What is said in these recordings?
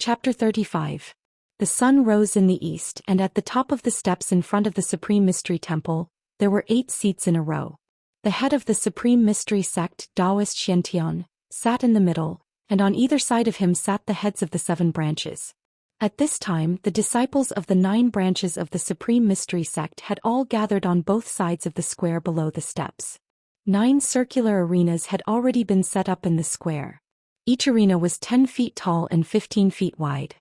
Chapter 35. The sun rose in the east, and at the top of the steps in front of the Supreme Mystery Temple, there were 8 seats in a row. The head of the Supreme Mystery Sect, Daoist Xianxia, sat in the middle, and on either side of him sat the heads of the 7 branches. At this time, the disciples of the 9 branches of the Supreme Mystery Sect had all gathered on both sides of the square below the steps. 9 circular arenas had already been set up in the square. Each arena was 10 feet tall and 15 feet wide.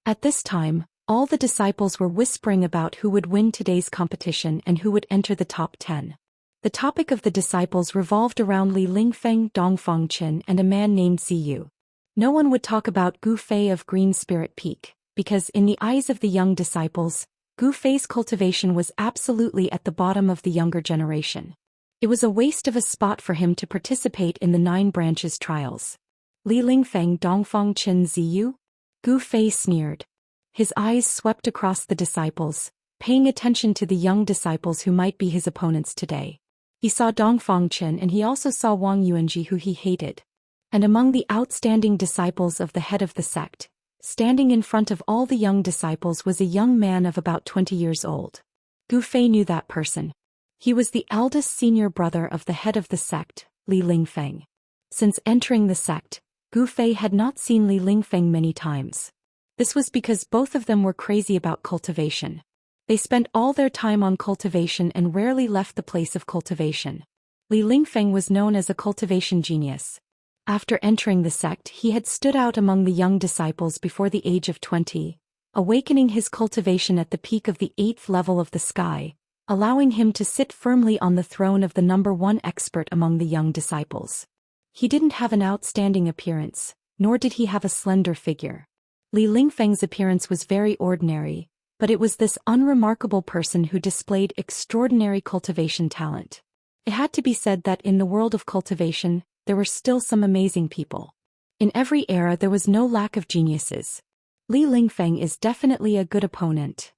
At this time, all the disciples were whispering about who would win today's competition and who would enter the top 10. The topic of the disciples revolved around Li Lingfeng, Dongfang Qin, and a man named Ziyu. No one would talk about Gu Fei of Green Spirit Peak, because in the eyes of the young disciples, Gu Fei's cultivation was absolutely at the bottom of the younger generation. It was a waste of a spot for him to participate in the 9 branches trials. Li Lingfeng, Dongfang Qin, Ziyu? Gu Fei sneered. His eyes swept across the disciples, paying attention to the young disciples who might be his opponents today. He saw Dongfang Qin and he also saw Wang Yuanji, who he hated. And among the outstanding disciples of the head of the sect, standing in front of all the young disciples was a young man of about 20 years old. Gu Fei knew that person. He was the eldest senior brother of the head of the sect, Li Lingfeng. Since entering the sect, Gu Fei had not seen Li Lingfeng many times. This was because both of them were crazy about cultivation. They spent all their time on cultivation and rarely left the place of cultivation. Li Lingfeng was known as a cultivation genius. After entering the sect, he had stood out among the young disciples before the age of 20, awakening his cultivation at the peak of the 8th level of the sky, allowing him to sit firmly on the throne of the number 1 expert among the young disciples. He didn't have an outstanding appearance, nor did he have a slender figure. Li Lingfeng's appearance was very ordinary, but it was this unremarkable person who displayed extraordinary cultivation talent. It had to be said that in the world of cultivation, there were still some amazing people. In every era there was no lack of geniuses. Li Lingfeng is definitely a good opponent.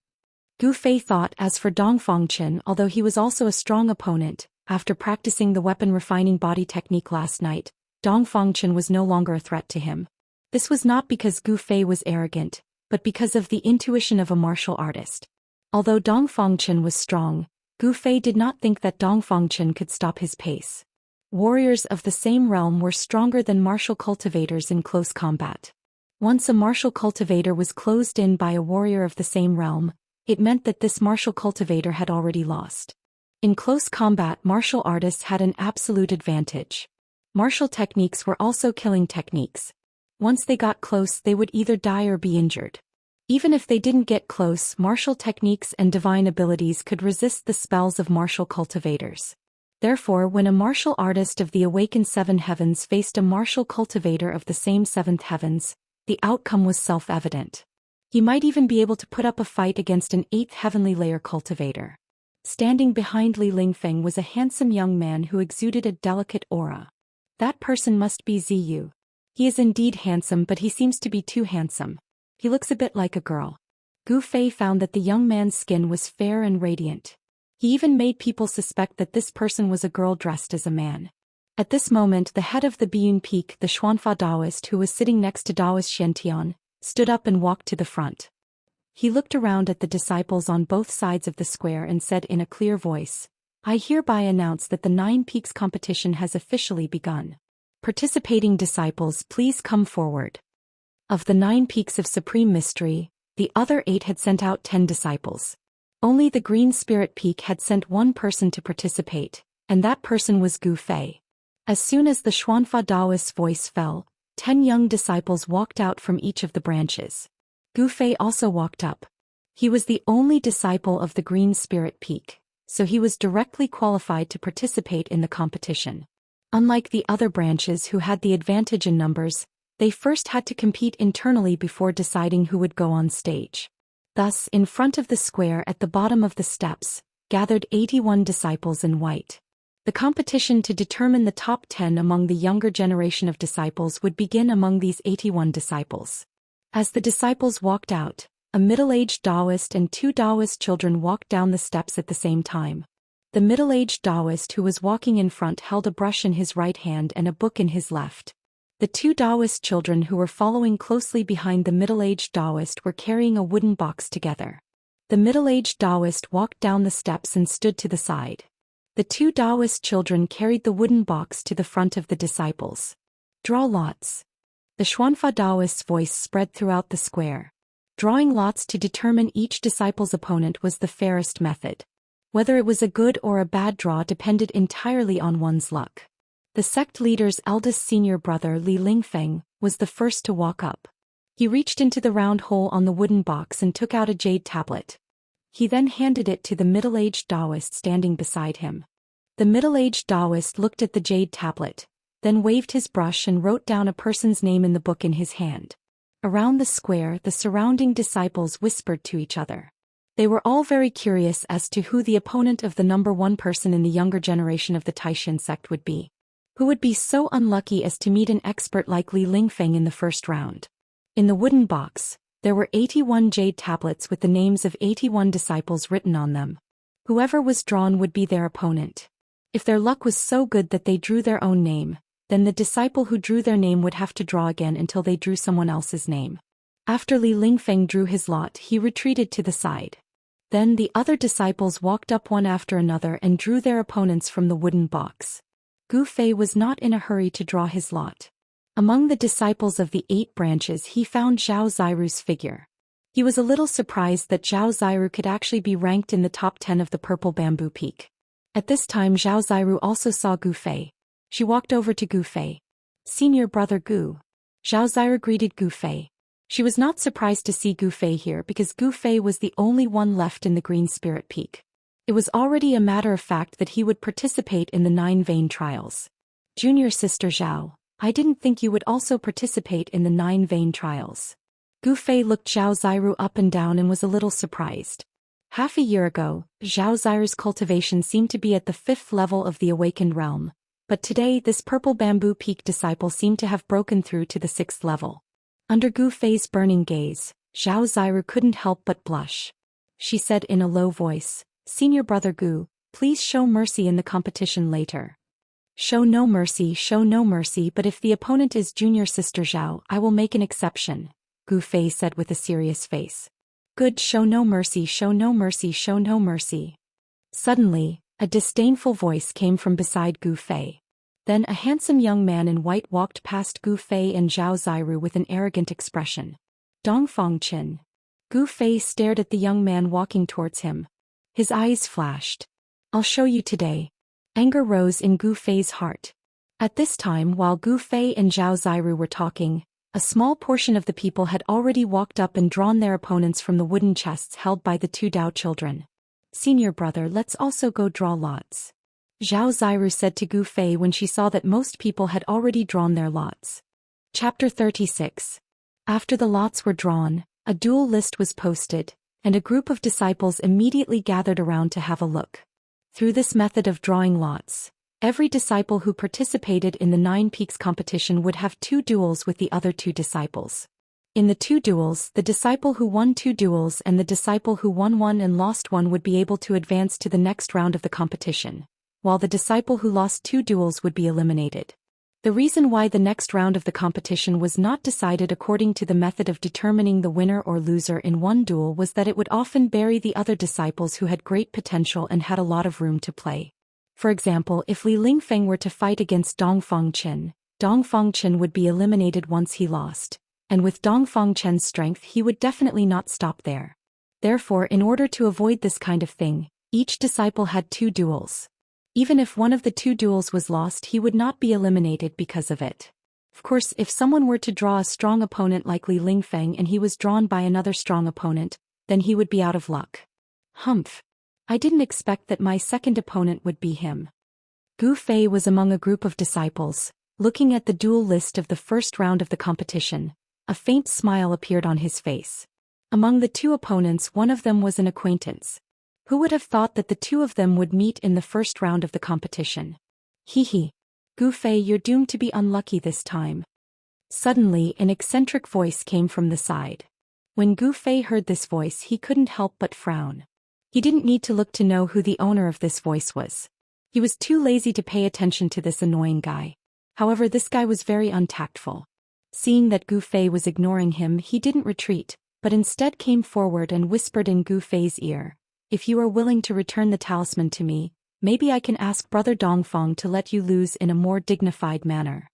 Gu Fei thought. As for Dongfang Qin, although he was also a strong opponent, after practicing the weapon refining body technique last night, Dongfang Qin was no longer a threat to him. This was not because Gu Fei was arrogant, but because of the intuition of a martial artist. Although Dongfang Qin was strong, Gu Fei did not think that Dongfang Qin could stop his pace. Warriors of the same realm were stronger than martial cultivators in close combat. Once a martial cultivator was closed in by a warrior of the same realm, it meant that this martial cultivator had already lost. In close combat, martial artists had an absolute advantage. Martial techniques were also killing techniques. Once they got close, they would either die or be injured. Even if they didn't get close, martial techniques and divine abilities could resist the spells of martial cultivators. Therefore, when a martial artist of the awakened 7 heavens faced a martial cultivator of the same 7th heavens, the outcome was self-evident. He might even be able to put up a fight against an 8th heavenly layer cultivator. Standing behind Li Lingfeng was a handsome young man who exuded a delicate aura. That person must be Ziyu. He is indeed handsome, but he seems to be too handsome. He looks a bit like a girl. Gu Fei found that the young man's skin was fair and radiant. He even made people suspect that this person was a girl dressed as a man. At this moment, the head of the Biyun Peak, the Xuanfa Daoist, who was sitting next to Daoist Xiantian, stood up and walked to the front. He looked around at the disciples on both sides of the square and said in a clear voice, "I hereby announce that the 9 Peaks competition has officially begun. Participating disciples, please come forward." Of the 9 Peaks of Supreme Mystery, the other 8 had sent out 10 disciples. Only the Green Spirit Peak had sent 1 person to participate, and that person was Gu Fei. As soon as the Xuanfa Daoist's voice fell, 10 young disciples walked out from each of the branches. Gu Fei also walked up. He was the only disciple of the Green Spirit Peak, so he was directly qualified to participate in the competition. Unlike the other branches who had the advantage in numbers, they first had to compete internally before deciding who would go on stage. Thus, in front of the square at the bottom of the steps, gathered 81 disciples in white. The competition to determine the top 10 among the younger generation of disciples would begin among these 81 disciples. As the disciples walked out, a middle-aged Daoist and 2 Daoist children walked down the steps at the same time. The middle-aged Daoist who was walking in front held a brush in his right hand and a book in his left. The two Daoist children who were following closely behind the middle-aged Daoist were carrying a wooden box together. The middle-aged Daoist walked down the steps and stood to the side. The two Daoist children carried the wooden box to the front of the disciples. Draw lots. The Xuanfa Daoist's voice spread throughout the square. Drawing lots to determine each disciple's opponent was the fairest method. Whether it was a good or a bad draw depended entirely on one's luck. The sect leader's eldest senior brother Li Lingfeng was the first to walk up. He reached into the round hole on the wooden box and took out a jade tablet. He then handed it to the middle-aged Daoist standing beside him. The middle-aged Daoist looked at the jade tablet, then waved his brush and wrote down a person's name in the book in his hand. Around the square, the surrounding disciples whispered to each other. They were all very curious as to who the opponent of the number one person in the younger generation of the Taishan sect would be. Who would be so unlucky as to meet an expert like Li Lingfeng in the first round? In the wooden box, there were 81 jade tablets with the names of 81 disciples written on them. Whoever was drawn would be their opponent. If their luck was so good that they drew their own name, then the disciple who drew their name would have to draw again until they drew someone else's name. After Li Lingfeng drew his lot, he retreated to the side. Then the other disciples walked up one after another and drew their opponents from the wooden box. Gu Fei was not in a hurry to draw his lot. Among the disciples of the 8 branches he found Zhao Xiru's figure. He was a little surprised that Zhao Xiru could actually be ranked in the top 10 of the Purple Bamboo Peak. At this time Zhao Xiru also saw Gu Fei. She walked over to Gu Fei. "Senior brother Gu." Zhao Xiru greeted Gu Fei. She was not surprised to see Gu Fei here because Gu Fei was the only one left in the Green Spirit Peak. It was already a matter of fact that he would participate in the 9 vein trials. "Junior sister Zhao, I didn't think you would also participate in the 9 vein trials." Gu Fei looked Zhao Xiru up and down and was a little surprised. Half a year ago, Zhao Xiru's cultivation seemed to be at the 5th level of the awakened realm, but today this Purple Bamboo Peak disciple seemed to have broken through to the 6th level. Under Gu Fei's burning gaze, Zhao Xiru couldn't help but blush. She said in a low voice, "Senior brother Gu, please show mercy in the competition later." Show no mercy, but if the opponent is junior sister Zhao, I will make an exception," Gu Fei said with a serious face. "Good, show no mercy. Suddenly, a disdainful voice came from beside Gu Fei. Then a handsome young man in white walked past Gu Fei and Zhao Xiru with an arrogant expression. "Dongfang Qin." Gu Fei stared at the young man walking towards him. His eyes flashed. "I'll show you today." Anger rose in Gu Fei's heart. At this time, while Gu Fei and Zhao Xiru were talking, a small portion of the people had already walked up and drawn their opponents from the wooden chests held by the 2 Dao children. "Senior brother, let's also go draw lots," Zhao Xiru said to Gu Fei when she saw that most people had already drawn their lots. Chapter 36. After the lots were drawn, a duel list was posted, and a group of disciples immediately gathered around to have a look. Through this method of drawing lots, every disciple who participated in the 9 Peaks competition would have 2 duels with the other 2 disciples. In the 2 duels, the disciple who won 2 duels and the disciple who won 1 and lost 1 would be able to advance to the next round of the competition, while the disciple who lost 2 duels would be eliminated. The reason why the next round of the competition was not decided according to the method of determining the winner or loser in one duel was that it would often bury the other disciples who had great potential and had a lot of room to play. For example, if Li Lingfeng were to fight against Dongfang Qin would be eliminated once he lost, and with Dongfang Qin's strength he would definitely not stop there. Therefore, in order to avoid this kind of thing, each disciple had 2 duels. Even if one of the 2 duels was lost, he would not be eliminated because of it. Of course, if someone were to draw a strong opponent like Li Lingfeng and he was drawn by another strong opponent, then he would be out of luck. Humph. I didn't expect that my second opponent would be him. Gu Fei was among a group of disciples, looking at the duel list of the first round of the competition. A faint smile appeared on his face. Among the 2 opponents, one of them was an acquaintance. Who would have thought that the 2 of them would meet in the first round of the competition? Hee. Gu Fei, you're doomed to be unlucky this time. Suddenly, an eccentric voice came from the side. When Gu Fei heard this voice, he couldn't help but frown. He didn't need to look to know who the owner of this voice was. He was too lazy to pay attention to this annoying guy. However, this guy was very untactful. Seeing that Gu Fei was ignoring him, he didn't retreat, but instead came forward and whispered in Gu Fei's ear, "If you are willing to return the talisman to me, maybe I can ask Brother Dongfeng to let you lose in a more dignified manner."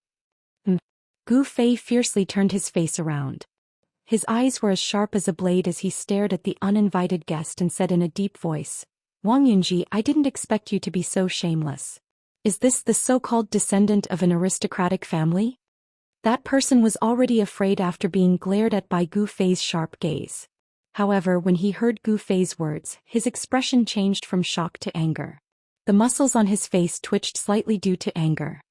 Gu Fei fiercely turned his face around. His eyes were as sharp as a blade as he stared at the uninvited guest and said in a deep voice, "Wang Yunji, I didn't expect you to be so shameless. Is this the so-called descendant of an aristocratic family?" That person was already afraid after being glared at by Gu Fei's sharp gaze. However, when he heard Gu Fei's words, his expression changed from shock to anger. The muscles on his face twitched slightly due to anger.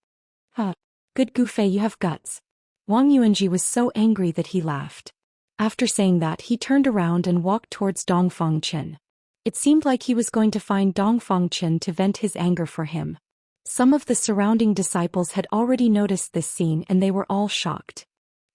Good Gu Fei, you have guts." Wang Yuanji was so angry that he laughed. After saying that, he turned around and walked towards Dongfeng Chen. It seemed like he was going to find Dongfeng Chen to vent his anger for him. Some of the surrounding disciples had already noticed this scene and they were all shocked.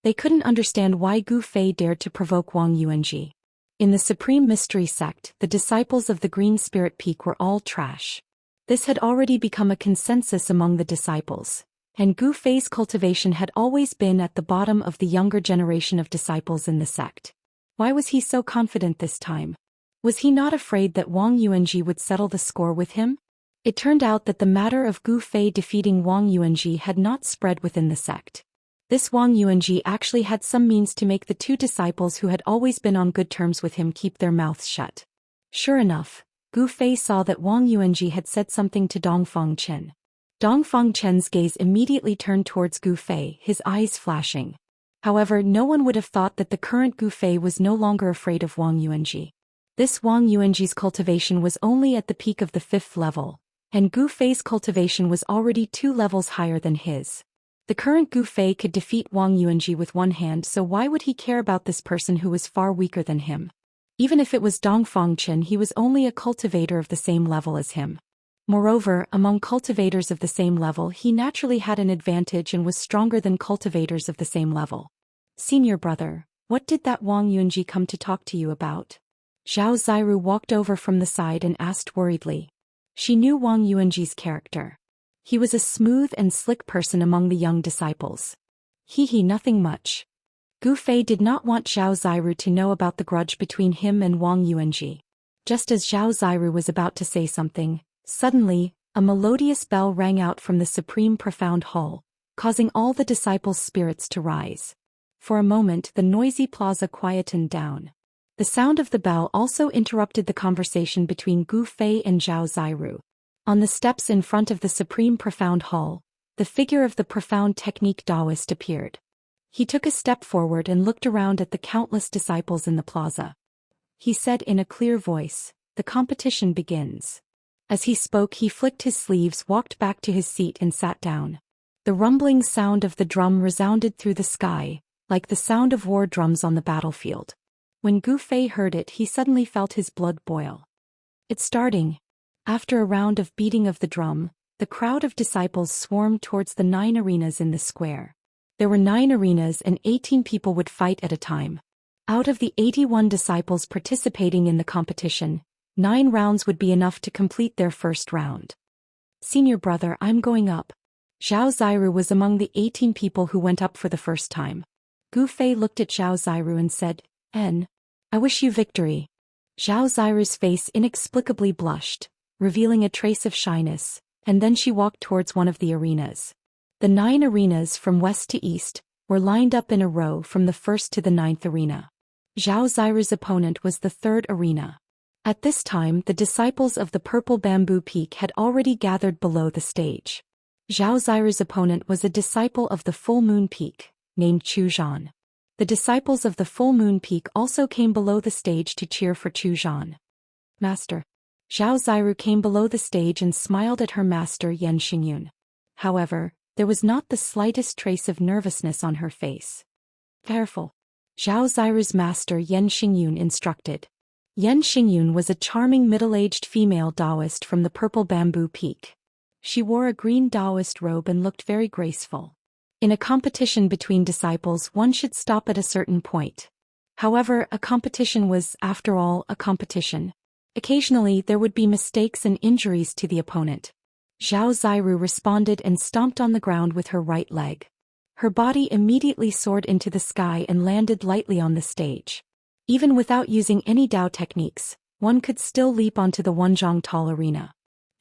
They couldn't understand why Gu Fei dared to provoke Wang Yuanji. In the Supreme Mystery Sect, the disciples of the Green Spirit Peak were all trash. This had already become a consensus among the disciples, and Gu Fei's cultivation had always been at the bottom of the younger generation of disciples in the sect. Why was he so confident this time? Was he not afraid that Wang Yuanji would settle the score with him? It turned out that the matter of Gu Fei defeating Wang Yuanji had not spread within the sect. This Wang Yuanji actually had some means to make the two disciples who had always been on good terms with him keep their mouths shut. Sure enough, Gu Fei saw that Wang Yuanji had said something to Dongfeng Chen. Dongfeng Chen's gaze immediately turned towards Gu Fei, his eyes flashing. However, no one would have thought that the current Gu Fei was no longer afraid of Wang Yuanji. This Wang Yuanji's cultivation was only at the peak of the 5th level, and Gu Fei's cultivation was already 2 levels higher than his. The current Gu Fei could defeat Wang Yuanji with one hand, so why would he care about this person who was far weaker than him? Even if it was Dongfeng Chen, he was only a cultivator of the same level as him. Moreover, among cultivators of the same level, he naturally had an advantage and was stronger than cultivators of the same level. "Senior brother, what did that Wang Yuanji come to talk to you about?" Zhao Ziru walked over from the side and asked worriedly. She knew Wang Yuanji's character. He was a smooth and slick person among the young disciples. Nothing much. Gu Fei did not want Zhao Ziru to know about the grudge between him and Wang Yuanji. Just as Zhao Ziru was about to say something, suddenly, a melodious bell rang out from the Supreme Profound Hall, causing all the disciples' spirits to rise. For a moment, the noisy plaza quietened down. The sound of the bell also interrupted the conversation between Gu Fei and Zhao Ziru. On the steps in front of the Supreme Profound Hall, the figure of the Profound Technique Daoist appeared. He took a step forward and looked around at the countless disciples in the plaza. He said in a clear voice, "The competition begins." As he spoke, he flicked his sleeves, walked back to his seat and sat down. The rumbling sound of the drum resounded through the sky, like the sound of war drums on the battlefield. When Gu Fei heard it, he suddenly felt his blood boil. "It's starting." After a round of beating of the drum, the crowd of disciples swarmed towards the 9 arenas in the square. There were 9 arenas and 18 people would fight at a time. Out of the 81 disciples participating in the competition, 9 rounds would be enough to complete their first round. "Senior brother, I'm going up." Zhao Ziru was among the 18 people who went up for the first time. Gu Fei looked at Zhao Ziru and said, "I wish you victory." Zhao Ziru's face inexplicably blushed, revealing a trace of shyness, and then she walked towards one of the arenas. The 9 arenas from west to east were lined up in a row from the 1st to the 9th arena. Zhao Ziru's opponent was the 3rd arena. At this time, the disciples of the Purple Bamboo Peak had already gathered below the stage. Zhao Ziru's opponent was a disciple of the Full Moon Peak, named Chu Zhan. The disciples of the Full Moon Peak also came below the stage to cheer for Chu Zhan. "Master." Zhao Ziru came below the stage and smiled at her master Yan Xingyun. However, there was not the slightest trace of nervousness on her face. "Careful." Zhao Ziru's master Yan Xingyun instructed. Yan Xingyun was a charming middle-aged female Daoist from the Purple Bamboo Peak. She wore a green Daoist robe and looked very graceful. In a competition between disciples, one should stop at a certain point. However, a competition was, after all, a competition. Occasionally, there would be mistakes and injuries to the opponent. Zhao Ziru responded and stomped on the ground with her right leg. Her body immediately soared into the sky and landed lightly on the stage. Even without using any Dao techniques, one could still leap onto the Wenzhong Tall arena.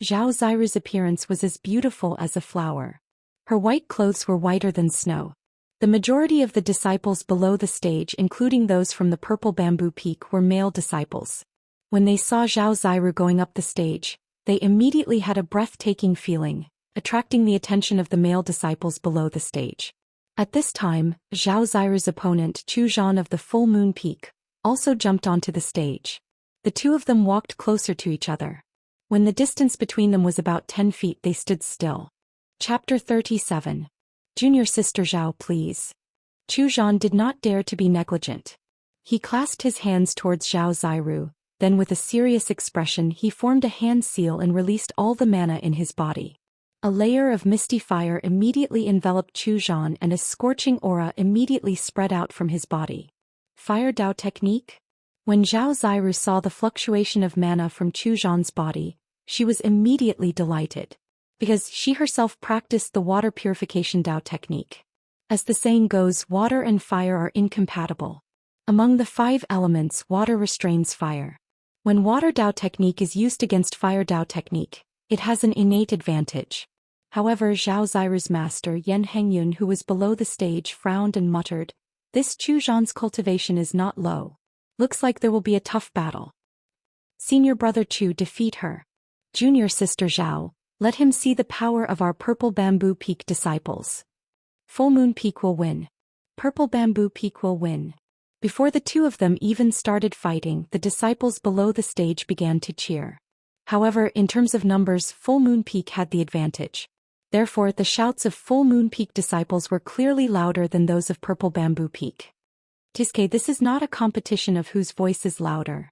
Zhao Ziru's appearance was as beautiful as a flower. Her white clothes were whiter than snow. The majority of the disciples below the stage, including those from the Purple Bamboo Peak, were male disciples. When they saw Zhao Ziru going up the stage, they immediately had a breathtaking feeling, attracting the attention of the male disciples below the stage. At this time, Zhao Ziru's opponent Zhou Xian of the Full Moon Peak also jumped onto the stage. The two of them walked closer to each other. When the distance between them was about 10 feet, they stood still. Chapter 37. Junior Sister Zhao, please. Zhou Xian did not dare to be negligent. He clasped his hands towards Zhao Ziru, then with a serious expression he formed a hand seal and released all the mana in his body. A layer of misty fire immediately enveloped Zhou Xian and a scorching aura immediately spread out from his body. Fire Dao technique? When Zhao Ziru saw the fluctuation of mana from Zhou Xian's body, she was immediately delighted, because she herself practiced the water purification Dao technique. As the saying goes, water and fire are incompatible. Among the 5 elements, water restrains fire. When water Dao technique is used against fire Dao technique, it has an innate advantage. However, Zhao Ziru's master Yan Hengyun, who was below the stage, frowned and muttered, "This Zhou Xian's cultivation is not low. Looks like there will be a tough battle. Senior brother Chu, defeat her. Junior sister Zhao, let him see the power of our Purple Bamboo Peak disciples. Full Moon Peak will win. Purple Bamboo Peak will win." Before the two of them even started fighting, the disciples below the stage began to cheer. However, in terms of numbers, Full Moon Peak had the advantage. Therefore, the shouts of Full Moon Peak disciples were clearly louder than those of Purple Bamboo Peak. Tiske, this is not a competition of whose voice is louder.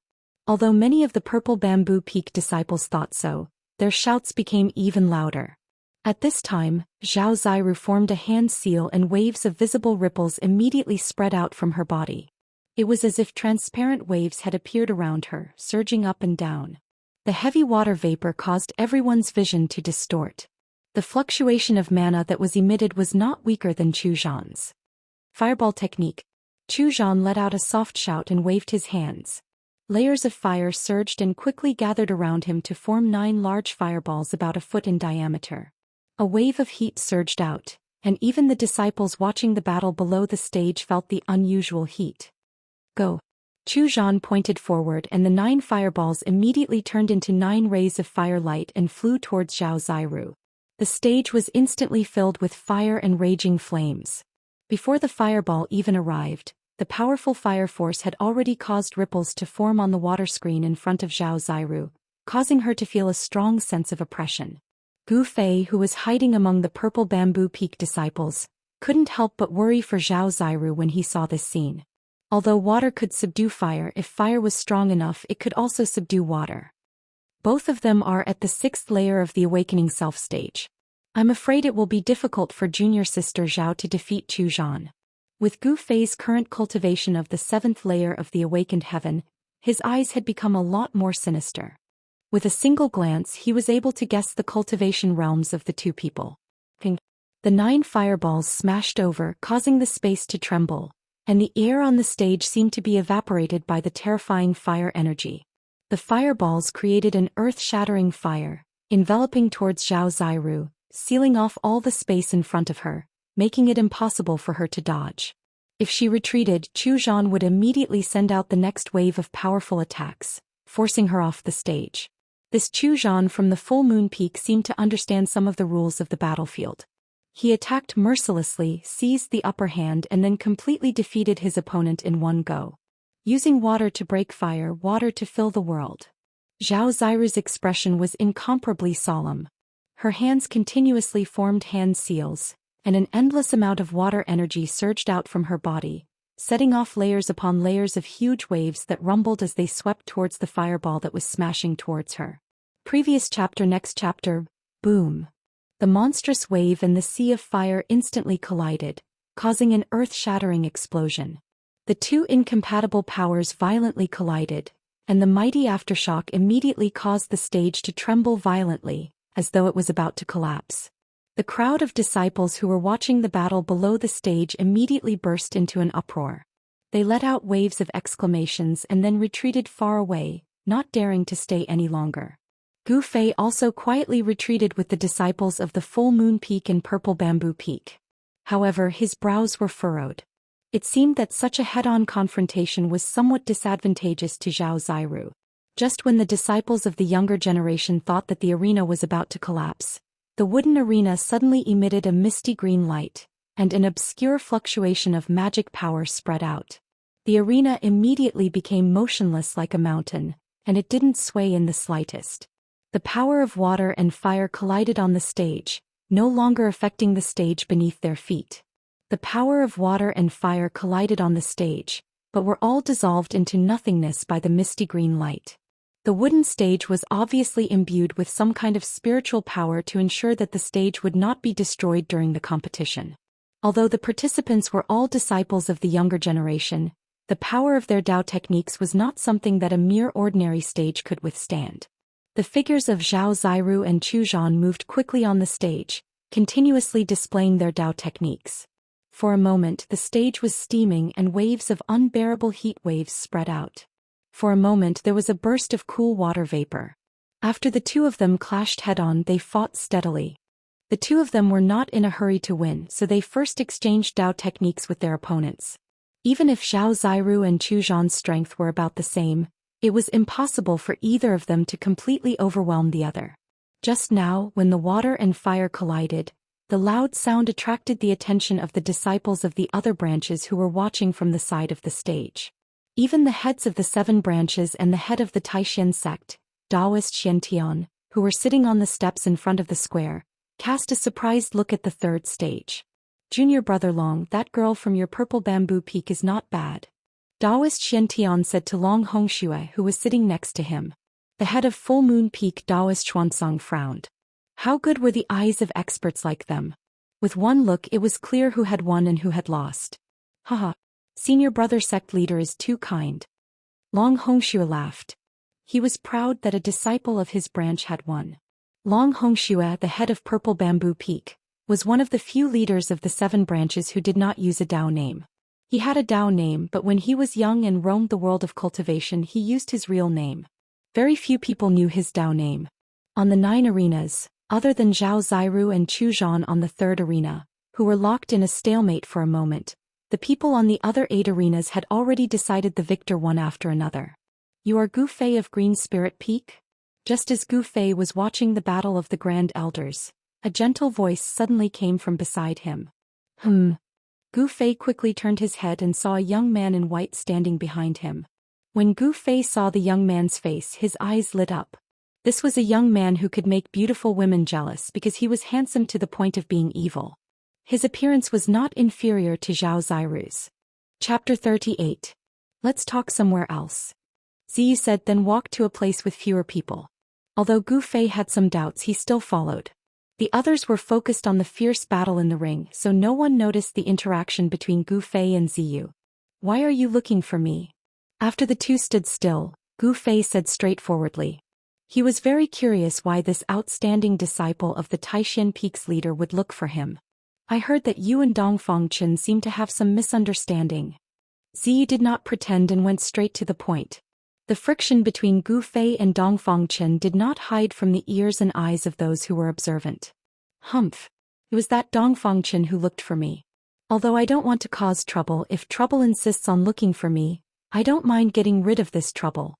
Although many of the Purple Bamboo Peak disciples thought so, their shouts became even louder. At this time, Zhao Ziru formed a hand seal and waves of visible ripples immediately spread out from her body. It was as if transparent waves had appeared around her, surging up and down. The heavy water vapor caused everyone's vision to distort. The fluctuation of mana that was emitted was not weaker than Zhou Xian's. Fireball technique. Zhou Xian let out a soft shout and waved his hands. Layers of fire surged and quickly gathered around him to form 9 large fireballs about a foot in diameter. A wave of heat surged out, and even the disciples watching the battle below the stage felt the unusual heat. Go. Zhou Xian pointed forward and the 9 fireballs immediately turned into 9 rays of firelight and flew towards Zhao Ziru. The stage was instantly filled with fire and raging flames. Before the fireball even arrived, the powerful fire force had already caused ripples to form on the water screen in front of Zhao Ziru, causing her to feel a strong sense of oppression. Gu Fei, who was hiding among the Purple Bamboo Peak disciples, couldn't help but worry for Zhao Ziru when he saw this scene. Although water could subdue fire, if fire was strong enough, it could also subdue water. Both of them are at the 6th layer of the Awakening Self stage. I'm afraid it will be difficult for junior sister Zhao to defeat Zhou Xian. With Gu Fei's current cultivation of the 7th layer of the Awakened Heaven, his eyes had become a lot more sinister. With a single glance he was able to guess the cultivation realms of the two people. The 9 fireballs smashed over, causing the space to tremble, and the air on the stage seemed to be evaporated by the terrifying fire energy. The fireballs created an earth-shattering fire, enveloping towards Zhao Ziru, sealing off all the space in front of her, making it impossible for her to dodge. If she retreated, Zhou Xian would immediately send out the next wave of powerful attacks, forcing her off the stage. This Zhou Xian from the Full Moon Peak seemed to understand some of the rules of the battlefield. He attacked mercilessly, seized the upper hand and then completely defeated his opponent in one go. Using water to break fire, water to fill the world. Zhao Ziru's expression was incomparably solemn. Her hands continuously formed hand seals, and an endless amount of water energy surged out from her body, setting off layers upon layers of huge waves that rumbled as they swept towards the fireball that was smashing towards her. Previous chapter. Next chapter. Boom. The monstrous wave and the sea of fire instantly collided, causing an earth-shattering explosion. The two incompatible powers violently collided, and the mighty aftershock immediately caused the stage to tremble violently, as though it was about to collapse. The crowd of disciples who were watching the battle below the stage immediately burst into an uproar. They let out waves of exclamations and then retreated far away, not daring to stay any longer. Gu Fei also quietly retreated with the disciples of the Full Moon Peak and Purple Bamboo Peak. However, his brows were furrowed. It seemed that such a head-on confrontation was somewhat disadvantageous to Zhao Ziru. Just when the disciples of the younger generation thought that the arena was about to collapse, the wooden arena suddenly emitted a misty green light, and an obscure fluctuation of magic power spread out. The arena immediately became motionless like a mountain, and it didn't sway in the slightest. The power of water and fire collided on the stage, no longer affecting the stage beneath their feet. The power of water and fire collided on the stage, but were all dissolved into nothingness by the misty green light. The wooden stage was obviously imbued with some kind of spiritual power to ensure that the stage would not be destroyed during the competition. Although the participants were all disciples of the younger generation, the power of their Dao techniques was not something that a mere ordinary stage could withstand. The figures of Zhao Ziru and Chu Zhan moved quickly on the stage, continuously displaying their Dao techniques. For a moment the stage was steaming and waves of unbearable heat waves spread out. For a moment there was a burst of cool water vapor. After the two of them clashed head-on, they fought steadily. The two of them were not in a hurry to win, so they first exchanged Dao techniques with their opponents. Even if Zhao Ziru and Chu Zhan's strength were about the same, it was impossible for either of them to completely overwhelm the other. Just now, when the water and fire collided, the loud sound attracted the attention of the disciples of the other branches who were watching from the side of the stage. Even the heads of the 7 branches and the head of the Taishan sect, Daoist Xiantian, who were sitting on the steps in front of the square, cast a surprised look at the third stage. "Junior brother Long, that girl from your Purple Bamboo Peak is not bad," Daoist Xiantian said to Long Hongxue, who was sitting next to him. The head of Full Moon Peak, Daoist Xuanzang, frowned. How good were the eyes of experts like them? With one look it was clear who had won and who had lost. Haha. Senior brother sect leader is too kind. Long Hongxue laughed. He was proud that a disciple of his branch had won. Long Hongxue, the head of Purple Bamboo Peak, was one of the few leaders of the 7 branches who did not use a Dao name. He had a Dao name, but when he was young and roamed the world of cultivation he used his real name. Very few people knew his Dao name. On the 9 arenas, other than Zhao Ziru and Chu Zhan on the 3rd arena, who were locked in a stalemate for a moment, the people on the other 8 arenas had already decided the victor one after another. "You are Gu Fei of Green Spirit Peak?" Just as Gu Fei was watching the battle of the Grand Elders, a gentle voice suddenly came from beside him. Gu Fei quickly turned his head and saw a young man in white standing behind him. When Gu Fei saw the young man's face, his eyes lit up. This was a young man who could make beautiful women jealous because he was handsome to the point of being evil. His appearance was not inferior to Zhao Ziru's. Chapter 38. Let's talk somewhere else, Ziyu said, then walked to a place with fewer people. Although Gu Fei had some doubts, he still followed. The others were focused on the fierce battle in the ring, so no one noticed the interaction between Gu Fei and Ziyu. "Why are you looking for me?" After the two stood still, Gu Fei said straightforwardly. He was very curious why this outstanding disciple of the Taishan Peak's leader would look for him. "I heard that you and Dongfang Chen seem to have some misunderstanding." Ziyu did not pretend and went straight to the point. The friction between Gu Fei and Dongfang Chen did not hide from the ears and eyes of those who were observant. "Humph. It was that Dongfang Chen who looked for me. Although I don't want to cause trouble, if trouble insists on looking for me, I don't mind getting rid of this trouble."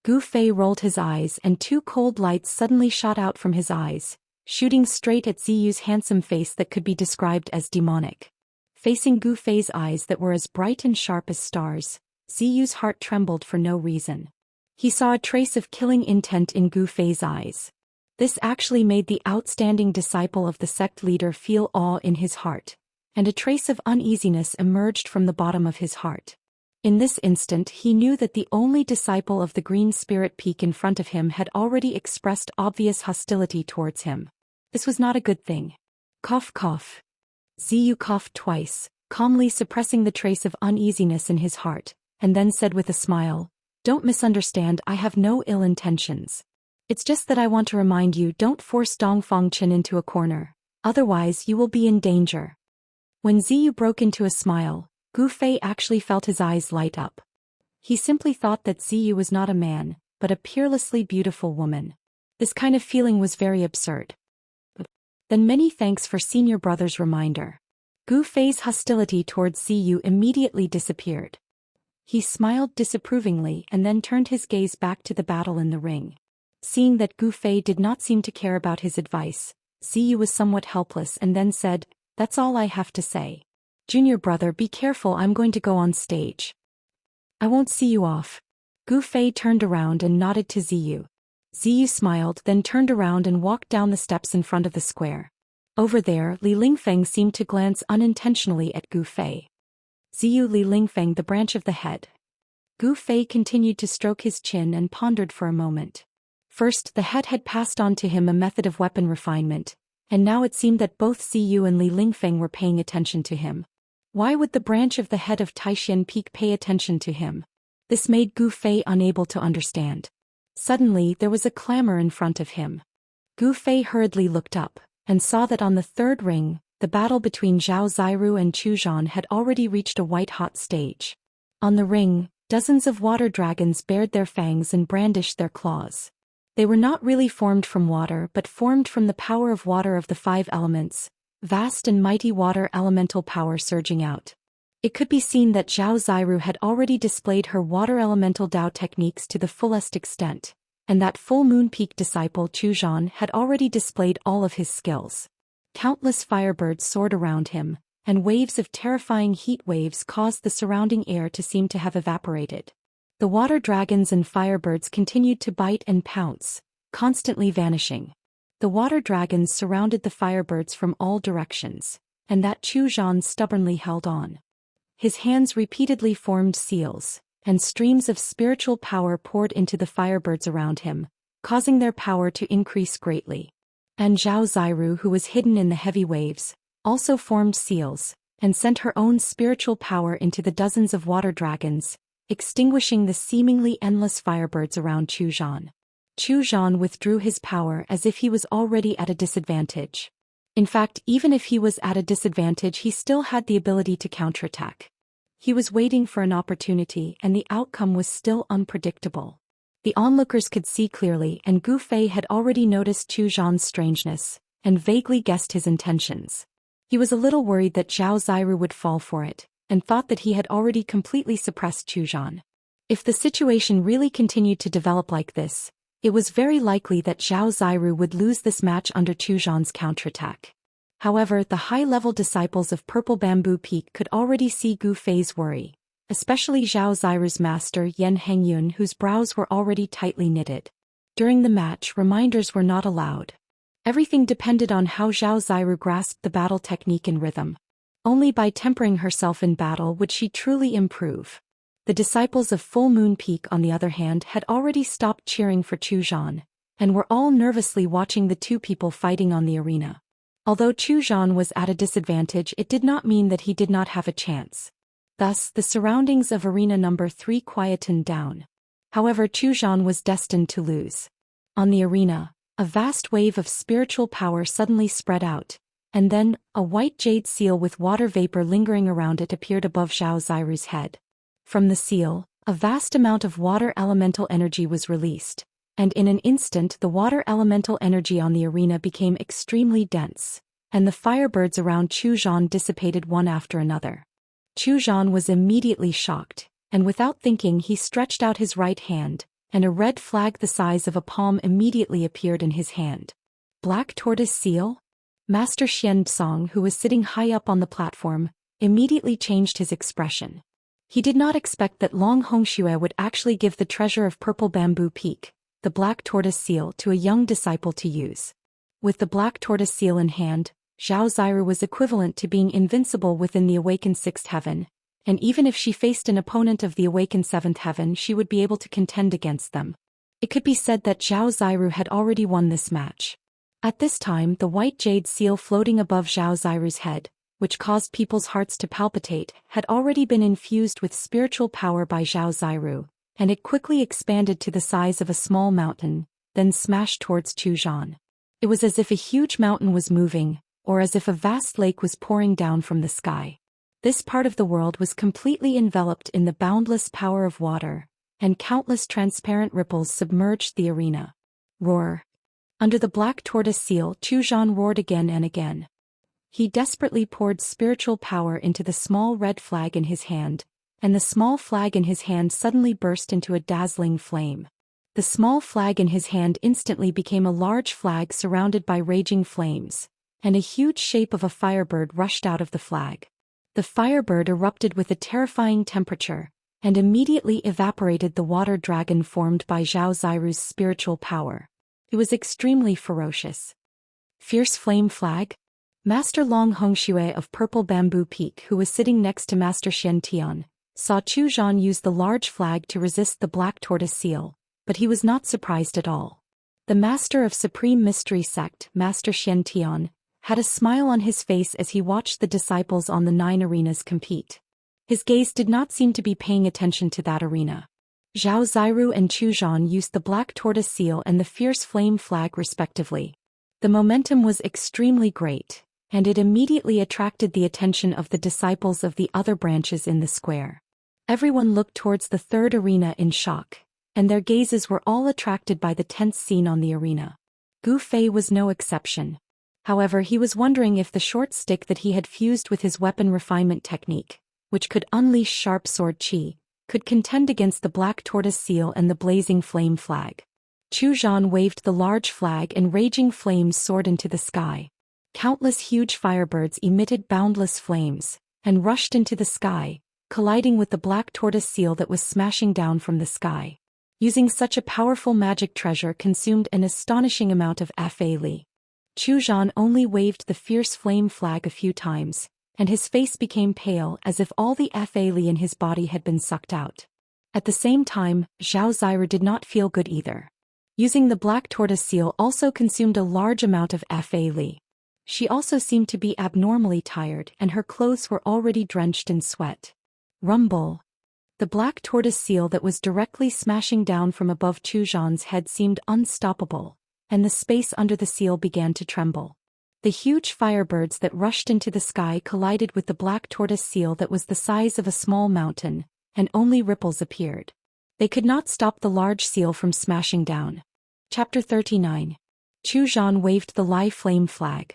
Gu Fei rolled his eyes and 2 cold lights suddenly shot out from his eyes, shooting straight at Ziyu's handsome face that could be described as demonic. Facing Gu Fei's eyes that were as bright and sharp as stars, Ziyu's heart trembled for no reason. He saw a trace of killing intent in Gu Fei's eyes. This actually made the outstanding disciple of the sect leader feel awe in his heart, and a trace of uneasiness emerged from the bottom of his heart. In this instant he knew that the only disciple of the Green Spirit Peak in front of him had already expressed obvious hostility towards him. This was not a good thing. Cough cough. Ziyu coughed twice, calmly suppressing the trace of uneasiness in his heart, and then said with a smile, "Don't misunderstand, I have no ill intentions. It's just that I want to remind you, don't force Dongfang Chen into a corner, otherwise you will be in danger. When Ziyu broke into a smile, Gu Fei actually felt his eyes light up. He simply thought that Ziyu was not a man, but a peerlessly beautiful woman. This kind of feeling was very absurd. Then many thanks for senior brother's reminder. Gu Fei's hostility towards Ziyu immediately disappeared. He smiled disapprovingly and then turned his gaze back to the battle in the ring. Seeing that Gu Fei did not seem to care about his advice, Ziyu was somewhat helpless and then said, "That's all I have to say. Junior brother, be careful, I'm going to go on stage. I won't see you off." Gu Fei turned around and nodded to Ziyu. Ziyu smiled, then turned around and walked down the steps in front of the square. Over there, Li Lingfeng seemed to glance unintentionally at Gu Fei. Ziyu Li Lingfeng, the branch of the head. Gu Fei continued to stroke his chin and pondered for a moment. First, the head had passed on to him a method of weapon refinement, and now it seemed that both Ziyu and Li Lingfeng were paying attention to him. Why would the branch of the head of Taishan Peak pay attention to him? This made Gu Fei unable to understand. Suddenly, there was a clamor in front of him. Gu Fei hurriedly looked up, and saw that on the third ring, the battle between Zhao Ziru and Chu Zhan had already reached a white-hot stage. On the ring, dozens of water dragons bared their fangs and brandished their claws. They were not really formed from water but formed from the power of water of the 5 elements, vast and mighty water elemental power surging out. It could be seen that Zhao Ziru had already displayed her water elemental Dao techniques to the fullest extent, and that full moon peak disciple Chu Zhan had already displayed all of his skills. Countless firebirds soared around him, and waves of terrifying heat waves caused the surrounding air to seem to have evaporated. The water dragons and firebirds continued to bite and pounce, constantly vanishing. The water dragons surrounded the firebirds from all directions, and that Chu Zhan stubbornly held on. His hands repeatedly formed seals, and streams of spiritual power poured into the firebirds around him, causing their power to increase greatly. And Zhao Ziru, who was hidden in the heavy waves, also formed seals, and sent her own spiritual power into the dozens of water dragons, extinguishing the seemingly endless firebirds around Chu Zhan. Chu Zhan withdrew his power as if he was already at a disadvantage. In fact, even if he was at a disadvantage, he still had the ability to counterattack. He was waiting for an opportunity, and the outcome was still unpredictable. The onlookers could see clearly, and Gu Fei had already noticed Chu Zhan's strangeness, and vaguely guessed his intentions. He was a little worried that Zhao Ziru would fall for it, and thought that he had already completely suppressed Chu Zhan. If the situation really continued to develop like this, it was very likely that Zhao Ziru would lose this match under Chu Zhan's counterattack. However, the high-level disciples of Purple Bamboo Peak could already see Gu Fei's worry, especially Zhao Ziru's master Yan Hengyun, whose brows were already tightly knitted. During the match, reminders were not allowed. Everything depended on how Zhao Ziru grasped the battle technique and rhythm. Only by tempering herself in battle would she truly improve. The disciples of Full Moon Peak, on the other hand, had already stopped cheering for Chu Zhan, and were all nervously watching the two people fighting on the arena. Although Chu Zhan was at a disadvantage, it did not mean that he did not have a chance. Thus, the surroundings of arena number 3 quietened down. However, Chu Zhan was destined to lose. On the arena, a vast wave of spiritual power suddenly spread out, and then, a white jade seal with water vapor lingering around it appeared above Zhao Ziru's head. From the seal, a vast amount of water elemental energy was released, and in an instant the water elemental energy on the arena became extremely dense, and the firebirds around Chu Zhan dissipated one after another. Chu Zhan was immediately shocked, and without thinking he stretched out his right hand, and a red flag the size of a palm immediately appeared in his hand. Black tortoise seal? Master Xianxia, who was sitting high up on the platform, immediately changed his expression. He did not expect that Long Hongxue would actually give the treasure of Purple Bamboo Peak, the black tortoise seal, to a young disciple to use. With the black tortoise seal in hand, Zhao Ziru was equivalent to being invincible within the awakened 6th heaven, and even if she faced an opponent of the awakened 7th heaven, she would be able to contend against them. It could be said that Zhao Ziru had already won this match. At this time, the white jade seal floating above Zhao Ziru's head, which caused people's hearts to palpitate, had already been infused with spiritual power by Zhao Ziru, and it quickly expanded to the size of a small mountain, then smashed towards Zhou Xian. It was as if a huge mountain was moving, or as if a vast lake was pouring down from the sky. This part of the world was completely enveloped in the boundless power of water, and countless transparent ripples submerged the arena. Roar! Under the black tortoise seal, Zhou Xian roared again and again. He desperately poured spiritual power into the small red flag in his hand, and the small flag in his hand suddenly burst into a dazzling flame. The small flag in his hand instantly became a large flag surrounded by raging flames, and a huge shape of a firebird rushed out of the flag. The firebird erupted with a terrifying temperature, and immediately evaporated the water dragon formed by Zhao Ziru's spiritual power. It was extremely ferocious. Fierce flame flag? Master Long Hongxue of Purple Bamboo Peak, who was sitting next to Master Xiantian, saw Zhou Xian use the large flag to resist the black tortoise seal, but he was not surprised at all. The master of Supreme Mystery Sect, Master Xiantian, had a smile on his face as he watched the disciples on the 9 arenas compete. His gaze did not seem to be paying attention to that arena. Zhao Ziru and Zhou Xian used the black tortoise seal and the fierce flame flag respectively. The momentum was extremely great, and it immediately attracted the attention of the disciples of the other branches in the square. Everyone looked towards the 3rd arena in shock, and their gazes were all attracted by the tense scene on the arena. Gu Fei was no exception. However, he was wondering if the short stick that he had fused with his weapon refinement technique, which could unleash sharp sword qi, could contend against the black tortoise seal and the blazing flame flag. Zhou Xian waved the large flag and raging flames soared into the sky. Countless huge firebirds emitted boundless flames, and rushed into the sky, colliding with the black tortoise seal that was smashing down from the sky. Using such a powerful magic treasure consumed an astonishing amount of Fa Li. Zhou Xian only waved the fierce flame flag a few times, and his face became pale as if all the Fa Li in his body had been sucked out. At the same time, Zhao Ziru did not feel good either. Using the black tortoise seal also consumed a large amount of Fa Li. She also seemed to be abnormally tired and her clothes were already drenched in sweat. Rumble! The black tortoise seal that was directly smashing down from above Zhou Xian's head seemed unstoppable, and the space under the seal began to tremble. The huge firebirds that rushed into the sky collided with the black tortoise seal that was the size of a small mountain, and only ripples appeared. They could not stop the large seal from smashing down. Chapter 39. Zhou Xian waved the live flame flag.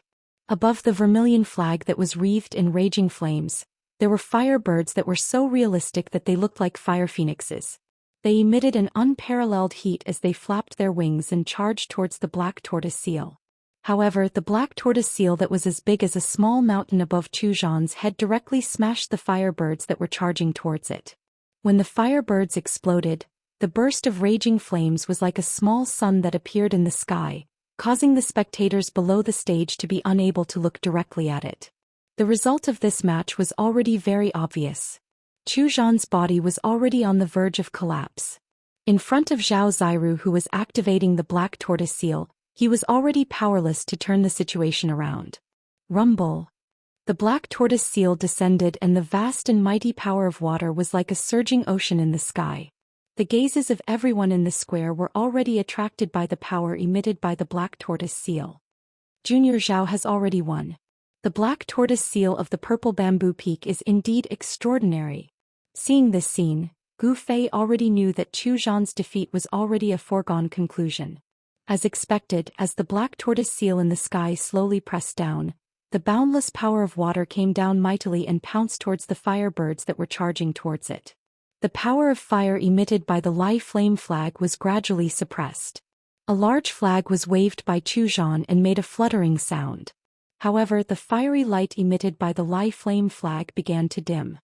Above the vermilion flag that was wreathed in raging flames, there were firebirds that were so realistic that they looked like fire phoenixes. They emitted an unparalleled heat as they flapped their wings and charged towards the black tortoise seal. However, the black tortoise seal that was as big as a small mountain above Zhou Xian's head directly smashed the firebirds that were charging towards it. When the firebirds exploded, the burst of raging flames was like a small sun that appeared in the sky, causing the spectators below the stage to be unable to look directly at it. The result of this match was already very obvious. Zhou Xian's body was already on the verge of collapse. In front of Zhao Ziru, who was activating the black tortoise seal, he was already powerless to turn the situation around. Rumble! The black tortoise seal descended and the vast and mighty power of water was like a surging ocean in the sky. The gazes of everyone in the square were already attracted by the power emitted by the black tortoise seal. Junior Zhao has already won. The black tortoise seal of the Purple Bamboo Peak is indeed extraordinary. Seeing this scene, Gu Fei already knew that Zhou Xian's defeat was already a foregone conclusion. As expected, as the black tortoise seal in the sky slowly pressed down, the boundless power of water came down mightily and pounced towards the firebirds that were charging towards it. The power of fire emitted by the live flame flag was gradually suppressed. A large flag was waved by Zhou Xian and made a fluttering sound. However, the fiery light emitted by the live flame flag began to dim.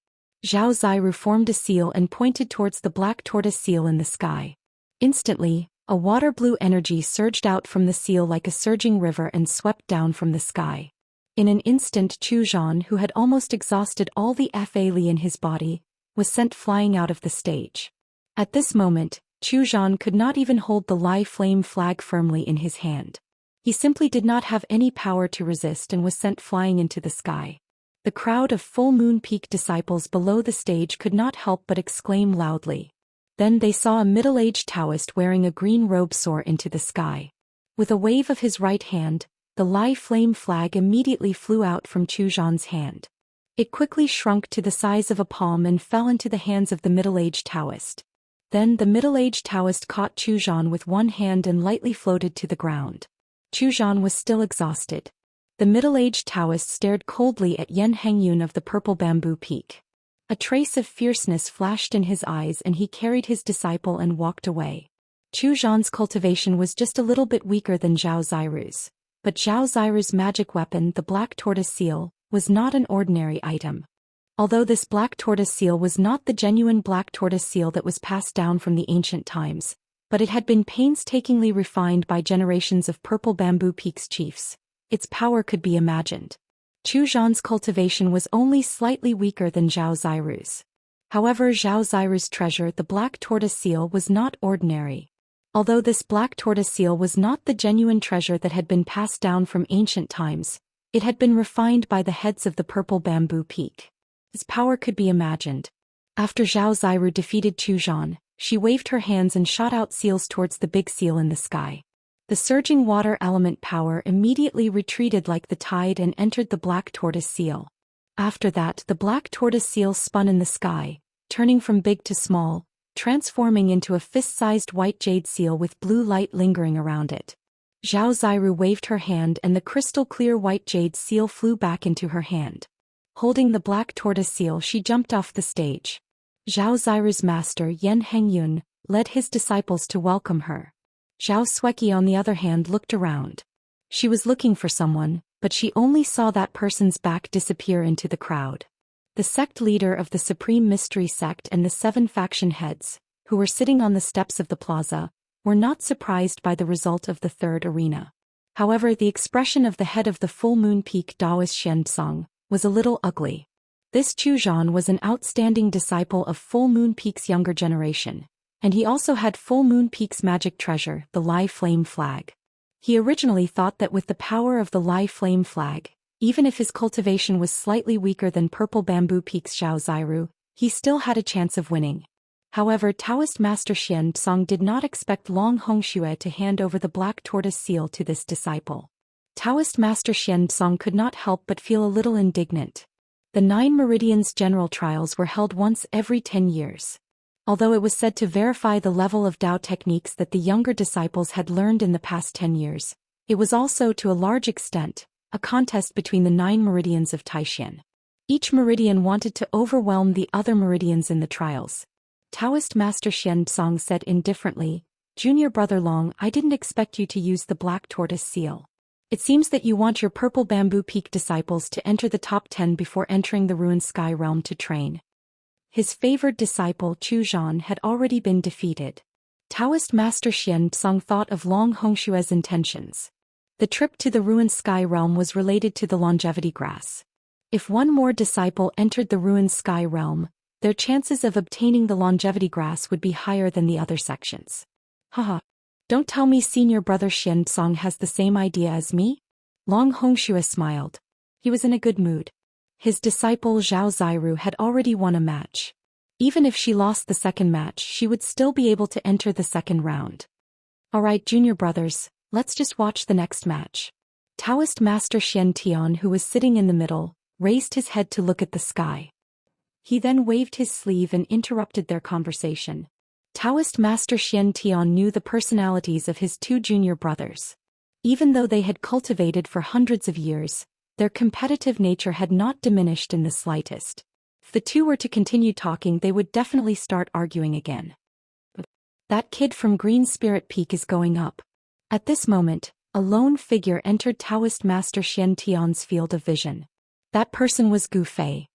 Zhao Ziru formed a seal and pointed towards the black tortoise seal in the sky. Instantly, a water blue energy surged out from the seal like a surging river and swept down from the sky. In an instant, Zhou Xian, who had almost exhausted all the Fa Li in his body, was sent flying out of the stage. At this moment, Zhou Xian could not even hold the live flame flag firmly in his hand. He simply did not have any power to resist and was sent flying into the sky. The crowd of Full Moon Peak disciples below the stage could not help but exclaim loudly. Then they saw a middle-aged Taoist wearing a green robe soar into the sky. With a wave of his right hand, the Lai flame flag immediately flew out from Zhou Xian's hand. It quickly shrunk to the size of a palm and fell into the hands of the middle-aged Taoist. Then the middle-aged Taoist caught Zhou Xian with one hand and lightly floated to the ground. Zhou Xian was still exhausted. The middle-aged Taoist stared coldly at Yan Hengyun of the purple bamboo peak. A trace of fierceness flashed in his eyes and he carried his disciple and walked away. Zhou Xian's cultivation was just a little bit weaker than Zhao Ziru's, but Zhao Ziru's magic weapon, the black tortoise seal, was not an ordinary item. Although this black tortoise seal was not the genuine black tortoise seal that was passed down from the ancient times, but it had been painstakingly refined by generations of purple bamboo peaks chiefs. Its power could be imagined. Zhou Xian's cultivation was only slightly weaker than Zhao Ziru's. However, Zhao Ziru's treasure, the black tortoise seal, was not ordinary. Although this black tortoise seal was not the genuine treasure that had been passed down from ancient times, it had been refined by the heads of the purple bamboo peak. Its power could be imagined. After Zhao Ziru defeated Zhou Xian, she waved her hands and shot out seals towards the big seal in the sky. The surging water element power immediately retreated like the tide and entered the black tortoise seal. After that, the black tortoise seal spun in the sky, turning from big to small, transforming into a fist-sized white jade seal with blue light lingering around it. Zhao Ziru waved her hand and the crystal-clear white jade seal flew back into her hand. Holding the black tortoise seal, she jumped off the stage. Zhao Ziru's master, Yan Hengyun, led his disciples to welcome her. Zhao Xueqi, on the other hand, looked around. She was looking for someone, but she only saw that person's back disappear into the crowd. The sect leader of the Supreme Mystery Sect and the 7 faction heads, who were sitting on the steps of the plaza, were not surprised by the result of the third arena. However, the expression of the head of the Full Moon Peak Daoist Xianxia was a little ugly. This Zhou Xian was an outstanding disciple of Full Moon Peak's younger generation, and he also had Full Moon Peak's magic treasure, the Lai Flame Flag. He originally thought that with the power of the Lai Flame Flag, even if his cultivation was slightly weaker than Purple Bamboo Peak's Zhao Ziru, he still had a chance of winning. However, Taoist Master Xianxia did not expect Long Hongxue to hand over the black tortoise seal to this disciple. Taoist Master Xianxia could not help but feel a little indignant. The 9 Meridians General Trials were held once every 10 years. Although it was said to verify the level of Dao techniques that the younger disciples had learned in the past 10 years, it was also, to a large extent, a contest between the 9 meridians of Taishan. Each meridian wanted to overwhelm the other meridians in the trials. Taoist Master Xianxia said indifferently, "Junior brother Long, I didn't expect you to use the black tortoise seal. It seems that you want your Purple Bamboo Peak disciples to enter the top 10 before entering the Ruined Sky Realm to train." His favored disciple Zhu Xian had already been defeated. Taoist Master Xianxia thought of Long Hongxue's intentions. The trip to the Ruined Sky Realm was related to the longevity grass. If one more disciple entered the Ruined Sky Realm, their chances of obtaining the longevity grass would be higher than the other sections. Haha. Don't tell me senior brother Xianxia has the same idea as me? Long Hongxue smiled. He was in a good mood. His disciple Zhao Ziru had already won a match. Even if she lost the second match, she would still be able to enter the second round. Alright, junior brothers, let's just watch the next match. Taoist Master Xiantian, who was sitting in the middle, raised his head to look at the sky. He then waved his sleeve and interrupted their conversation. Taoist Master Xiantian knew the personalities of his 2 junior brothers. Even though they had cultivated for hundreds of years, their competitive nature had not diminished in the slightest. If the 2 were to continue talking, they would definitely start arguing again. That kid from Green Spirit Peak is going up. At this moment, a lone figure entered Taoist Master Xiantian's field of vision. That person was Gu Fei.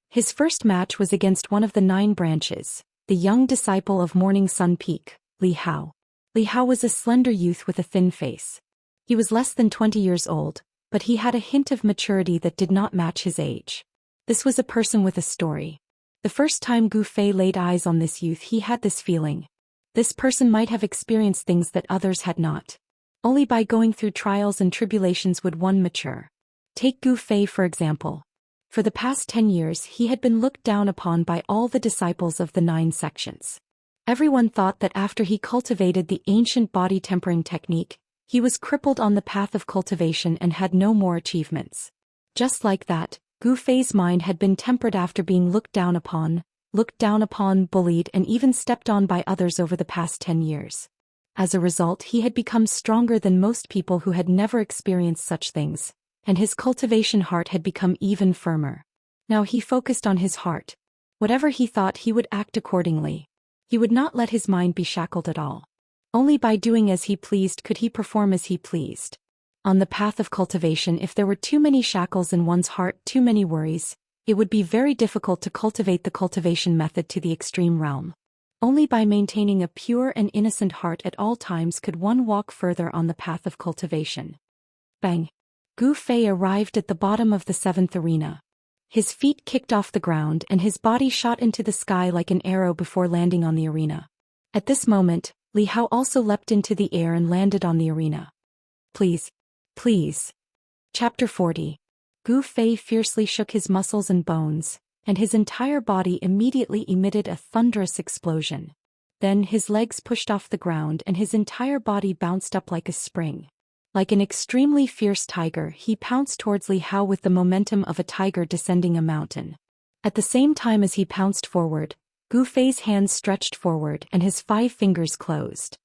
His first match was against one of the 9 branches, the young disciple of Morning Sun Peak, Li Hao. Li Hao was a slender youth with a thin face. He was less than 20 years old, but he had a hint of maturity that did not match his age. This was a person with a story. The first time Gu Fei laid eyes on this youth, he had this feeling. This person might have experienced things that others had not. Only by going through trials and tribulations would one mature. Take Gu Fei for example. For the past 10 years he had been looked down upon by all the disciples of the 9 sections. Everyone thought that after he cultivated the ancient body tempering technique, he was crippled on the path of cultivation and had no more achievements. Just like that, Gu Fei's mind had been tempered after being looked down upon, bullied and even stepped on by others over the past 10 years. As a result, he had become stronger than most people who had never experienced such things, and his cultivation heart had become even firmer. Now he focused on his heart. Whatever he thought, he would act accordingly. He would not let his mind be shackled at all. Only by doing as he pleased could he perform as he pleased. On the path of cultivation, if there were too many shackles in one's heart, too many worries, it would be very difficult to cultivate the cultivation method to the extreme realm. Only by maintaining a pure and innocent heart at all times could one walk further on the path of cultivation. Bang! Gu Fei arrived at the bottom of the 7th arena. His feet kicked off the ground and his body shot into the sky like an arrow before landing on the arena. At this moment, Li Hao also leapt into the air and landed on the arena. Please. Please. Chapter 40. Gu Fei fiercely shook his muscles and bones, and his entire body immediately emitted a thunderous explosion. Then his legs pushed off the ground and his entire body bounced up like a spring. Like an extremely fierce tiger, he pounced towards Li Hao with the momentum of a tiger descending a mountain. At the same time as he pounced forward, Gu Fei's hands stretched forward and his 5 fingers closed.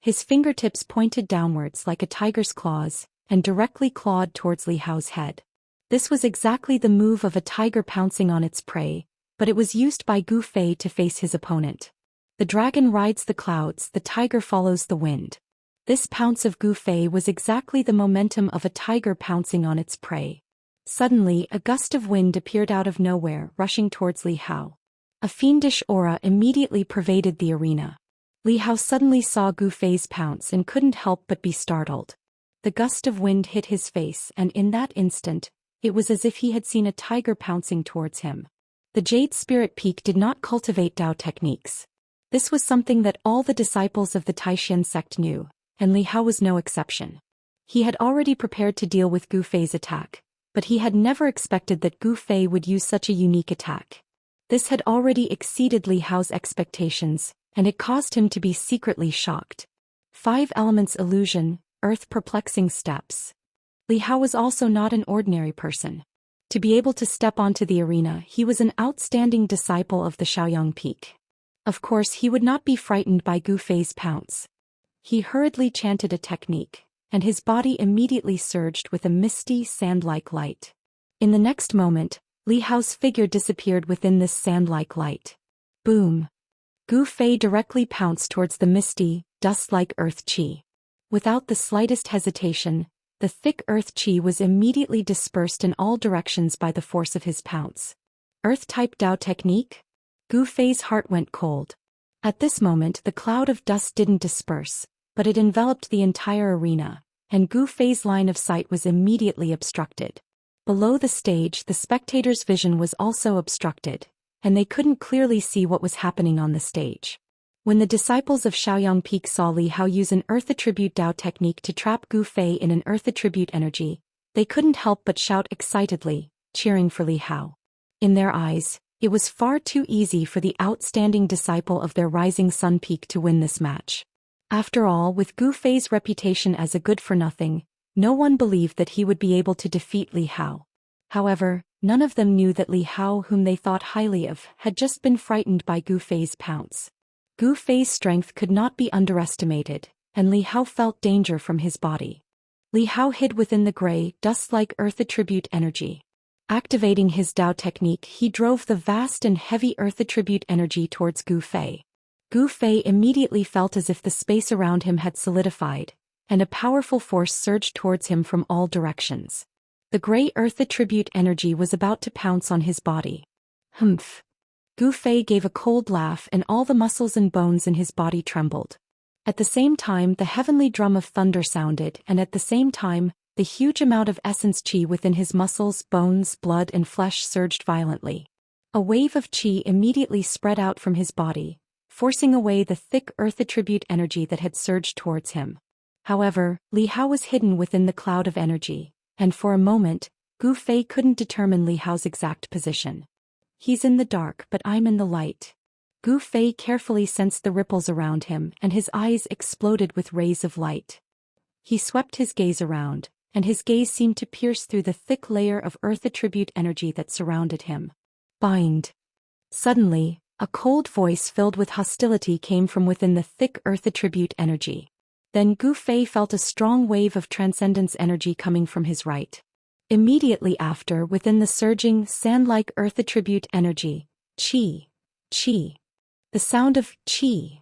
His fingertips pointed downwards like a tiger's claws, and directly clawed towards Li Hao's head. This was exactly the move of a tiger pouncing on its prey, but it was used by Gu Fei to face his opponent. The dragon rides the clouds, the tiger follows the wind. This pounce of Gu Fei was exactly the momentum of a tiger pouncing on its prey. Suddenly, a gust of wind appeared out of nowhere, rushing towards Li Hao. A fiendish aura immediately pervaded the arena. Li Hao suddenly saw Gu Fei's pounce and couldn't help but be startled. The gust of wind hit his face, and in that instant, it was as if he had seen a tiger pouncing towards him. The Jade Spirit Peak did not cultivate Dao techniques. This was something that all the disciples of the Taishan sect knew, and Li Hao was no exception. He had already prepared to deal with Gu Fei's attack, but he had never expected that Gu Fei would use such a unique attack. This had already exceeded Li Hao's expectations, and it caused him to be secretly shocked. 5 elements illusion, earth perplexing steps. Li Hao was also not an ordinary person. To be able to step onto the arena, he was an outstanding disciple of the Shaoyang Peak. Of course, he would not be frightened by Gu Fei's pounce. He hurriedly chanted a technique, and his body immediately surged with a misty, sand-like light. In the next moment, Li Hao's figure disappeared within this sand-like light. Boom! Gu Fei directly pounced towards the misty, dust-like earth qi. Without the slightest hesitation, the thick earth qi was immediately dispersed in all directions by the force of his pounce. Earth-type Dao technique? Gu Fei's heart went cold. At this moment, the cloud of dust didn't disperse, but it enveloped the entire arena, and Gu Fei's line of sight was immediately obstructed. Below the stage, the spectators' vision was also obstructed, and they couldn't clearly see what was happening on the stage. When the disciples of Shaoyang Peak saw Li Hao use an Earth Attribute Dao technique to trap Gu Fei in an Earth Attribute energy, they couldn't help but shout excitedly, cheering for Li Hao. In their eyes, it was far too easy for the outstanding disciple of their rising sun peak to win this match. After all, with Gu Fei's reputation as a good-for-nothing, no one believed that he would be able to defeat Li Hao. However, none of them knew that Li Hao, whom they thought highly of, had just been frightened by Gu Fei's pounce. Gu Fei's strength could not be underestimated, and Li Hao felt danger from his body. Li Hao hid within the gray, dust-like earth attribute energy. Activating his Dao technique, he drove the vast and heavy earth attribute energy towards Gu Fei. Gu Fei immediately felt as if the space around him had solidified, and a powerful force surged towards him from all directions. The gray earth attribute energy was about to pounce on his body. Humph! Gu Fei gave a cold laugh and all the muscles and bones in his body trembled. At the same time, the heavenly drum of thunder sounded, and at the same time, the huge amount of essence qi within his muscles, bones, blood and flesh surged violently. A wave of qi immediately spread out from his body, forcing away the thick earth attribute energy that had surged towards him. However, Li Hao was hidden within the cloud of energy, and for a moment, Gu Fei couldn't determine Li Hao's exact position. He's in the dark, but I'm in the light. Gu Fei carefully sensed the ripples around him and his eyes exploded with rays of light. He swept his gaze around, and his gaze seemed to pierce through the thick layer of earth attribute energy that surrounded him. Bind. Suddenly, a cold voice filled with hostility came from within the thick earth attribute energy. Then Gu Fei felt a strong wave of transcendence energy coming from his right. Immediately after, within the surging, sand-like earth attribute energy, qi, qi. The sound of qi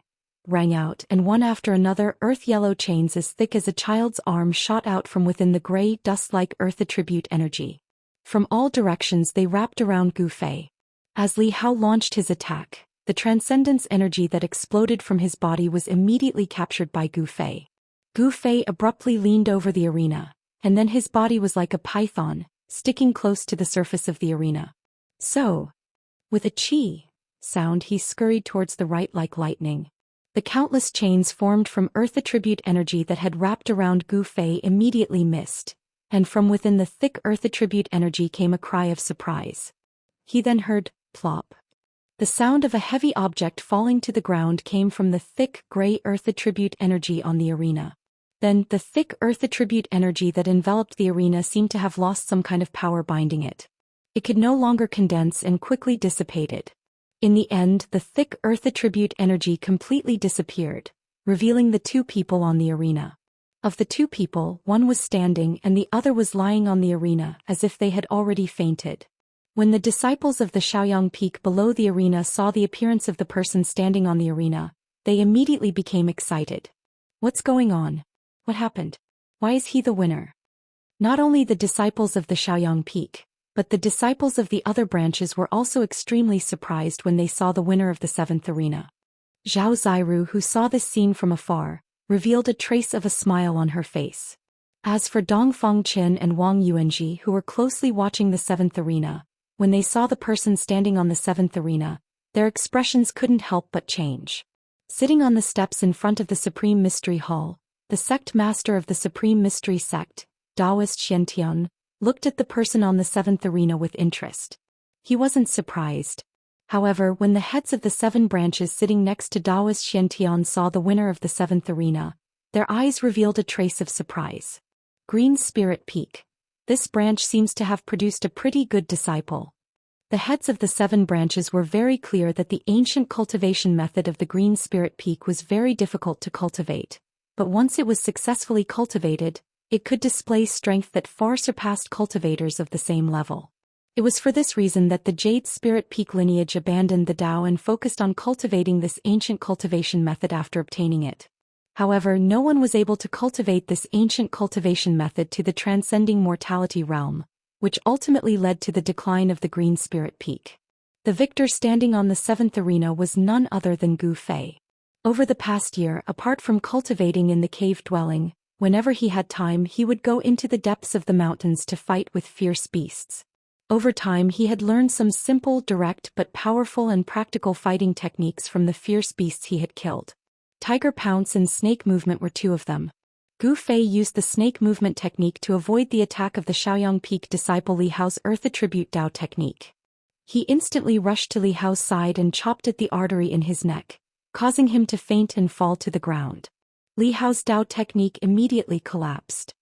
rang out, and one after another earth-yellow chains as thick as a child's arm shot out from within the gray, dust-like earth attribute energy. From all directions they wrapped around Gu Fei. As Li Hao launched his attack, the transcendence energy that exploded from his body was immediately captured by Gu Fei. Gu Fei abruptly leaned over the arena, and then his body was like a python, sticking close to the surface of the arena. So, with a qi sound, he scurried towards the right like lightning. The countless chains formed from earth attribute energy that had wrapped around Gu Fei immediately missed, and from within the thick earth attribute energy came a cry of surprise. He then heard plop. The sound of a heavy object falling to the ground came from the thick gray earth attribute energy on the arena. Then, the thick earth attribute energy that enveloped the arena seemed to have lost some kind of power binding it. It could no longer condense and quickly dissipated. In the end, the thick earth attribute energy completely disappeared, revealing the two people on the arena. Of the two people, one was standing and the other was lying on the arena as if they had already fainted. When the disciples of the Shaoyang Peak below the arena saw the appearance of the person standing on the arena, they immediately became excited. What's going on? What happened? Why is he the winner? Not only the disciples of the Shaoyang Peak, but the disciples of the other branches were also extremely surprised when they saw the winner of the 7th arena. Zhao Ziru, who saw this scene from afar, revealed a trace of a smile on her face. As for Dong Fengqin and Wang Yuanji, who were closely watching the 7th arena, when they saw the person standing on the 7th arena, their expressions couldn't help but change. Sitting on the steps in front of the Supreme Mystery Hall, the sect master of the Supreme Mystery Sect, Daoist Xiantian, looked at the person on the 7th arena with interest. He wasn't surprised. However, when the heads of the 7 branches sitting next to Daoist Xiantian saw the winner of the 7th arena, their eyes revealed a trace of surprise. Green Spirit Peak. This branch seems to have produced a pretty good disciple. The heads of the 7 branches were very clear that the ancient cultivation method of the Green Spirit Peak was very difficult to cultivate, but once it was successfully cultivated, it could display strength that far surpassed cultivators of the same level. It was for this reason that the Jade Spirit Peak lineage abandoned the Dao and focused on cultivating this ancient cultivation method after obtaining it. However, no one was able to cultivate this ancient cultivation method to the transcending mortality realm, which ultimately led to the decline of the Green Spirit Peak. The victor standing on the 7th arena was none other than Gu Fei. Over the past year, apart from cultivating in the cave dwelling, whenever he had time he would go into the depths of the mountains to fight with fierce beasts. Over time he had learned some simple, direct but powerful and practical fighting techniques from the fierce beasts he had killed. Tiger Pounce and Snake Movement were 2 of them. Gu Fei used the Snake Movement technique to avoid the attack of the Shaoyang Peak disciple Li Hao's Earth Attribute Dao technique. He instantly rushed to Li Hao's side and chopped at the artery in his neck, causing him to faint and fall to the ground. Li Hao's Dao technique immediately collapsed.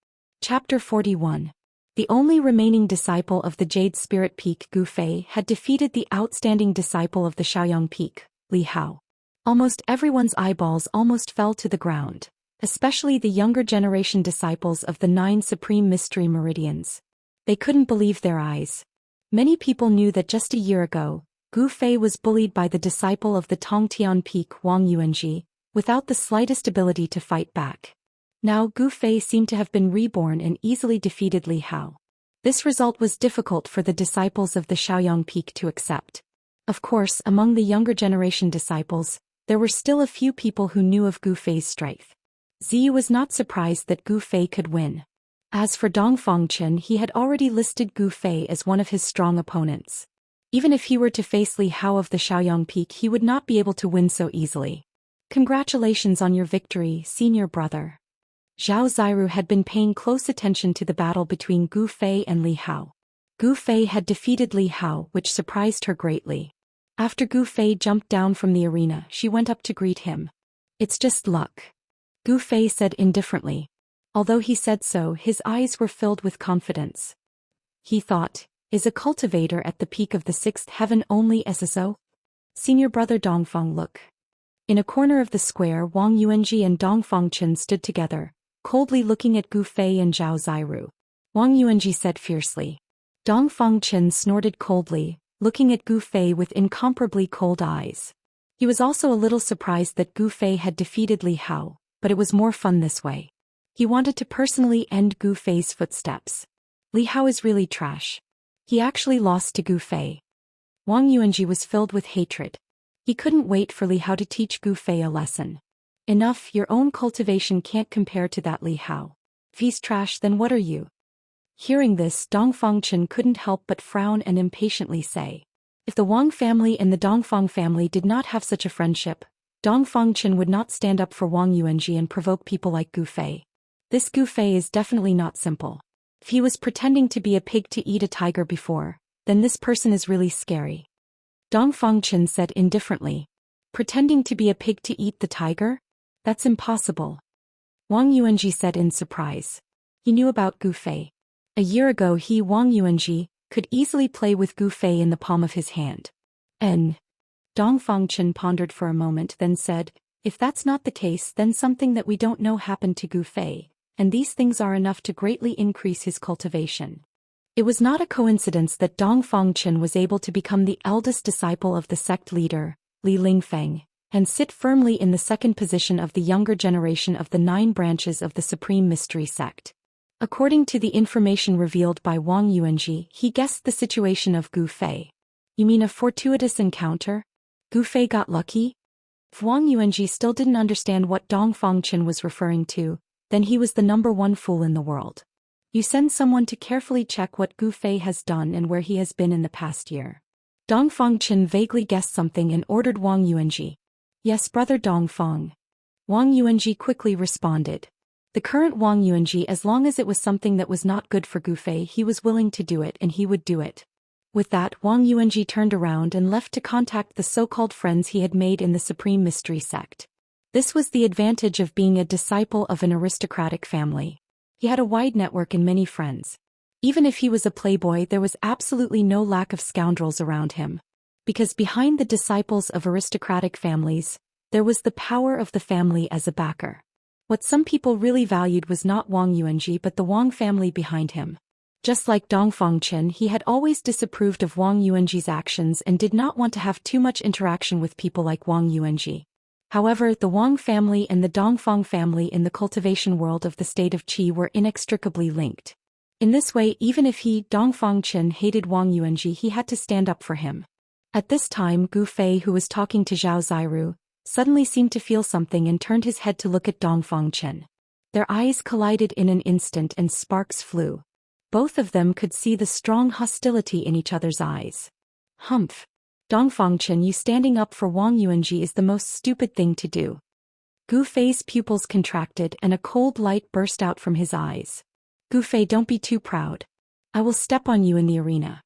Chapter 41. The only remaining disciple of the Jade Spirit Peak, Gu Fei, had defeated the outstanding disciple of the Shaoyang Peak, Li Hao. Almost everyone's eyeballs almost fell to the ground, especially the younger generation disciples of the 9 Supreme Mystery Meridians. They couldn't believe their eyes. Many people knew that just a year ago, Gu Fei was bullied by the disciple of the Tongtian Peak, Wang Yuanji, without the slightest ability to fight back. Now Gu Fei seemed to have been reborn and easily defeated Li Hao. This result was difficult for the disciples of the Shaoyang Peak to accept. Of course, among the younger generation disciples, there were still a few people who knew of Gu Fei's strength. Ziyu was not surprised that Gu Fei could win. As for Dong Fengqin, he had already listed Gu Fei as one of his strong opponents. Even if he were to face Li Hao of the Shaoyang Peak, he would not be able to win so easily. Congratulations on your victory, senior brother. Zhao Ziru had been paying close attention to the battle between Gu Fei and Li Hao. Gu Fei had defeated Li Hao, which surprised her greatly. After Gu Fei jumped down from the arena, she went up to greet him. "It's just luck," Gu Fei said indifferently. Although he said so, his eyes were filled with confidence. He thought, is a cultivator at the peak of the sixth heaven only SSO? Senior brother Dongfang, look. In a corner of the square, Wang Yuanji and Dongfang Chen stood together, coldly looking at Gu Fei and Zhao Ziru. Wang Yuanji said fiercely. Dongfang Chen snorted coldly, looking at Gu Fei with incomparably cold eyes. He was also a little surprised that Gu Fei had defeated Li Hao, but it was more fun this way. He wanted to personally end Gu Fei's footsteps. Li Hao is really trash. He actually lost to Gu Fei. Wang Yuanji was filled with hatred. He couldn't wait for Li Hao to teach Gu Fei a lesson. Enough, your own cultivation can't compare to that Li Hao. If he's trash, then what are you? Hearing this, Dongfang Chen couldn't help but frown and impatiently say. If the Wang family and the Dongfang family did not have such a friendship, Dongfang Chen would not stand up for Wang Yuanji and provoke people like Gu Fei. This Gu Fei is definitely not simple. If he was pretending to be a pig to eat a tiger before, then this person is really scary. Dongfang Chen said indifferently. Pretending to be a pig to eat the tiger? That's impossible. Wang Yuanji said in surprise. He knew about Gu Fei. A year ago he, Wang Yuanji, could easily play with Gu Fei in the palm of his hand. Dongfang Chen pondered for a moment, then said, if that's not the case, then something that we don't know happened to Gu Fei, and these things are enough to greatly increase his cultivation. It was not a coincidence that Dongfang Chen was able to become the eldest disciple of the sect leader, Li Lingfeng, and sit firmly in the second position of the younger generation of the 9 branches of the Supreme Mystery Sect. According to the information revealed by Wang Yuanji, he guessed the situation of Gu Fei. You mean a fortuitous encounter? Gu Fei got lucky? If Wang Yuanji still didn't understand what Dongfang Chen was referring to, then he was the #1 fool in the world. You send someone to carefully check what Gu Fei has done and where he has been in the past year. Dongfang Chen vaguely guessed something and ordered Wang Yuanji. Yes, brother Dongfang. Wang Yuanji quickly responded. The current Wang Yuanji, as long as it was something that was not good for Gu Fei, he was willing to do it and he would do it. With that, Wang Yuanji turned around and left to contact the so-called friends he had made in the Supreme Mystery Sect. This was the advantage of being a disciple of an aristocratic family. He had a wide network and many friends. Even if he was a playboy, there was absolutely no lack of scoundrels around him. Because behind the disciples of aristocratic families, there was the power of the family as a backer. What some people really valued was not Wang Yuanji but the Wang family behind him. Just like Dongfang Chen, he had always disapproved of Wang Yuanji's actions and did not want to have too much interaction with people like Wang Yuanji. However, the Wang family and the Dongfang family in the cultivation world of the state of Qi were inextricably linked. In this way, even if he, Dongfang Chen, hated Wang Yuanji, he had to stand up for him. At this time, Gu Fei, who was talking to Zhao Ziru, suddenly seemed to feel something and turned his head to look at Dongfang Chen. Their eyes collided in an instant and sparks flew. Both of them could see the strong hostility in each other's eyes. Humph. Dongfang Chen, you standing up for Wang Yuanji is the most stupid thing to do. Gu Fei's pupils contracted and a cold light burst out from his eyes. Gu Fei, don't be too proud. I will step on you in the arena.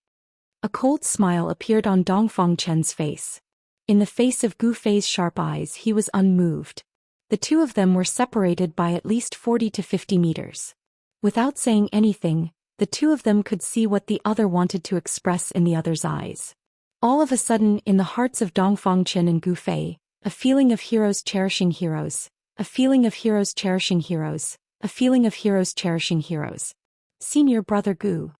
A cold smile appeared on Dongfang Chen's face. In the face of Gu Fei's sharp eyes, he was unmoved. The two of them were separated by at least 40 to 50 meters. Without saying anything, the two of them could see what the other wanted to express in the other's eyes. All of a sudden, in the hearts of Dongfang Chen and Gu Fei, a feeling of heroes cherishing heroes, a feeling of heroes cherishing heroes, a feeling of heroes cherishing heroes. Senior brother Gu.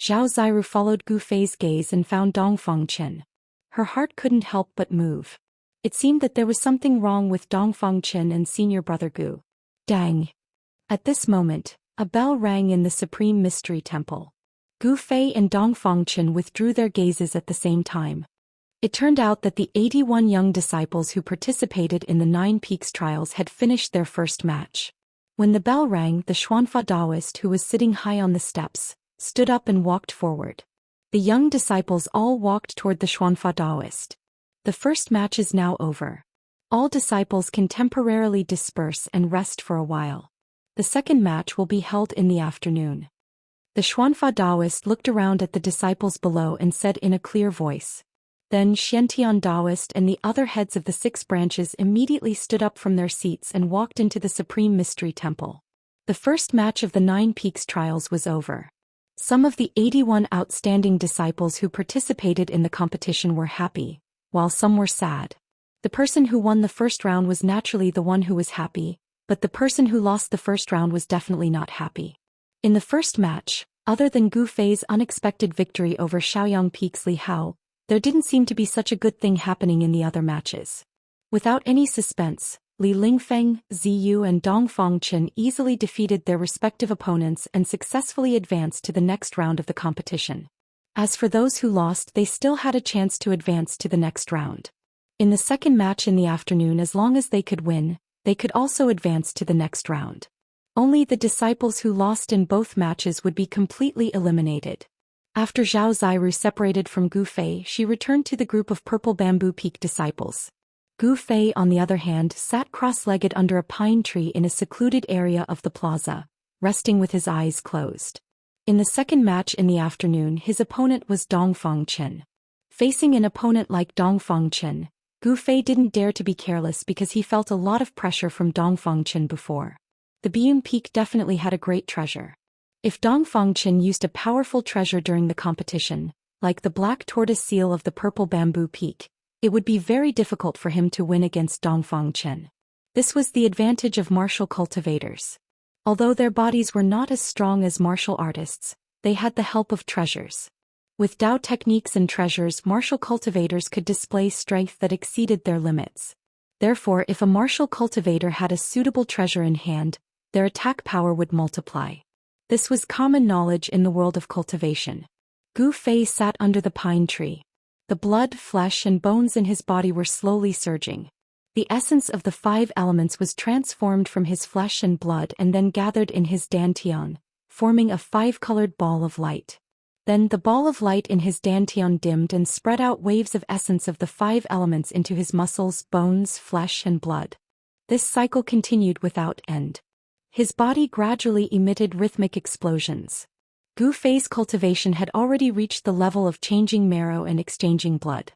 Zhao Ziru followed Gu Fei's gaze and found Dongfang Chen. Her heart couldn't help but move. It seemed that there was something wrong with Dongfang Chen and senior brother Gu. Dang. At this moment, a bell rang in the Supreme Mystery Temple. Gu Fei and Dongfang Chen withdrew their gazes at the same time. It turned out that the 81 young disciples who participated in the 9 Peaks trials had finished their first match. When the bell rang, the Xuanfa Daoist, who was sitting high on the steps, stood up and walked forward. The young disciples all walked toward the Xuanfa Daoist. The first match is now over. All disciples can temporarily disperse and rest for a while. The second match will be held in the afternoon. The Xuanfa Daoist looked around at the disciples below and said in a clear voice. Then Xiantian Daoist and the other heads of the 6 branches immediately stood up from their seats and walked into the Supreme Mystery Temple. The first match of the 9 Peaks trials was over. Some of the 81 outstanding disciples who participated in the competition were happy, while some were sad. The person who won the first round was naturally the one who was happy, but the person who lost the first round was definitely not happy. In the first match, other than Gu Fei's unexpected victory over Shaoyang Peak's Li Hao, there didn't seem to be such a good thing happening in the other matches. Without any suspense, Li Lingfeng, Ziyu and Dongfang Chen easily defeated their respective opponents and successfully advanced to the next round of the competition. As for those who lost, they still had a chance to advance to the next round. In the second match in the afternoon, as long as they could win, they could also advance to the next round. Only the disciples who lost in both matches would be completely eliminated. After Zhao Ziru separated from Gu Fei, she returned to the group of Purple Bamboo Peak disciples. Gu Fei, on the other hand, sat cross-legged under a pine tree in a secluded area of the plaza, resting with his eyes closed. In the second match in the afternoon, his opponent was Dongfang Chen. Facing an opponent like Dongfang Chen, Gu Fei didn't dare to be careless because he felt a lot of pressure from Dongfang Chen before. The Biyun Peak definitely had a great treasure. If Dongfang Chen used a powerful treasure during the competition, like the black tortoise seal of the Purple Bamboo Peak, it would be very difficult for him to win against Dongfang Chen. This was the advantage of martial cultivators. Although their bodies were not as strong as martial artists, they had the help of treasures. With Dao techniques and treasures, martial cultivators could display strength that exceeded their limits. Therefore, if a martial cultivator had a suitable treasure in hand, their attack power would multiply. This was common knowledge in the world of cultivation. Gu Fei sat under the pine tree. The blood, flesh and bones in his body were slowly surging. The essence of the 5 elements was transformed from his flesh and blood and then gathered in his dantian, forming a 5-colored ball of light. Then the ball of light in his dantian dimmed and spread out waves of essence of the 5 elements into his muscles, bones, flesh and blood. This cycle continued without end. His body gradually emitted rhythmic explosions. Gu Fei's cultivation had already reached the level of changing marrow and exchanging blood.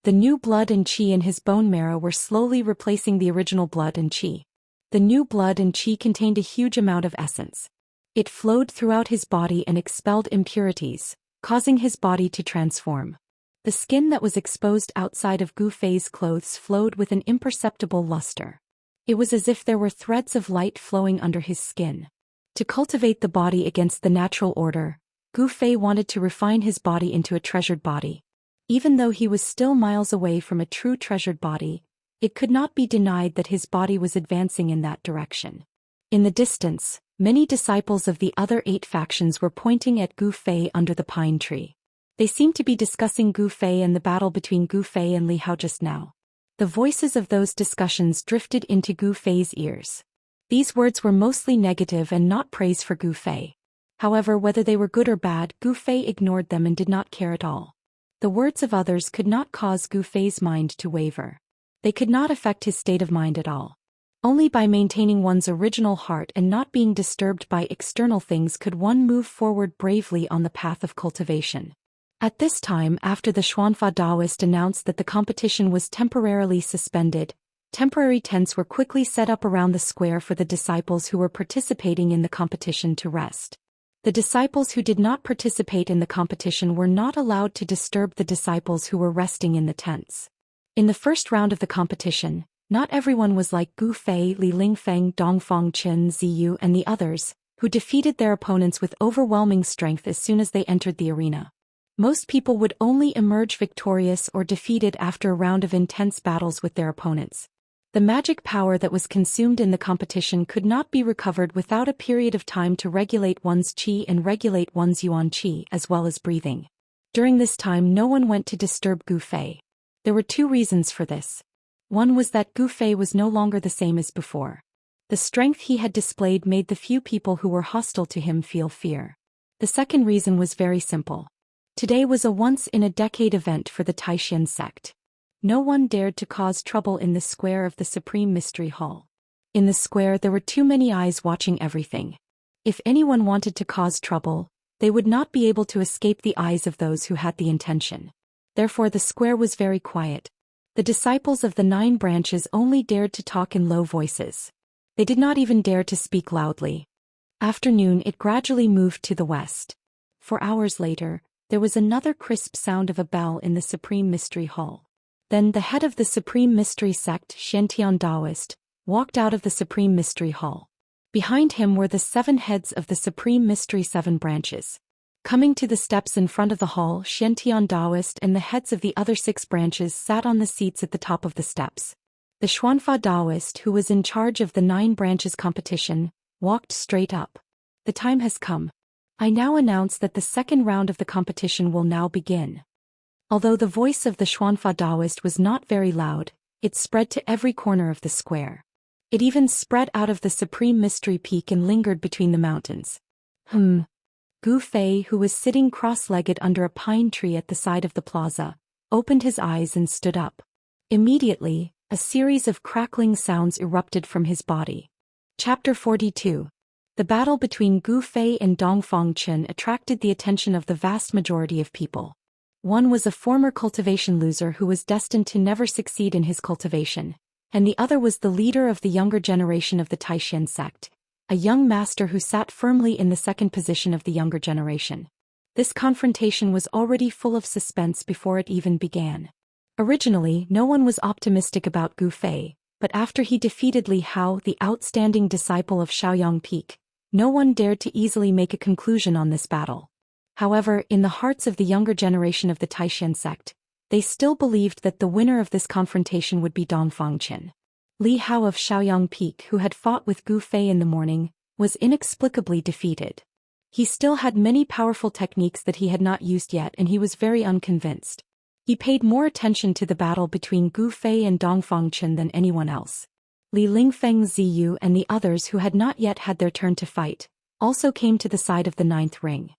The new blood and qi in his bone marrow were slowly replacing the original blood and qi. The new blood and qi contained a huge amount of essence. It flowed throughout his body and expelled impurities, causing his body to transform. The skin that was exposed outside of Gu Fei's clothes flowed with an imperceptible luster. It was as if there were threads of light flowing under his skin. To cultivate the body against the natural order, Gu Fei wanted to refine his body into a treasured body. Even though he was still miles away from a true treasured body, it could not be denied that his body was advancing in that direction. In the distance, many disciples of the other 8 factions were pointing at Gu Fei under the pine tree. They seemed to be discussing Gu Fei and the battle between Gu Fei and Li Hao just now. The voices of those discussions drifted into Gu Fei's ears. These words were mostly negative and not praise for Gu Fei. However, whether they were good or bad, Gu Fei ignored them and did not care at all. The words of others could not cause Gu Fei's mind to waver. They could not affect his state of mind at all. Only by maintaining one's original heart and not being disturbed by external things could one move forward bravely on the path of cultivation. At this time, after the Xuanfa Daoist announced that the competition was temporarily suspended, temporary tents were quickly set up around the square for the disciples who were participating in the competition to rest. The disciples who did not participate in the competition were not allowed to disturb the disciples who were resting in the tents. In the first round of the competition, not everyone was like Gu Fei, Li Lingfeng, Dongfang Chen, Ziyu and the others, who defeated their opponents with overwhelming strength as soon as they entered the arena. Most people would only emerge victorious or defeated after a round of intense battles with their opponents. The magic power that was consumed in the competition could not be recovered without a period of time to regulate one's qi and regulate one's yuan qi as well as breathing. During this time no one went to disturb Gu Fei. There were 2 reasons for this. One was that Gu Fei was no longer the same as before. The strength he had displayed made the few people who were hostile to him feel fear. The second reason was very simple. Today was a once-in-a-decade event for the Taishan sect. No one dared to cause trouble in the square of the Supreme Mystery Hall. In the square there were too many eyes watching everything. If anyone wanted to cause trouble, they would not be able to escape the eyes of those who had the intention. Therefore the square was very quiet. The disciples of the 9 branches only dared to talk in low voices. They did not even dare to speak loudly. After noon it gradually moved to the west. 4 hours later, there was another crisp sound of a bell in the Supreme Mystery Hall. Then the head of the Supreme Mystery sect, Xianxia Daoist, walked out of the Supreme Mystery Hall. Behind him were the 7 heads of the Supreme Mystery 7 branches. Coming to the steps in front of the hall, Xianxia Daoist and the heads of the other 6 branches sat on the seats at the top of the steps. The Xuanfa Daoist, who was in charge of the 9 branches competition, walked straight up. The time has come. I now announce that the second round of the competition will now begin. Although the voice of the Xuanfa Daoist was not very loud, it spread to every corner of the square. It even spread out of the Supreme Mystery Peak and lingered between the mountains. Gu Fei, who was sitting cross-legged under a pine tree at the side of the plaza, opened his eyes and stood up. Immediately, a series of crackling sounds erupted from his body. Chapter 42. The battle between Gu Fei and Dongfang Chen attracted the attention of the vast majority of people. One was a former cultivation loser who was destined to never succeed in his cultivation, and the other was the leader of the younger generation of the Taishan sect, a young master who sat firmly in the second position of the younger generation. This confrontation was already full of suspense before it even began. Originally, no one was optimistic about Gu Fei, but after he defeated Li Hao, the outstanding disciple of Shaoyang Peak, no one dared to easily make a conclusion on this battle. However, in the hearts of the younger generation of the Taishan sect, they still believed that the winner of this confrontation would be Dongfang Chen. Li Hao of Shaoyang Peak, who had fought with Gu Fei in the morning, was inexplicably defeated. He still had many powerful techniques that he had not used yet, and he was very unconvinced. He paid more attention to the battle between Gu Fei and Dongfang Chen than anyone else. Li Lingfeng Ziyu and the others who had not yet had their turn to fight, also came to the side of the 9th ring.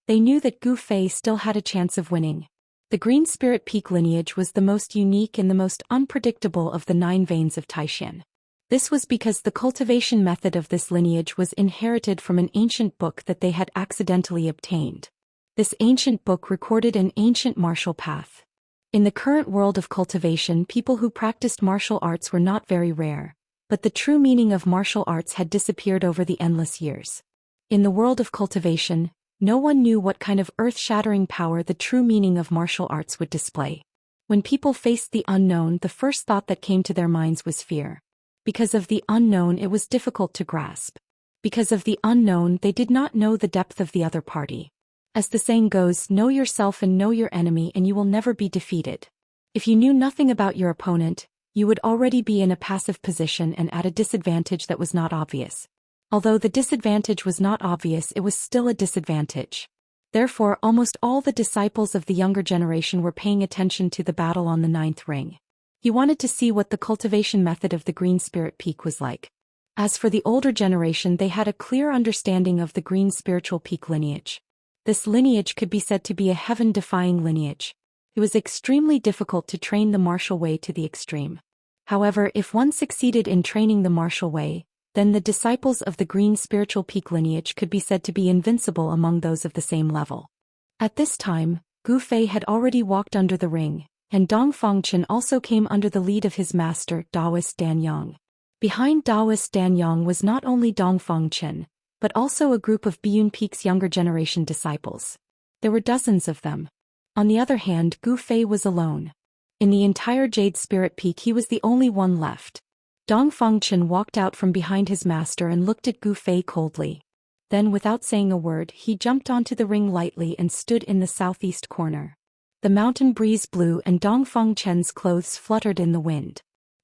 They knew that Gu Fei still had a chance of winning. The Green Spirit Peak lineage was the most unique and the most unpredictable of the 9 veins of Taishan. This was because the cultivation method of this lineage was inherited from an ancient book that they had accidentally obtained. This ancient book recorded an ancient martial path. In the current world of cultivation, people who practiced martial arts were not very rare, but the true meaning of martial arts had disappeared over the endless years. In the world of cultivation, no one knew what kind of earth-shattering power the true meaning of martial arts would display. When people faced the unknown, the first thought that came to their minds was fear. Because of the unknown, it was difficult to grasp. Because of the unknown, they did not know the depth of the other party. As the saying goes, know yourself and know your enemy and you will never be defeated. If you knew nothing about your opponent, you would already be in a passive position and at a disadvantage that was not obvious. Although the disadvantage was not obvious, it was still a disadvantage. Therefore, almost all the disciples of the younger generation were paying attention to the battle on the 9th ring. He wanted to see what the cultivation method of the Green Spirit Peak was like. As for the older generation, they had a clear understanding of the Green Spiritual Peak lineage. This lineage could be said to be a heaven-defying lineage. It was extremely difficult to train the martial way to the extreme. However, if one succeeded in training the martial way, then the disciples of the Green Spiritual Peak lineage could be said to be invincible among those of the same level. At this time, Gu Fei had already walked under the ring, and Dongfang Chen also came under the lead of his master, Daoist Danyang. Behind Daoist Danyang was not only Dongfang Chen, but also a group of Biyun Peak's younger generation disciples. There were dozens of them. On the other hand, Gu Fei was alone. In the entire Jade Spirit Peak, he was the only one left. Dongfang Chen walked out from behind his master and looked at Gu Fei coldly. Then, without saying a word, he jumped onto the ring lightly and stood in the southeast corner. The mountain breeze blew and Dongfang Chen's clothes fluttered in the wind.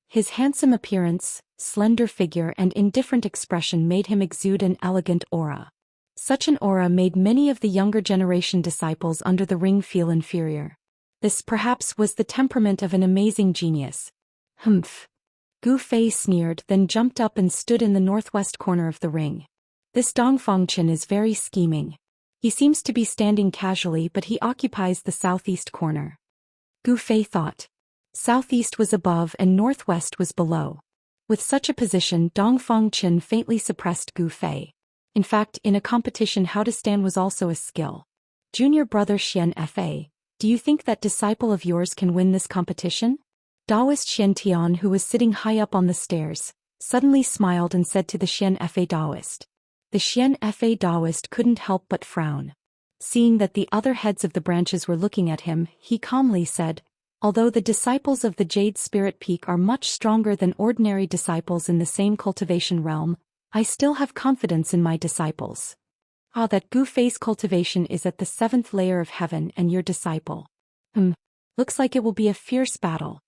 His handsome appearance, slender figure and indifferent expression made him exude an elegant aura. Such an aura made many of the younger generation disciples under the ring feel inferior. This perhaps was the temperament of an amazing genius. Humph. Gu Fei sneered, then jumped up and stood in the northwest corner of the ring. This Dongfang Chen is very scheming. He seems to be standing casually, but he occupies the southeast corner. Gu Fei thought. Southeast was above and northwest was below. With such a position, Dongfang Chen faintly suppressed Gu Fei. In fact, in a competition, how to stand was also a skill. Junior brother Xian Fa, Do you think that disciple of yours can win this competition? Daoist Xiantian, who was sitting high up on the stairs, suddenly smiled and said to the Xianxia Daoist. The Xianxia Daoist couldn't help but frown. Seeing that the other heads of the branches were looking at him, he calmly said, although the disciples of the Jade Spirit Peak are much stronger than ordinary disciples in the same cultivation realm, I still have confidence in my disciples. That Gu Fei's cultivation is at the 7th layer of heaven and your disciple. Looks like it will be a fierce battle.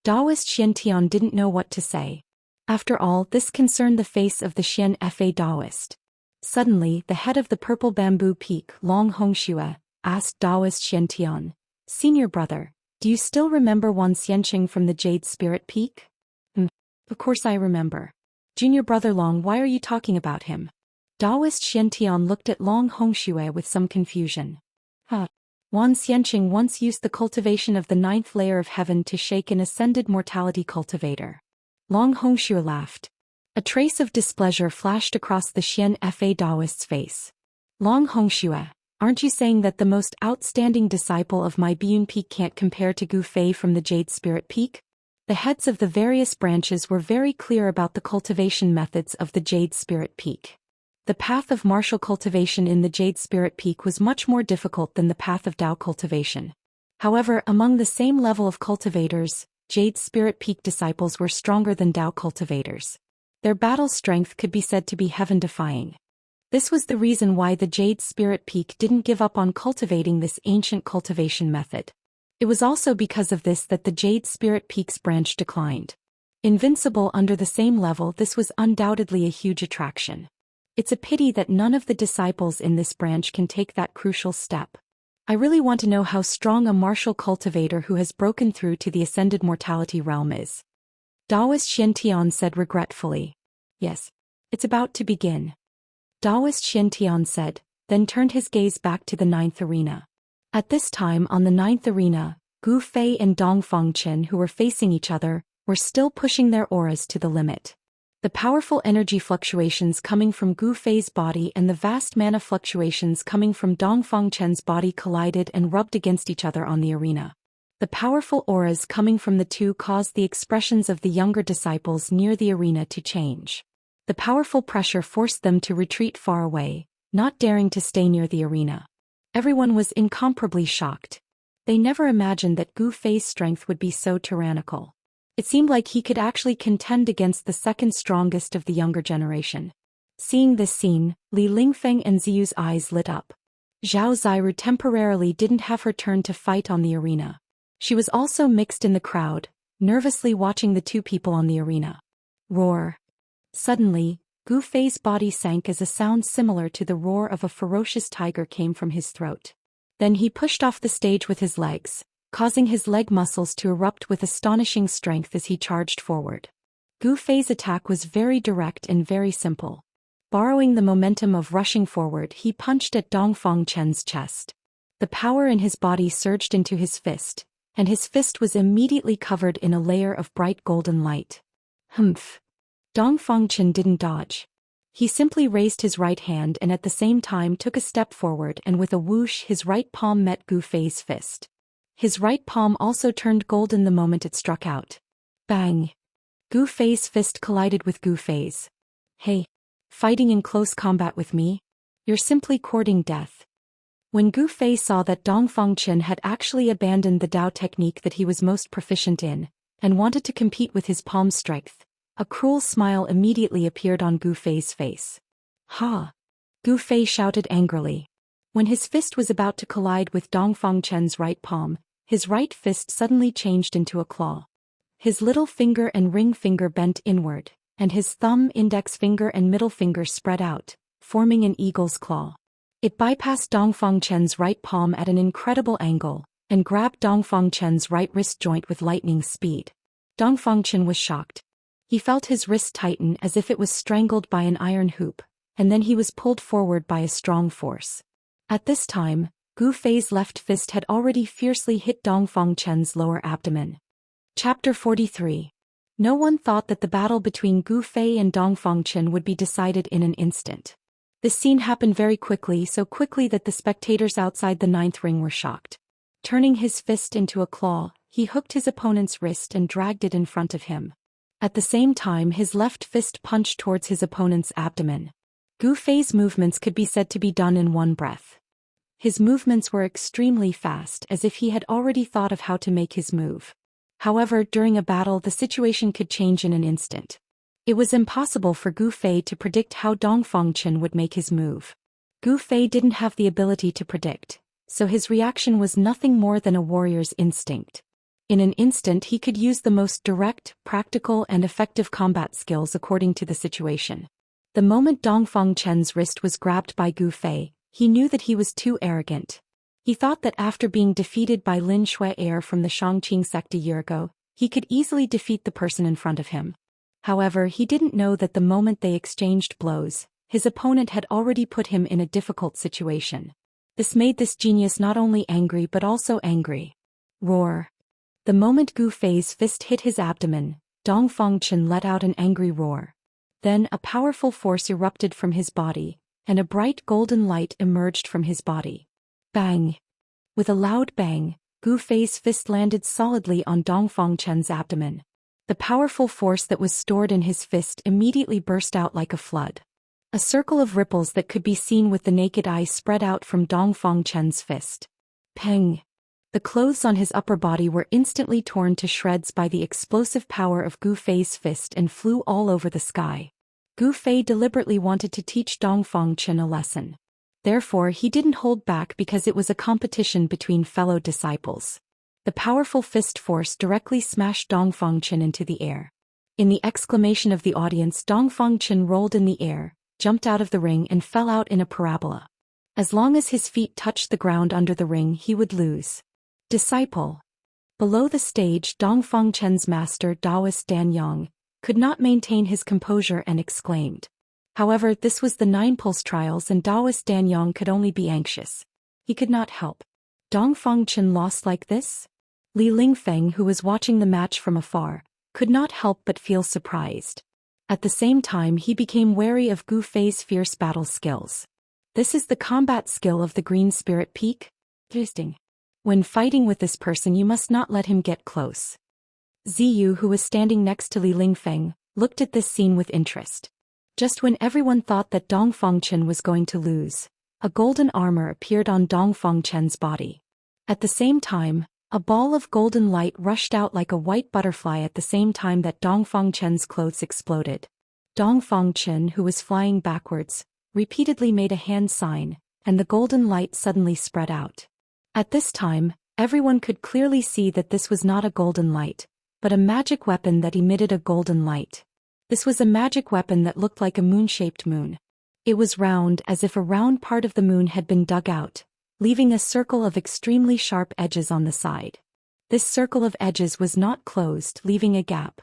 Daoist Xiantian didn't know what to say. After all, this concerned the face of the Xianxia Daoist. Suddenly, the head of the Purple Bamboo Peak, Long Hongxue, asked Daoist Xiantian, Senior brother, do you still remember Wan Xianxing from the Jade Spirit Peak? Of course I remember. Junior brother Long, why are you talking about him? Daoist Xiantian looked at Long Hongxue with some confusion. Wan Xianxing once used the cultivation of the 9th layer of heaven to shake an ascended mortality cultivator. Long Hongxue laughed. A trace of displeasure flashed across the Xianxia Daoist's face. Long Hongxue, aren't you saying that the most outstanding disciple of my Biyun Peak can't compare to Gu Fei from the Jade Spirit Peak? The heads of the various branches were very clear about the cultivation methods of the Jade Spirit Peak. The path of martial cultivation in the Jade Spirit Peak was much more difficult than the path of Dao cultivation. However, among the same level of cultivators, Jade Spirit Peak disciples were stronger than Dao cultivators. Their battle strength could be said to be heaven-defying. This was the reason why the Jade Spirit Peak didn't give up on cultivating this ancient cultivation method. It was also because of this that the Jade Spirit Peak's branch declined. Invincible under the same level, this was undoubtedly a huge attraction. It's a pity that none of the disciples in this branch can take that crucial step. I really want to know how strong a martial cultivator who has broken through to the ascended mortality realm is. Daoist Xiantian said regretfully. Yes. It's about to begin. Daoist Xiantian said, then turned his gaze back to the 9th arena. At this time on the 9th arena, Gu Fei and Dongfang Chen, who were facing each other, were still pushing their auras to the limit. The powerful energy fluctuations coming from Gu Fei's body and the vast mana fluctuations coming from Dongfang Chen's body collided and rubbed against each other on the arena. The powerful auras coming from the two caused the expressions of the younger disciples near the arena to change. The powerful pressure forced them to retreat far away, not daring to stay near the arena. Everyone was incomparably shocked. They never imagined that Gu Fei's strength would be so tyrannical. It seemed like he could actually contend against the second strongest of the younger generation. Seeing this scene, Li Lingfeng and Ziyu's eyes lit up. Zhao Ziru temporarily didn't have her turn to fight on the arena. She was also mixed in the crowd, nervously watching the two people on the arena. Roar. Suddenly, Gu Fei's body sank as a sound similar to the roar of a ferocious tiger came from his throat. Then he pushed off the stage with his legs, causing his leg muscles to erupt with astonishing strength as he charged forward. Gu Fei's attack was very direct and very simple. Borrowing the momentum of rushing forward, he punched at Dongfang Chen's chest. The power in his body surged into his fist, and his fist was immediately covered in a layer of bright golden light. Humph. Dongfang Chen didn't dodge. He simply raised his right hand and at the same time took a step forward, and with a whoosh his right palm met Gu Fei's fist. His right palm also turned golden the moment it struck out. Bang! Gu Fei's fist collided with Gu Fei's. Hey! Fighting in close combat with me? You're simply courting death. When Gu Fei saw that Dongfang Chen had actually abandoned the Dao technique that he was most proficient in, and wanted to compete with his palm strength, a cruel smile immediately appeared on Gu Fei's face. Ha! Gu Fei shouted angrily. When his fist was about to collide with Dongfang Chen's right palm, his right fist suddenly changed into a claw. His little finger and ring finger bent inward, and his thumb, index finger and middle finger spread out, forming an eagle's claw. It bypassed Dongfang Chen's right palm at an incredible angle, and grabbed Dongfang Chen's right wrist joint with lightning speed. Dongfang Chen was shocked. He felt his wrist tighten as if it was strangled by an iron hoop, and then he was pulled forward by a strong force. At this time, Gu Fei's left fist had already fiercely hit Dongfang Chen's lower abdomen. Chapter 43. No one thought that the battle between Gu Fei and Dongfang Chen would be decided in an instant. This scene happened very quickly, so quickly that the spectators outside the 9th ring were shocked. Turning his fist into a claw, he hooked his opponent's wrist and dragged it in front of him. At the same time, his left fist punched towards his opponent's abdomen. Gu Fei's movements could be said to be done in one breath. His movements were extremely fast, as if he had already thought of how to make his move. However, during a battle the situation could change in an instant. It was impossible for Gu Fei to predict how Dongfang Chen would make his move. Gu Fei didn't have the ability to predict, so his reaction was nothing more than a warrior's instinct. In an instant he could use the most direct, practical and effective combat skills according to the situation. The moment Dongfang Chen's wrist was grabbed by Gu Fei, he knew that he was too arrogant. He thought that after being defeated by Lin Shui heir from the Xianxia sect a year ago, he could easily defeat the person in front of him. However, he didn't know that the moment they exchanged blows, his opponent had already put him in a difficult situation. This made this genius not only angry but also angry. Roar. The moment Gu Fei's fist hit his abdomen, Dongfang Chen let out an angry roar. Then a powerful force erupted from his body, and a bright golden light emerged from his body. Bang! With a loud bang, Gu Fei's fist landed solidly on Dongfang Chen's abdomen. The powerful force that was stored in his fist immediately burst out like a flood. A circle of ripples that could be seen with the naked eye spread out from Dongfang Chen's fist. Peng! The clothes on his upper body were instantly torn to shreds by the explosive power of Gu Fei's fist and flew all over the sky. Gu Fei deliberately wanted to teach Dongfang Chen a lesson. Therefore he didn't hold back because it was a competition between fellow disciples. The powerful fist force directly smashed Dongfang Chen into the air. In the exclamation of the audience, Dongfang Chen rolled in the air, jumped out of the ring and fell out in a parabola. As long as his feet touched the ground under the ring he would lose. Disciple. Below the stage, Dongfang Chen's master Daoist Dan Yang could not maintain his composure and exclaimed. However, this was the 9 pulse trials and Daoist Dan Yang could only be anxious. He could not help. Dongfang Chen lost like this? Li Lingfeng, who was watching the match from afar, could not help but feel surprised. At the same time he became wary of Gu Fei's fierce battle skills. This is the combat skill of the Green Spirit Peak? Interesting. When fighting with this person you must not let him get close. Ziyu, who was standing next to Li Lingfeng, looked at this scene with interest. Just when everyone thought that Dongfang Chen was going to lose, a golden armor appeared on Dongfang Chen's body. At the same time, a ball of golden light rushed out like a white butterfly at the same time that Dongfang Chen's clothes exploded. Dongfang Chen, who was flying backwards, repeatedly made a hand sign, and the golden light suddenly spread out. At this time, everyone could clearly see that this was not a golden light, but a magic weapon that emitted a golden light. This was a magic weapon that looked like a moon-shaped moon. It was round, as if a round part of the moon had been dug out, leaving a circle of extremely sharp edges on the side. This circle of edges was not closed, leaving a gap.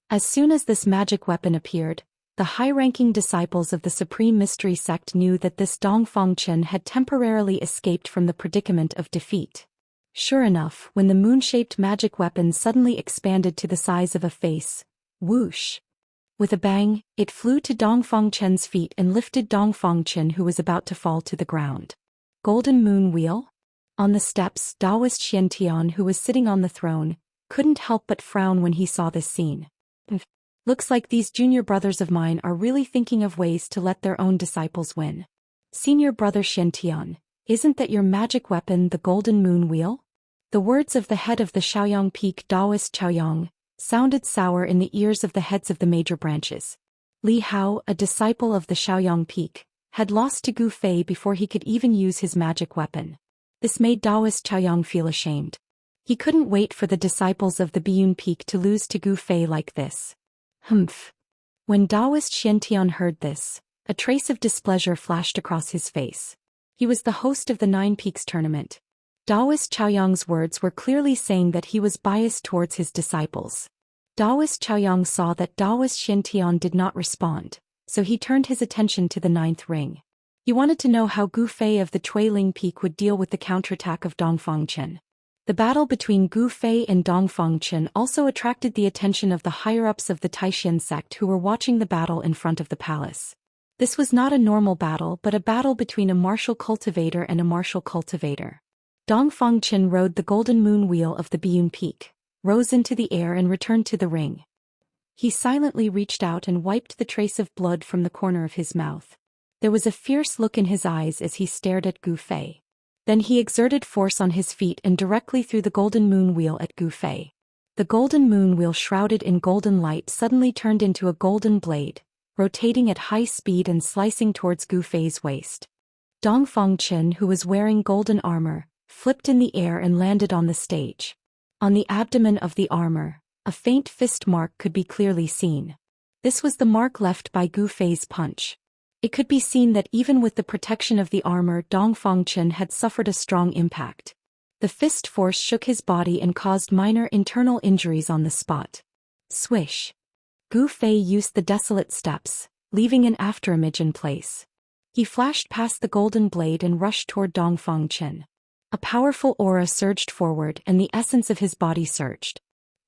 As soon as this magic weapon appeared, the high-ranking disciples of the Supreme Mystery Sect knew that this Dongfang Chen had temporarily escaped from the predicament of defeat. Sure enough, when the moon-shaped magic weapon suddenly expanded to the size of a face, whoosh! With a bang, it flew to Dongfang Chen's feet and lifted Dongfang Chen, who was about to fall to the ground. Golden Moon Wheel? On the steps, Daoist Xiantian, who was sitting on the throne, couldn't help but frown when he saw this scene. Looks like these junior brothers of mine are really thinking of ways to let their own disciples win. Senior brother Xiantian, isn't that your magic weapon, the Golden Moon Wheel? The words of the head of the Shaoyang Peak, Daoist Chaoyang, sounded sour in the ears of the heads of the major branches. Li Hao, a disciple of the Shaoyang Peak, had lost to Gu Fei before he could even use his magic weapon. This made Daoist Chaoyang feel ashamed. He couldn't wait for the disciples of the Biyun Peak to lose to Gu Fei like this. Humph. When Daoist Xiantian heard this, a trace of displeasure flashed across his face. He was the host of the 9 Peaks tournament. Daoist Chaoyang's words were clearly saying that he was biased towards his disciples. Daoist Chaoyang saw that Daoist Xiantian did not respond, so he turned his attention to the 9th ring. He wanted to know how Gu Fei of the Chuiling Peak would deal with the counterattack of Dongfang Chen. The battle between Gu Fei and Dongfang Chen also attracted the attention of the higher-ups of the Taishan sect who were watching the battle in front of the palace. This was not a normal battle but a battle between a martial cultivator and a martial cultivator. Dongfang Chen rode the golden moon wheel of the Biyun Peak, rose into the air and returned to the ring. He silently reached out and wiped the trace of blood from the corner of his mouth. There was a fierce look in his eyes as he stared at Gu Fei. Then he exerted force on his feet and directly threw the golden moon wheel at Gu Fei. The golden moon wheel shrouded in golden light suddenly turned into a golden blade, rotating at high speed and slicing towards Gu Fei's waist. Dongfang Chen, who was wearing golden armor, flipped in the air and landed on the stage. On the abdomen of the armor, a faint fist mark could be clearly seen. This was the mark left by Gu Fei's punch. It could be seen that even with the protection of the armor, Dongfang Chen had suffered a strong impact. The fist force shook his body and caused minor internal injuries on the spot. Swish. Gu Fei used the desolate steps, leaving an afterimage in place. He flashed past the golden blade and rushed toward Dongfang Chen. A powerful aura surged forward and the essence of his body surged.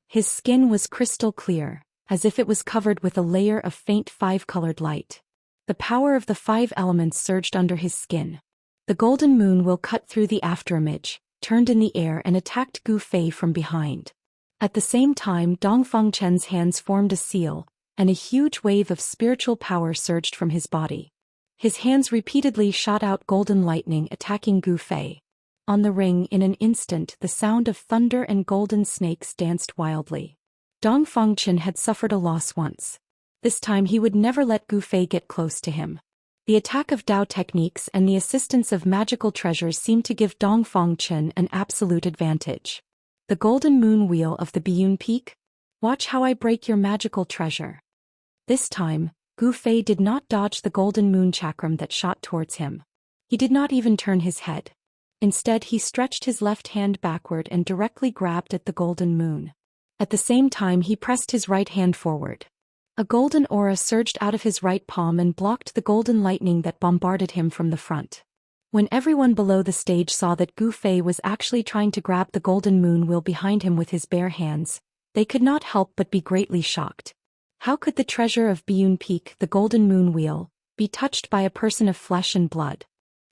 His skin was crystal clear, as if it was covered with a layer of faint five-colored light. The power of the five elements surged under his skin. The golden moon will cut through the afterimage, turned in the air and attacked Gu Fei from behind. At the same time, Dongfang Chen's hands formed a seal, and a huge wave of spiritual power surged from his body. His hands repeatedly shot out golden lightning attacking Gu Fei. On the ring, in an instant, the sound of thunder and golden snakes danced wildly. Dongfang Chen had suffered a loss once. This time he would never let Gu Fei get close to him. The attack of Dao techniques and the assistance of magical treasures seemed to give Dongfang Chen an absolute advantage. The golden moon wheel of the Biyun Peak? Watch how I break your magical treasure. This time, Gu Fei did not dodge the golden moon chakram that shot towards him. He did not even turn his head. Instead, he stretched his left hand backward and directly grabbed at the golden moon. At the same time, he pressed his right hand forward. A golden aura surged out of his right palm and blocked the golden lightning that bombarded him from the front. When everyone below the stage saw that Gu Fei was actually trying to grab the golden moon wheel behind him with his bare hands, they could not help but be greatly shocked. How could the treasure of Biyun Peak, the golden moon wheel, be touched by a person of flesh and blood?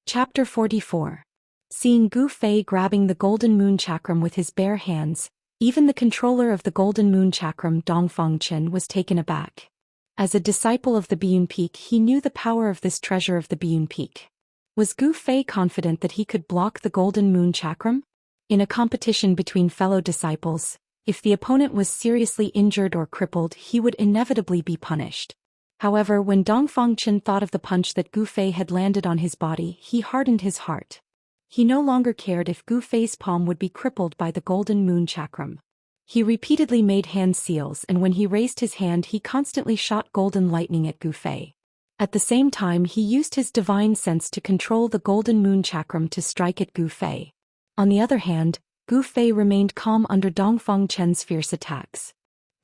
Chapter 44. Seeing Gu Fei grabbing the golden moon chakram with his bare hands, even the controller of the golden moon chakram, Dongfang Chen, was taken aback. As a disciple of the Biyun Peak, he knew the power of this treasure of the Biyun Peak. Was Gu Fei confident that he could block the golden moon chakram? In a competition between fellow disciples, if the opponent was seriously injured or crippled, he would inevitably be punished. However, when Dongfang Chen thought of the punch that Gu Fei had landed on his body, he hardened his heart. He no longer cared if Gu Fei's palm would be crippled by the golden moon chakram. He repeatedly made hand seals, and when he raised his hand he constantly shot golden lightning at Gu Fei. At the same time, he used his divine sense to control the golden moon chakram to strike at Gu Fei. On the other hand, Gu Fei remained calm under Dongfang Chen's fierce attacks.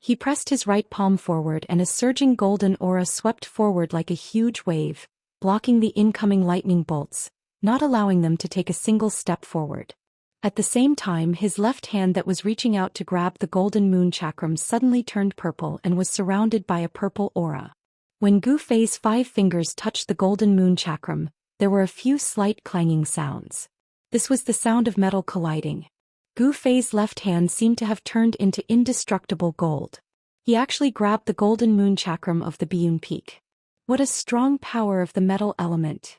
He pressed his right palm forward and a surging golden aura swept forward like a huge wave, blocking the incoming lightning bolts, not allowing them to take a single step forward. At the same time, his left hand that was reaching out to grab the golden moon chakram suddenly turned purple and was surrounded by a purple aura. When Gu Fei's 5 fingers touched the golden moon chakram, there were a few slight clanging sounds. This was the sound of metal colliding. Gu Fei's left hand seemed to have turned into indestructible gold. He actually grabbed the golden moon chakram of the Biyun Peak. What a strong power of the metal element!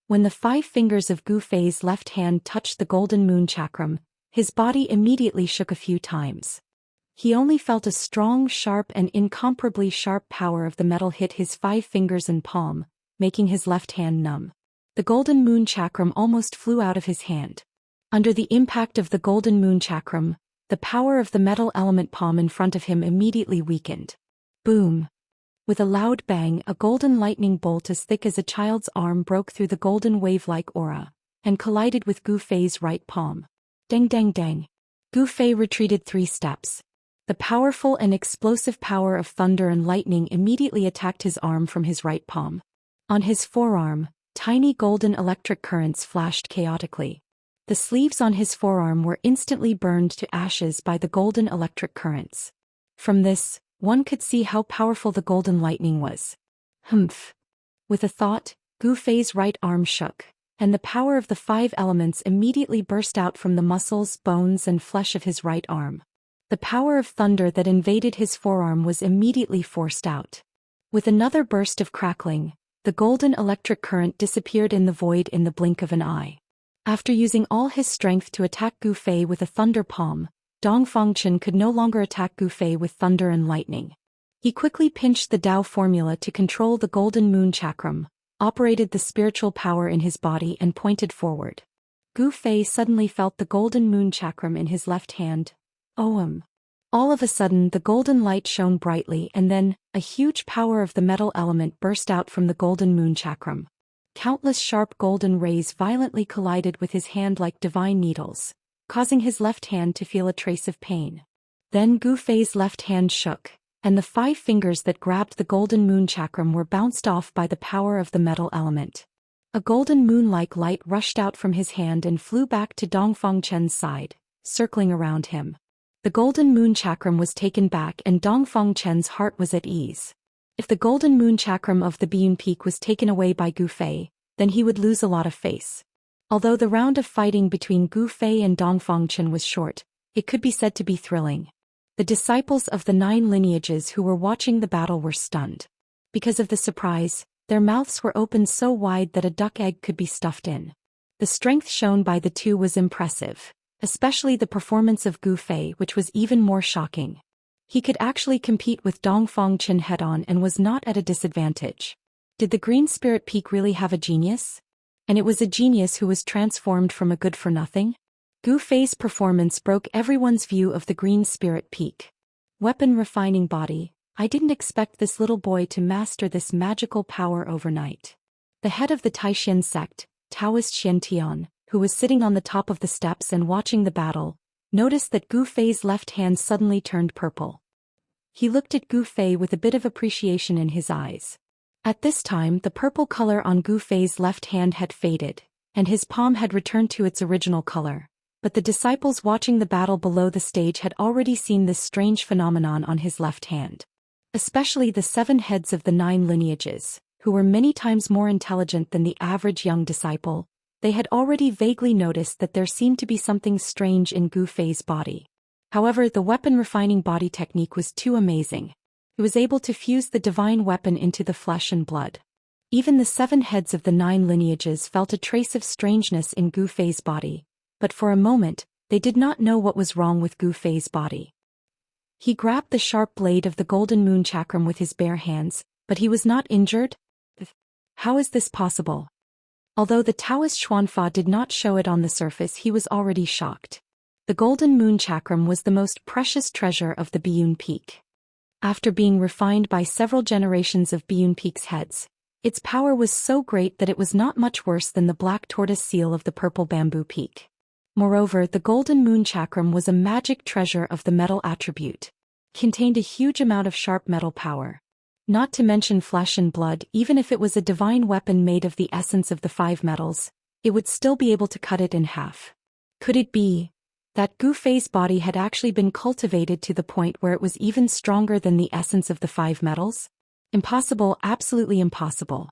When the 5 fingers of Gu Fei's left hand touched the golden moon chakram, his body immediately shook a few times. He only felt a strong, sharp and incomparably sharp power of the metal hit his 5 fingers and palm, making his left hand numb. The golden moon chakram almost flew out of his hand. Under the impact of the golden moon chakram, the power of the metal element palm in front of him immediately weakened. Boom! With a loud bang, a golden lightning bolt as thick as a child's arm broke through the golden wave-like aura, and collided with Gu Fei's right palm. Dang dang dang! Gu Fei retreated 3 steps. The powerful and explosive power of thunder and lightning immediately attacked his arm from his right palm. On his forearm, tiny golden electric currents flashed chaotically. The sleeves on his forearm were instantly burned to ashes by the golden electric currents. From this, one could see how powerful the golden lightning was. Humph! With a thought, Gu Fei's right arm shook, and the power of the 5 elements immediately burst out from the muscles, bones, and flesh of his right arm. The power of thunder that invaded his forearm was immediately forced out. With another burst of crackling, the golden electric current disappeared in the void in the blink of an eye. After using all his strength to attack Gu Fei with a thunder palm, Dong Fangchen could no longer attack Gu Fei with thunder and lightning. He quickly pinched the Tao formula to control the golden moon chakram, operated the spiritual power in his body and pointed forward. Gu Fei suddenly felt the golden moon chakram in his left hand. All of a sudden the golden light shone brightly and then, a huge power of the metal element burst out from the golden moon chakram. Countless sharp golden rays violently collided with his hand like divine needles, causing his left hand to feel a trace of pain. Then Gu Fei's left hand shook, and the 5 fingers that grabbed the golden moon chakram were bounced off by the power of the metal element. A golden moon-like light rushed out from his hand and flew back to Dong Fangchen's side, circling around him. The golden moon chakram was taken back and Dong Fangchen's heart was at ease. If the golden moon chakram of the Biyun Peak was taken away by Gu Fei, then he would lose a lot of face. Although the round of fighting between Gu Fei and Dong Fangchen was short, it could be said to be thrilling. The disciples of the 9 lineages who were watching the battle were stunned. Because of the surprise, their mouths were opened so wide that a duck egg could be stuffed in. The strength shown by the two was impressive, especially the performance of Gu Fei, which was even more shocking. He could actually compete with Dong Fangchen head-on and was not at a disadvantage. Did the Green Spirit Peak really have a genius? And it was a genius who was transformed from a good-for-nothing? Gu Fei's performance broke everyone's view of the Green Spirit Peak. Weapon refining body. I didn't expect this little boy to master this magical power overnight. The head of the Taishan sect, Daoist Xiantian, who was sitting on the top of the steps and watching the battle, noticed that Gu Fei's left hand suddenly turned purple. He looked at Gu Fei with a bit of appreciation in his eyes. At this time the purple color on Gu Fei's left hand had faded, and his palm had returned to its original color. But the disciples watching the battle below the stage had already seen this strange phenomenon on his left hand. Especially the 7 heads of the 9 lineages, who were many times more intelligent than the average young disciple. They had already vaguely noticed that there seemed to be something strange in Gu Fei's body. However, the weapon refining body technique was too amazing. It was able to fuse the divine weapon into the flesh and blood. Even the 7 heads of the 9 lineages felt a trace of strangeness in Gu Fei's body, but for a moment, they did not know what was wrong with Gu Fei's body. He grabbed the sharp blade of the golden moon chakram with his bare hands, but he was not injured? How is this possible? Although the Taoist Xuanfa did not show it on the surface, he was already shocked. The golden moon chakram was the most precious treasure of the Biyun Peak. After being refined by several generations of Biyun Peak's heads, its power was so great that it was not much worse than the black tortoise seal of the purple bamboo peak. Moreover, the golden moon chakram was a magic treasure of the metal attribute. Contained a huge amount of sharp metal power. Not to mention flesh and blood. Even if it was a divine weapon made of the essence of the 5 metals, it would still be able to cut it in half. Could it be that Gu Fei's body had actually been cultivated to the point where it was even stronger than the essence of the 5 metals? Impossible, absolutely impossible.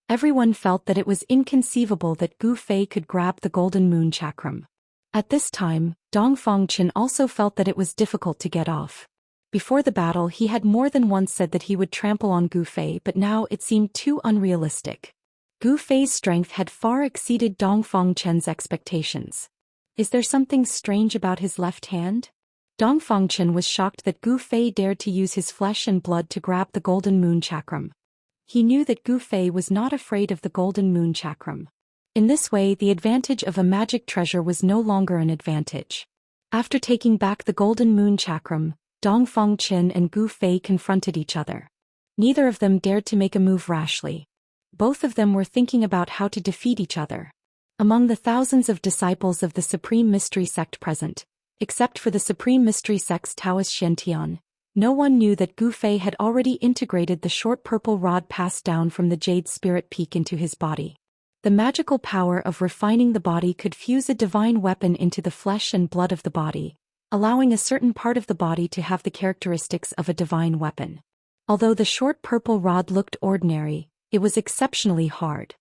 Everyone felt that it was inconceivable that Gu Fei could grab the golden moon chakram. At this time, Dong Fangchen also felt that it was difficult to get off. Before the battle he had more than once said that he would trample on Gu Fei, but now it seemed too unrealistic. Gu Fei's strength had far exceeded Dong Fangchen's expectations. Is there something strange about his left hand? Dong Fangchen was shocked that Gu Fei dared to use his flesh and blood to grab the golden moon chakram. He knew that Gu Fei was not afraid of the golden moon chakram. In this way, the advantage of a magic treasure was no longer an advantage. After taking back the golden moon chakram, Dong Fangchen and Gu Fei confronted each other. Neither of them dared to make a move rashly. Both of them were thinking about how to defeat each other. Among the thousands of disciples of the Supreme Mystery Sect present, except for the Supreme Mystery Sect's Taoist Xiantian, no one knew that Gu Fei had already integrated the short purple rod passed down from the Jade Spirit Peak into his body. The magical power of refining the body could fuse a divine weapon into the flesh and blood of the body, allowing a certain part of the body to have the characteristics of a divine weapon. Although the short purple rod looked ordinary, it was exceptionally hard.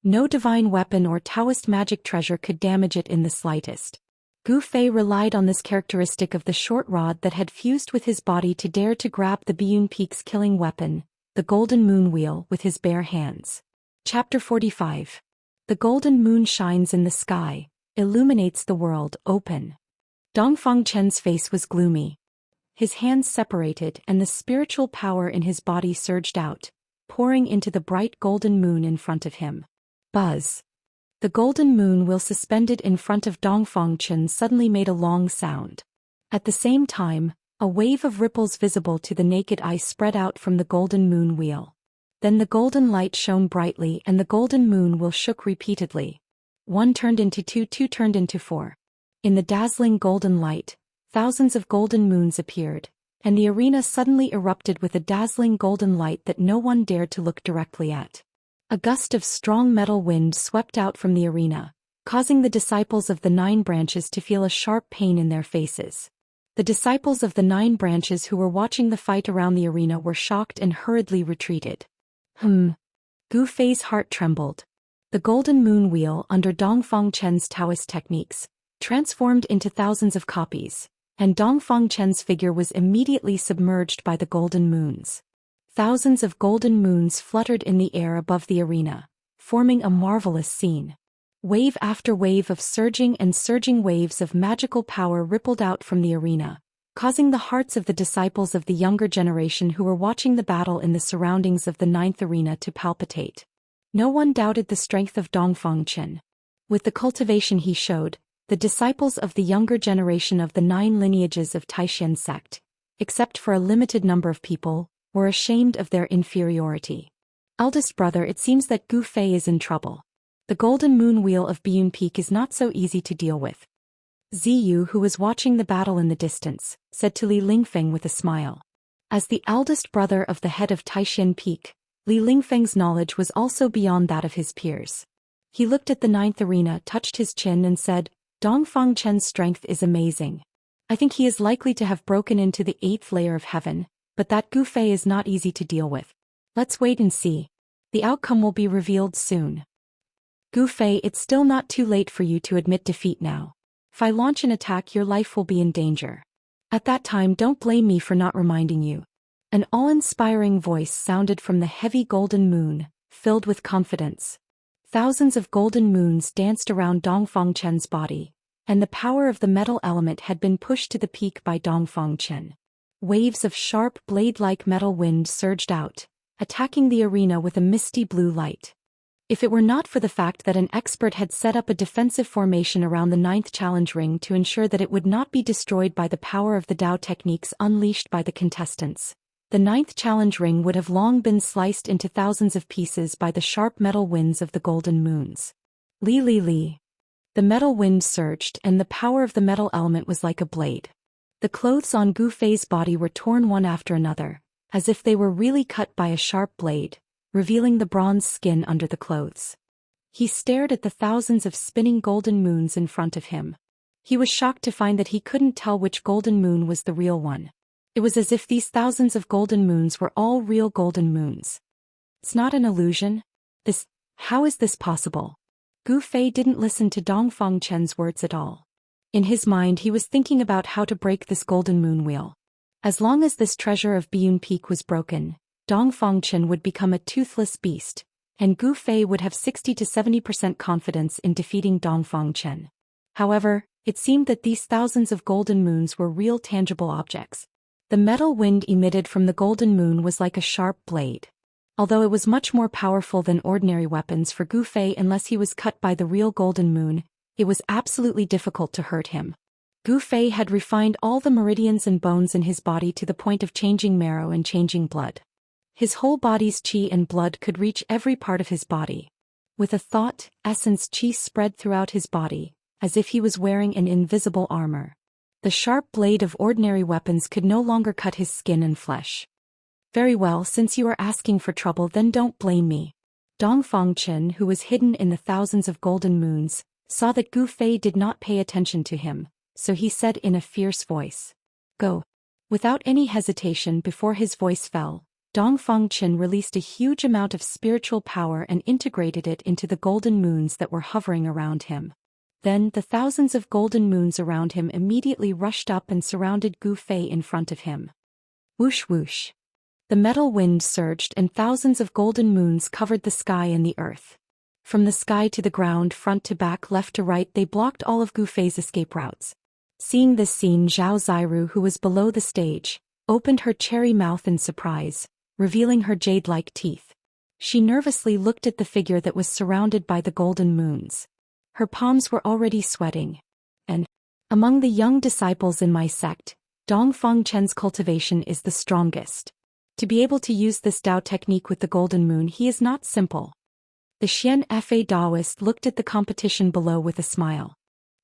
No divine weapon or Taoist magic treasure could damage it in the slightest. Gu Fei relied on this characteristic of the short rod that had fused with his body to dare to grab the Biyun Peak's killing weapon, the golden moon wheel, with his bare hands. Chapter 45. The golden moon shines in the sky, illuminates the world, open. Dongfang Chen's face was gloomy. His hands separated and the spiritual power in his body surged out, pouring into the bright golden moon in front of him. Buzz. The golden moon wheel suspended in front of Dongfang Chen suddenly made a long sound. At the same time, a wave of ripples visible to the naked eye spread out from the golden moon wheel. Then the golden light shone brightly and the golden moon wheel shook repeatedly. 1 turned into 2, 2 turned into 4. In the dazzling golden light, thousands of golden moons appeared, and the arena suddenly erupted with a dazzling golden light that no one dared to look directly at. A gust of strong metal wind swept out from the arena, causing the disciples of the 9 branches to feel a sharp pain in their faces. The disciples of the 9 branches who were watching the fight around the arena were shocked and hurriedly retreated. Gu Fei's heart trembled. The golden moon wheel, under Dongfang Chen's Taoist techniques, transformed into thousands of copies, and Dongfang Chen's figure was immediately submerged by the golden moons. Thousands of golden moons fluttered in the air above the arena, forming a marvelous scene. Wave after wave of surging waves of magical power rippled out from the arena, causing the hearts of the disciples of the younger generation who were watching the battle in the surroundings of the 9th arena to palpitate. No one doubted the strength of Dongfang Chen. With the cultivation he showed, the disciples of the younger generation of the 9 lineages of Taishan sect, except for a limited number of people, were ashamed of their inferiority. Eldest brother, it seems that Gu Fei is in trouble. The golden moon wheel of Biyun Peak is not so easy to deal with. Ziyu, who was watching the battle in the distance, said to Li Lingfeng with a smile. As the eldest brother of the head of Taishan Peak, Li Lingfeng's knowledge was also beyond that of his peers. He looked at the 9th arena, touched his chin and said, Dongfang Chen's strength is amazing. I think he is likely to have broken into the 8th layer of heaven, but that Gu Fei is not easy to deal with. Let's wait and see. The outcome will be revealed soon. Gu Fei, it's still not too late for you to admit defeat now. If I launch an attack, your life will be in danger. At that time, don't blame me for not reminding you. An awe-inspiring voice sounded from the heavy golden moon, filled with confidence. Thousands of golden moons danced around Dongfang Chen's body, and the power of the metal element had been pushed to the peak by Dongfang Chen. Waves of sharp blade-like metal wind surged out, attacking the arena with a misty blue light. If it were not for the fact that an expert had set up a defensive formation around the 9th challenge ring to ensure that it would not be destroyed by the power of the Dao techniques unleashed by the contestants, the 9th challenge ring would have long been sliced into thousands of pieces by the sharp metal winds of the golden moons. Li. The metal wind surged and the power of the metal element was like a blade. The clothes on Gu Fei's body were torn one after another, as if they were really cut by a sharp blade, revealing the bronze skin under the clothes. He stared at the thousands of spinning golden moons in front of him. He was shocked to find that he couldn't tell which golden moon was the real one. It was as if these thousands of golden moons were all real golden moons. It's not an illusion? How is this possible? Gu Fei didn't listen to Dongfang Chen's words at all. In his mind he was thinking about how to break this golden moon wheel. As long as this treasure of Biyun Peak was broken, Dongfang Chen would become a toothless beast, and Gu Fei would have 60 to 70% confidence in defeating Dongfang Chen. However, it seemed that these thousands of golden moons were real tangible objects. The metal wind emitted from the golden moon was like a sharp blade. Although it was much more powerful than ordinary weapons for Gu Fei unless he was cut by the real golden moon, it was absolutely difficult to hurt him. Gu Fei had refined all the meridians and bones in his body to the point of changing marrow and changing blood. His whole body's qi and blood could reach every part of his body. With a thought, essence qi spread throughout his body, as if he was wearing an invisible armor. The sharp blade of ordinary weapons could no longer cut his skin and flesh. Very well, since you are asking for trouble, then don't blame me. Dongfang Chen, who was hidden in the thousands of golden moons, saw that Gu Fei did not pay attention to him, so he said in a fierce voice, "Go." Without any hesitation before his voice fell, Dongfang Chen released a huge amount of spiritual power and integrated it into the golden moons that were hovering around him. Then the thousands of golden moons around him immediately rushed up and surrounded Gu Fei in front of him. Whoosh whoosh. The metal wind surged and thousands of golden moons covered the sky and the earth. From the sky to the ground, front to back, left to right, they blocked all of Gu Fei's escape routes. Seeing this scene, Zhao Ziru, who was below the stage, opened her cherry mouth in surprise, revealing her jade-like teeth. She nervously looked at the figure that was surrounded by the golden moons. Her palms were already sweating. And among the young disciples in my sect, Dongfang Chen's cultivation is the strongest. To be able to use this Dao technique with the golden moon, he is not simple. The Xianxia Daoist looked at the competition below with a smile.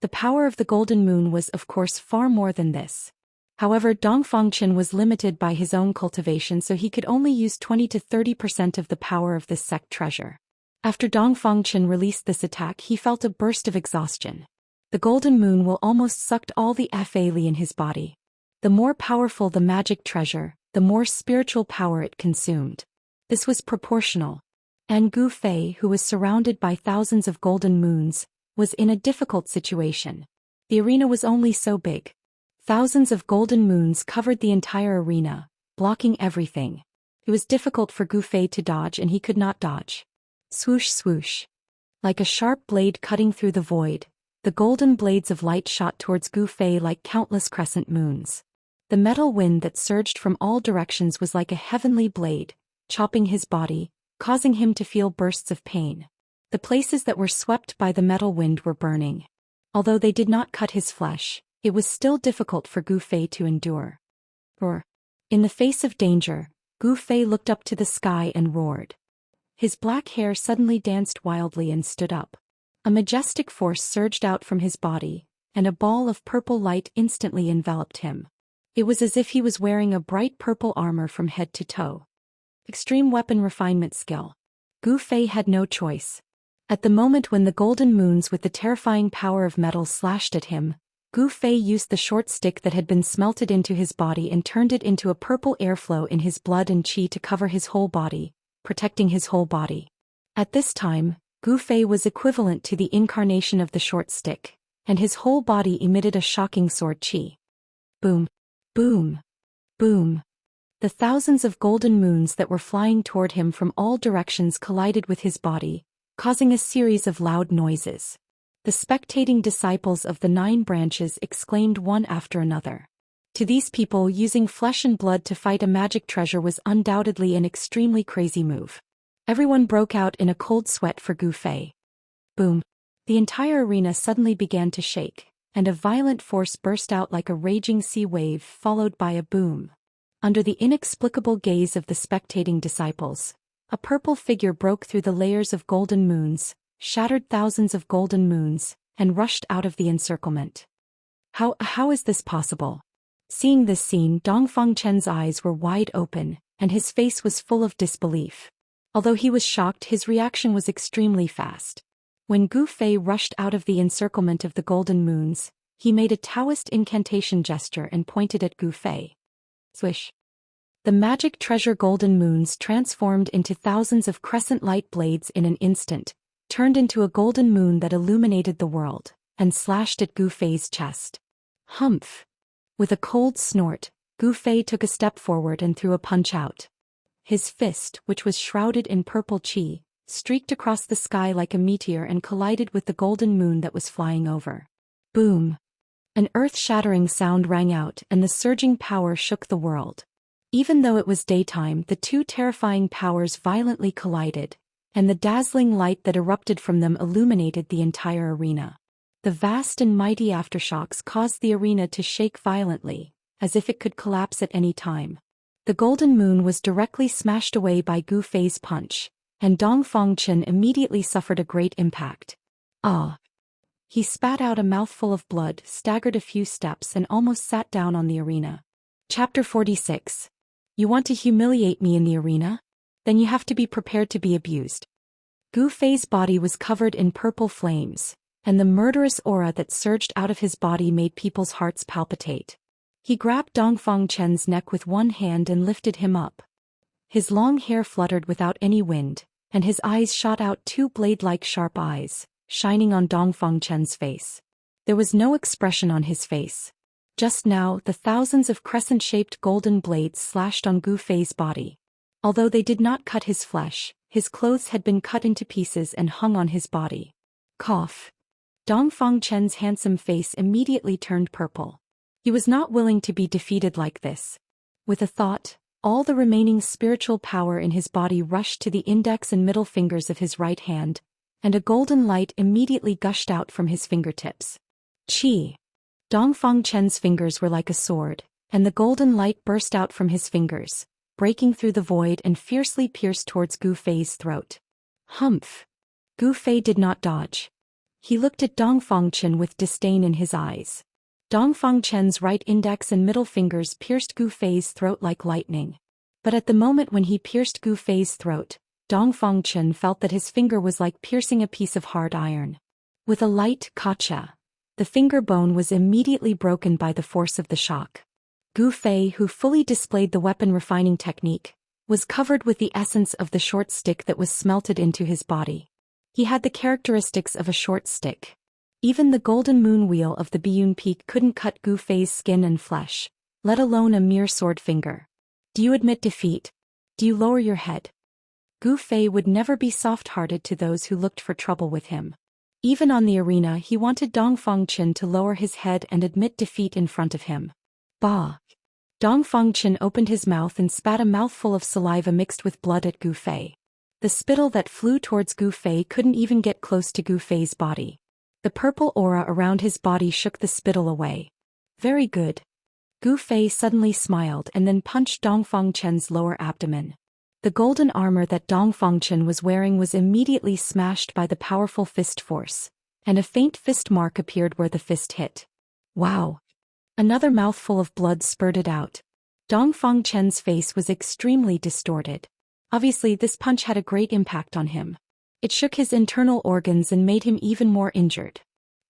The power of the golden moon was of course far more than this. However, Dongfang Chen was limited by his own cultivation, so he could only use 20 to 30% of the power of this sect treasure. After Dongfang Chen released this attack, he felt a burst of exhaustion. The golden moon will almost sucked all the Fa Li in his body. The more powerful the magic treasure, the more spiritual power it consumed. This was proportional. And Gu Fei, who was surrounded by thousands of golden moons, was in a difficult situation. The arena was only so big. Thousands of golden moons covered the entire arena, blocking everything. It was difficult for Gu Fei to dodge, and he could not dodge. Swoosh swoosh. Like a sharp blade cutting through the void, the golden blades of light shot towards Gu Fei like countless crescent moons. The metal wind that surged from all directions was like a heavenly blade, chopping his body, causing him to feel bursts of pain. The places that were swept by the metal wind were burning. Although they did not cut his flesh, it was still difficult for Gu Fei to endure. Roar. In the face of danger, Gu Fei looked up to the sky and roared. His black hair suddenly danced wildly and stood up. A majestic force surged out from his body, and a ball of purple light instantly enveloped him. It was as if he was wearing a bright purple armor from head to toe. Extreme weapon refinement skill. Gu Fei had no choice. At the moment when the golden moons with the terrifying power of metal slashed at him, Gu Fei used the short stick that had been smelted into his body and turned it into a purple airflow in his blood and qi to cover his whole body, protecting his whole body. At this time, Gu Fei was equivalent to the incarnation of the short stick, and his whole body emitted a shocking sword qi. Boom. Boom. Boom. The thousands of golden moons that were flying toward him from all directions collided with his body, causing a series of loud noises. The spectating disciples of the 9 branches exclaimed one after another. To these people, using flesh and blood to fight a magic treasure was undoubtedly an extremely crazy move. Everyone broke out in a cold sweat for Gu Fei. Boom. The entire arena suddenly began to shake, and a violent force burst out like a raging sea wave, followed by a boom. Under the inexplicable gaze of the spectating disciples, a purple figure broke through the layers of golden moons, shattered thousands of golden moons, and rushed out of the encirclement. How is this possible? Seeing this scene, Dongfang Chen's eyes were wide open, and his face was full of disbelief. Although he was shocked, his reaction was extremely fast. When Gu Fei rushed out of the encirclement of the golden moons, he made a Taoist incantation gesture and pointed at Gu Fei. Swish. The magic treasure golden moons transformed into thousands of crescent light blades in an instant, turned into a golden moon that illuminated the world, and slashed at Gu Fei's chest. Humph! With a cold snort, Gu Fei took a step forward and threw a punch out. His fist, which was shrouded in purple qi, streaked across the sky like a meteor and collided with the golden moon that was flying over. Boom! An earth-shattering sound rang out, and the surging power shook the world. Even though it was daytime, the two terrifying powers violently collided, and the dazzling light that erupted from them illuminated the entire arena. The vast and mighty aftershocks caused the arena to shake violently, as if it could collapse at any time. The golden moon was directly smashed away by Gu Fei's punch, and Dongfang Chen immediately suffered a great impact. Ah! He spat out a mouthful of blood, staggered a few steps, and almost sat down on the arena. Chapter 46. You want to humiliate me in the arena? Then you have to be prepared to be abused. Gu Fei's body was covered in purple flames, and the murderous aura that surged out of his body made people's hearts palpitate. He grabbed Dongfang Chen's neck with one hand and lifted him up. His long hair fluttered without any wind, and his eyes shot out two blade-like sharp eyes, shining on Dongfang Chen's face. There was no expression on his face. Just now, the thousands of crescent-shaped golden blades slashed on Gu Fei's body. Although they did not cut his flesh, his clothes had been cut into pieces and hung on his body. Cough. Dongfang Chen's handsome face immediately turned purple. He was not willing to be defeated like this. With a thought, all the remaining spiritual power in his body rushed to the index and middle fingers of his right hand, and a golden light immediately gushed out from his fingertips. Qi. Dongfang Chen's fingers were like a sword, and the golden light burst out from his fingers, breaking through the void and fiercely pierced towards Gu Fei's throat. Humph. Gu Fei did not dodge. He looked at Dongfang Chen with disdain in his eyes. Dongfang Chen's right index and middle fingers pierced Gu Fei's throat like lightning. But at the moment when he pierced Gu Fei's throat, Dongfang Chen felt that his finger was like piercing a piece of hard iron. With a light "Kacha," the finger bone was immediately broken by the force of the shock. Gu Fei, who fully displayed the weapon refining technique, was covered with the essence of the short stick that was smelted into his body. He had the characteristics of a short stick. Even the golden moon wheel of the Biyun Peak couldn't cut Gu Fei's skin and flesh, let alone a mere sword finger. Do you admit defeat? Do you lower your head? Gu Fei would never be soft-hearted to those who looked for trouble with him. Even on the arena, he wanted Dongfang Chen to lower his head and admit defeat in front of him. Bah! Dongfang Chen opened his mouth and spat a mouthful of saliva mixed with blood at Gu Fei. The spittle that flew towards Gu Fei couldn't even get close to Gu Fei's body. The purple aura around his body shook the spittle away. Very good. Gu Fei suddenly smiled and then punched Dongfang Chen's lower abdomen. The golden armor that Dongfang Chen was wearing was immediately smashed by the powerful fist force, and a faint fist mark appeared where the fist hit. Wow! Another mouthful of blood spurted out. Dongfang Chen's face was extremely distorted. Obviously, this punch had a great impact on him. It shook his internal organs and made him even more injured.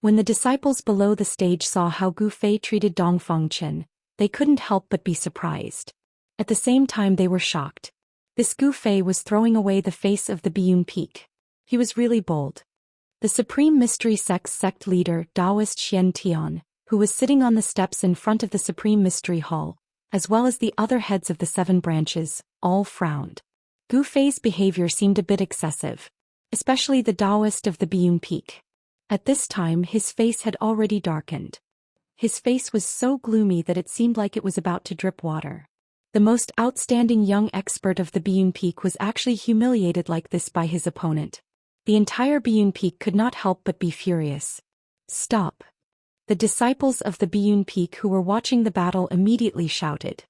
When the disciples below the stage saw how Gu Fei treated Dongfang Chen, they couldn't help but be surprised. At the same time they were shocked. This Gu Fei was throwing away the face of the Biyun Peak. He was really bold. The Supreme Mystery sect leader Daoist Xianxia, who was sitting on the steps in front of the Supreme Mystery Hall, as well as the other heads of the 7 branches, all frowned. Gu Fei's behavior seemed a bit excessive, especially the Daoist of the Biyun Peak. At this time his face had already darkened. His face was so gloomy that it seemed like it was about to drip water. The most outstanding young expert of the Biyun Peak was actually humiliated like this by his opponent. The entire Biyun Peak could not help but be furious. Stop! The disciples of the Biyun Peak who were watching the battle immediately shouted.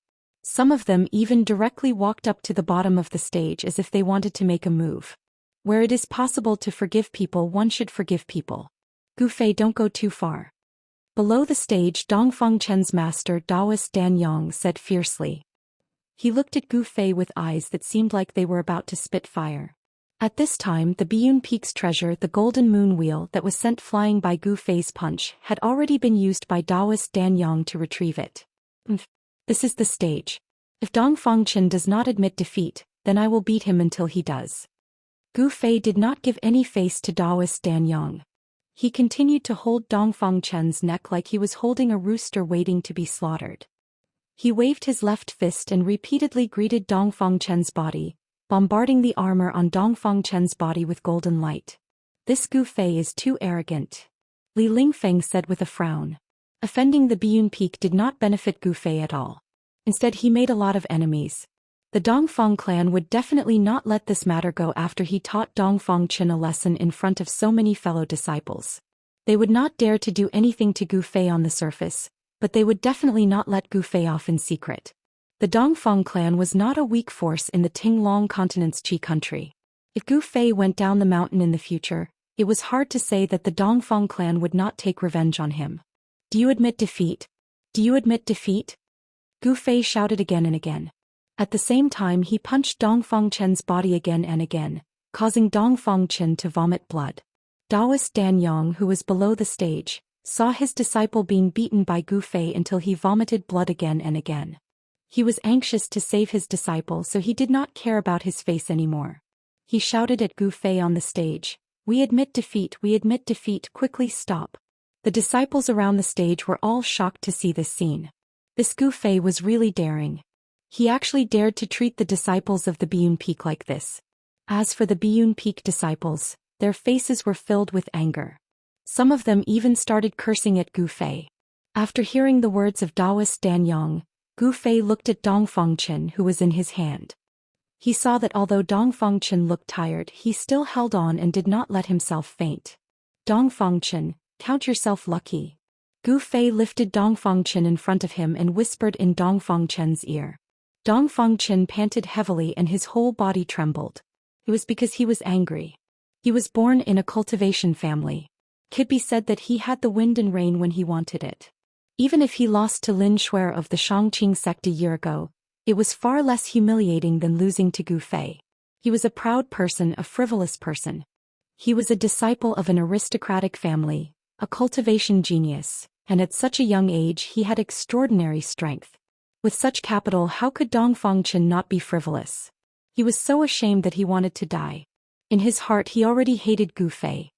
Some of them even directly walked up to the bottom of the stage as if they wanted to make a move. Where it is possible to forgive people, one should forgive people. Gu Fei, don't go too far. Below the stage, Dongfang Chen's master Daoist Dan Yang said fiercely. He looked at Gu Fei with eyes that seemed like they were about to spit fire. At this time, the Biyun Peak's treasure, the golden moon wheel that was sent flying by Gu Fei's punch, had already been used by Daoist Dan Yang to retrieve it. This is the stage. If Dongfang Chen does not admit defeat, then I will beat him until he does. Gu Fei did not give any face to Daoist Dan Yang. He continued to hold Dongfang Chen's neck like he was holding a rooster waiting to be slaughtered. He waved his left fist and repeatedly greeted Dongfang Chen's body, bombarding the armor on Dongfang Chen's body with golden light. This Gu Fei is too arrogant. Li Lingfeng said with a frown. Offending the Biyun Peak did not benefit Gu Fei at all. Instead he made a lot of enemies. The Dongfang clan would definitely not let this matter go after he taught Dongfang Chen a lesson in front of so many fellow disciples. They would not dare to do anything to Gu Fei on the surface, but they would definitely not let Gu Fei off in secret. The Dongfang clan was not a weak force in the Tinglong continent's Qi country. If Gu Fei went down the mountain in the future, it was hard to say that the Dongfang clan would not take revenge on him. Do you admit defeat? Do you admit defeat? Gu Fei shouted again and again. At the same time he punched Dongfang Chen's body again and again, causing Dongfang Chen to vomit blood. Daoist Dan Yang, who was below the stage, saw his disciple being beaten by Gu Fei until he vomited blood again and again. He was anxious to save his disciple, so he did not care about his face anymore. He shouted at Gu Fei on the stage, "We admit defeat, we admit defeat, quickly stop." The disciples around the stage were all shocked to see this scene. This Gu Fei was really daring. He actually dared to treat the disciples of the Biyun Peak like this. As for the Biyun Peak disciples, their faces were filled with anger. Some of them even started cursing at Gu Fei. After hearing the words of Daoist Dan Yang, Gu Fei looked at Dong Fengchen, who was in his hand. He saw that although Dong Fengchen looked tired, he still held on and did not let himself faint. "Dong Fengchen, count yourself lucky." Gu Fei lifted Dong Fengchen in front of him and whispered in Dong Fengchen's ear. Dong Fengchen panted heavily and his whole body trembled. It was because he was angry. He was born in a cultivation family. Could be said that he had the wind and rain when he wanted it. Even if he lost to Lin Shuer of the Shangqing sect a year ago, it was far less humiliating than losing to Gu Fei. He was a proud person, a frivolous person. He was a disciple of an aristocratic family, a cultivation genius, and at such a young age he had extraordinary strength. With such capital, how could Dong Fengchen not be frivolous? He was so ashamed that he wanted to die. In his heart he already hated Gu Fei.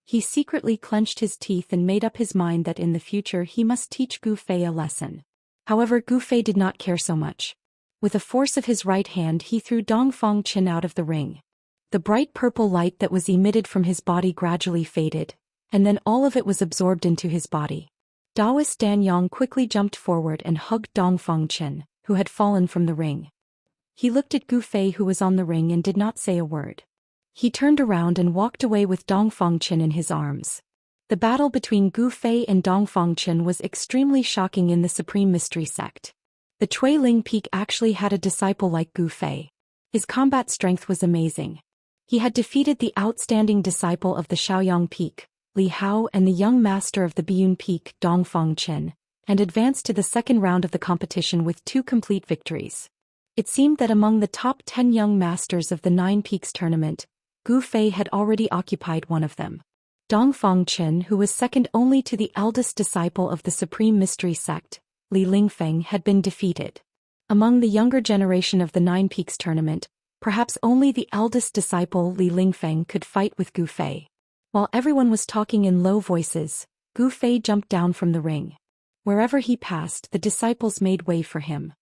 He secretly clenched his teeth and made up his mind that in the future he must teach Gu Fei a lesson. However, Gu Fei did not care so much. With a force of his right hand he threw Dong Fengchen out of the ring. The bright purple light that was emitted from his body gradually faded, and then all of it was absorbed into his body. Daoist Dan Yang quickly jumped forward and hugged Dong Fengchen, who had fallen from the ring. He looked at Gu Fei, who was on the ring, and did not say a word. He turned around and walked away with Dong Fengchen in his arms. The battle between Gu Fei and Dong Fengchen was extremely shocking in the Supreme Mystery Sect. The Ling Peak actually had a disciple like Gu Fei. His combat strength was amazing. He had defeated the outstanding disciple of the Shaoyang Peak, Li Hao, and the young master of the Biyun Peak, Dong Fengchen, and advanced to the second round of the competition with 2 complete victories. It seemed that among the top 10 young masters of the 9 Peaks tournament, Gu Fei had already occupied one of them. Dong Fengchen, who was second only to the eldest disciple of the Supreme Mystery Sect, Li Lingfeng, had been defeated. Among the younger generation of the 9 Peaks tournament, perhaps only the eldest disciple Li Lingfeng could fight with Gu Fei. While everyone was talking in low voices, Gu Fei jumped down from the ring. Wherever he passed, the disciples made way for him.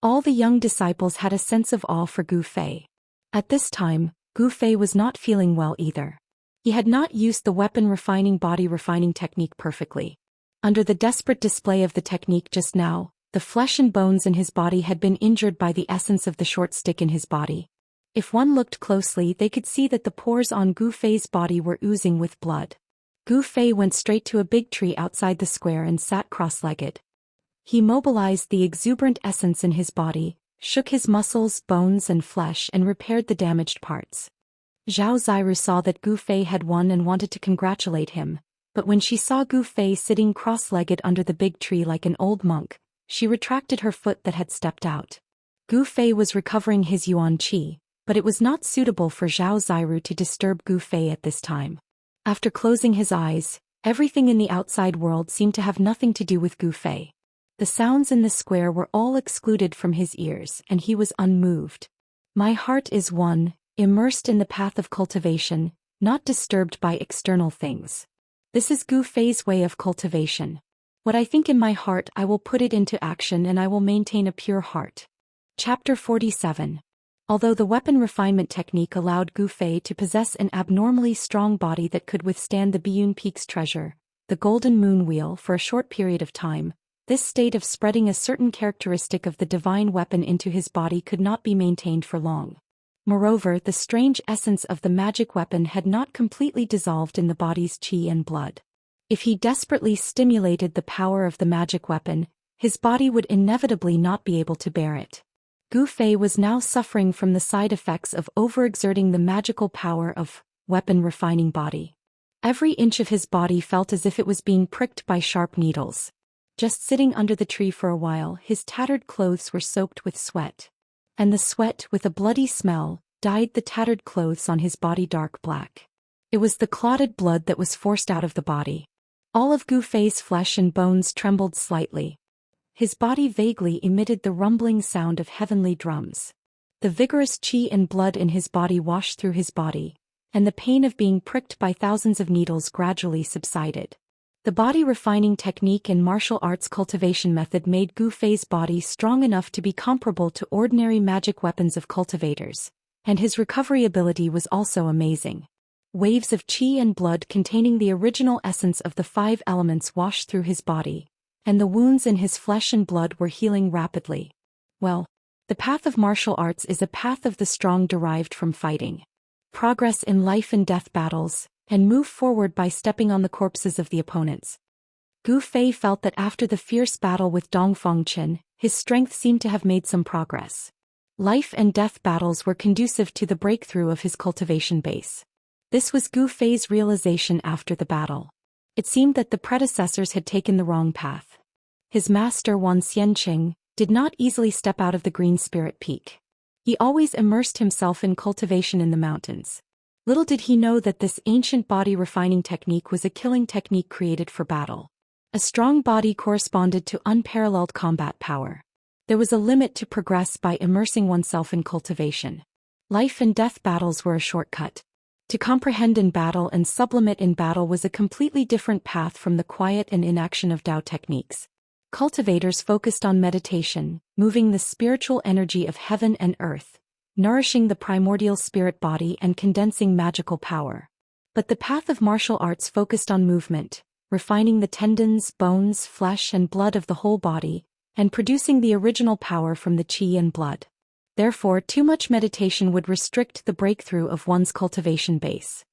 All the young disciples had a sense of awe for Gu Fei. At this time, Gu Fei was not feeling well either. He had not used the weapon refining body refining technique perfectly. Under the desperate display of the technique just now, the flesh and bones in his body had been injured by the essence of the short stick in his body. If one looked closely, they could see that the pores on Gu Fei's body were oozing with blood. Gu Fei went straight to a big tree outside the square and sat cross-legged. He mobilized the exuberant essence in his body, shook his muscles, bones and flesh, and repaired the damaged parts. Zhao Ziru saw that Gu Fei had won and wanted to congratulate him, but when she saw Gu Fei sitting cross-legged under the big tree like an old monk, she retracted her foot that had stepped out. Gu Fei was recovering his yuan qi, but it was not suitable for Zhao Ziru to disturb Gu Fei at this time. After closing his eyes, everything in the outside world seemed to have nothing to do with Gu Fei. The sounds in the square were all excluded from his ears, and he was unmoved. My heart is one, immersed in the path of cultivation, not disturbed by external things. This is Gu Fei's way of cultivation. What I think in my heart, I will put it into action, and I will maintain a pure heart. Chapter 47. Although the weapon refinement technique allowed Gu Fei to possess an abnormally strong body that could withstand the Biyun Peak's treasure, the Golden Moon Wheel, for a short period of time, this state of spreading a certain characteristic of the divine weapon into his body could not be maintained for long. Moreover, the strange essence of the magic weapon had not completely dissolved in the body's qi and blood. If he desperately stimulated the power of the magic weapon, his body would inevitably not be able to bear it. Gu Fei was now suffering from the side effects of overexerting the magical power of weapon refining body. Every inch of his body felt as if it was being pricked by sharp needles. Just sitting under the tree for a while, his tattered clothes were soaked with sweat. And the sweat, with a bloody smell, dyed the tattered clothes on his body dark black. It was the clotted blood that was forced out of the body. All of Gu Fei's flesh and bones trembled slightly. His body vaguely emitted the rumbling sound of heavenly drums. The vigorous qi and blood in his body washed through his body, and the pain of being pricked by thousands of needles gradually subsided. The body refining technique and martial arts cultivation method made Gu Fei's body strong enough to be comparable to ordinary magic weapons of cultivators, and his recovery ability was also amazing. Waves of qi and blood containing the original essence of the 5 elements washed through his body, and the wounds in his flesh and blood were healing rapidly. Well, the path of martial arts is a path of the strong derived from fighting. Progress in life and death battles, and move forward by stepping on the corpses of the opponents. Gu Fei felt that after the fierce battle with Dongfang Qin, his strength seemed to have made some progress. Life and death battles were conducive to the breakthrough of his cultivation base. This was Gu Fei's realization after the battle. It seemed that the predecessors had taken the wrong path. His master Wan Xianqing did not easily step out of the Green Spirit Peak. He always immersed himself in cultivation in the mountains. Little did he know that this ancient body refining technique was a killing technique created for battle. A strong body corresponded to unparalleled combat power. There was a limit to progress by immersing oneself in cultivation. Life and death battles were a shortcut. To comprehend in battle and sublimate in battle was a completely different path from the quiet and inaction of Tao techniques. Cultivators focused on meditation, moving the spiritual energy of heaven and earth, nourishing the primordial spirit body and condensing magical power. But the path of martial arts focused on movement, refining the tendons, bones, flesh and blood of the whole body, and producing the original power from the qi and blood. Therefore, too much meditation would restrict the breakthrough of one's cultivation base.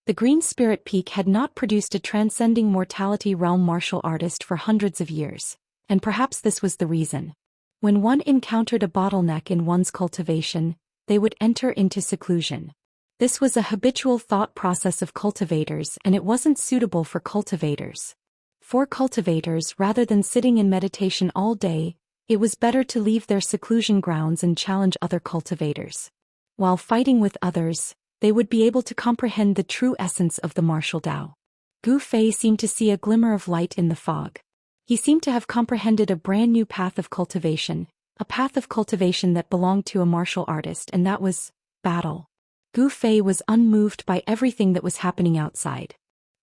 The Green Spirit Peak had not produced a transcending mortality realm martial artist for hundreds of years, and perhaps this was the reason. When one encountered a bottleneck in one's cultivation, they would enter into seclusion. This was a habitual thought process of cultivators, and it wasn't suitable for cultivators. For cultivators, rather than sitting in meditation all day, it was better to leave their seclusion grounds and challenge other cultivators. While fighting with others, they would be able to comprehend the true essence of the martial Tao. Gu Fei seemed to see a glimmer of light in the fog. He seemed to have comprehended a brand new path of cultivation, a path of cultivation that belonged to a martial artist, and that was battle. Gu Fei was unmoved by everything that was happening outside.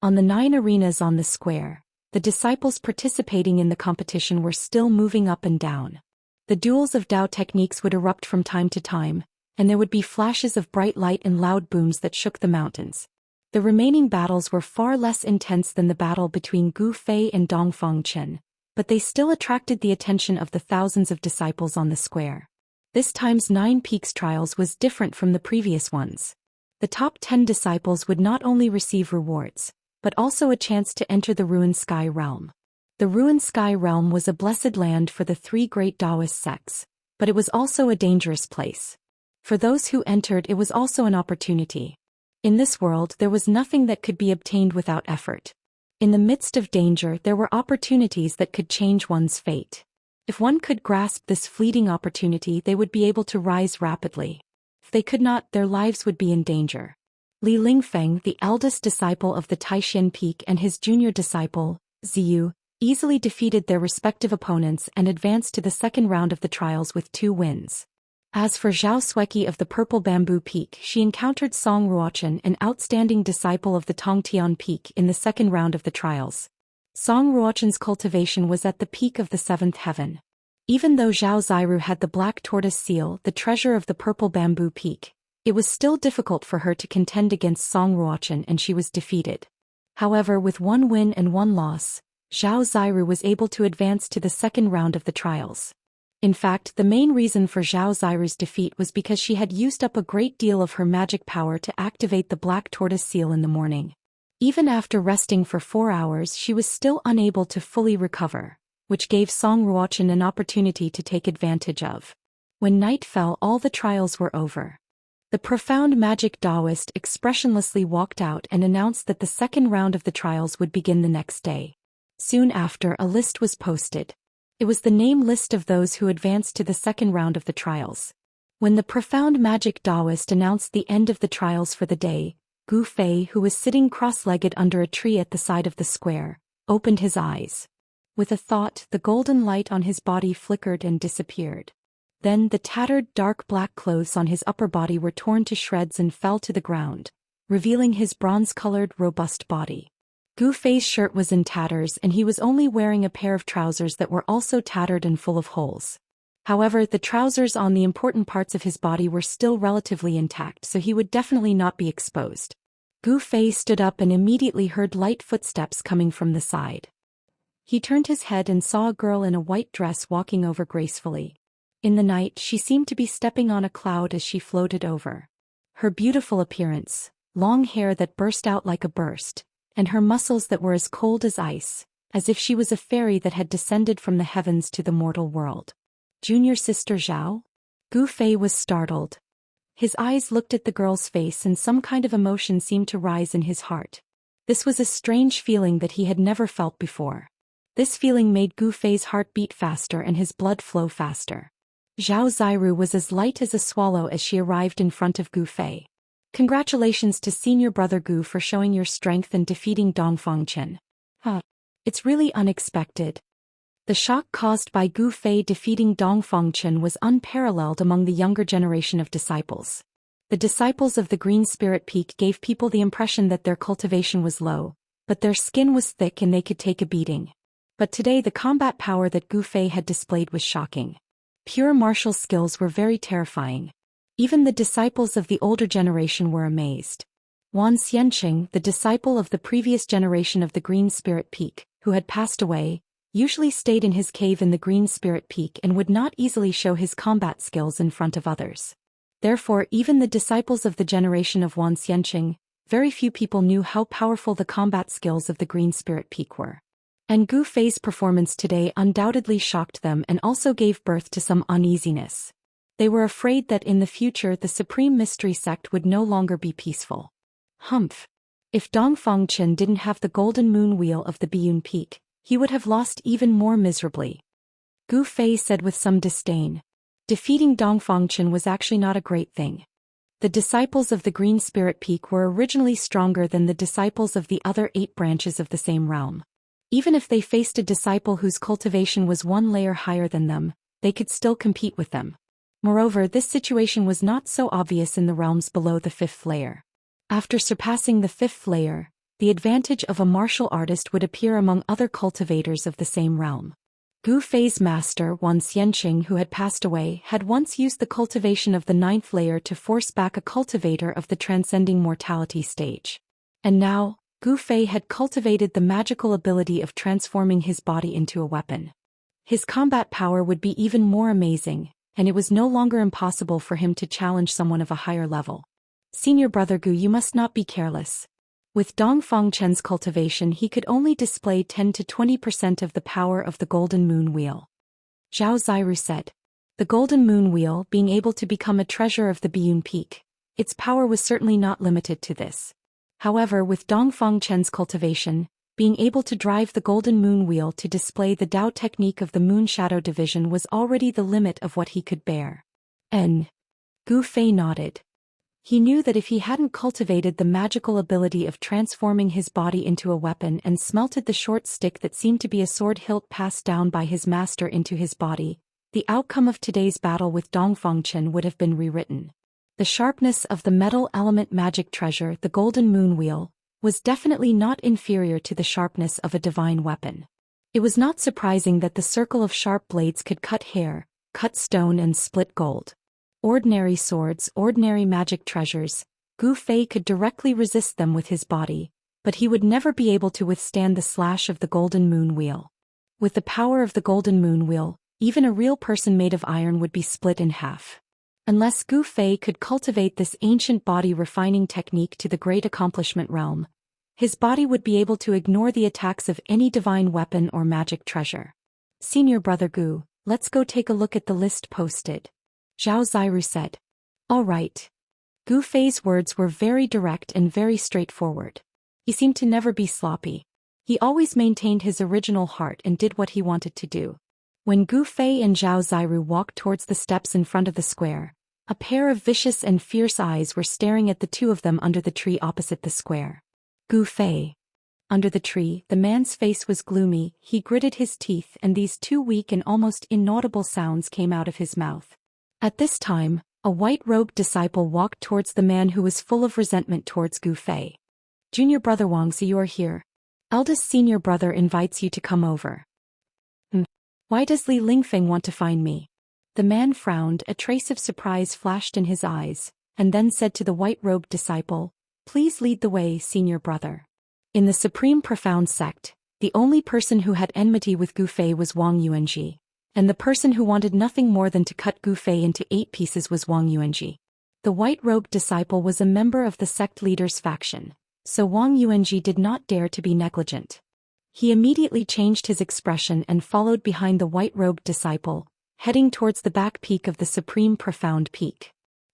On the 9 arenas on the square, the disciples participating in the competition were still moving up and down. The duels of Tao techniques would erupt from time to time, and there would be flashes of bright light and loud booms that shook the mountains. The remaining battles were far less intense than the battle between Gu Fei and Dongfang Qin, but they still attracted the attention of the thousands of disciples on the square. This time's 9 Peaks trials was different from the previous ones. The top 10 disciples would not only receive rewards, but also a chance to enter the Ruined Sky Realm. The Ruined Sky Realm was a blessed land for the 3 great Daoist sects, but it was also a dangerous place. For those who entered, it was also an opportunity. In this world, there was nothing that could be obtained without effort. In the midst of danger, there were opportunities that could change one's fate. If one could grasp this fleeting opportunity, they would be able to rise rapidly. If they could not, their lives would be in danger. Li Lingfeng, the eldest disciple of the Taishan Peak, and his junior disciple, Ziyu, easily defeated their respective opponents and advanced to the second round of the trials with 2 wins. As for Zhao Xueki of the Purple Bamboo Peak, she encountered Song Ruochen, an outstanding disciple of the Tongtian Peak, in the second round of the trials. Song Ruochen's cultivation was at the peak of the 7th heaven. Even though Zhao Ziru had the Black Tortoise Seal, the treasure of the Purple Bamboo Peak, it was still difficult for her to contend against Song Ruochen, and she was defeated. However, with 1 win and 1 loss, Zhao Ziru was able to advance to the second round of the trials. In fact, the main reason for Zhao Ziru's defeat was because she had used up a great deal of her magic power to activate the Black Tortoise Seal in the morning. Even after resting for 4 hours, she was still unable to fully recover, which gave Song Ruochen an opportunity to take advantage of. When night fell, all the trials were over. The profound magic Daoist expressionlessly walked out and announced that the second round of the trials would begin the next day. Soon after, a list was posted. It was the name list of those who advanced to the second round of the trials. When the profound magic Daoist announced the end of the trials for the day, Gu Fei, who was sitting cross-legged under a tree at the side of the square, opened his eyes. With a thought, the golden light on his body flickered and disappeared. Then the tattered dark black clothes on his upper body were torn to shreds and fell to the ground, revealing his bronze-colored robust body. Gu Fei's shirt was in tatters and he was only wearing a pair of trousers that were also tattered and full of holes. However, the trousers on the important parts of his body were still relatively intact, so he would definitely not be exposed. Gu Fei stood up and immediately heard light footsteps coming from the side. He turned his head and saw a girl in a white dress walking over gracefully. In the night, she seemed to be stepping on a cloud as she floated over. Her beautiful appearance, long hair that burst out like a burst, and her muscles that were as cold as ice, as if she was a fairy that had descended from the heavens to the mortal world. Junior sister Zhao? Gu Fei was startled. His eyes looked at the girl's face and some kind of emotion seemed to rise in his heart. This was a strange feeling that he had never felt before. This feeling made Gu Fei's heart beat faster and his blood flow faster. Zhao Ziru was as light as a swallow as she arrived in front of Gu Fei. Congratulations to senior brother Gu for showing your strength and defeating Dongfang Chen. It's really unexpected. The shock caused by Gu Fei defeating Dongfang Chen was unparalleled among the younger generation of disciples. The disciples of the Green Spirit Peak gave people the impression that their cultivation was low, but their skin was thick and they could take a beating. But today the combat power that Gu Fei had displayed was shocking. Pure martial skills were very terrifying. Even the disciples of the older generation were amazed. Wan Xianxia, the disciple of the previous generation of the Green Spirit Peak, who had passed away, usually stayed in his cave in the Green Spirit Peak and would not easily show his combat skills in front of others. Therefore, even the disciples of the generation of Wan Xianxia, very few people knew how powerful the combat skills of the Green Spirit Peak were. And Gu Fei's performance today undoubtedly shocked them and also gave birth to some uneasiness. They were afraid that in the future the Supreme Mystery Sect would no longer be peaceful. Humph! If Dongfang Chen didn't have the golden moon wheel of the Biyun Peak, he would have lost even more miserably. Gu Fei said with some disdain. Defeating Dongfang Chen was actually not a great thing. The disciples of the Green Spirit Peak were originally stronger than the disciples of the other 8 branches of the same realm. Even if they faced a disciple whose cultivation was 1 layer higher than them, they could still compete with them. Moreover, this situation was not so obvious in the realms below the 5th layer. After surpassing the 5th layer, the advantage of a martial artist would appear among other cultivators of the same realm. Gu Fei's master, Wan Xianxia, who had passed away, had once used the cultivation of the 9th layer to force back a cultivator of the transcending mortality stage. And now, Gu Fei had cultivated the magical ability of transforming his body into a weapon. His combat power would be even more amazing, and it was no longer impossible for him to challenge someone of a higher level. Senior brother Gu, you must not be careless. With Dongfang Chen's cultivation he could only display 10 to 20% of the power of the Golden Moon Wheel. Zhao Ziru said. The Golden Moon Wheel being able to become a treasure of the Biyun Peak, its power was certainly not limited to this. However, with Dongfang Chen's cultivation, being able to drive the Golden Moon Wheel to display the Dao technique of the Moon Shadow Division was already the limit of what he could bear. Gu Fei nodded. He knew that if he hadn't cultivated the magical ability of transforming his body into a weapon and smelted the short stick that seemed to be a sword hilt passed down by his master into his body, the outcome of today's battle with Dongfang Chen would have been rewritten. The sharpness of the metal element magic treasure, the Golden Moon Wheel, was definitely not inferior to the sharpness of a divine weapon. It was not surprising that the circle of sharp blades could cut hair, cut stone and split gold. Ordinary swords, ordinary magic treasures, Gu Fei could directly resist them with his body, but he would never be able to withstand the slash of the Golden Moon Wheel. With the power of the Golden Moon Wheel, even a real person made of iron would be split in half. Unless Gu Fei could cultivate this ancient body refining technique to the great accomplishment realm, his body would be able to ignore the attacks of any divine weapon or magic treasure. Senior brother Gu, let's go take a look at the list posted. Zhao Ziru said. All right. Gu Fei's words were very direct and very straightforward. He seemed to never be sloppy. He always maintained his original heart and did what he wanted to do. When Gu Fei and Zhao Ziru walked towards the steps in front of the square, a pair of vicious and fierce eyes were staring at the two of them under the tree opposite the square. Gu Fei. Under the tree, the man's face was gloomy, he gritted his teeth and these two weak and almost inaudible sounds came out of his mouth. At this time, a white-robed disciple walked towards the man who was full of resentment towards Gu Fei. Junior brother Wuxia, you are here. Eldest senior brother invites you to come over. Why does Li Lingfeng want to find me? The man frowned, a trace of surprise flashed in his eyes, and then said to the white-robed disciple, "Please lead the way, senior brother." In the Supreme Profound Sect, the only person who had enmity with Gu Fei was Wang Yuanji, and the person who wanted nothing more than to cut Gu Fei into 8 pieces was Wang Yuanji. The white-robed disciple was a member of the sect leader's faction, so Wang Yuanji did not dare to be negligent. He immediately changed his expression and followed behind the white-robed disciple, heading towards the back peak of the Supreme Profound Peak.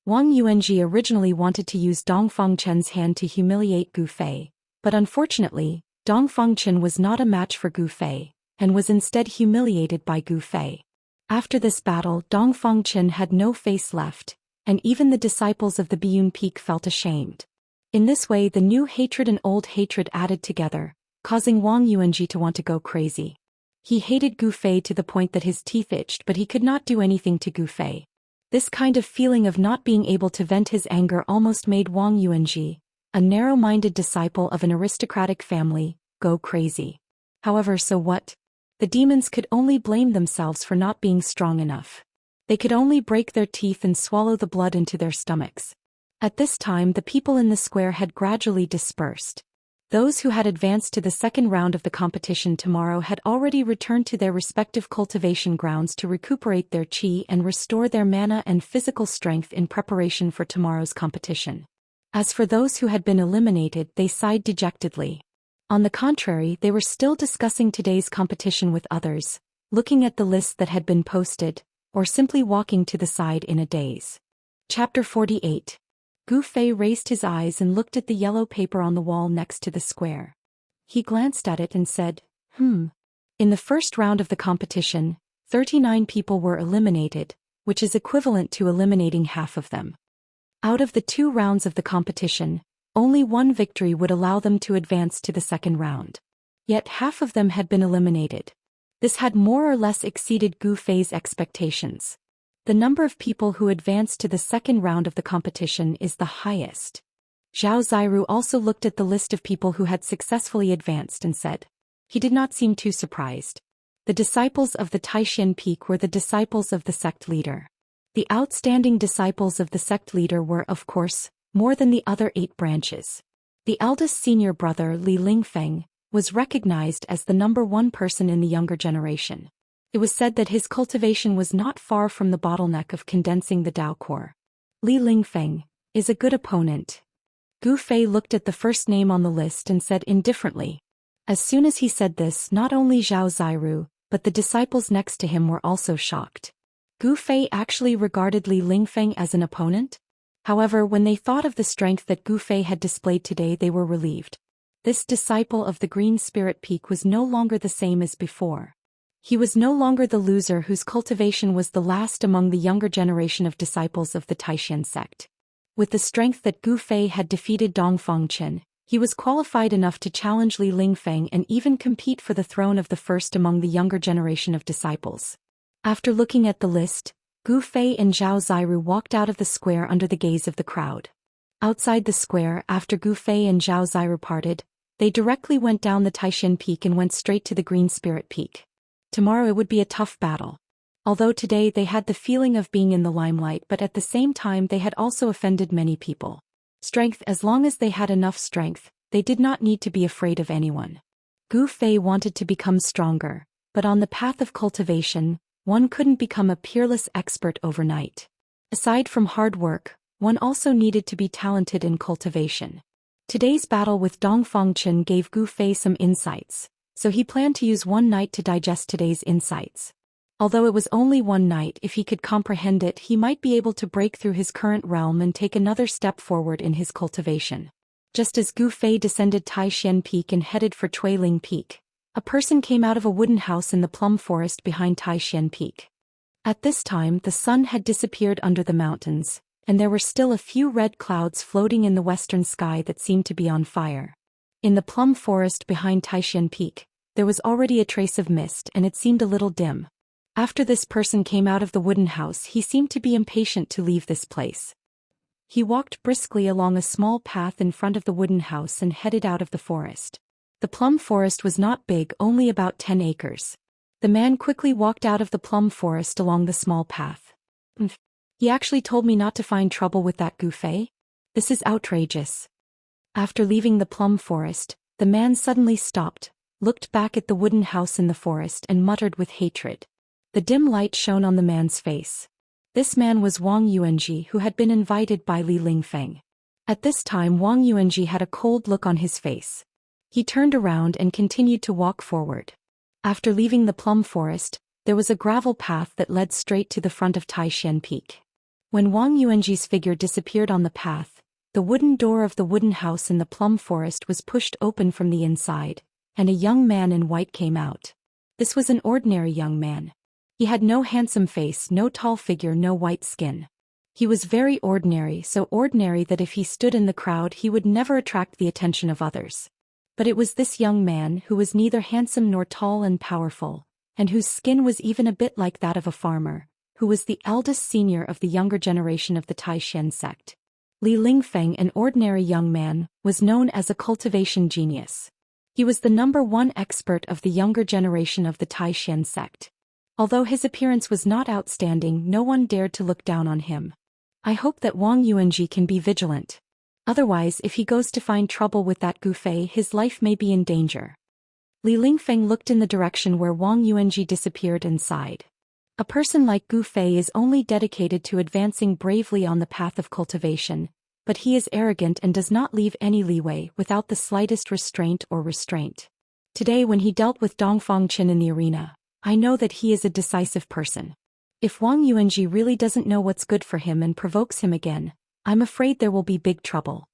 Wang Yuanji originally wanted to use Dongfang Chen's hand to humiliate Gu Fei, but unfortunately, Dongfang Chen was not a match for Gu Fei, and was instead humiliated by Gu Fei. After this battle, Dongfang Chen had no face left, and even the disciples of the Biyun Peak felt ashamed. In this way the new hatred and old hatred added together, causing Wang Yuanji to want to go crazy. He hated Gu Fei to the point that his teeth itched, but he could not do anything to Gu Fei. This kind of feeling of not being able to vent his anger almost made Wang Yuanji, a narrow-minded disciple of an aristocratic family, go crazy. However, so what? The demons could only blame themselves for not being strong enough. They could only break their teeth and swallow the blood into their stomachs. At this time the people in the square had gradually dispersed. Those who had advanced to the second round of the competition tomorrow had already returned to their respective cultivation grounds to recuperate their qi and restore their mana and physical strength in preparation for tomorrow's competition. As for those who had been eliminated, they sighed dejectedly. On the contrary, they were still discussing today's competition with others, looking at the list that had been posted, or simply walking to the side in a daze. Chapter 48. Gu Fei raised his eyes and looked at the yellow paper on the wall next to the square. He glanced at it and said, In the first round of the competition, 39 people were eliminated, which is equivalent to eliminating half of them. Out of the 2 rounds of the competition, only 1 victory would allow them to advance to the second round. Yet half of them had been eliminated. This had more or less exceeded Gu Fei's expectations. The number of people who advanced to the second round of the competition is the highest. Zhao Ziru also looked at the list of people who had successfully advanced and said. He did not seem too surprised. The disciples of the Taishan Peak were the disciples of the sect leader. The outstanding disciples of the sect leader were, of course, more than the other 8 branches. The eldest senior brother, Li Lingfeng, was recognized as the number 1 person in the younger generation. It was said that his cultivation was not far from the bottleneck of condensing the Dao core. Li Lingfeng is a good opponent. Gu Fei looked at the first name on the list and said indifferently. As soon as he said this, not only Zhao Ziru, but the disciples next to him were also shocked. Gu Fei actually regarded Li Lingfeng as an opponent? However, when they thought of the strength that Gu Fei had displayed today, they were relieved. This disciple of the Green Spirit Peak was no longer the same as before. He was no longer the loser whose cultivation was the last among the younger generation of disciples of the Taishan sect. With the strength that Gu Fei had defeated Dongfang Chen, he was qualified enough to challenge Li Lingfeng and even compete for the throne of the first among the younger generation of disciples. After looking at the list, Gu Fei and Zhao Ziru walked out of the square under the gaze of the crowd. Outside the square, after Gu Fei and Zhao Ziru parted, they directly went down the Taishan Peak and went straight to the Green Spirit Peak. Tomorrow it would be a tough battle. Although today they had the feeling of being in the limelight, but at the same time they had also offended many people. Strength, as long as they had enough strength, they did not need to be afraid of anyone. Gu Fei wanted to become stronger, but on the path of cultivation, one couldn't become a peerless expert overnight. Aside from hard work, one also needed to be talented in cultivation. Today's battle with Dongfang Chen gave Gu Fei some insights, so he planned to use one night to digest today's insights. Although it was only one night, if he could comprehend it, he might be able to break through his current realm and take another step forward in his cultivation. Just as Gu Fei descended Taishan Peak and headed for Chuiling Peak, a person came out of a wooden house in the plum forest behind Taishan Peak. At this time the sun had disappeared under the mountains, and there were still a few red clouds floating in the western sky that seemed to be on fire. In the plum forest behind Taishan Peak, there was already a trace of mist and it seemed a little dim. After this person came out of the wooden house, he seemed to be impatient to leave this place. He walked briskly along a small path in front of the wooden house and headed out of the forest. The plum forest was not big, only about 10 acres. The man quickly walked out of the plum forest along the small path. He actually told me not to find trouble with that Gufei? This is outrageous. After leaving the plum forest, the man suddenly stopped, looked back at the wooden house in the forest and muttered with hatred. The dim light shone on the man's face. This man was Wang Yuanji, who had been invited by Li Lingfeng. At this time Wang Yuanji had a cold look on his face. He turned around and continued to walk forward. After leaving the plum forest, there was a gravel path that led straight to the front of Taishan Peak. When Wang Yuanji's figure disappeared on the path, the wooden door of the wooden house in the plum forest was pushed open from the inside, and a young man in white came out. This was an ordinary young man. He had no handsome face, no tall figure, no white skin. He was very ordinary, so ordinary that if he stood in the crowd he would never attract the attention of others. But it was this young man who was neither handsome nor tall and powerful, and whose skin was even a bit like that of a farmer, who was the eldest senior of the younger generation of the Taishan sect. Li Lingfeng, an ordinary young man, was known as a cultivation genius. He was the #1 expert of the younger generation of the Taishan sect. Although his appearance was not outstanding, no one dared to look down on him. I hope that Wang Yuanji can be vigilant. Otherwise, if he goes to find trouble with that Gufei, his life may be in danger. Li Lingfeng looked in the direction where Wang Yuanji disappeared and sighed. A person like Gufei is only dedicated to advancing bravely on the path of cultivation, but he is arrogant and does not leave any leeway without the slightest restraint or restraint. Today when he dealt with Dongfang Qin in the arena, I know that he is a decisive person. If Wang Yuanji really doesn't know what's good for him and provokes him again, I'm afraid there will be big trouble.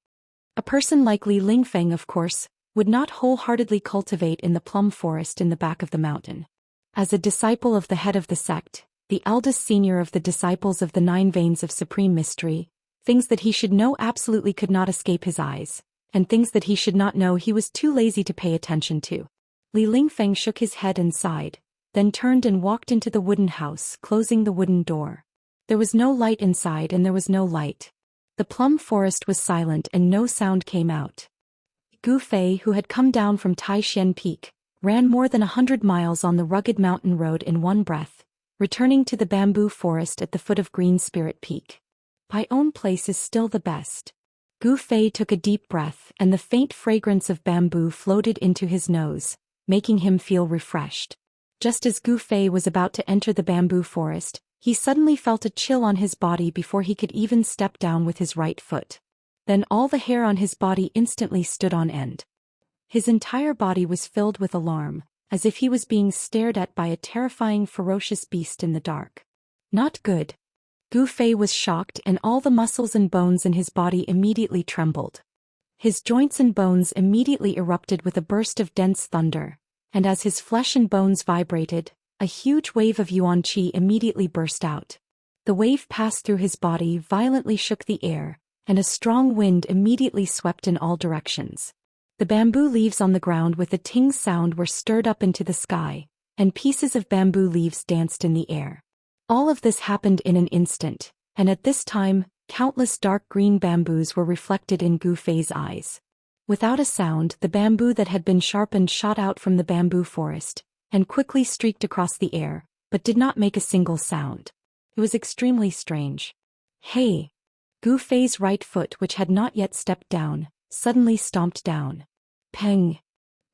A person like Li Lingfeng, of course, would not wholeheartedly cultivate in the plum forest in the back of the mountain. As a disciple of the head of the sect, the eldest senior of the disciples of the 9 veins of supreme mystery, things that he should know absolutely could not escape his eyes, and things that he should not know he was too lazy to pay attention to. Li Lingfeng shook his head and sighed, then turned and walked into the wooden house, closing the wooden door. There was no light inside and there was no light. The plum forest was silent and no sound came out. Gufei, who had come down from Taishan Peak, ran more than 100 miles on the rugged mountain road in one breath, returning to the bamboo forest at the foot of Green Spirit Peak. My own place is still the best. Gufei took a deep breath and the faint fragrance of bamboo floated into his nose, making him feel refreshed. Just as Gufei was about to enter the bamboo forest, he suddenly felt a chill on his body before he could even step down with his right foot. Then all the hair on his body instantly stood on end. His entire body was filled with alarm, as if he was being stared at by a terrifying ferocious beast in the dark. Not good. Gufei was shocked and all the muscles and bones in his body immediately trembled. His joints and bones immediately erupted with a burst of dense thunder, and as his flesh and bones vibrated, a huge wave of yuan qi immediately burst out. The wave passed through his body, violently shook the air, and a strong wind immediately swept in all directions. The bamboo leaves on the ground with a ting sound were stirred up into the sky, and pieces of bamboo leaves danced in the air. All of this happened in an instant, and at this time, countless dark green bamboos were reflected in Gufei's eyes. Without a sound, the bamboo that had been sharpened shot out from the bamboo forest, and quickly streaked across the air, but did not make a single sound. It was extremely strange. Hey! Gufei's right foot, which had not yet stepped down, suddenly stomped down. Peng!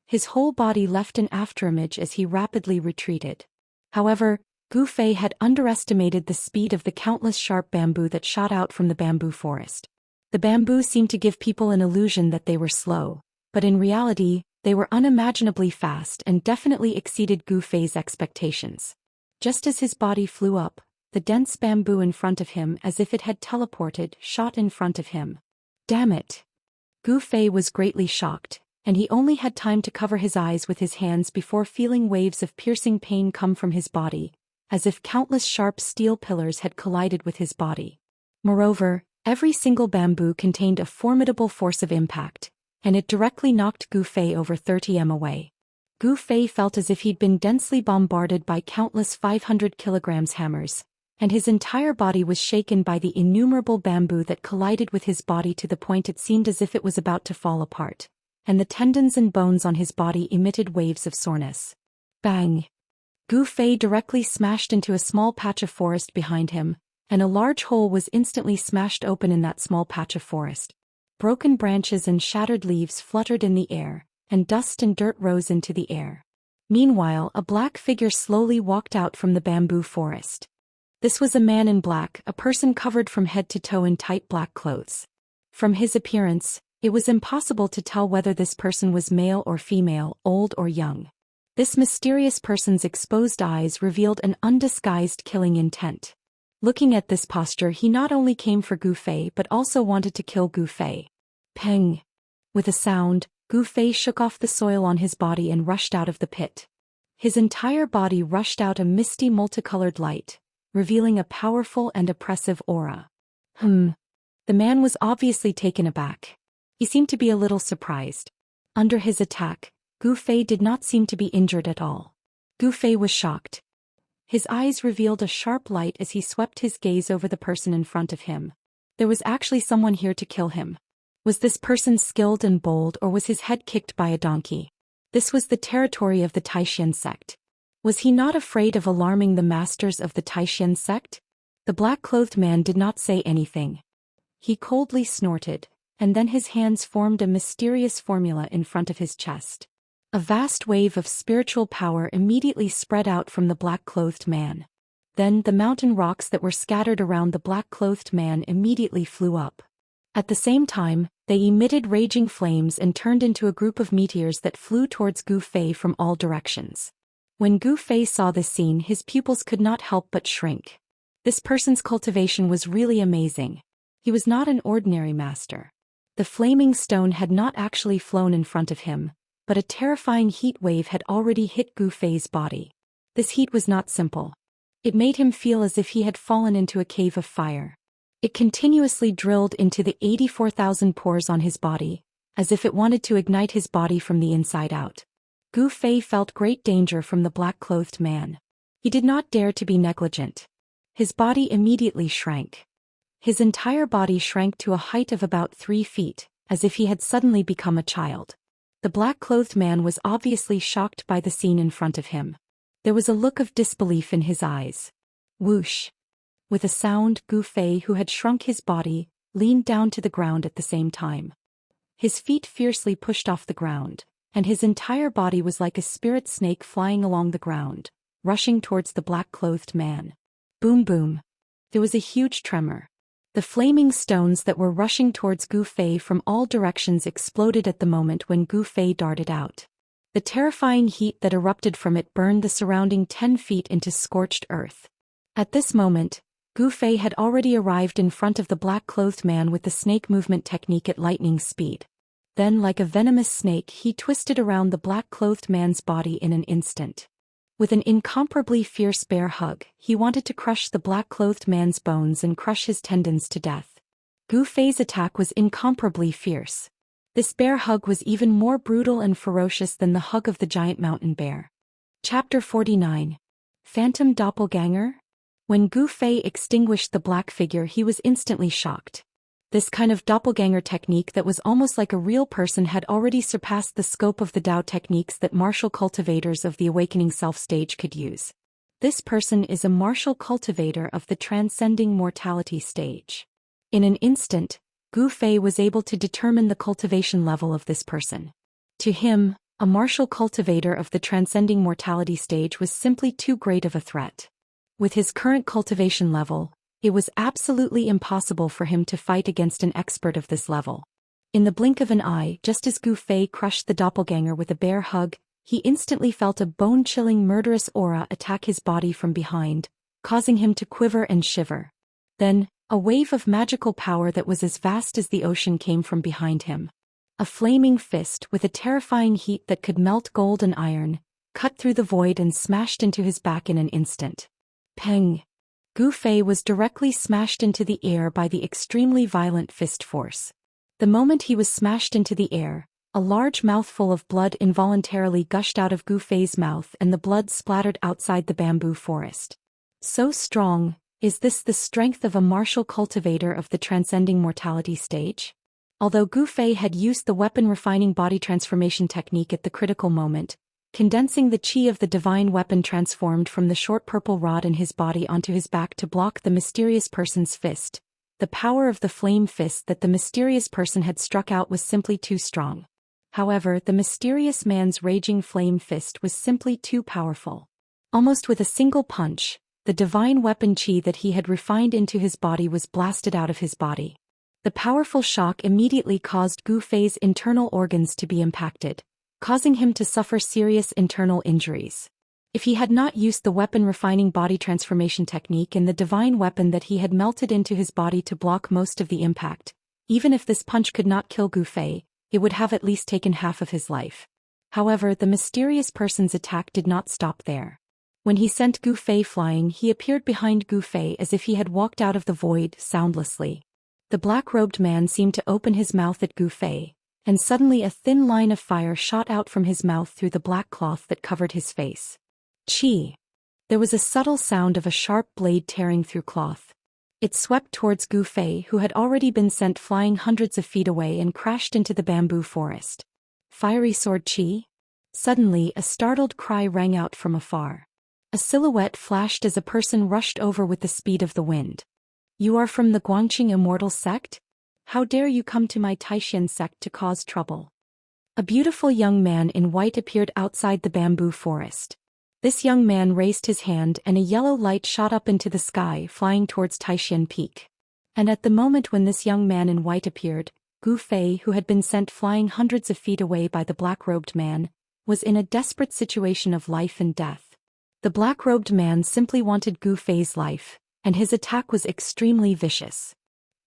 His whole body left an afterimage as he rapidly retreated. However, Gufei had underestimated the speed of the countless sharp bamboo that shot out from the bamboo forest. The bamboo seemed to give people an illusion that they were slow, but in reality, they were unimaginably fast and definitely exceeded Gufei's expectations. Just as his body flew up, the dense bamboo in front of him, as if it had teleported, shot in front of him. Damn it! Gufei was greatly shocked, and he only had time to cover his eyes with his hands before feeling waves of piercing pain come from his body, as if countless sharp steel pillars had collided with his body. Moreover, every single bamboo contained a formidable force of impact, and it directly knocked Gu Fei over 30 m away. Gu Fei felt as if he'd been densely bombarded by countless 500 kilograms hammers, and his entire body was shaken by the innumerable bamboo that collided with his body to the point it seemed as if it was about to fall apart, and the tendons and bones on his body emitted waves of soreness. Bang! Gu Fei directly smashed into a small patch of forest behind him, and a large hole was instantly smashed open in that small patch of forest. Broken branches and shattered leaves fluttered in the air, and dust and dirt rose into the air. Meanwhile, a black figure slowly walked out from the bamboo forest. This was a man in black, a person covered from head to toe in tight black clothes. From his appearance, it was impossible to tell whether this person was male or female, old or young. This mysterious person's exposed eyes revealed an undisguised killing intent. Looking at this posture, he not only came for Gu Fei but also wanted to kill Gu Fei. Peng! With a sound, Gu Fei shook off the soil on his body and rushed out of the pit. His entire body rushed out a misty multicolored light, revealing a powerful and oppressive aura. The man was obviously taken aback. He seemed to be a little surprised. Under his attack, Gu Fei did not seem to be injured at all. Gu Fei was shocked. His eyes revealed a sharp light as he swept his gaze over the person in front of him. There was actually someone here to kill him. Was this person skilled and bold, or was his head kicked by a donkey? This was the territory of the Taishan sect. Was he not afraid of alarming the masters of the Taishan sect? The black-clothed man did not say anything. He coldly snorted, and then his hands formed a mysterious formula in front of his chest. A vast wave of spiritual power immediately spread out from the black-clothed man. Then the mountain rocks that were scattered around the black-clothed man immediately flew up. At the same time, they emitted raging flames and turned into a group of meteors that flew towards Gu Fei from all directions. When Gu Fei saw this scene, his pupils could not help but shrink. This person's cultivation was really amazing. He was not an ordinary master. The flaming stone had not actually flown in front of him, but a terrifying heat wave had already hit Gu Fei's body. This heat was not simple. It made him feel as if he had fallen into a cave of fire. It continuously drilled into the 84,000 pores on his body, as if it wanted to ignite his body from the inside out. Gu Fei felt great danger from the black-clothed man. He did not dare to be negligent. His body immediately shrank. His entire body shrank to a height of about 3 feet, as if he had suddenly become a child. The black-clothed man was obviously shocked by the scene in front of him. There was a look of disbelief in his eyes. Whoosh! With a sound, Gu Fei, who had shrunk his body, leaned down to the ground at the same time. His feet fiercely pushed off the ground, and his entire body was like a spirit snake flying along the ground, rushing towards the black-clothed man. Boom boom! There was a huge tremor. The flaming stones that were rushing towards Gu Fei from all directions exploded at the moment when Gu Fei darted out. The terrifying heat that erupted from it burned the surrounding 10 feet into scorched earth. At this moment, Gu Fei had already arrived in front of the black-clothed man with the snake movement technique at lightning speed. Then, like a venomous snake, he twisted around the black-clothed man's body in an instant. With an incomparably fierce bear hug, he wanted to crush the black-clothed man's bones and crush his tendons to death. Gu Fei's attack was incomparably fierce. This bear hug was even more brutal and ferocious than the hug of the giant mountain bear. Chapter 49. Phantom Doppelganger? When Gu Fei extinguished the black figure, he was instantly shocked. This kind of doppelganger technique that was almost like a real person had already surpassed the scope of the Dao techniques that martial cultivators of the Awakening Self stage could use. This person is a martial cultivator of the Transcending Mortality stage. In an instant, Gu Fei was able to determine the cultivation level of this person. To him, a martial cultivator of the Transcending Mortality stage was simply too great of a threat. With his current cultivation level, it was absolutely impossible for him to fight against an expert of this level. In the blink of an eye, just as Gu Fei crushed the doppelganger with a bear hug, he instantly felt a bone-chilling murderous aura attack his body from behind, causing him to quiver and shiver. Then, a wave of magical power that was as vast as the ocean came from behind him. A flaming fist with a terrifying heat that could melt gold and iron, cut through the void and smashed into his back in an instant. Peng! Gu Fei was directly smashed into the air by the extremely violent fist force. The moment he was smashed into the air, A large mouthful of blood involuntarily gushed out of Gu Fei's mouth and the blood splattered outside the bamboo forest. So strong, is this the strength of a martial cultivator of the transcending mortality stage? Although Gu Fei had used the weapon-refining body transformation technique at the critical moment, condensing the chi of the divine weapon transformed from the short purple rod in his body onto his back to block the mysterious person's fist, the power of the flame fist that the mysterious person had struck out was simply too strong. However, the mysterious man's raging flame fist was simply too powerful. Almost with a single punch, the divine weapon chi that he had refined into his body was blasted out of his body. The powerful shock immediately caused Gu Fei's internal organs to be impacted, causing him to suffer serious internal injuries. If he had not used the weapon-refining body transformation technique and the divine weapon that he had melted into his body to block most of the impact, even if this punch could not kill Gu Fei, it would have at least taken half of his life. However, the mysterious person's attack did not stop there. When he sent Gu Fei flying, he appeared behind Gu Fei as if he had walked out of the void soundlessly. The black-robed man seemed to open his mouth at Gu Fei, and suddenly a thin line of fire shot out from his mouth through the black cloth that covered his face. Chi. There was a subtle sound of a sharp blade tearing through cloth. It swept towards Gu Fei, who had already been sent flying hundreds of feet away and crashed into the bamboo forest. Fiery sword Chi? Suddenly, a startled cry rang out from afar. A silhouette flashed as a person rushed over with the speed of the wind. You are from the Guangqing Immortal sect? How dare you come to my Taishan sect to cause trouble? A beautiful young man in white appeared outside the bamboo forest. This young man raised his hand and a yellow light shot up into the sky, flying towards Taishan Peak. And at the moment when this young man in white appeared, Gu Fei, who had been sent flying hundreds of feet away by the black-robed man, was in a desperate situation of life and death. The black-robed man simply wanted Gu Fei's life, and his attack was extremely vicious.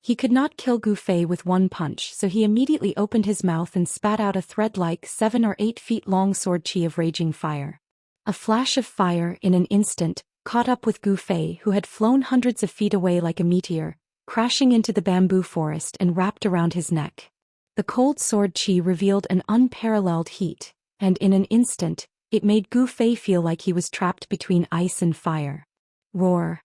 He could not kill Gu Fei with one punch, so he immediately opened his mouth and spat out a thread-like 7 or 8 feet long sword chi of raging fire. A flash of fire, in an instant, caught up with Gu Fei, who had flown hundreds of feet away like a meteor, crashing into the bamboo forest and wrapped around his neck. The cold sword chi revealed an unparalleled heat, and in an instant, it made Gu Fei feel like he was trapped between ice and fire. Roar!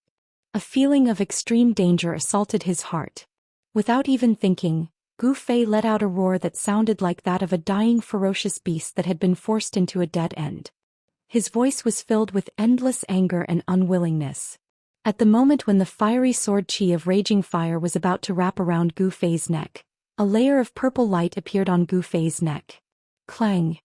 A feeling of extreme danger assaulted his heart. Without even thinking, Gu Fei let out a roar that sounded like that of a dying ferocious beast that had been forced into a dead end. His voice was filled with endless anger and unwillingness. At the moment when the fiery sword chi of raging fire was about to wrap around Gu Fei's neck, a layer of purple light appeared on Gu Fei's neck. Clang!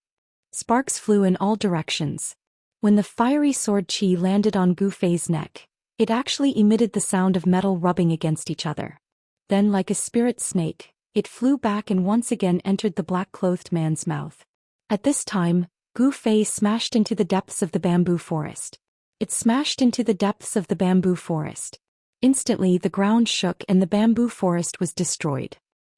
Sparks flew in all directions. When the fiery sword chi landed on Gu Fei's neck, it actually emitted the sound of metal rubbing against each other. Then, like a spirit snake, it flew back and once again entered the black-clothed man's mouth. At this time, Gu Fei smashed into the depths of the bamboo forest. It smashed into the depths of the bamboo forest. Instantly the ground shook and the bamboo forest was destroyed.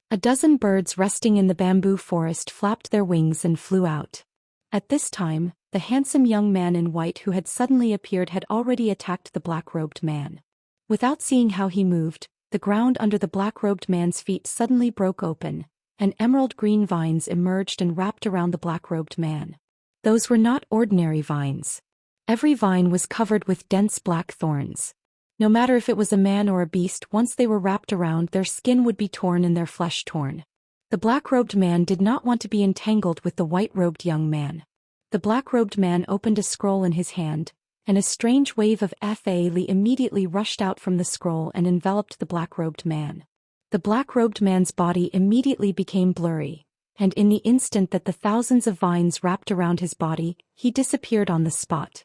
A dozen birds resting in the bamboo forest flapped their wings and flew out. At this time, the handsome young man in white who had suddenly appeared had already attacked the black-robed man. Without seeing how he moved, the ground under the black-robed man's feet suddenly broke open, and emerald green vines emerged and wrapped around the black-robed man. Those were not ordinary vines. Every vine was covered with dense black thorns. No matter if it was a man or a beast, once they were wrapped around, their skin would be torn and their flesh torn. The black-robed man did not want to be entangled with the white-robed young man. The black-robed man opened a scroll in his hand, and a strange wave of Li immediately rushed out from the scroll and enveloped the black-robed man. The black-robed man's body immediately became blurry, and in the instant that the thousands of vines wrapped around his body, he disappeared on the spot.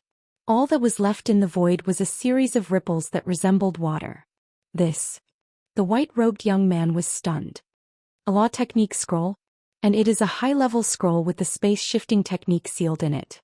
All that was left in the void was a series of ripples that resembled water. The white-robed young man was stunned. A law technique scroll? And it is a high-level scroll with the space-shifting technique sealed in it.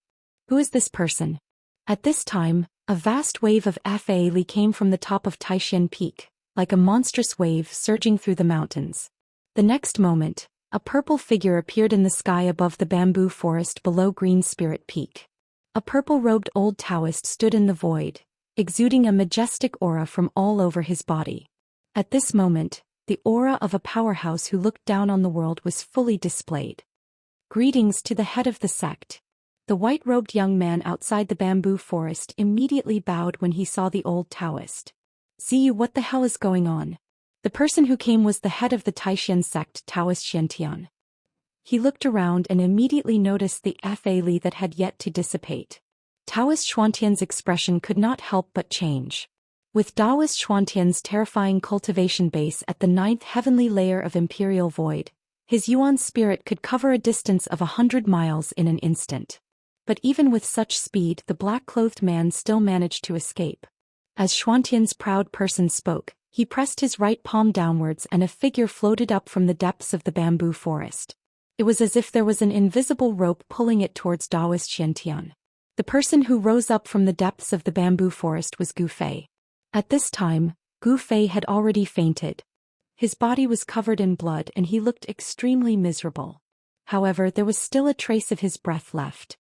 Who is this person? At this time, a vast wave of Li came from the top of Taishan Peak, like a monstrous wave surging through the mountains. The next moment, a purple figure appeared in the sky above the bamboo forest below Green Spirit Peak. A purple-robed old Daoist stood in the void, exuding a majestic aura from all over his body. At this moment, the aura of a powerhouse who looked down on the world was fully displayed. Greetings to the head of the sect. The white-robed young man outside the bamboo forest immediately bowed when he saw the old Taoist. "See you, what the hell is going on?" The person who came was the head of the Taoxian sect, Daoist Xiantian. He looked around and immediately noticed the fa that had yet to dissipate. Daoist Xuantian's expression could not help but change. With Daoist Xuantian's terrifying cultivation base at the 9th heavenly layer of Imperial Void, his Yuan spirit could cover a distance of 100 miles in an instant. But even with such speed, the black-clothed man still managed to escape. As Xuantian's proud person spoke, he pressed his right palm downwards and a figure floated up from the depths of the bamboo forest. It was as if there was an invisible rope pulling it towards Daoist Xiantian. The person who rose up from the depths of the bamboo forest was Gu Fei. At this time, Gu Fei had already fainted. His body was covered in blood and he looked extremely miserable. However, there was still a trace of his breath left.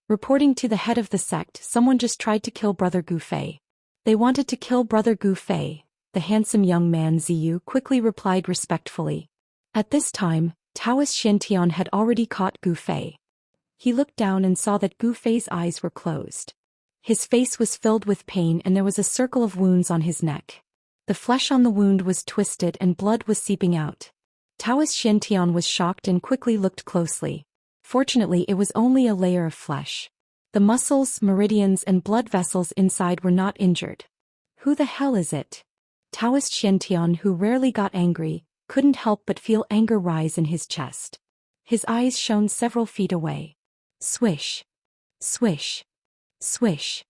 Reporting to the head of the sect, someone just tried to kill Brother Gu Fei. They wanted to kill Brother Gu Fei, the handsome young man Ziyu quickly replied respectfully. At this time, Daoist Xiantian had already caught Gu Fei. He looked down and saw that Gu Fei's eyes were closed. His face was filled with pain and there was a circle of wounds on his neck. The flesh on the wound was twisted and blood was seeping out. Daoist Xiantian was shocked and quickly looked closely. Fortunately, it was only a layer of flesh. The muscles, meridians and blood vessels inside were not injured. Who the hell is it? Daoist Xiantian, who rarely got angry, couldn't help but feel anger rise in his chest. His eyes shone several feet away. Swish. Swish. Swish.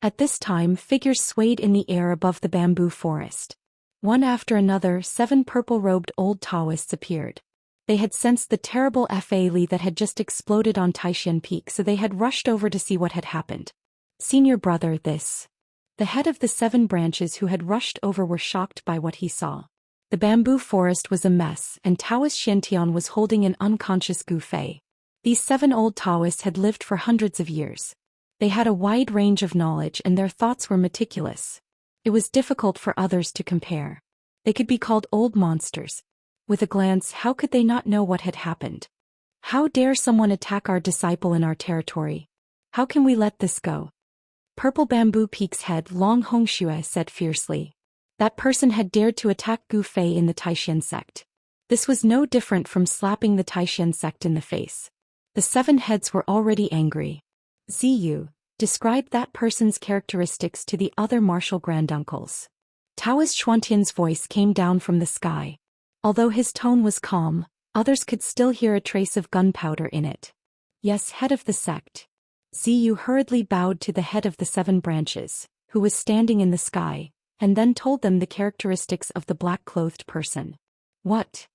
At this time, figures swayed in the air above the bamboo forest. One after another, 7 purple-robed old Taoists appeared. They had sensed the terrible fa that had just exploded on Taishan Peak, so they had rushed over to see what had happened. "Senior brother, this." The head of the 7 branches who had rushed over were shocked by what he saw. The bamboo forest was a mess and Daoist Xiantian was holding an unconscious Gu Fei. These 7 old Taoists had lived for hundreds of years. They had a wide range of knowledge and their thoughts were meticulous. It was difficult for others to compare. They could be called old monsters. With a glance, how could they not know what had happened? How dare someone attack our disciple in our territory? How can we let this go? Purple Bamboo Peak's head Long Hongxue said fiercely. That person had dared to attack Gu Fei in the Taishan sect. This was no different from slapping the Taishan sect in the face. The 7 heads were already angry. Ziyu, describe that person's characteristics to the other martial granduncles. Daoist Xuantian's voice came down from the sky. Although his tone was calm, others could still hear a trace of gunpowder in it. "Yes, head of the sect." Ziyu hurriedly bowed to the head of the 7 branches, who was standing in the sky, and then told them the characteristics of the black-clothed person. "What?"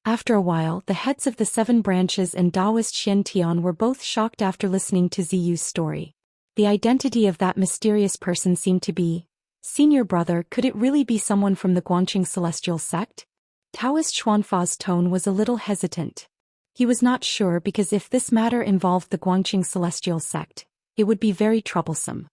After a while, the heads of the 7 branches and Daoist Xiantian were both shocked after listening to Ziyu's story. The identity of that mysterious person seemed to be, "Senior brother, could it really be someone from the Guangqing Celestial sect?" Daoist Xuanfa's tone was a little hesitant. He was not sure because if this matter involved the Guangqing Celestial sect, it would be very troublesome.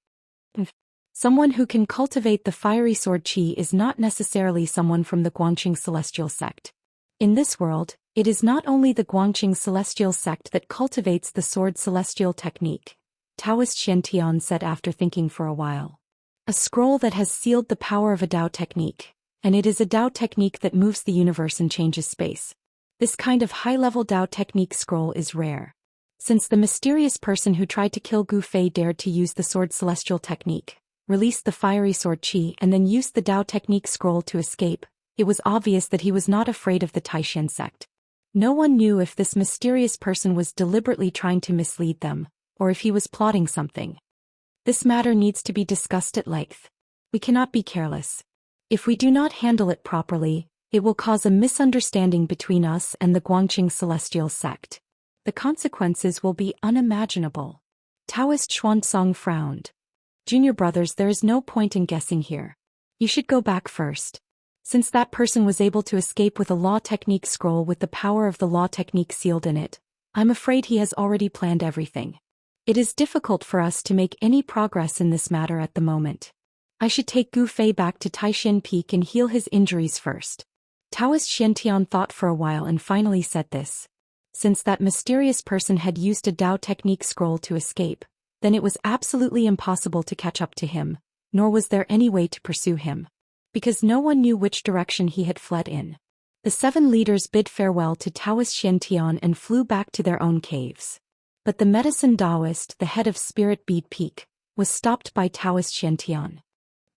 Someone who can cultivate the fiery sword qi is not necessarily someone from the Guangqing Celestial sect. In this world, it is not only the Guangqing Celestial sect that cultivates the sword celestial technique, Daoist Xiantian said after thinking for a while. A scroll that has sealed the power of a Dao technique. And it is a Dao technique that moves the universe and changes space. This kind of high-level Dao technique scroll is rare. Since the mysterious person who tried to kill Gu Fei dared to use the sword celestial technique, released the fiery sword qi and then used the Dao technique scroll to escape, it was obvious that he was not afraid of the Taishan sect. No one knew if this mysterious person was deliberately trying to mislead them, or if he was plotting something. This matter needs to be discussed at length. We cannot be careless. If we do not handle it properly, it will cause a misunderstanding between us and the Guangqing Celestial sect. The consequences will be unimaginable. Daoist Xuanzong frowned. "Junior brothers, there is no point in guessing here. You should go back first. Since that person was able to escape with a law technique scroll with the power of the law technique sealed in it, I'm afraid he has already planned everything. It is difficult for us to make any progress in this matter at the moment. I should take Gu Fei back to Taishan Peak and heal his injuries first." Daoist Xiantian thought for a while and finally said this. Since that mysterious person had used a Dao technique scroll to escape, then it was absolutely impossible to catch up to him, nor was there any way to pursue him. Because no one knew which direction he had fled in. The 7 leaders bid farewell to Taoist Xiantian and flew back to their own caves. But the medicine Daoist, the head of Spirit Bead Peak, was stopped by Taoist Xiantian.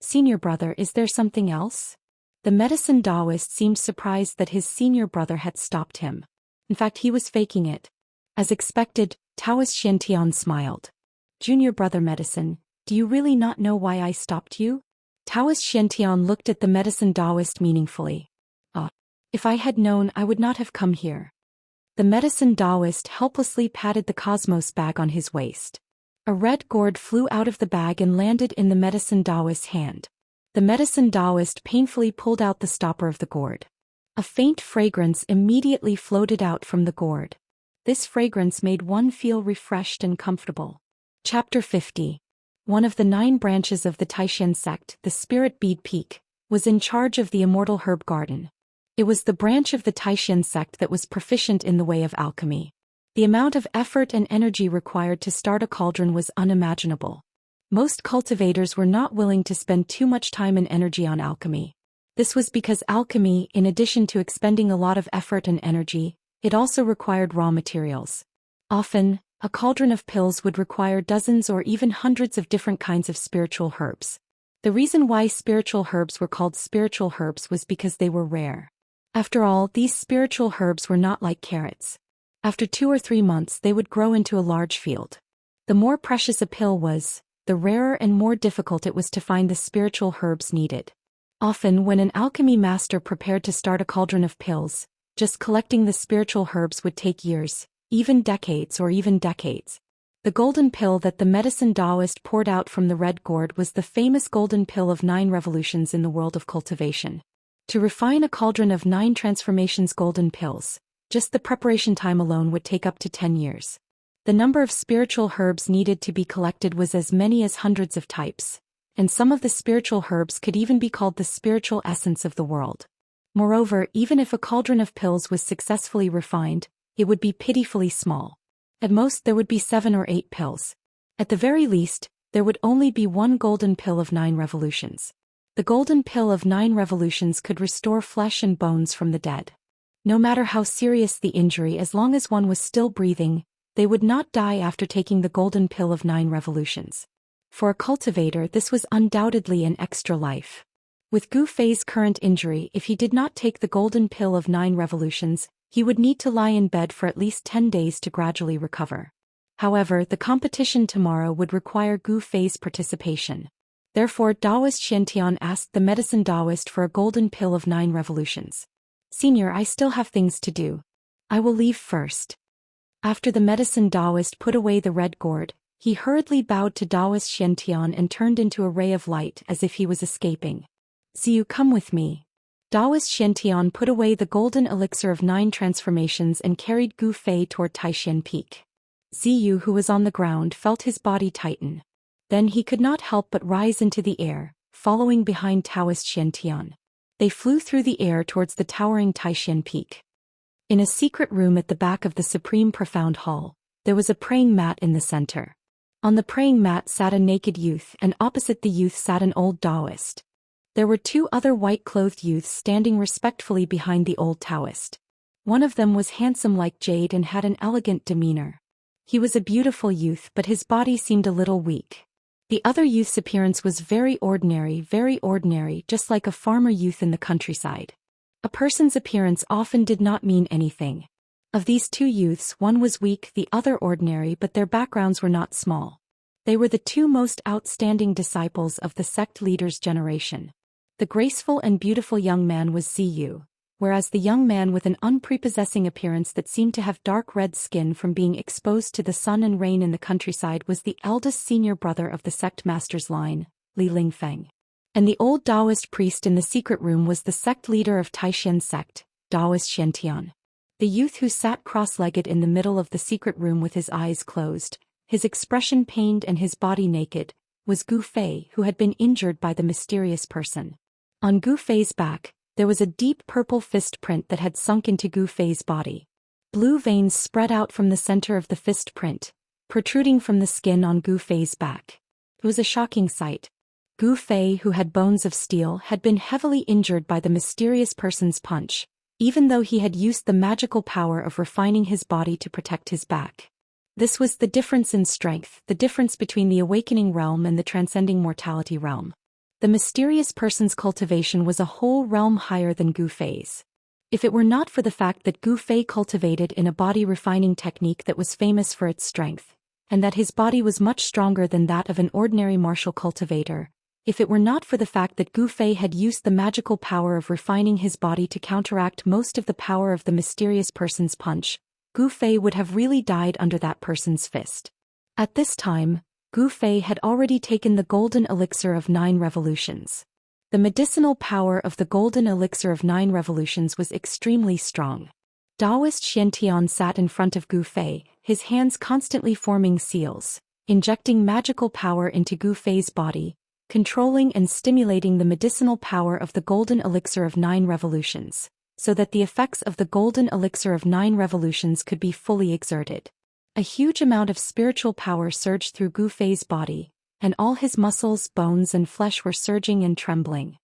"Senior brother, is there something else?" The medicine Daoist seemed surprised that his senior brother had stopped him. In fact, he was faking it. As expected, Taoist Xiantian smiled. "Junior brother medicine, do you really not know why I stopped you?" Taoist Xiantian looked at the medicine Daoist meaningfully. If I had known, I would not have come here." The medicine Daoist helplessly patted the cosmos bag on his waist. A red gourd flew out of the bag and landed in the medicine Daoist's hand. The medicine Daoist painfully pulled out the stopper of the gourd. A faint fragrance immediately floated out from the gourd. This fragrance made one feel refreshed and comfortable. Chapter 50. One of the 9 branches of the Taishan sect, the Spirit Bead Peak, was in charge of the Immortal Herb Garden. It was the branch of the Taishan sect that was proficient in the way of alchemy. The amount of effort and energy required to start a cauldron was unimaginable. Most cultivators were not willing to spend too much time and energy on alchemy. This was because alchemy, in addition to expending a lot of effort and energy, it also required raw materials. Often, a cauldron of pills would require dozens or even hundreds of different kinds of spiritual herbs. The reason why spiritual herbs were called spiritual herbs was because they were rare. After all, these spiritual herbs were not like carrots. After 2 or 3 months they would grow into a large field. The more precious a pill was, the rarer and more difficult it was to find the spiritual herbs needed. Often when an alchemy master prepared to start a cauldron of pills, just collecting the spiritual herbs would take years, even decades. The golden pill that the medicine Daoist poured out from the red gourd was the famous golden pill of 9 revolutions in the world of cultivation. To refine a cauldron of 9 transformations golden pills, just the preparation time alone would take up to 10 years. The number of spiritual herbs needed to be collected was as many as hundreds of types, and some of the spiritual herbs could even be called the spiritual essence of the world. Moreover, even if a cauldron of pills was successfully refined, it would be pitifully small. At most there would be 7 or 8 pills. At the very least, there would only be 1 golden pill of 9 revolutions. The golden pill of 9 revolutions could restore flesh and bones from the dead. No matter how serious the injury, as long as one was still breathing, they would not die after taking the golden pill of 9 revolutions. For a cultivator, this was undoubtedly an extra life. With Gu Fei's current injury, if he did not take the golden pill of 9 revolutions, he would need to lie in bed for at least 10 days to gradually recover. However, the competition tomorrow would require Gu Fei's participation. Therefore, Daoist Xiantian asked the medicine Daoist for a golden pill of 9 revolutions. "Senior, I still have things to do. I will leave first." After the medicine Daoist put away the red gourd, he hurriedly bowed to Daoist Xiantian and turned into a ray of light as if he was escaping. "Ziyu, come with me." Daoist Xiantian put away the golden elixir of 9 transformations and carried Gu Fei toward Taishan Peak. Ziyu, who was on the ground, felt his body tighten. Then he could not help but rise into the air, following behind Taoist Xiantian. They flew through the air towards the towering Taishan Peak. In a secret room at the back of the Supreme Profound Hall, there was a praying mat in the center. On the praying mat sat a naked youth, and opposite the youth sat an old Daoist. There were 2 other white-clothed youths standing respectfully behind the old Taoist. One of them was handsome like jade and had an elegant demeanor. He was a beautiful youth, but his body seemed a little weak. The other youth's appearance was very ordinary, just like a farmer youth in the countryside. A person's appearance often did not mean anything. Of these 2 youths, one was weak, the other ordinary, but their backgrounds were not small. They were the 2 most outstanding disciples of the sect leader's generation. The graceful and beautiful young man was Ziyu, whereas the young man with an unprepossessing appearance that seemed to have dark red skin from being exposed to the sun and rain in the countryside was the eldest senior brother of the sect master's line, Li Lingfeng. And the old Daoist priest in the secret room was the sect leader of Taishan sect, Daoist Xiantian. The youth who sat cross-legged in the middle of the secret room with his eyes closed, his expression pained and his body naked, was Gu Fei, who had been injured by the mysterious person. On Gu Fei's back, there was a deep purple fist print that had sunk into Gu Fei's body. Blue veins spread out from the center of the fist print, protruding from the skin on Gu Fei's back. It was a shocking sight. Gu Fei, who had bones of steel, had been heavily injured by the mysterious person's punch, even though he had used the magical power of refining his body to protect his back. This was the difference in strength, the difference between the awakening realm and the transcending mortality realm. The mysterious person's cultivation was a whole realm higher than Gu Fei's. If it were not for the fact that Gu Fei cultivated in a body refining technique that was famous for its strength, and that his body was much stronger than that of an ordinary martial cultivator, if it were not for the fact that Gu Fei had used the magical power of refining his body to counteract most of the power of the mysterious person's punch, Gu Fei would have really died under that person's fist. At this time, Gu Fei had already taken the golden elixir of 9 revolutions. The medicinal power of the golden elixir of 9 revolutions was extremely strong. Daoist Xiantian sat in front of Gu Fei, his hands constantly forming seals, injecting magical power into Gu Fei's body, controlling and stimulating the medicinal power of the golden elixir of 9 revolutions, so that the effects of the golden elixir of 9 revolutions could be fully exerted. A huge amount of spiritual power surged through Gu Fei's body, and all his muscles, bones and flesh were surging and trembling.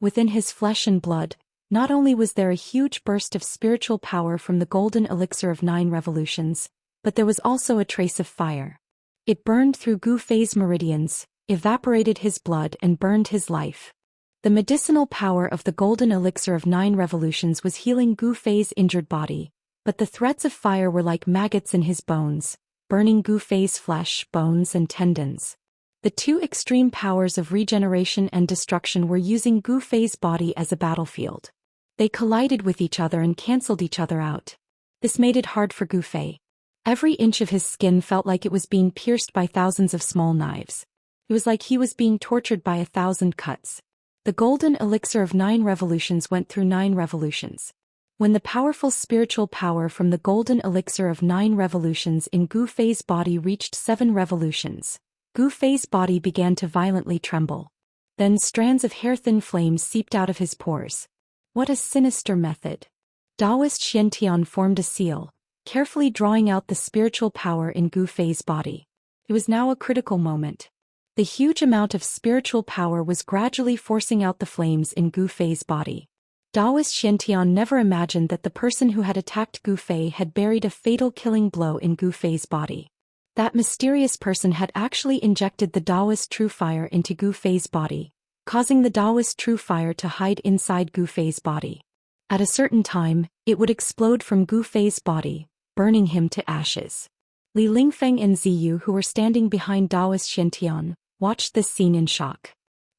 Within his flesh and blood, not only was there a huge burst of spiritual power from the golden elixir of 9 revolutions, but there was also a trace of fire. It burned through Gu Fei's meridians, evaporated his blood and burned his life. The medicinal power of the golden elixir of 9 revolutions was healing Gu Fei's injured body, but the threads of fire were like maggots in his bones, burning Gu Fei's flesh, bones and tendons. The 2 extreme powers of regeneration and destruction were using Gu Fei's body as a battlefield. They collided with each other and cancelled each other out. This made it hard for Gu Fei. Every inch of his skin felt like it was being pierced by thousands of small knives. It was like he was being tortured by 1,000 cuts. The golden elixir of 9 revolutions went through 9 revolutions. When the powerful spiritual power from the golden elixir of 9 revolutions in Gu Fei's body reached 7 revolutions, Gu Fei's body began to violently tremble. Then strands of hair-thin flames seeped out of his pores. What a sinister method. Daoist Xiantian formed a seal, carefully drawing out the spiritual power in Gu Fei's body. It was now a critical moment. The huge amount of spiritual power was gradually forcing out the flames in Gu Fei's body. Daoist Xiantian never imagined that the person who had attacked Gu Fei had buried a fatal killing blow in Gu Fei's body. That mysterious person had actually injected the Daoist true fire into Gu Fei's body, causing the Daoist true fire to hide inside Gu Fei's body. At a certain time, it would explode from Gu Fei's body, burning him to ashes. Li Lingfeng and Ziyu, who were standing behind Daoist Xiantian, watched this scene in shock.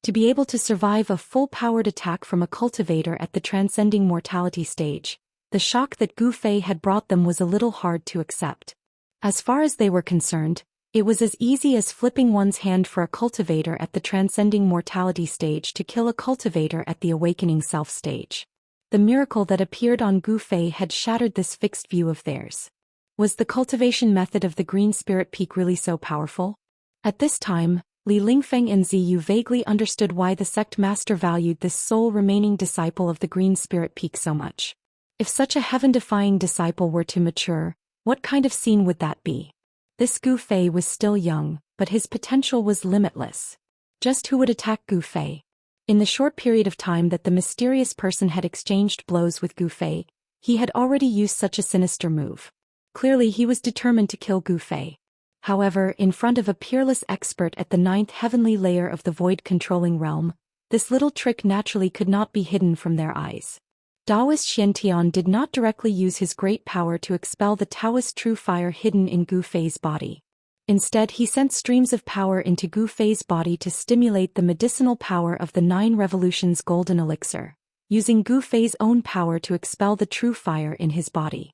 To be able to survive a full-powered attack from a cultivator at the transcending mortality stage, the shock that Gu Fei had brought them was a little hard to accept. As far as they were concerned, it was as easy as flipping one's hand for a cultivator at the transcending mortality stage to kill a cultivator at the awakening self stage. The miracle that appeared on Gu Fei had shattered this fixed view of theirs. Was the cultivation method of the Green Spirit Peak really so powerful? At this time, Li Lingfeng and Ziyu vaguely understood why the sect master valued this sole remaining disciple of the Green Spirit Peak so much. If such a heaven-defying disciple were to mature, what kind of scene would that be? This Gu Fei was still young, but his potential was limitless. Just who would attack Gu Fei? In the short period of time that the mysterious person had exchanged blows with Gu Fei, he had already used such a sinister move. Clearly he was determined to kill Gu Fei. However, in front of a peerless expert at the 9th heavenly layer of the void-controlling realm, this little trick naturally could not be hidden from their eyes. Daoist Xiantian did not directly use his great power to expel the Taoist true fire hidden in Gu Fei's body. Instead, he sent streams of power into Gu Fei's body to stimulate the medicinal power of the 9 revolutions golden elixir, using Gu Fei's own power to expel the true fire in his body.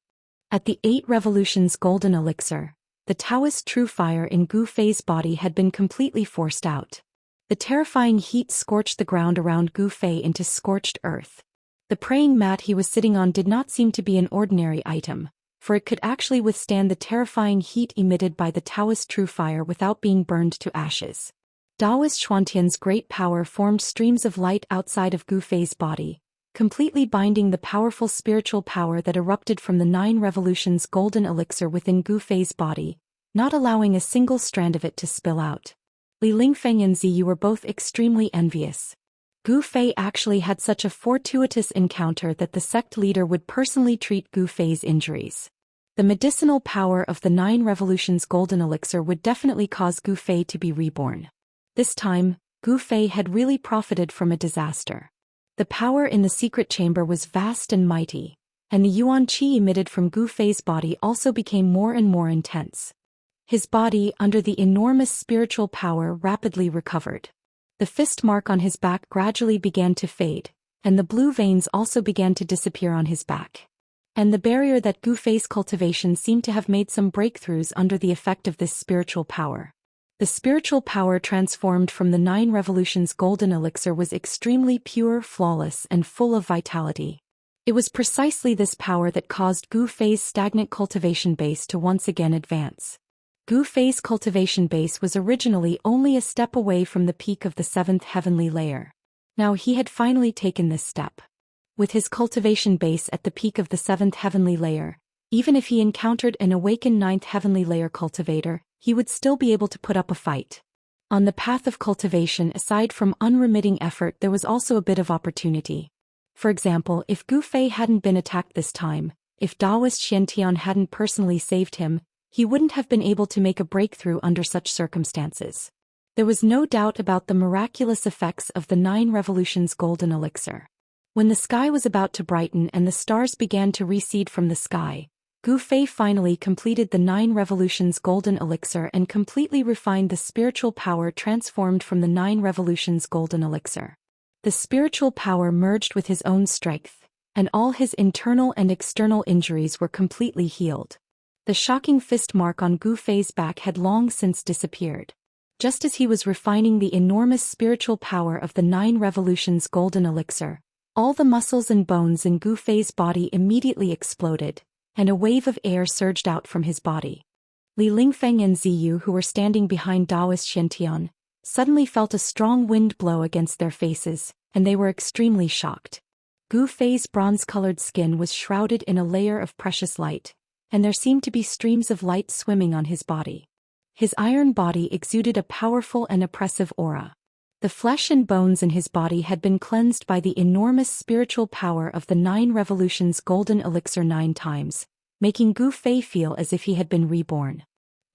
At the 8 revolutions golden elixir, the Taoist true fire in Gu Fei's body had been completely forced out. The terrifying heat scorched the ground around Gu Fei into scorched earth. The praying mat he was sitting on did not seem to be an ordinary item, for it could actually withstand the terrifying heat emitted by the Taoist true fire without being burned to ashes. Daoist Xuantian's great power formed streams of light outside of Gu Fei's body, completely binding the powerful spiritual power that erupted from the 9 revolutions golden elixir within Gu Fei's body, not allowing a single strand of it to spill out. Li Lingfeng and Ziyu were both extremely envious. Gu Fei actually had such a fortuitous encounter that the sect leader would personally treat Gu Fei's injuries. The medicinal power of the 9 revolutions golden elixir would definitely cause Gu Fei to be reborn. This time, Gu Fei had really profited from a disaster. The power in the secret chamber was vast and mighty, and the yuan qi emitted from Gu Fei's body also became more and more intense. His body, under the enormous spiritual power, rapidly recovered. The fist mark on his back gradually began to fade, and the blue veins also began to disappear on his back. And the barrier that Gu Fei's cultivation seemed to have made some breakthroughs under the effect of this spiritual power. The spiritual power transformed from the 9 revolutions golden elixir was extremely pure, flawless, and full of vitality. It was precisely this power that caused Gu Fei's stagnant cultivation base to once again advance. Gu Fei's cultivation base was originally only a step away from the peak of the 7th heavenly layer. Now he had finally taken this step. With his cultivation base at the peak of the 7th heavenly layer, even if he encountered an awakened 9th heavenly layer cultivator, he would still be able to put up a fight. On the path of cultivation, aside from unremitting effort, there was also a bit of opportunity. For example, if Gu Fei hadn't been attacked this time, if Daoist Xiantian hadn't personally saved him, he wouldn't have been able to make a breakthrough under such circumstances. There was no doubt about the miraculous effects of the 9 revolutions golden elixir. When the sky was about to brighten and the stars began to recede from the sky, Gu Fei finally completed the 9 revolutions golden elixir and completely refined the spiritual power transformed from the 9 revolutions golden elixir. The spiritual power merged with his own strength, and all his internal and external injuries were completely healed. The shocking fist mark on Gu Fei's back had long since disappeared. Just as he was refining the enormous spiritual power of the 9 revolutions golden elixir, all the muscles and bones in Gu Fei's body immediately exploded, and a wave of air surged out from his body. Li Lingfeng and Ziyu, who were standing behind Daoist Xiantian, suddenly felt a strong wind blow against their faces, and they were extremely shocked. Gu Fei's bronze-colored skin was shrouded in a layer of precious light, and there seemed to be streams of light swimming on his body. His iron body exuded a powerful and oppressive aura. The flesh and bones in his body had been cleansed by the enormous spiritual power of the 9 revolutions golden elixir 9 times, making Gu Fei feel as if he had been reborn.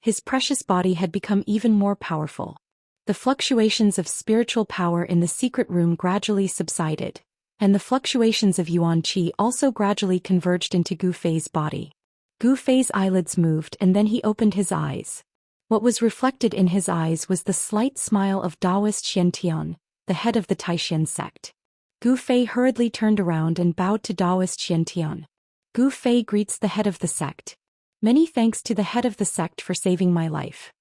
His precious body had become even more powerful. The fluctuations of spiritual power in the secret room gradually subsided, and the fluctuations of yuan qi also gradually converged into Gu Fei's body. Gu Fei's eyelids moved and then he opened his eyes. What was reflected in his eyes was the slight smile of Daoist Xiantian, the head of the Taishan sect. Gu Fei hurriedly turned around and bowed to Daoist Xiantian. Gu Fei greets the head of the sect. Many thanks to the head of the sect for saving my life.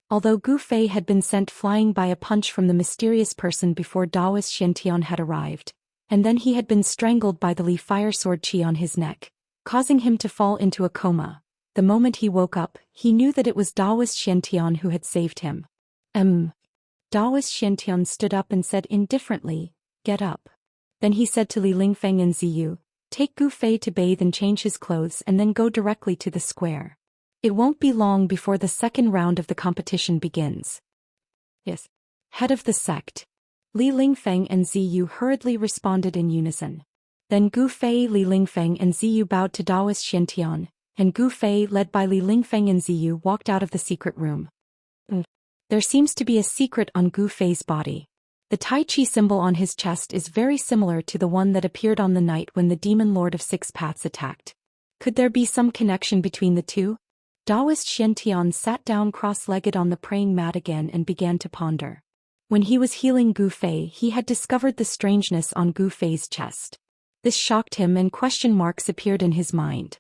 Although Gu Fei had been sent flying by a punch from the mysterious person before Daoist Xiantian had arrived, and then he had been strangled by the Li fire sword qi on his neck, causing him to fall into a coma. The moment he woke up, he knew that it was Daoist Xiantian who had saved him. Daoist Xiantian stood up and said indifferently, "Get up." Then he said to Li Lingfeng and Ziyu, "Take Gu Fei to bathe and change his clothes and then go directly to the square. It won't be long before the second round of the competition begins." "Yes." Head of the sect. Li Lingfeng and Ziyu hurriedly responded in unison. Then Gu Fei, Li Lingfeng and Ziyu bowed to Daoist Xiantian, and Gu Fei, led by Li Lingfeng and Ziyu, walked out of the secret room. There seems to be a secret on Gu Fei's body. The Tai Chi symbol on his chest is very similar to the one that appeared on the night when the demon lord of 6 paths attacked. Could there be some connection between the two? Daoist Xiantian sat down cross-legged on the praying mat again and began to ponder. When he was healing Gu Fei, he had discovered the strangeness on Gu Fei's chest. This shocked him and question marks appeared in his mind.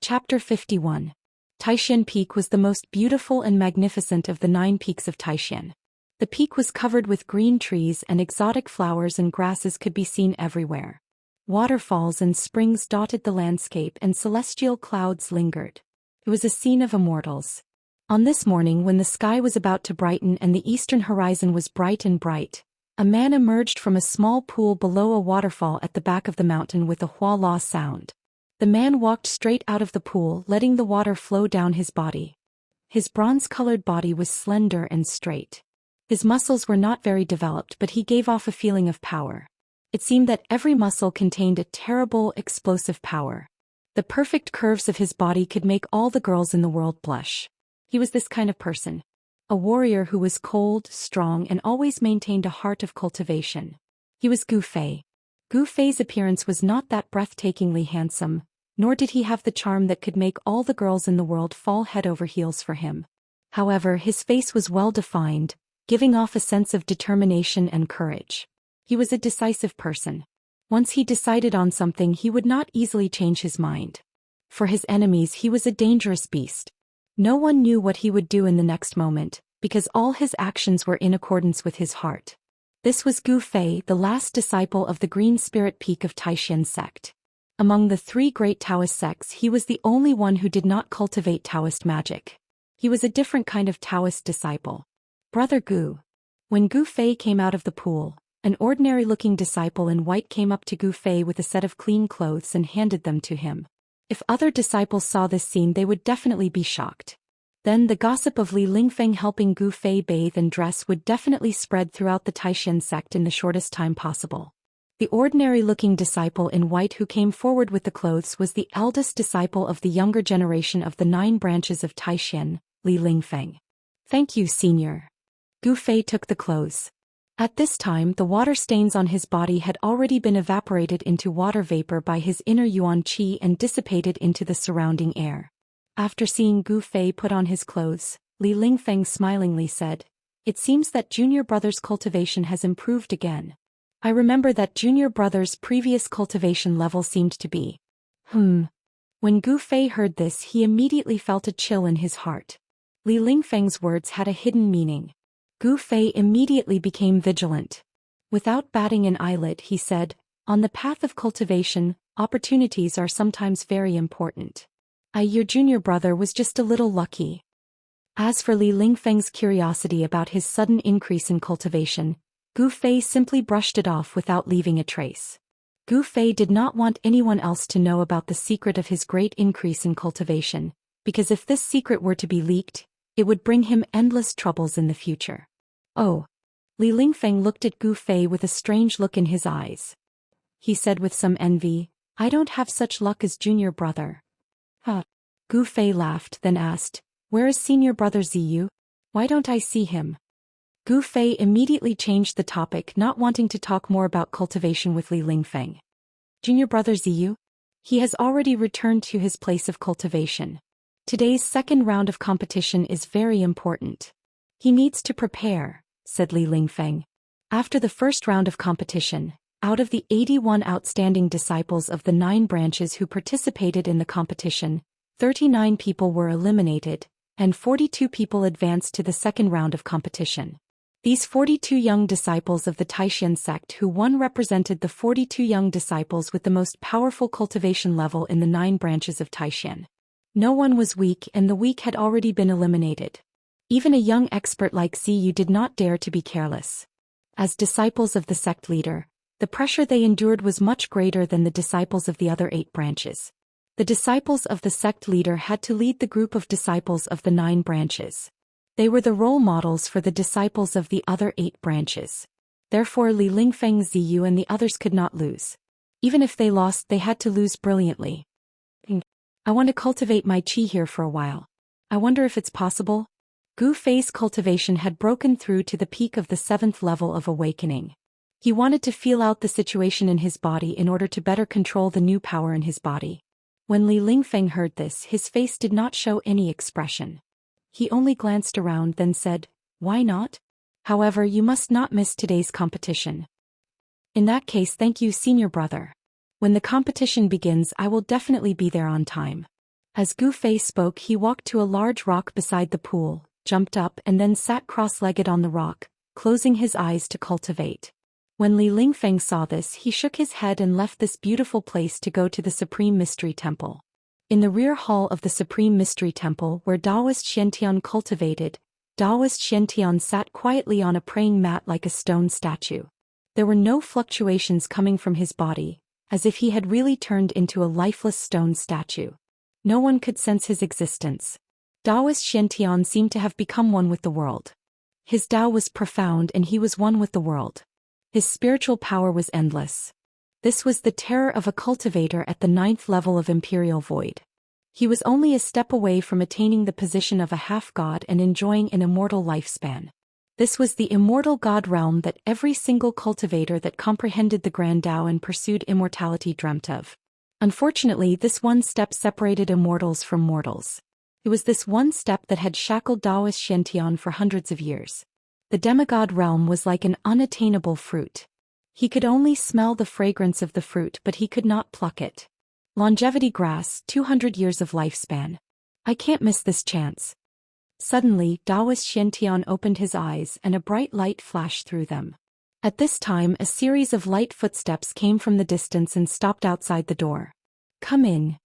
Chapter 51. Taishan Peak was the most beautiful and magnificent of the 9 peaks of Taishan. The peak was covered with green trees and exotic flowers and grasses could be seen everywhere. Waterfalls and springs dotted the landscape and celestial clouds lingered. It was a scene of immortals. On this morning when the sky was about to brighten and the eastern horizon was bright and bright, A man emerged from a small pool below a waterfall at the back of the mountain with a hua la sound. The man walked straight out of the pool, letting the water flow down his body. His bronze-colored body was slender and straight. His muscles were not very developed, but he gave off a feeling of power. It seemed that every muscle contained a terrible, explosive power. The perfect curves of his body could make all the girls in the world blush. He was this kind of person. A warrior who was cold, strong, and always maintained a heart of cultivation. He was Gu Fei. Gu Fei's appearance was not that breathtakingly handsome, nor did he have the charm that could make all the girls in the world fall head over heels for him. However, his face was well-defined, giving off a sense of determination and courage. He was a decisive person. Once he decided on something, he would not easily change his mind. For his enemies, he was a dangerous beast. No one knew what he would do in the next moment, because all his actions were in accordance with his heart. This was Gu Fei, the last disciple of the Green Spirit Peak of Taishan sect. Among the three great Taoist sects, he was the only one who did not cultivate Taoist magic. He was a different kind of Taoist disciple. Brother Gu. When Gu Fei came out of the pool, an ordinary-looking disciple in white came up to Gu Fei with a set of clean clothes and handed them to him. If other disciples saw this scene, they would definitely be shocked. Then the gossip of Li Lingfeng helping Gu Fei bathe and dress would definitely spread throughout the Taishan sect in the shortest time possible. The ordinary-looking disciple in white who came forward with the clothes was the eldest disciple of the younger generation of the 9 branches of Taishan, Li Lingfeng. Thank you, senior. Gu Fei took the clothes. At this time, the water stains on his body had already been evaporated into water vapor by his inner yuan qi and dissipated into the surrounding air. After seeing Gu Fei put on his clothes, Li Lingfeng smilingly said, "It seems that junior brother's cultivation has improved again. I remember that junior brother's previous cultivation level seemed to be." When Gu Fei heard this, he immediately felt a chill in his heart. Li Lingfeng's words had a hidden meaning. Gu Fei immediately became vigilant. Without batting an eyelid, he said, "On the path of cultivation, opportunities are sometimes very important. Your junior brother was just a little lucky." As for Li Lingfeng's curiosity about his sudden increase in cultivation, Gu Fei simply brushed it off without leaving a trace. Gu Fei did not want anyone else to know about the secret of his great increase in cultivation, because if this secret were to be leaked, it would bring him endless troubles in the future. Oh. Li Lingfeng looked at Gu Fei with a strange look in his eyes. He said with some envy, "I don't have such luck as junior brother." Gu Fei laughed, then asked, "Where is senior brother Ziyu? Why don't I see him?" Gu Fei immediately changed the topic, not wanting to talk more about cultivation with Li Lingfeng. "Junior brother Ziyu? He has already returned to his place of cultivation. Today's second round of competition is very important. He needs to prepare," said Li Lingfeng. After the first round of competition, out of the 81 outstanding disciples of the 9 branches who participated in the competition, 39 people were eliminated, and 42 people advanced to the second round of competition. These 42 young disciples of the Taishan sect who won represented the 42 young disciples with the most powerful cultivation level in the 9 branches of Taishan. No one was weak, and the weak had already been eliminated. Even a young expert like Ziyu did not dare to be careless. As disciples of the sect leader, the pressure they endured was much greater than the disciples of the other 8 branches. The disciples of the sect leader had to lead the group of disciples of the 9 branches. They were the role models for the disciples of the other 8 branches. Therefore Li Lingfeng, Ziyu and the others could not lose. Even if they lost, they had to lose brilliantly. "I want to cultivate my qi here for a while. I wonder if it's possible?" Gu Fei's cultivation had broken through to the peak of the 7th level of awakening. He wanted to feel out the situation in his body in order to better control the new power in his body. When Li Lingfeng heard this, his face did not show any expression. He only glanced around, then said, "Why not? However, you must not miss today's competition." "In that case, thank you, senior brother. When the competition begins, I will definitely be there on time." As Gu Fei spoke, he walked to a large rock beside the pool, jumped up and then sat cross-legged on the rock, closing his eyes to cultivate. When Li Lingfeng saw this, he shook his head and left this beautiful place to go to the Supreme Mystery Temple. In the rear hall of the Supreme Mystery Temple where Daoist Xiantian cultivated, Daoist Xiantian sat quietly on a praying mat like a stone statue. There were no fluctuations coming from his body, as if he had really turned into a lifeless stone statue. No one could sense his existence. Daoist Xiantian seemed to have become one with the world. His Dao was profound and he was one with the world. His spiritual power was endless. This was the terror of a cultivator at the 9th level of Imperial Void. He was only a step away from attaining the position of a half-god and enjoying an immortal lifespan. This was the immortal god realm that every single cultivator that comprehended the Grand Dao and pursued immortality dreamt of. Unfortunately, this one step separated immortals from mortals. It was this one step that had shackled Daoist Xiantian for hundreds of years. The demigod realm was like an unattainable fruit. He could only smell the fragrance of the fruit, but he could not pluck it. Longevity grass, 200 years of lifespan. I can't miss this chance. Suddenly, Daoist Xiantian opened his eyes and a bright light flashed through them. At this time, a series of light footsteps came from the distance and stopped outside the door. Come in.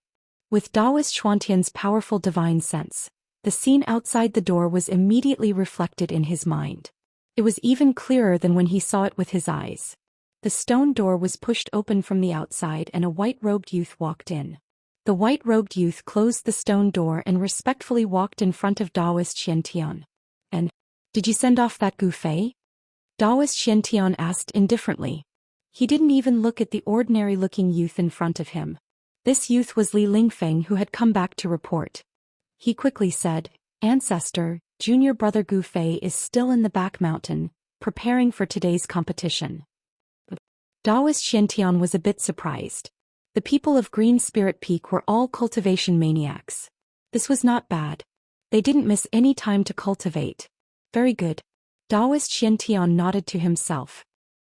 With Daoist Xiantian's powerful divine sense, the scene outside the door was immediately reflected in his mind. It was even clearer than when he saw it with his eyes. The stone door was pushed open from the outside and a white-robed youth walked in. The white-robed youth closed the stone door and respectfully walked in front of Daoist Xiantian. And, did you send off that Gufei? Daoist Xiantian asked indifferently. He didn't even look at the ordinary-looking youth in front of him. This youth was Li Lingfeng, who had come back to report. He quickly said, Ancestor, junior brother Gufei is still in the back mountain, preparing for today's competition. Daoist Xiantian was a bit surprised. The people of Green Spirit Peak were all cultivation maniacs. This was not bad. They didn't miss any time to cultivate. Very good. Daoist Xiantian nodded to himself.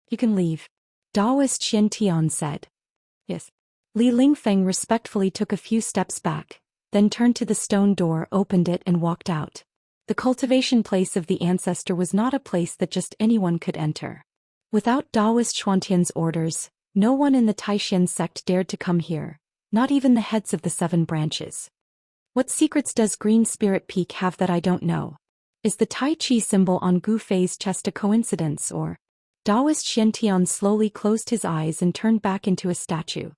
You can leave. Daoist Xiantian said. Yes. Li Lingfeng respectfully took a few steps back, then turned to the stone door, opened it and walked out. The cultivation place of the ancestor was not a place that just anyone could enter. Without Daoist Xiantian's orders, no one in the Taishan sect dared to come here, not even the heads of the 7 branches. What secrets does Green Spirit Peak have that I don't know? Is the Tai Chi symbol on Gufei's chest a coincidence or? Daoist Xiantian slowly closed his eyes and turned back into a statue.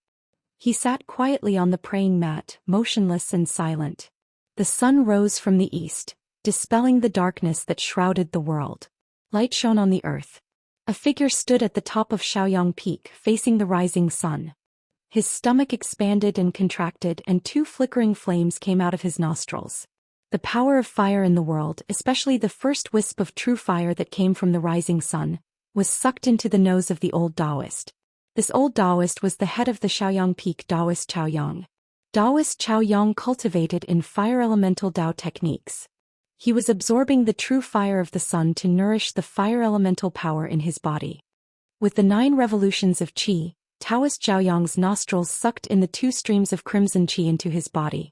He sat quietly on the praying mat, motionless and silent. The sun rose from the east, dispelling the darkness that shrouded the world. Light shone on the earth. A figure stood at the top of Shaoyang Peak, facing the rising sun. His stomach expanded and contracted and 2 flickering flames came out of his nostrils. The power of fire in the world, especially the first wisp of true fire that came from the rising sun, was sucked into the nose of the old Daoist. This old Daoist was the head of the Shaoyang Peak Daoist Chaoyang. Daoist Chaoyang cultivated in fire elemental Dao techniques. He was absorbing the true fire of the sun to nourish the fire elemental power in his body. With the 9 revolutions of qi, Taoist Zhaoyang's nostrils sucked in the 2 streams of crimson qi into his body.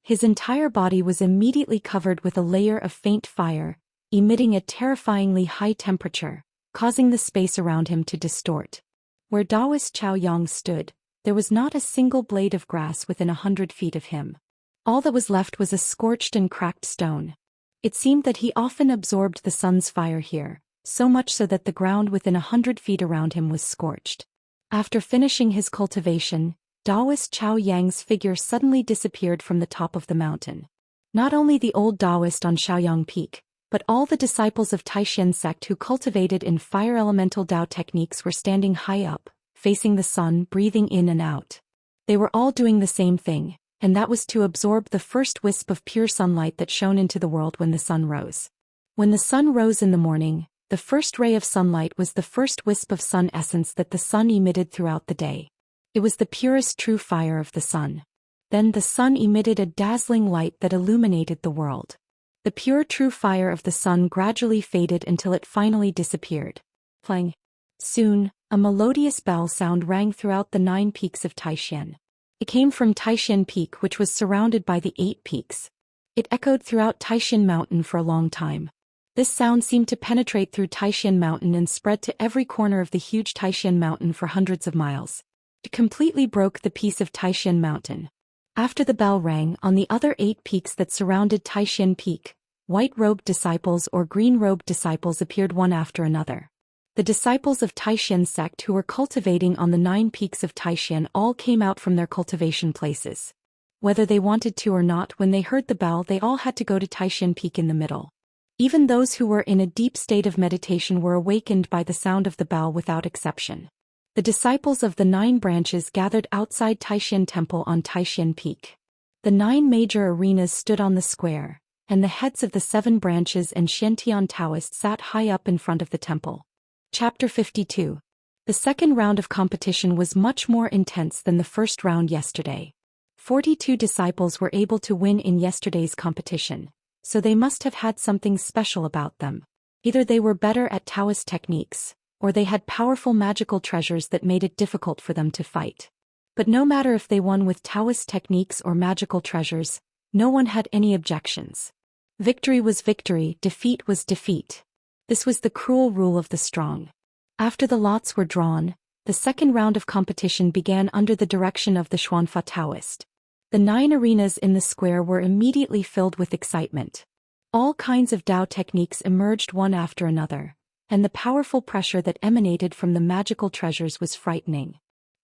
His entire body was immediately covered with a layer of faint fire, emitting a terrifyingly high temperature, causing the space around him to distort. Where Daoist Chaoyang stood, there was not a single blade of grass within 100 feet of him. All that was left was a scorched and cracked stone. It seemed that he often absorbed the sun's fire here, so much so that the ground within 100 feet around him was scorched. After finishing his cultivation, Daoist Chaoyang's figure suddenly disappeared from the top of the mountain. Not only the old Daoist on Shaoyang Peak, but all the disciples of Taishan sect who cultivated in fire elemental Dao techniques were standing high up, facing the sun, breathing in and out. They were all doing the same thing, and that was to absorb the first wisp of pure sunlight that shone into the world when the sun rose. When the sun rose in the morning, the first ray of sunlight was the first wisp of sun essence that the sun emitted throughout the day. It was the purest true fire of the sun. Then the sun emitted a dazzling light that illuminated the world. The pure true fire of the sun gradually faded until it finally disappeared. Plang. Soon, a melodious bell sound rang throughout the 9 peaks of Taishan. It came from Taishan Peak, which was surrounded by the 8 peaks. It echoed throughout Taishan Mountain for a long time. This sound seemed to penetrate through Taishan Mountain and spread to every corner of the huge Taishan Mountain for hundreds of miles. It completely broke the peace of Taishan Mountain. After the bell rang on the other 8 peaks that surrounded Taishan Peak, white-robed disciples or green-robed disciples appeared one after another. The disciples of Taishan sect who were cultivating on the 9 peaks of Taishan all came out from their cultivation places. Whether they wanted to or not, when they heard the bell they all had to go to Taishan peak in the middle. Even those who were in a deep state of meditation were awakened by the sound of the bell without exception. The disciples of the 9 branches gathered outside Taishan Temple on Taishan Peak. The 9 major arenas stood on the square, and the heads of the 7 branches and Xiantian Daoist sat high up in front of the temple. Chapter 52. The second round of competition was much more intense than the first round yesterday. 42 disciples were able to win in yesterday's competition, so they must have had something special about them. Either they were better at Taoist techniques, or they had powerful magical treasures that made it difficult for them to fight. But no matter if they won with Taoist techniques or magical treasures, no one had any objections. Victory was victory, defeat was defeat. This was the cruel rule of the strong. After the lots were drawn, the second round of competition began under the direction of the Xuanfa Daoist. The 9 arenas in the square were immediately filled with excitement. All kinds of Dao techniques emerged one after another, and the powerful pressure that emanated from the magical treasures was frightening.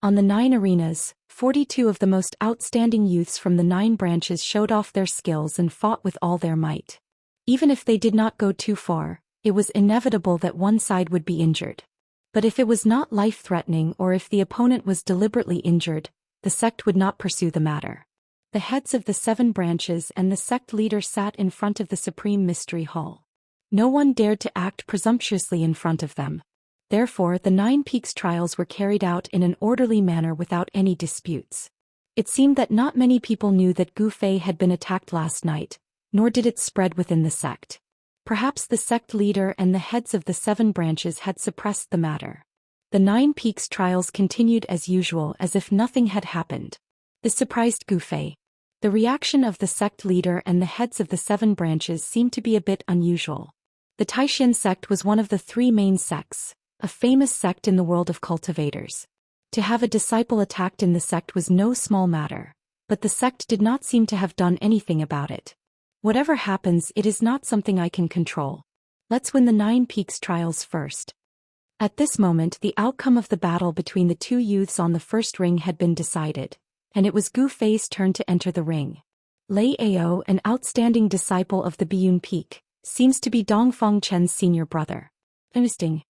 On the 9 arenas, 42 of the most outstanding youths from the 9 branches showed off their skills and fought with all their might. Even if they did not go too far, it was inevitable that one side would be injured. But if it was not life-threatening or if the opponent was deliberately injured, the sect would not pursue the matter. The heads of the 7 branches and the sect leader sat in front of the Supreme Mystery Hall. No one dared to act presumptuously in front of them. Therefore, the 9 peaks trials were carried out in an orderly manner without any disputes. It seemed that not many people knew that Gu Fei had been attacked last night, nor did it spread within the sect. Perhaps the sect leader and the heads of the 7 branches had suppressed the matter. The 9 peaks trials continued as usual as if nothing had happened. This surprised Gu Fei. The reaction of the sect leader and the heads of the 7 branches seemed to be a bit unusual. The Taishan sect was one of the 3 main sects, a famous sect in the world of cultivators. To have a disciple attacked in the sect was no small matter, but the sect did not seem to have done anything about it. Whatever happens, it is not something I can control. Let's win the 9 peaks trials first. At this moment the outcome of the battle between the 2 youths on the first ring had been decided, and it was Gu Fei's turn to enter the ring. Lei Ao, an outstanding disciple of the Biyun Peak, seems to be Dongfang Chen's senior brother. Interesting.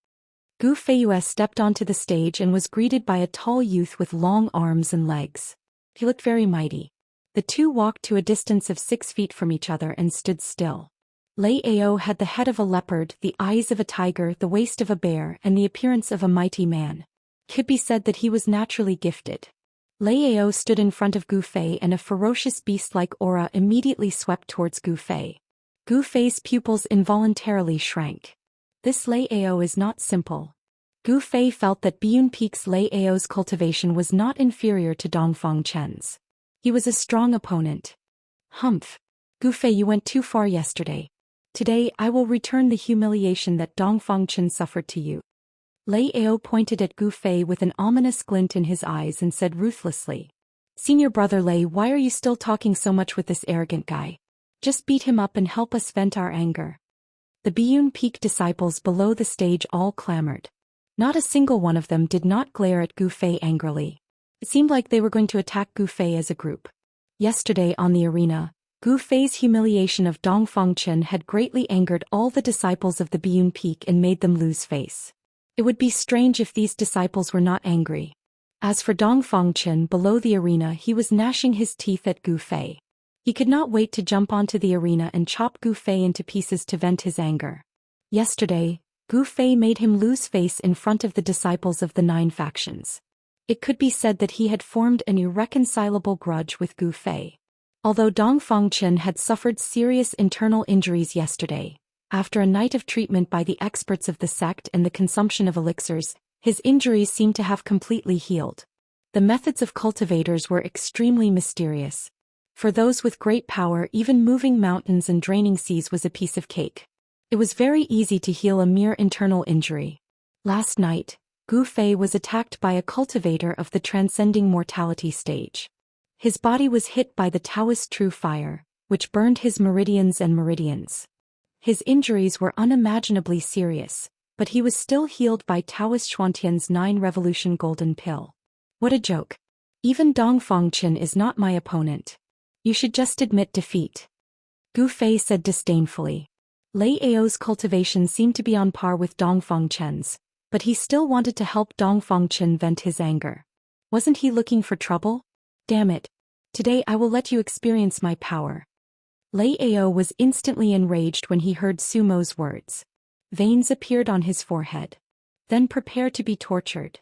Gu Fei stepped onto the stage and was greeted by a tall youth with long arms and legs. He looked very mighty. The 2 walked to a distance of 6 feet from each other and stood still. Lei Ao had the head of a leopard, the eyes of a tiger, the waist of a bear, and the appearance of a mighty man. It could be said that he was naturally gifted. Lei Ao stood in front of Gu Fei and a ferocious beast-like aura immediately swept towards Gu Fei. Gu Fei's pupils involuntarily shrank. This Lei Ao is not simple. Gu Fei felt that Biyun Peak's Lei Ao's cultivation was not inferior to Dongfang Chen's. He was a strong opponent. Humph. Gu Fei, you went too far yesterday. Today I will return the humiliation that Dongfang Chen suffered to you. Lei Ao pointed at Gu Fei with an ominous glint in his eyes and said ruthlessly. Senior brother Lei, why are you still talking so much with this arrogant guy? Just beat him up and help us vent our anger. The Biyun Peak disciples below the stage all clamored. Not a single one of them did not glare at Gu Fei angrily. It seemed like they were going to attack Gu Fei as a group. Yesterday on the arena, Gu Fei's humiliation of Dongfang Chen had greatly angered all the disciples of the Biyun Peak and made them lose face. It would be strange if these disciples were not angry. As for Dongfang Chen below the arena, he was gnashing his teeth at Gu Fei. He could not wait to jump onto the arena and chop Gu Fei into pieces to vent his anger. Yesterday, Gu Fei made him lose face in front of the disciples of the 9 factions. It could be said that he had formed an irreconcilable grudge with Gu Fei. Although Dongfang Chen had suffered serious internal injuries yesterday, after a night of treatment by the experts of the sect and the consumption of elixirs, his injuries seemed to have completely healed. The methods of cultivators were extremely mysterious. For those with great power, even moving mountains and draining seas was a piece of cake. It was very easy to heal a mere internal injury. Last night, Gu Fei was attacked by a cultivator of the transcending mortality stage. His body was hit by the Taoist true fire, which burned his meridians and meridians. His injuries were unimaginably serious, but he was still healed by Taoist Xuantian's 9 Revolution Golden Pill. What a joke. Even Dongfang Chen is not my opponent. You should just admit defeat. Gu Fei said disdainfully. Lei Ao's cultivation seemed to be on par with Dongfang Chen's, but he still wanted to help Dongfang Chen vent his anger. Wasn't he looking for trouble? Damn it. Today I will let you experience my power. Lei Ao was instantly enraged when he heard Sumo's words. Veins appeared on his forehead. Then prepare to be tortured.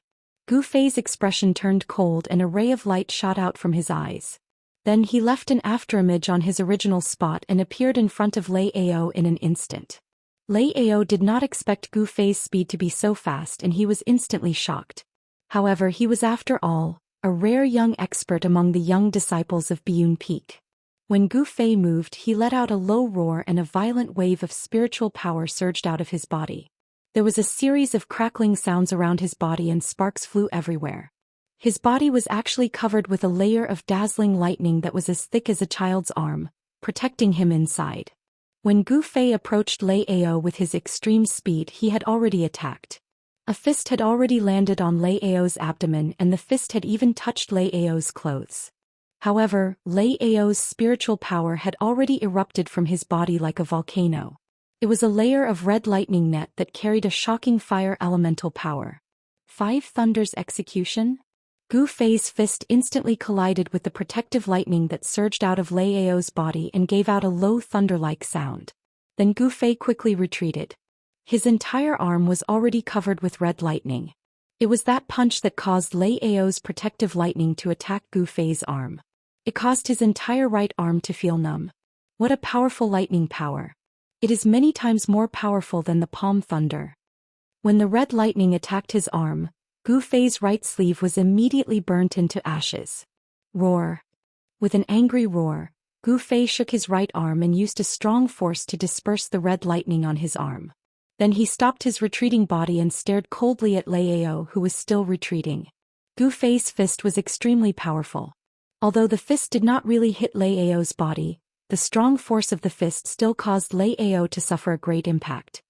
Gu Fei's expression turned cold and a ray of light shot out from his eyes. Then he left an afterimage on his original spot and appeared in front of Lei Ao in an instant. Lei Ao did not expect Gu Fei's speed to be so fast and he was instantly shocked. However, he was after all, a rare young expert among the young disciples of Biyun Peak. When Gu Fei moved, he let out a low roar and a violent wave of spiritual power surged out of his body. There was a series of crackling sounds around his body and sparks flew everywhere. His body was actually covered with a layer of dazzling lightning that was as thick as a child's arm, protecting him inside. When Gu Fei approached Lei Ao with his extreme speed, he had already attacked. A fist had already landed on Lei Ao's abdomen and the fist had even touched Lei Ao's clothes. However, Lei Ao's spiritual power had already erupted from his body like a volcano. It was a layer of red lightning net that carried a shocking fire elemental power. 5 Thunders Execution? Gu Fei's fist instantly collided with the protective lightning that surged out of Lei Ao's body and gave out a low thunder-like sound. Then Gu Fei quickly retreated. His entire arm was already covered with red lightning. It was that punch that caused Lei Ao's protective lightning to attack Gu Fei's arm. It caused his entire right arm to feel numb. What a powerful lightning power. It is many times more powerful than the palm thunder. When the red lightning attacked his arm, Gu Fei's right sleeve was immediately burnt into ashes. Roar. With an angry roar, Gu Fei shook his right arm and used a strong force to disperse the red lightning on his arm. Then he stopped his retreating body and stared coldly at Lei Ao, who was still retreating. Gu Fei's fist was extremely powerful. Although the fist did not really hit Lei Ao's body, the strong force of the fist still caused Lei Ao to suffer a great impact.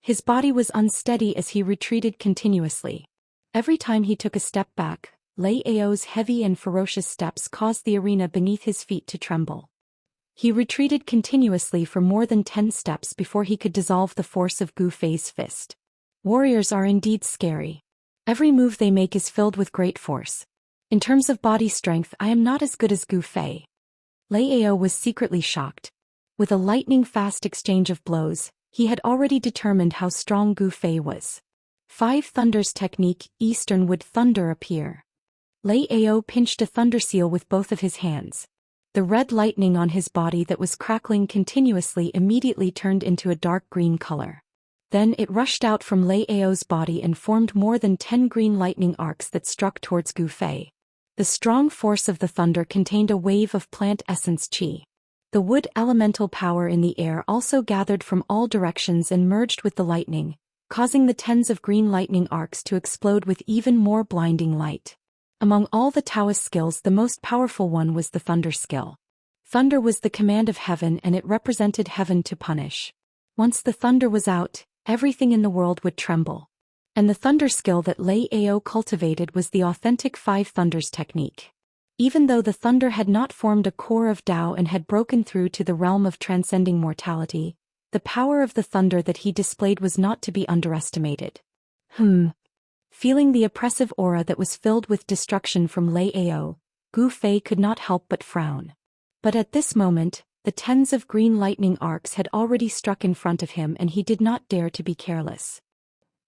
His body was unsteady as he retreated continuously. Every time he took a step back, Lei Ao's heavy and ferocious steps caused the arena beneath his feet to tremble. He retreated continuously for more than 10 steps before he could dissolve the force of Gu Fei's fist. Warriors are indeed scary. Every move they make is filled with great force. In terms of body strength, I am not as good as Gu Fei. Lei Ao was secretly shocked. With a lightning-fast exchange of blows, he had already determined how strong Gu Fei was. 5 Thunders Technique, Eastern would thunder appear. Lei Ao pinched a thunder seal with both of his hands. The red lightning on his body that was crackling continuously immediately turned into a dark green color. Then it rushed out from Lei Ao's body and formed more than 10 green lightning arcs that struck towards Gu Fei. The strong force of the thunder contained a wave of plant essence qi. The wood elemental power in the air also gathered from all directions and merged with the lightning, causing the tens of green lightning arcs to explode with even more blinding light. Among all the Taoist skills, the most powerful one was the thunder skill. Thunder was the command of heaven and it represented heaven to punish. Once the thunder was out, everything in the world would tremble. And the thunder skill that Lei Ao cultivated was the authentic 5 Thunders technique. Even though the thunder had not formed a core of Tao and had broken through to the realm of transcending mortality, the power of the thunder that he displayed was not to be underestimated. Feeling the oppressive aura that was filled with destruction from Lei Ao, Gu Fei could not help but frown. But at this moment, the tens of green lightning arcs had already struck in front of him and he did not dare to be careless.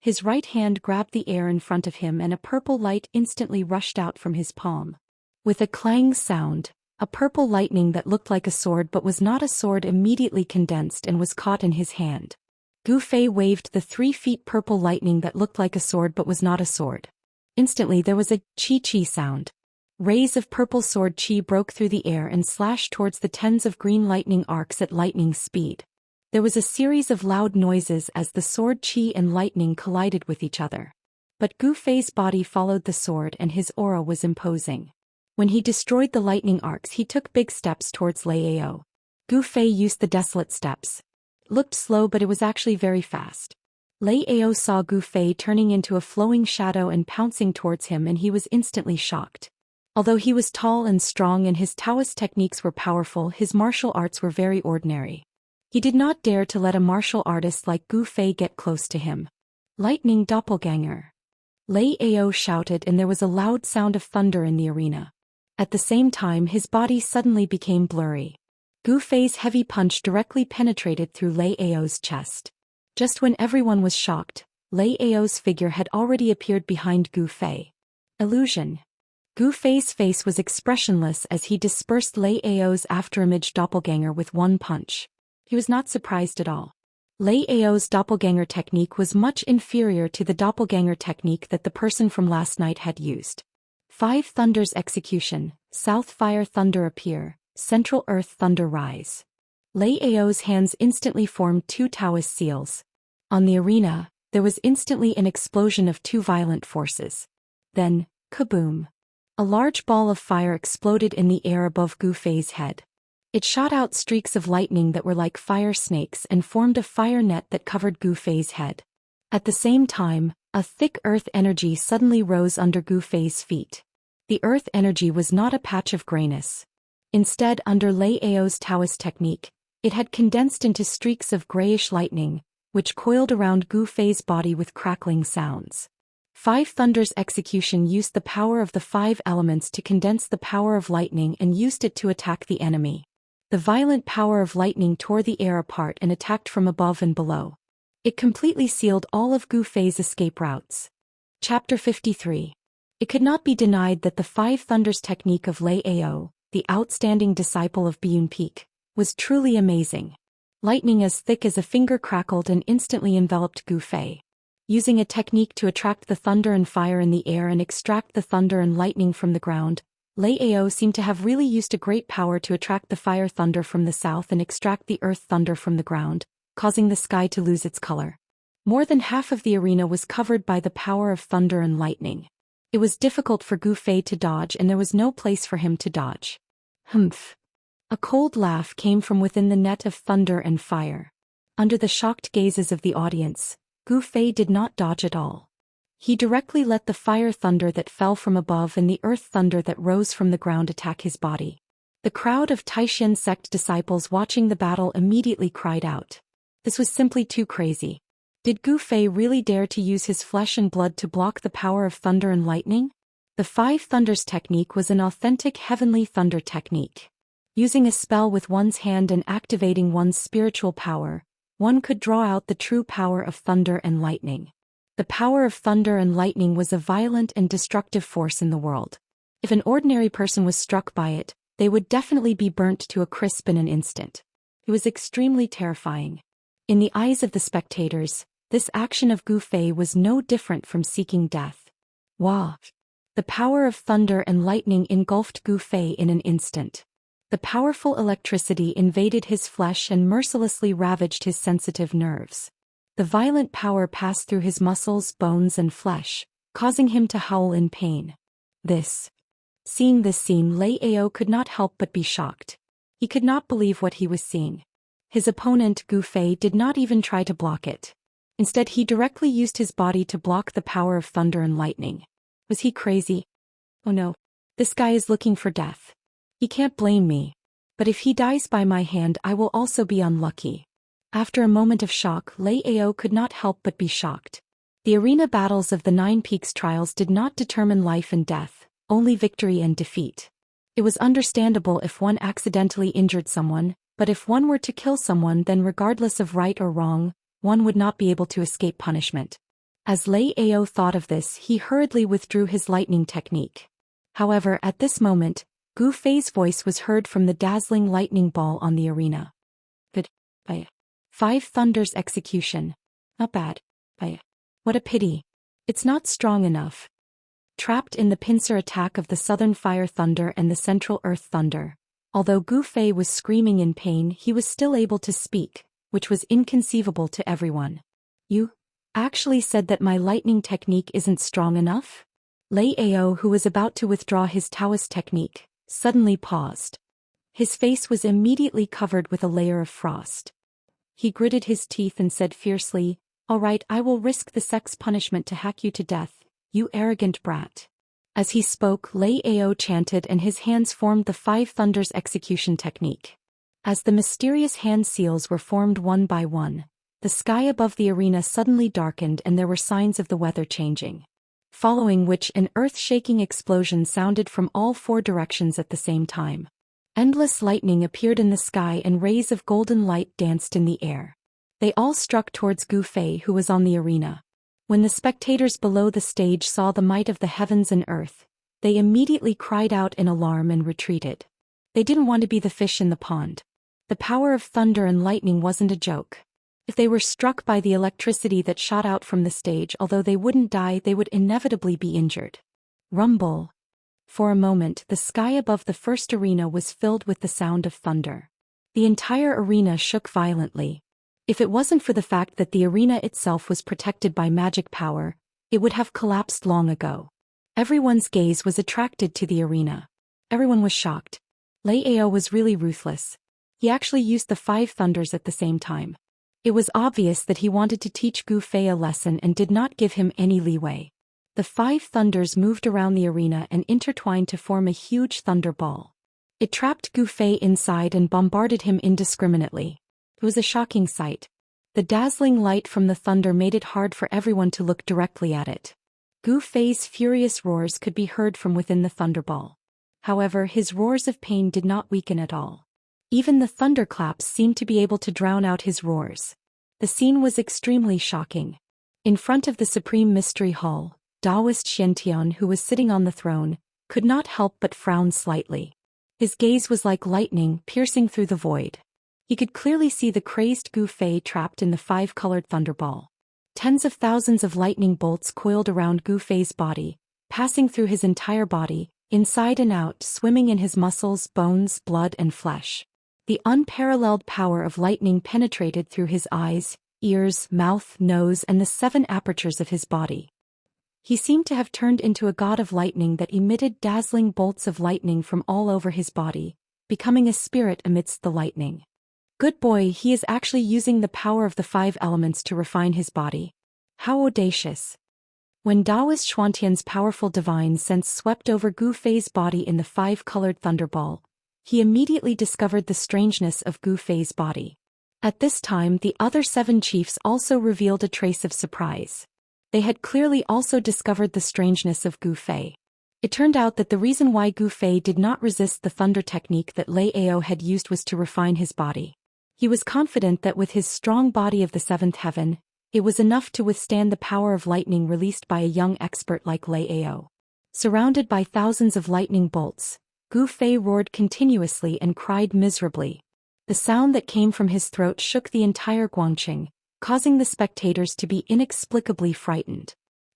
His right hand grabbed the air in front of him and a purple light instantly rushed out from his palm. With a clang sound, a purple lightning that looked like a sword but was not a sword immediately condensed and was caught in his hand. Gu Fei waved the 3 feet purple lightning that looked like a sword but was not a sword. Instantly there was a chi-chi sound. Rays of purple sword chi broke through the air and slashed towards the tens of green lightning arcs at lightning speed. There was a series of loud noises as the sword chi and lightning collided with each other. But Gu Fei's body followed the sword and his aura was imposing. When he destroyed the lightning arcs, he took big steps towards Lei Ao. Gu Fei used the desolate steps. It looked slow, but it was actually very fast. Lei Ao saw Gu Fei turning into a flowing shadow and pouncing towards him, and he was instantly shocked. Although he was tall and strong and his Taoist techniques were powerful, his martial arts were very ordinary. He did not dare to let a martial artist like Gu Fei get close to him. Lightning doppelganger! Lei Ao shouted, and there was a loud sound of thunder in the arena. At the same time, his body suddenly became blurry. Gu Fei's heavy punch directly penetrated through Lei Ao's chest. Just when everyone was shocked, Lei Ao's figure had already appeared behind Gu Fei. Illusion. Gu Fei's face was expressionless as he dispersed Lei Ao's afterimage doppelganger with one punch. He was not surprised at all. Lei Ao's doppelganger technique was much inferior to the doppelganger technique that the person from last night had used. 5 Thunders execution, South Fire Thunder appear, Central Earth Thunder rise. Lei Ao's hands instantly formed 2 Taoist seals. On the arena, there was instantly an explosion of 2 violent forces. Then, kaboom! A large ball of fire exploded in the air above Gu Fei's head. It shot out streaks of lightning that were like fire snakes and formed a fire net that covered Gu Fei's head. At the same time, a thick earth energy suddenly rose under Gu Fei's feet. The earth energy was not a patch of grayness. Instead, under Lei Ao's Taoist technique, it had condensed into streaks of grayish lightning, which coiled around Gu Fei's body with crackling sounds. 5 Thunders execution used the power of the 5 elements to condense the power of lightning and used it to attack the enemy. The violent power of lightning tore the air apart and attacked from above and below. It completely sealed all of Gu Fei's escape routes. Chapter 53. It could not be denied that the 5 Thunders technique of Lei Ao, the outstanding disciple of Biyun Peak, was truly amazing. Lightning as thick as a finger crackled and instantly enveloped Gu Fei. Using a technique to attract the thunder and fire in the air and extract the thunder and lightning from the ground, Lei Ao seemed to have really used a great power to attract the fire thunder from the south and extract the earth thunder from the ground, causing the sky to lose its color. More than half of the arena was covered by the power of thunder and lightning. It was difficult for Gu Fei to dodge, and there was no place for him to dodge. Humph! A cold laugh came from within the net of thunder and fire. Under the shocked gazes of the audience, Gu Fei did not dodge at all. He directly let the fire thunder that fell from above and the earth thunder that rose from the ground attack his body. The crowd of Taoxian sect disciples watching the battle immediately cried out. This was simply too crazy. Did Gu Fei really dare to use his flesh and blood to block the power of thunder and lightning? The 5 Thunders technique was an authentic heavenly thunder technique. Using a spell with one's hand and activating one's spiritual power, one could draw out the true power of thunder and lightning. The power of thunder and lightning was a violent and destructive force in the world. If an ordinary person was struck by it, they would definitely be burnt to a crisp in an instant. It was extremely terrifying. In the eyes of the spectators, this action of Gu Fei was no different from seeking death. Wah! The power of thunder and lightning engulfed Gu Fei in an instant. The powerful electricity invaded his flesh and mercilessly ravaged his sensitive nerves. The violent power passed through his muscles, bones and flesh, causing him to howl in pain. Seeing this scene, Lei Ao could not help but be shocked. He could not believe what he was seeing. His opponent, Gu Fei, did not even try to block it. Instead, he directly used his body to block the power of thunder and lightning. Was he crazy? Oh no. This guy is looking for death. He can't blame me. But if he dies by my hand, I will also be unlucky. After a moment of shock, Lei Ao could not help but be shocked. The arena battles of the 9 Peaks trials did not determine life and death, only victory and defeat. It was understandable if one accidentally injured someone, but if one were to kill someone, then regardless of right or wrong, one would not be able to escape punishment. As Lei Ao thought of this, he hurriedly withdrew his lightning technique. However, at this moment, Gu Fei's voice was heard from the dazzling lightning ball on the arena. But, 5 Thunders execution. Not bad. What a pity. It's not strong enough. Trapped in the pincer attack of the Southern Fire Thunder and the Central Earth Thunder, although Gu Fei was screaming in pain, he was still able to speak, which was inconceivable to everyone. You actually said that my lightning technique isn't strong enough? Lei Ao, who was about to withdraw his Taoist technique, suddenly paused. His face was immediately covered with a layer of frost. He gritted his teeth and said fiercely, "All right, I will risk the sex punishment to hack you to death, you arrogant brat." As he spoke, Lei Ao chanted and his hands formed the Five Thunders execution technique. As the mysterious hand seals were formed one by one, the sky above the arena suddenly darkened and there were signs of the weather changing. Following which an earth-shaking explosion sounded from all four directions at the same time. Endless lightning appeared in the sky and rays of golden light danced in the air. They all struck towards Gu Fei, who was on the arena. When the spectators below the stage saw the might of the heavens and earth, they immediately cried out in alarm and retreated. They didn't want to be the fish in the pond. The power of thunder and lightning wasn't a joke. If they were struck by the electricity that shot out from the stage, although they wouldn't die, they would inevitably be injured. Rumble. For a moment, the sky above the first arena was filled with the sound of thunder. The entire arena shook violently. If it wasn't for the fact that the arena itself was protected by magic power, it would have collapsed long ago. Everyone's gaze was attracted to the arena. Everyone was shocked. Lei Ao was really ruthless. He actually used the Five Thunders at the same time. It was obvious that he wanted to teach Gu Fei a lesson and did not give him any leeway. The Five Thunders moved around the arena and intertwined to form a huge thunder ball. It trapped Gu Fei inside and bombarded him indiscriminately. It was a shocking sight. The dazzling light from the thunder made it hard for everyone to look directly at it. Gu Fei's furious roars could be heard from within the thunderball. However, his roars of pain did not weaken at all. Even the thunderclaps seemed to be able to drown out his roars. The scene was extremely shocking. In front of the Supreme Mystery Hall, Daoist Xianxia, who was sitting on the throne, could not help but frown slightly. His gaze was like lightning piercing through the void. He could clearly see the crazed Gu Fei trapped in the five-colored thunderball. Tens of thousands of lightning bolts coiled around Gu Fei's body, passing through his entire body, inside and out, swimming in his muscles, bones, blood, and flesh. The unparalleled power of lightning penetrated through his eyes, ears, mouth, nose, and the 7 apertures of his body. He seemed to have turned into a god of lightning that emitted dazzling bolts of lightning from all over his body, becoming a spirit amidst the lightning. Good boy, he is actually using the power of the 5 elements to refine his body. How audacious. When Daoist Xuantian's powerful divine sense swept over Gu Fei's body in the 5-colored thunderball, he immediately discovered the strangeness of Gu Fei's body. At this time, the other 7 chiefs also revealed a trace of surprise. They had clearly also discovered the strangeness of Gu Fei. It turned out that the reason why Gu Fei did not resist the thunder technique that Lei Ao had used was to refine his body. He was confident that with his strong body of the 7th heaven, it was enough to withstand the power of lightning released by a young expert like Lei Ao. Surrounded by thousands of lightning bolts, Gu Fei roared continuously and cried miserably. The sound that came from his throat shook the entire Guangqing, causing the spectators to be inexplicably frightened.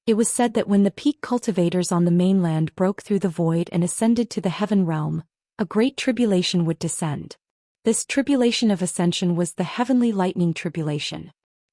It was said that when the peak cultivators on the mainland broke through the void and ascended to the heaven realm, a great tribulation would descend. This tribulation of ascension was the heavenly lightning tribulation.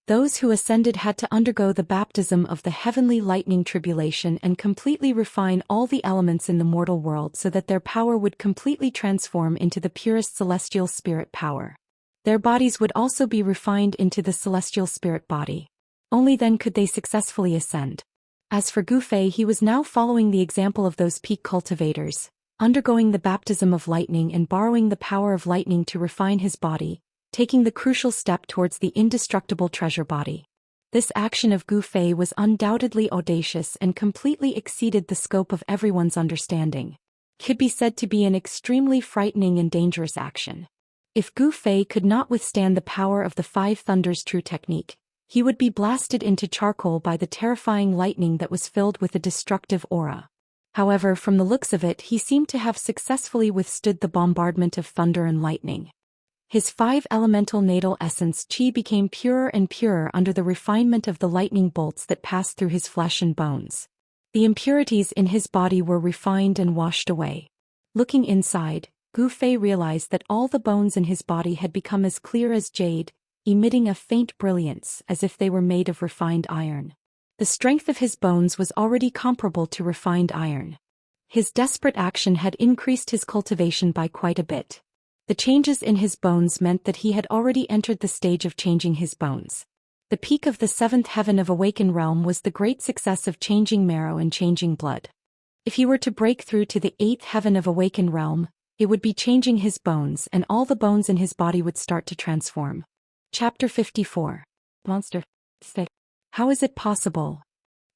Those who ascended had to undergo the baptism of the heavenly lightning tribulation and completely refine all the elements in the mortal world so that their power would completely transform into the purest celestial spirit power. Their bodies would also be refined into the celestial spirit body. Only then could they successfully ascend. As for Gu Fei, he was now following the example of those peak cultivators, undergoing the baptism of lightning and borrowing the power of lightning to refine his body, taking the crucial step towards the indestructible treasure body. This action of Gu Fei was undoubtedly audacious and completely exceeded the scope of everyone's understanding. Could be said to be an extremely frightening and dangerous action. If Gu Fei could not withstand the power of the 5 Thunders true technique, he would be blasted into charcoal by the terrifying lightning that was filled with a destructive aura. However, from the looks of it, he seemed to have successfully withstood the bombardment of thunder and lightning. His 5 elemental natal essence qi became purer and purer under the refinement of the lightning bolts that passed through his flesh and bones. The impurities in his body were refined and washed away. Looking inside, Gu Fei realized that all the bones in his body had become as clear as jade, emitting a faint brilliance as if they were made of refined iron. The strength of his bones was already comparable to refined iron. His desperate action had increased his cultivation by quite a bit. The changes in his bones meant that he had already entered the stage of changing his bones. The peak of the seventh heaven of awakened realm was the great success of changing marrow and changing blood. If he were to break through to the eighth heaven of awakened realm, it would be changing his bones, and all the bones in his body would start to transform. Chapter 54. Monster. How is it possible?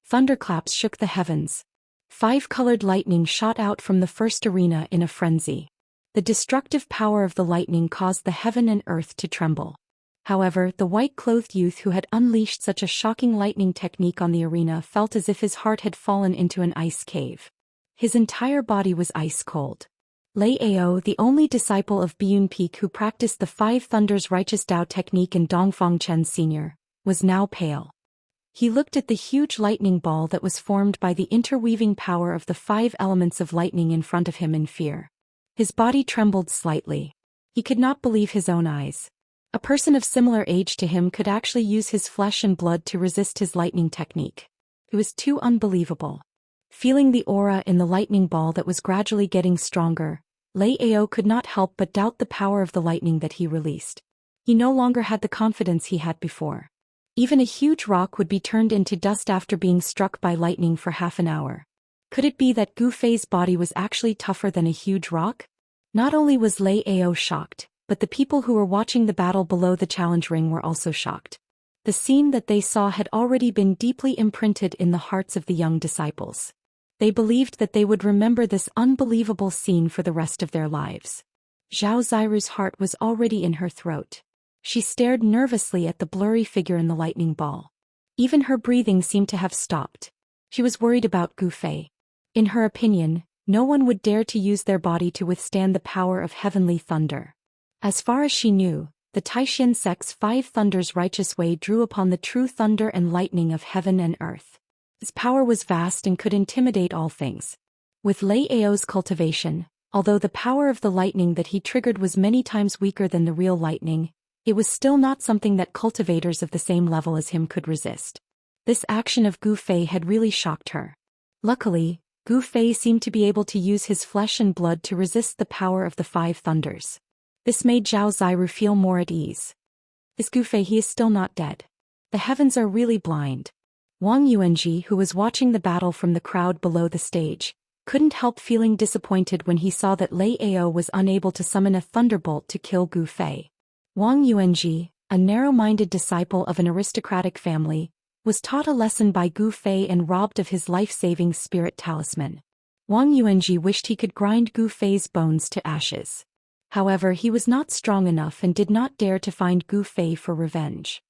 Thunderclaps shook the heavens. 5-colored lightning shot out from the first arena in a frenzy. The destructive power of the lightning caused the heaven and earth to tremble. However, the white-clothed youth who had unleashed such a shocking lightning technique on the arena felt as if his heart had fallen into an ice cave. His entire body was ice-cold. Lei Ao, the only disciple of Biyun Peak who practiced the Five Thunders Righteous Tao technique in Dongfang Chen Sr., was now pale. He looked at the huge lightning ball that was formed by the interweaving power of the 5 elements of lightning in front of him in fear. His body trembled slightly. He could not believe his own eyes. A person of similar age to him could actually use his flesh and blood to resist his lightning technique. It was too unbelievable. Feeling the aura in the lightning ball that was gradually getting stronger, Lei Ao could not help but doubt the power of the lightning that he released. He no longer had the confidence he had before. Even a huge rock would be turned into dust after being struck by lightning for half an hour. Could it be that Gu Fei's body was actually tougher than a huge rock? Not only was Lei Ao shocked, but the people who were watching the battle below the challenge ring were also shocked. The scene that they saw had already been deeply imprinted in the hearts of the young disciples. They believed that they would remember this unbelievable scene for the rest of their lives. Zhao Ziru's heart was already in her throat. She stared nervously at the blurry figure in the lightning ball. Even her breathing seemed to have stopped. She was worried about Gu Fei. In her opinion, no one would dare to use their body to withstand the power of heavenly thunder. As far as she knew, the Taishan sect's 5 thunders righteous way drew upon the true thunder and lightning of heaven and earth. Its power was vast and could intimidate all things. With Lei Ao's cultivation, although the power of the lightning that he triggered was many times weaker than the real lightning, it was still not something that cultivators of the same level as him could resist. This action of Gu Fei had really shocked her. Luckily, Gu Fei seemed to be able to use his flesh and blood to resist the power of the 5 thunders. This made Zhao Ziru feel more at ease. Is Gu Fei? He is still not dead. The heavens are really blind. Wang Yuanji, who was watching the battle from the crowd below the stage, couldn't help feeling disappointed when he saw that Lei Ao was unable to summon a thunderbolt to kill Gu Fei. Wang Yuanji, a narrow-minded disciple of an aristocratic family, was taught a lesson by Gu Fei and robbed of his life-saving spirit talisman. Wang Yuanji wished he could grind Gu Fei's bones to ashes. However, he was not strong enough and did not dare to find Gu Fei for revenge.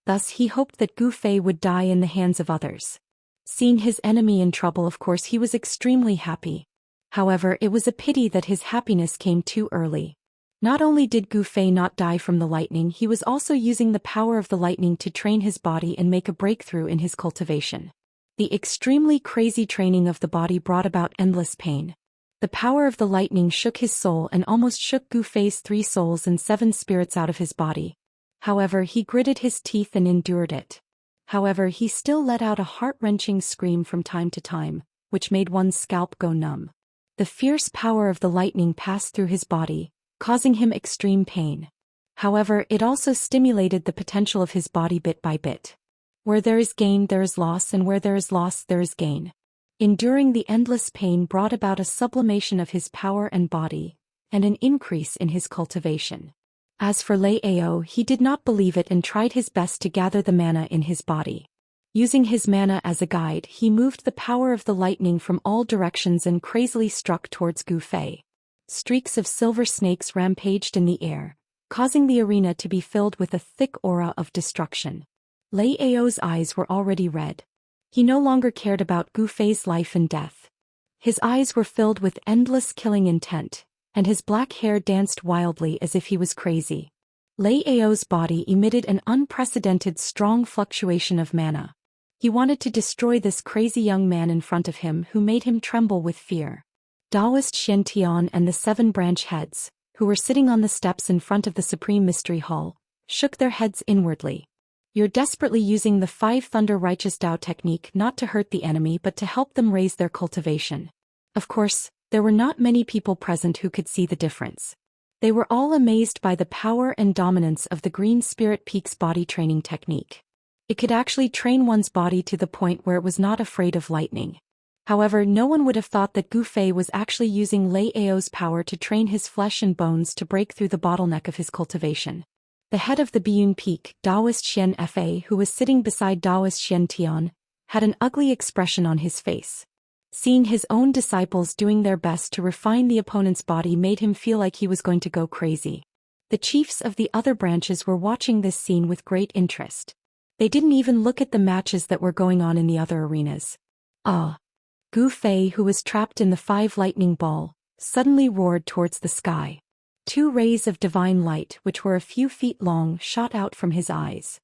Thus he hoped that Gu Fei would die in the hands of others. Seeing his enemy in trouble, of course he was extremely happy. However, it was a pity that his happiness came too early. Not only did Gu Fei not die from the lightning, he was also using the power of the lightning to train his body and make a breakthrough in his cultivation. The extremely crazy training of the body brought about endless pain. The power of the lightning shook his soul and almost shook Gu Fei's 3 souls and 7 spirits out of his body. However, he gritted his teeth and endured it. However, he still let out a heart-wrenching scream from time to time, which made one's scalp go numb. The fierce power of the lightning passed through his body, causing him extreme pain. However, it also stimulated the potential of his body bit by bit. Where there is gain, there is loss, and where there is loss, there is gain. Enduring the endless pain brought about a sublimation of his power and body, and an increase in his cultivation. As for Lei Ao, he did not believe it and tried his best to gather the mana in his body. Using his mana as a guide, he moved the power of the lightning from all directions and crazily struck towards Gu Fei. Streaks of silver snakes rampaged in the air, causing the arena to be filled with a thick aura of destruction. Lei Ao's eyes were already red. He no longer cared about Gu Fei's life and death. His eyes were filled with endless killing intent, and his black hair danced wildly as if he was crazy. Lei Ao's body emitted an unprecedented strong fluctuation of mana. He wanted to destroy this crazy young man in front of him who made him tremble with fear. Daoist Xiantian and the 7 branch heads, who were sitting on the steps in front of the Supreme Mystery Hall, shook their heads inwardly. You're desperately using the 5 Thunder Righteous Tao technique not to hurt the enemy but to help them raise their cultivation. Of course, there were not many people present who could see the difference. They were all amazed by the power and dominance of the Green Spirit Peak's body training technique. It could actually train one's body to the point where it was not afraid of lightning. However, no one would have thought that Gu Fei was actually using Lei Ao's power to train his flesh and bones to break through the bottleneck of his cultivation. The head of the Biyun Peak, Daoist Xian, who was sitting beside Daoist Xian, had an ugly expression on his face. Seeing his own disciples doing their best to refine the opponent's body made him feel like he was going to go crazy. The chiefs of the other branches were watching this scene with great interest. They didn't even look at the matches that were going on in the other arenas. Ah! Gu Fei, who was trapped in the 5 lightning ball, suddenly roared towards the sky. 2 rays of divine light, which were a few feet long, shot out from his eyes.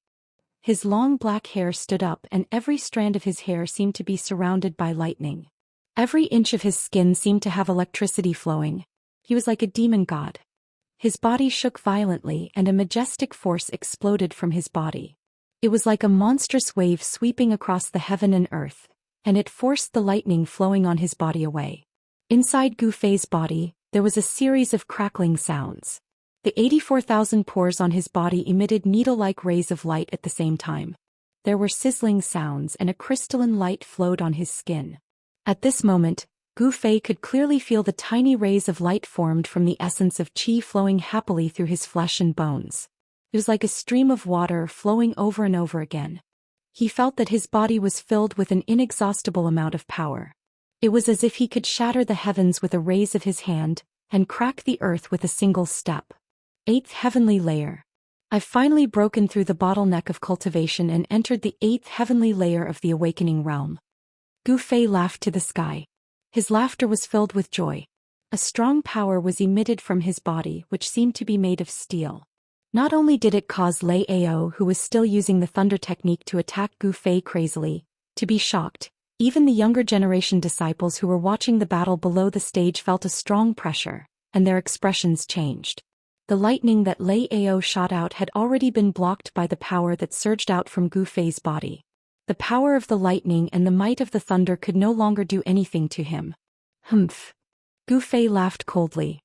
His long black hair stood up and every strand of his hair seemed to be surrounded by lightning. Every inch of his skin seemed to have electricity flowing. He was like a demon god. His body shook violently and a majestic force exploded from his body. It was like a monstrous wave sweeping across the heaven and earth, and it forced the lightning flowing on his body away. Inside Gu Fei's body, there was a series of crackling sounds. The 84,000 pores on his body emitted needle-like rays of light at the same time. There were sizzling sounds and a crystalline light flowed on his skin. At this moment, Gu Fei could clearly feel the tiny rays of light formed from the essence of qi flowing happily through his flesh and bones. It was like a stream of water flowing over and over again. He felt that his body was filled with an inexhaustible amount of power. It was as if he could shatter the heavens with a raise of his hand, and crack the earth with a single step. 8th Heavenly Layer. I've finally broken through the bottleneck of cultivation and entered the 8th Heavenly Layer of the Awakening Realm. Gu Fei laughed to the sky. His laughter was filled with joy. A strong power was emitted from his body which seemed to be made of steel. Not only did it cause Lei Ao, who was still using the thunder technique to attack Gu Fei crazily, to be shocked, even the younger generation disciples who were watching the battle below the stage felt a strong pressure, and their expressions changed. The lightning that Lei Ao shot out had already been blocked by the power that surged out from Gu Fei's body. The power of the lightning and the might of the thunder could no longer do anything to him. Humph! Gu Fei laughed coldly.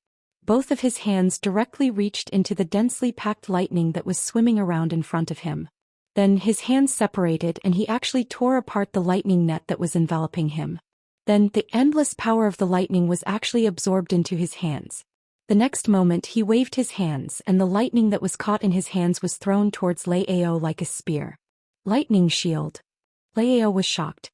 Both of his hands directly reached into the densely packed lightning that was swimming around in front of him. Then his hands separated and he actually tore apart the lightning net that was enveloping him. Then the endless power of the lightning was actually absorbed into his hands. The next moment he waved his hands and the lightning that was caught in his hands was thrown towards Lei Ao like a spear. Lightning shield. Lei Ao was shocked.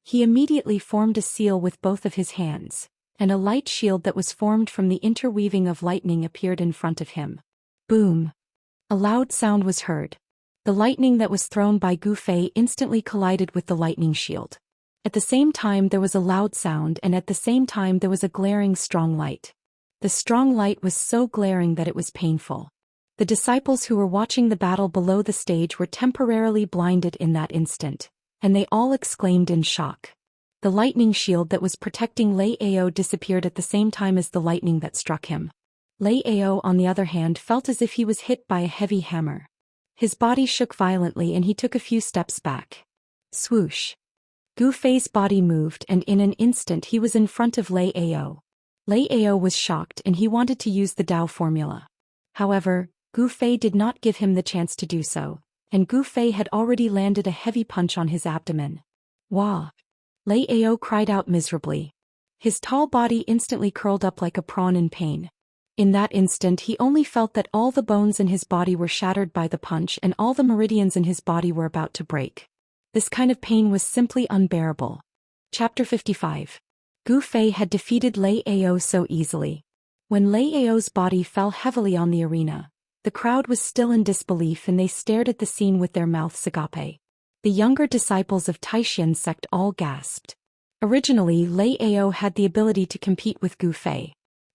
He immediately formed a seal with both of his hands, and a light shield that was formed from the interweaving of lightning appeared in front of him. Boom! A loud sound was heard. The lightning that was thrown by Gu Fei instantly collided with the lightning shield. At the same time there was a loud sound and at the same time there was a glaring strong light. The strong light was so glaring that it was painful. The disciples who were watching the battle below the stage were temporarily blinded in that instant, and they all exclaimed in shock. The lightning shield that was protecting Lei Ao disappeared at the same time as the lightning that struck him. Lei Ao, on the other hand, felt as if he was hit by a heavy hammer. His body shook violently and he took a few steps back. Swoosh! Gu Fei's body moved and in an instant he was in front of Lei Ao. Lei Ao was shocked and he wanted to use the Dao formula. However, Gu Fei did not give him the chance to do so, and Gu Fei had already landed a heavy punch on his abdomen. Wah! Lei Ao cried out miserably. His tall body instantly curled up like a prawn in pain. In that instant he only felt that all the bones in his body were shattered by the punch and all the meridians in his body were about to break. This kind of pain was simply unbearable. Chapter 55. Gu Fei had defeated Lei Ao so easily. When Lei Ao's body fell heavily on the arena, the crowd was still in disbelief and they stared at the scene with their mouths agape. The younger disciples of Taishian's sect all gasped. Originally, Lei Ao had the ability to compete with Gu Fei.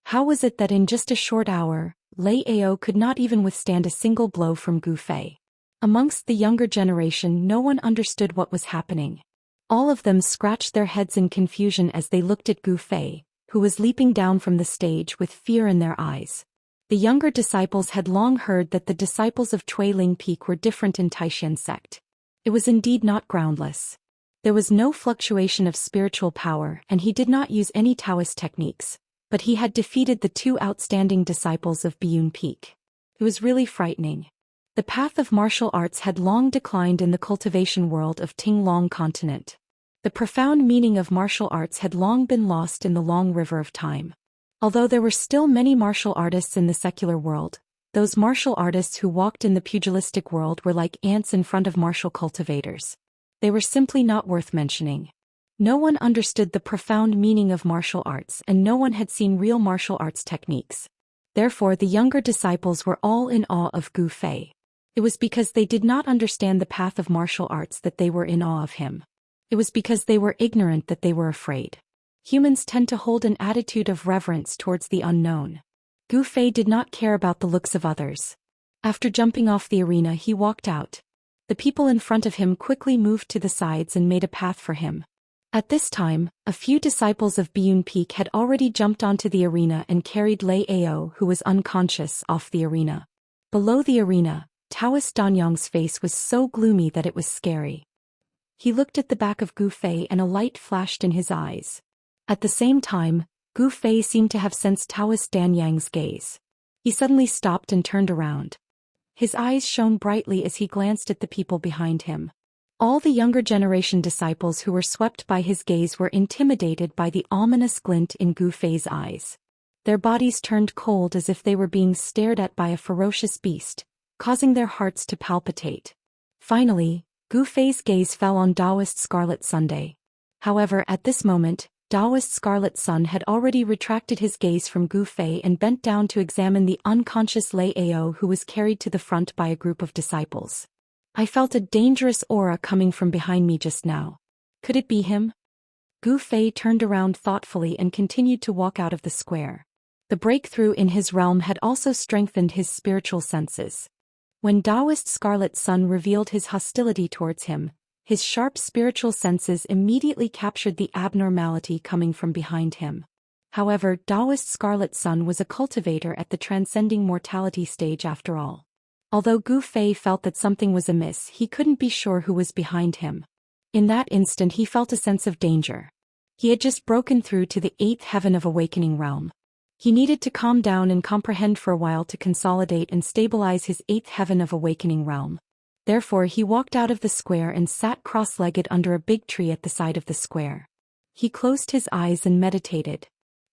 How was it that in just a short hour, Lei Ao could not even withstand a single blow from Gu Fei? Amongst the younger generation no one understood what was happening. All of them scratched their heads in confusion as they looked at Gu Fei, who was leaping down from the stage with fear in their eyes. The younger disciples had long heard that the disciples of Ling Peak were different in Taishian's sect. It was indeed not groundless. There was no fluctuation of spiritual power and he did not use any Taoist techniques, but he had defeated the two outstanding disciples of Biyun Peak. It was really frightening. The path of martial arts had long declined in the cultivation world of Tinglong continent. The profound meaning of martial arts had long been lost in the long river of time. Although there were still many martial artists in the secular world, those martial artists who walked in the pugilistic world were like ants in front of martial cultivators. They were simply not worth mentioning. No one understood the profound meaning of martial arts, and no one had seen real martial arts techniques. Therefore, the younger disciples were all in awe of Gu Fei. It was because they did not understand the path of martial arts that they were in awe of him. It was because they were ignorant that they were afraid. Humans tend to hold an attitude of reverence towards the unknown. Gu Fei did not care about the looks of others. After jumping off the arena, he walked out. The people in front of him quickly moved to the sides and made a path for him. At this time, a few disciples of Biyun Peak had already jumped onto the arena and carried Lei Ao, who was unconscious, off the arena. Below the arena, Daoist Danyang's face was so gloomy that it was scary. He looked at the back of Gu Fei and a light flashed in his eyes. At the same time, Gu Fei seemed to have sensed Daoist Danyang's gaze. He suddenly stopped and turned around. His eyes shone brightly as he glanced at the people behind him. All the younger generation disciples who were swept by his gaze were intimidated by the ominous glint in Gu Fei's eyes. Their bodies turned cold as if they were being stared at by a ferocious beast, causing their hearts to palpitate. Finally, Gu Fei's gaze fell on Daoist Scarlet Sunday. However, at this moment, Daoist Scarlet Sun had already retracted his gaze from Gu Fei and bent down to examine the unconscious Lei Ao, who was carried to the front by a group of disciples. I felt a dangerous aura coming from behind me just now. Could it be him? Gu Fei turned around thoughtfully and continued to walk out of the square. The breakthrough in his realm had also strengthened his spiritual senses. When Daoist Scarlet Sun revealed his hostility towards him, his sharp spiritual senses immediately captured the abnormality coming from behind him. However, Daoist Scarlet Sun was a cultivator at the transcending mortality stage after all. Although Gu Fei felt that something was amiss, he couldn't be sure who was behind him. In that instant he felt a sense of danger. He had just broken through to the 8th heaven of awakening realm. He needed to calm down and comprehend for a while to consolidate and stabilize his 8th heaven of awakening realm. Therefore he walked out of the square and sat cross-legged under a big tree at the side of the square. He closed his eyes and meditated.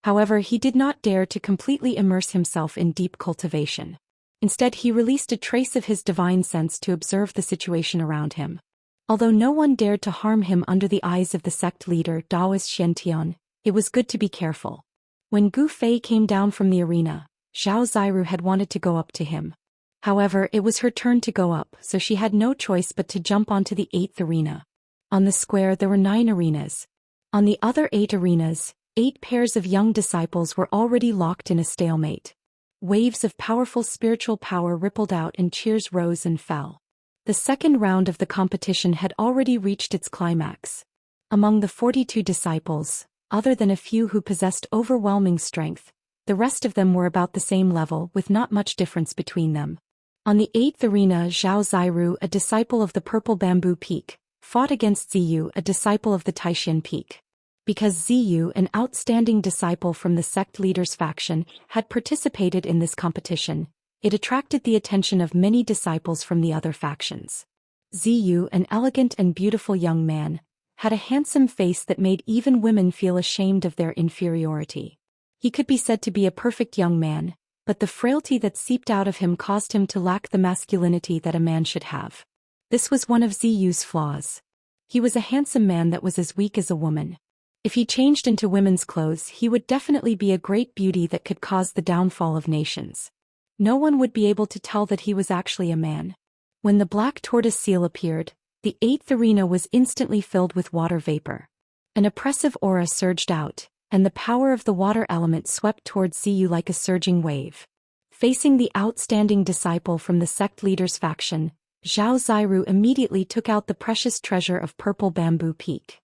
However, he did not dare to completely immerse himself in deep cultivation. Instead, he released a trace of his divine sense to observe the situation around him. Although no one dared to harm him under the eyes of the sect leader Daoist Xiantian, it was good to be careful. When Gu Fei came down from the arena, Zhao Xiru had wanted to go up to him. However, it was her turn to go up, so she had no choice but to jump onto the 8th arena. On the square there were 9 arenas. On the other 8 arenas, 8 pairs of young disciples were already locked in a stalemate. Waves of powerful spiritual power rippled out and cheers rose and fell. The second round of the competition had already reached its climax. Among the 42 disciples, other than a few who possessed overwhelming strength, the rest of them were about the same level with not much difference between them. On the 8th arena, Zhao Xiru, a disciple of the Purple Bamboo Peak, fought against Ziyu, a disciple of the Taishan Peak. Because Ziyu, an outstanding disciple from the sect leader's faction, had participated in this competition, it attracted the attention of many disciples from the other factions. Ziyu, an elegant and beautiful young man, had a handsome face that made even women feel ashamed of their inferiority. He could be said to be a perfect young man, but the frailty that seeped out of him caused him to lack the masculinity that a man should have. This was one of Ziyu's flaws. He was a handsome man that was as weak as a woman. If he changed into women's clothes, he would definitely be a great beauty that could cause the downfall of nations. No one would be able to tell that he was actually a man. When the black tortoise seal appeared, the 8th arena was instantly filled with water vapor. An oppressive aura surged out, and the power of the water element swept towards Ziyu like a surging wave. Facing the outstanding disciple from the sect leader's faction, Zhao Xiru immediately took out the precious treasure of Purple Bamboo Peak.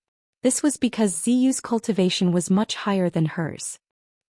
This was because Ziyu's cultivation was much higher than hers.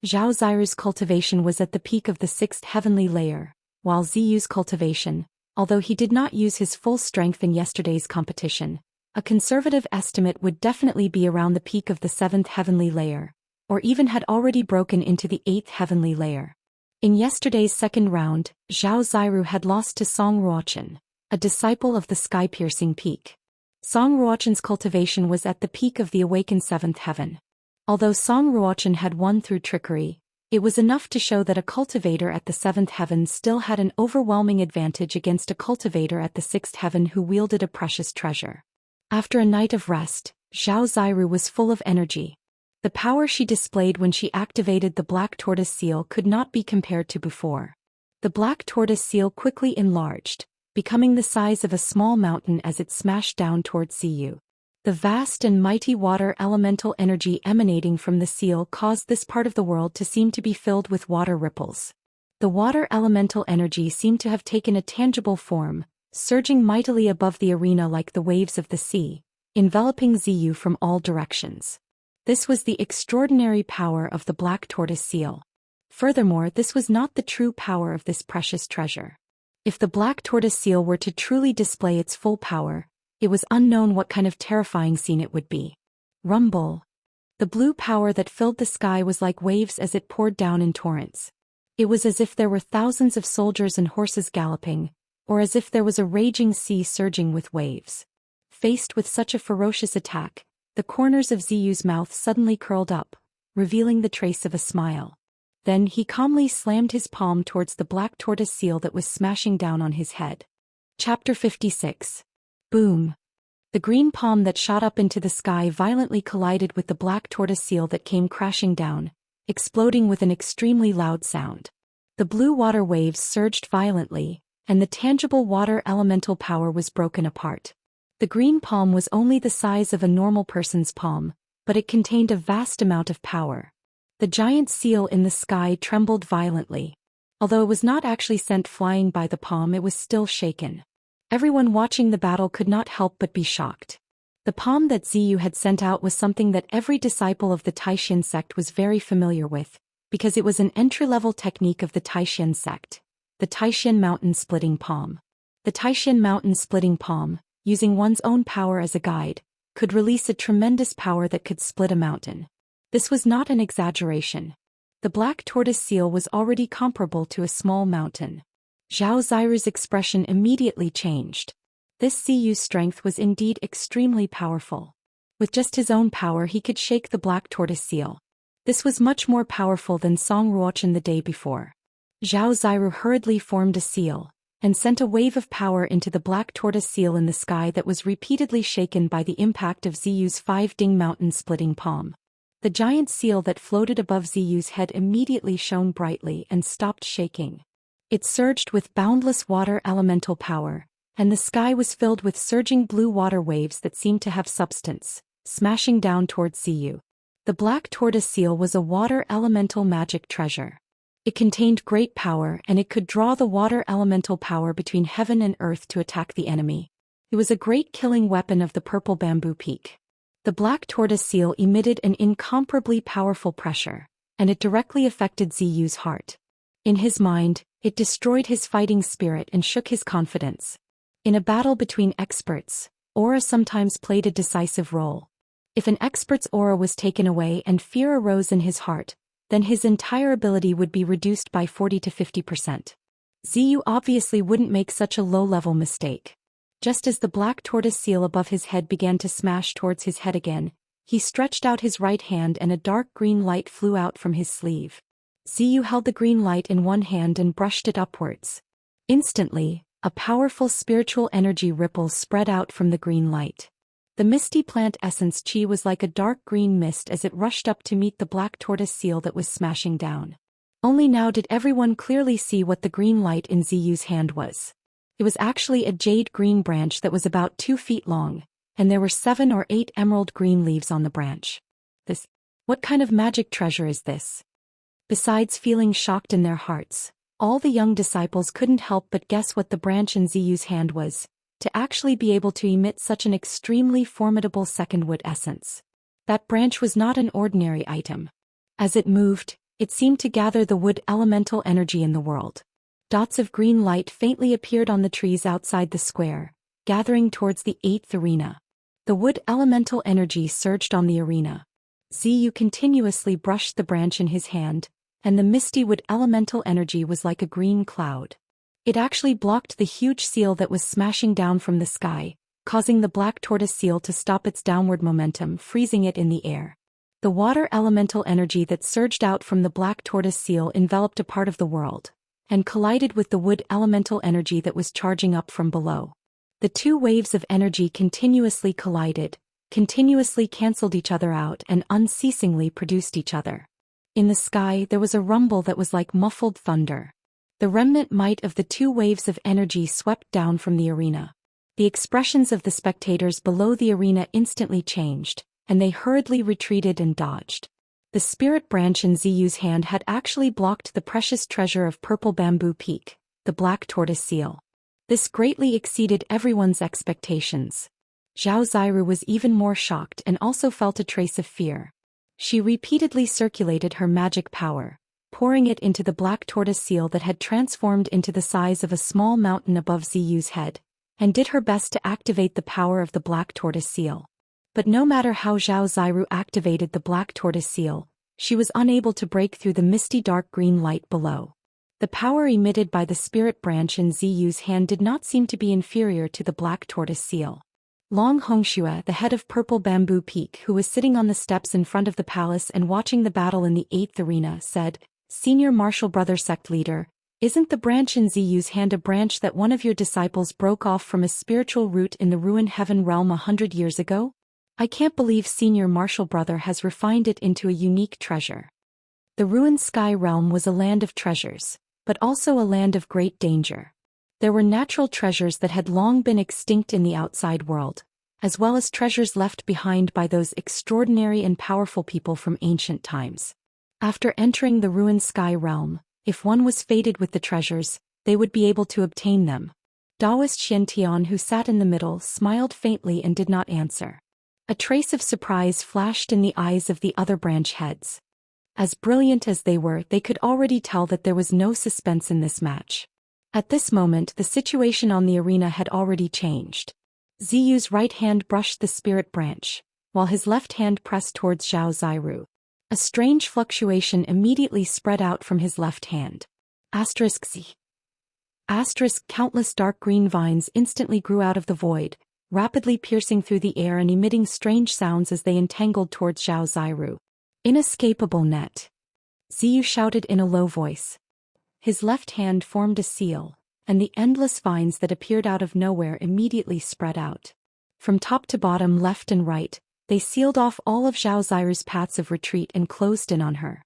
Zhao Xiru's cultivation was at the peak of the 6th heavenly layer, while Ziyu's cultivation, although he did not use his full strength in yesterday's competition, a conservative estimate would definitely be around the peak of the 7th heavenly layer, or even had already broken into the 8th heavenly layer. In yesterday's second round, Zhao Xiru had lost to Song Ruochen, a disciple of the sky-piercing peak. Song Ruochen's cultivation was at the peak of the awakened 7th heaven. Although Song Ruochen had won through trickery, it was enough to show that a cultivator at the 7th heaven still had an overwhelming advantage against a cultivator at the 6th heaven who wielded a precious treasure. After a night of rest, Zhao Xiru was full of energy. The power she displayed when she activated the Black Tortoise Seal could not be compared to before. The Black Tortoise Seal quickly enlarged, becoming the size of a small mountain as it smashed down towards Ziyu. The vast and mighty water elemental energy emanating from the seal caused this part of the world to seem to be filled with water ripples. The water elemental energy seemed to have taken a tangible form, surging mightily above the arena like the waves of the sea, enveloping Ziyu from all directions. This was the extraordinary power of the Black Tortoise Seal. Furthermore, this was not the true power of this precious treasure. If the Black Tortoise Seal were to truly display its full power, it was unknown what kind of terrifying scene it would be. Rumble. The blue power that filled the sky was like waves as it poured down in torrents. It was as if there were thousands of soldiers and horses galloping, or as if there was a raging sea surging with waves. Faced with such a ferocious attack, the corners of Ziyu's mouth suddenly curled up, revealing the trace of a smile. Then he calmly slammed his palm towards the Black Tortoise Seal that was smashing down on his head. Chapter 56. Boom. The green palm that shot up into the sky violently collided with the Black Tortoise Seal that came crashing down, exploding with an extremely loud sound. The blue water waves surged violently, and the tangible water elemental power was broken apart. The green palm was only the size of a normal person's palm, but it contained a vast amount of power. The giant seal in the sky trembled violently. Although it was not actually sent flying by the palm, it was still shaken. Everyone watching the battle could not help but be shocked. The palm that Ziyu had sent out was something that every disciple of the Taishan sect was very familiar with, because it was an entry-level technique of the Taishan sect, the Taishan Mountain Splitting Palm. The Taishan Mountain Splitting Palm, using one's own power as a guide, could release a tremendous power that could split a mountain. This was not an exaggeration. The Black Tortoise Seal was already comparable to a small mountain. Zhao Xiru's expression immediately changed. This Ziyu's strength was indeed extremely powerful. With just his own power he could shake the Black Tortoise Seal. This was much more powerful than Song Ruochen the day before. Zhao Xiru hurriedly formed a seal, and sent a wave of power into the Black Tortoise Seal in the sky that was repeatedly shaken by the impact of Ziyu's 5-ding mountain splitting palm. The giant seal that floated above Ziyu's head immediately shone brightly and stopped shaking. It surged with boundless water elemental power, and the sky was filled with surging blue water waves that seemed to have substance, smashing down towards Ziyu. The Black Tortoise Seal was a water elemental magic treasure. It contained great power, and it could draw the water elemental power between heaven and earth to attack the enemy. It was a great killing weapon of the purple bamboo peak. The Black Tortoise Seal emitted an incomparably powerful pressure, and it directly affected Ziyu's heart. In his mind, it destroyed his fighting spirit and shook his confidence. In a battle between experts, aura sometimes played a decisive role. If an expert's aura was taken away and fear arose in his heart, then his entire ability would be reduced by 40 to 50%. Ziyu obviously wouldn't make such a low-level mistake. Just as the Black Tortoise Seal above his head began to smash towards his head again, he stretched out his right hand and a dark green light flew out from his sleeve. Ziyu held the green light in one hand and brushed it upwards. Instantly, a powerful spiritual energy ripple spread out from the green light. The misty plant essence chi was like a dark green mist as it rushed up to meet the Black Tortoise Seal that was smashing down. Only now did everyone clearly see what the green light in Ziyu's hand was. It was actually a jade green branch that was about 2 feet long, and there were 7 or 8 emerald green leaves on the branch. What kind of magic treasure is this? Besides feeling shocked in their hearts, all the young disciples couldn't help but guess what the branch in Ziyu's hand was, to actually be able to emit such an extremely formidable second wood essence. That branch was not an ordinary item. As it moved, it seemed to gather the wood elemental energy in the world. Dots of green light faintly appeared on the trees outside the square, gathering towards the 8th arena. The wood elemental energy surged on the arena. Ziyu continuously brushed the branch in his hand, and the misty wood elemental energy was like a green cloud. It actually blocked the huge seal that was smashing down from the sky, causing the black tortoise seal to stop its downward momentum, freezing it in the air. The water elemental energy that surged out from the black tortoise seal enveloped a part of the world, and collided with the wood elemental energy that was charging up from below. The two waves of energy continuously collided, continuously cancelled each other out and unceasingly produced each other. In the sky there was a rumble that was like muffled thunder. The remnant might of the two waves of energy swept down from the arena. The expressions of the spectators below the arena instantly changed, and they hurriedly retreated and dodged. The spirit branch in Ziyu's hand had actually blocked the precious treasure of purple bamboo peak, the black tortoise seal. This greatly exceeded everyone's expectations. Zhao Ziru was even more shocked and also felt a trace of fear. She repeatedly circulated her magic power, pouring it into the black tortoise seal that had transformed into the size of a small mountain above Ziyu's head, and did her best to activate the power of the black tortoise seal. But no matter how Zhao Ziru activated the black tortoise seal, she was unable to break through the misty dark green light below. The power emitted by the spirit branch in Ziyu's hand did not seem to be inferior to the black tortoise seal. Long Hongxue, the head of Purple Bamboo Peak, who was sitting on the steps in front of the palace and watching the battle in the 8th arena, said, "Senior Martial Brother Sect Leader, isn't the branch in Ziyu's hand a branch that one of your disciples broke off from a spiritual root in the ruined heaven realm 100 years ago? I can't believe Senior Martial Brother has refined it into a unique treasure." The ruined sky realm was a land of treasures, but also a land of great danger. There were natural treasures that had long been extinct in the outside world, as well as treasures left behind by those extraordinary and powerful people from ancient times. After entering the ruined sky realm, if one was fated with the treasures, they would be able to obtain them. Daoist Xiantian, who sat in the middle, smiled faintly and did not answer. A trace of surprise flashed in the eyes of the other branch heads. As brilliant as they were, they could already tell that there was no suspense in this match. At this moment, the situation on the arena had already changed. Ziyu's right hand brushed the spirit branch, while his left hand pressed towards Zhao Ziru. A strange fluctuation immediately spread out from his left hand. Z. Countless dark green vines instantly grew out of the void, rapidly piercing through the air and emitting strange sounds as they entangled towards Zhao Ziru. "Inescapable net!" Ziyu shouted in a low voice. His left hand formed a seal, and the endless vines that appeared out of nowhere immediately spread out. From top to bottom, left and right, they sealed off all of Zhao Ziru's paths of retreat and closed in on her.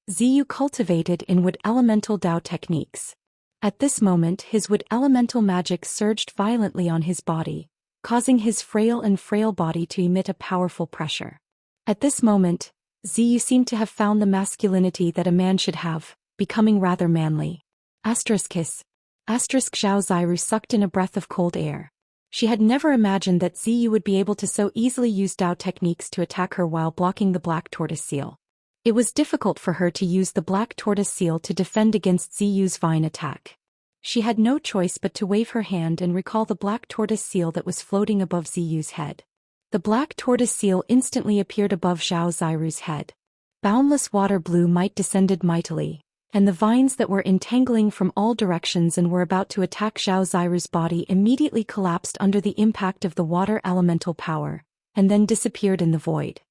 Ziyu cultivated in wood elemental Dao techniques. At this moment his wood elemental magic surged violently on his body, causing his frail body to emit a powerful pressure. At this moment, Ziyu seemed to have found the masculinity that a man should have, becoming rather manly. Kiss. Zhao Ziru sucked in a breath of cold air. She had never imagined that Ziyu would be able to so easily use Dao techniques to attack her while blocking the black tortoise seal. It was difficult for her to use the black tortoise seal to defend against Ziyu's vine attack. She had no choice but to wave her hand and recall the black tortoise seal that was floating above Ziyu's head. The black tortoise seal instantly appeared above Zhao Ziru's head. Boundless water blue might descended mightily, and the vines that were entangling from all directions and were about to attack Zhao Ziru's body immediately collapsed under the impact of the water elemental power, and then disappeared in the void.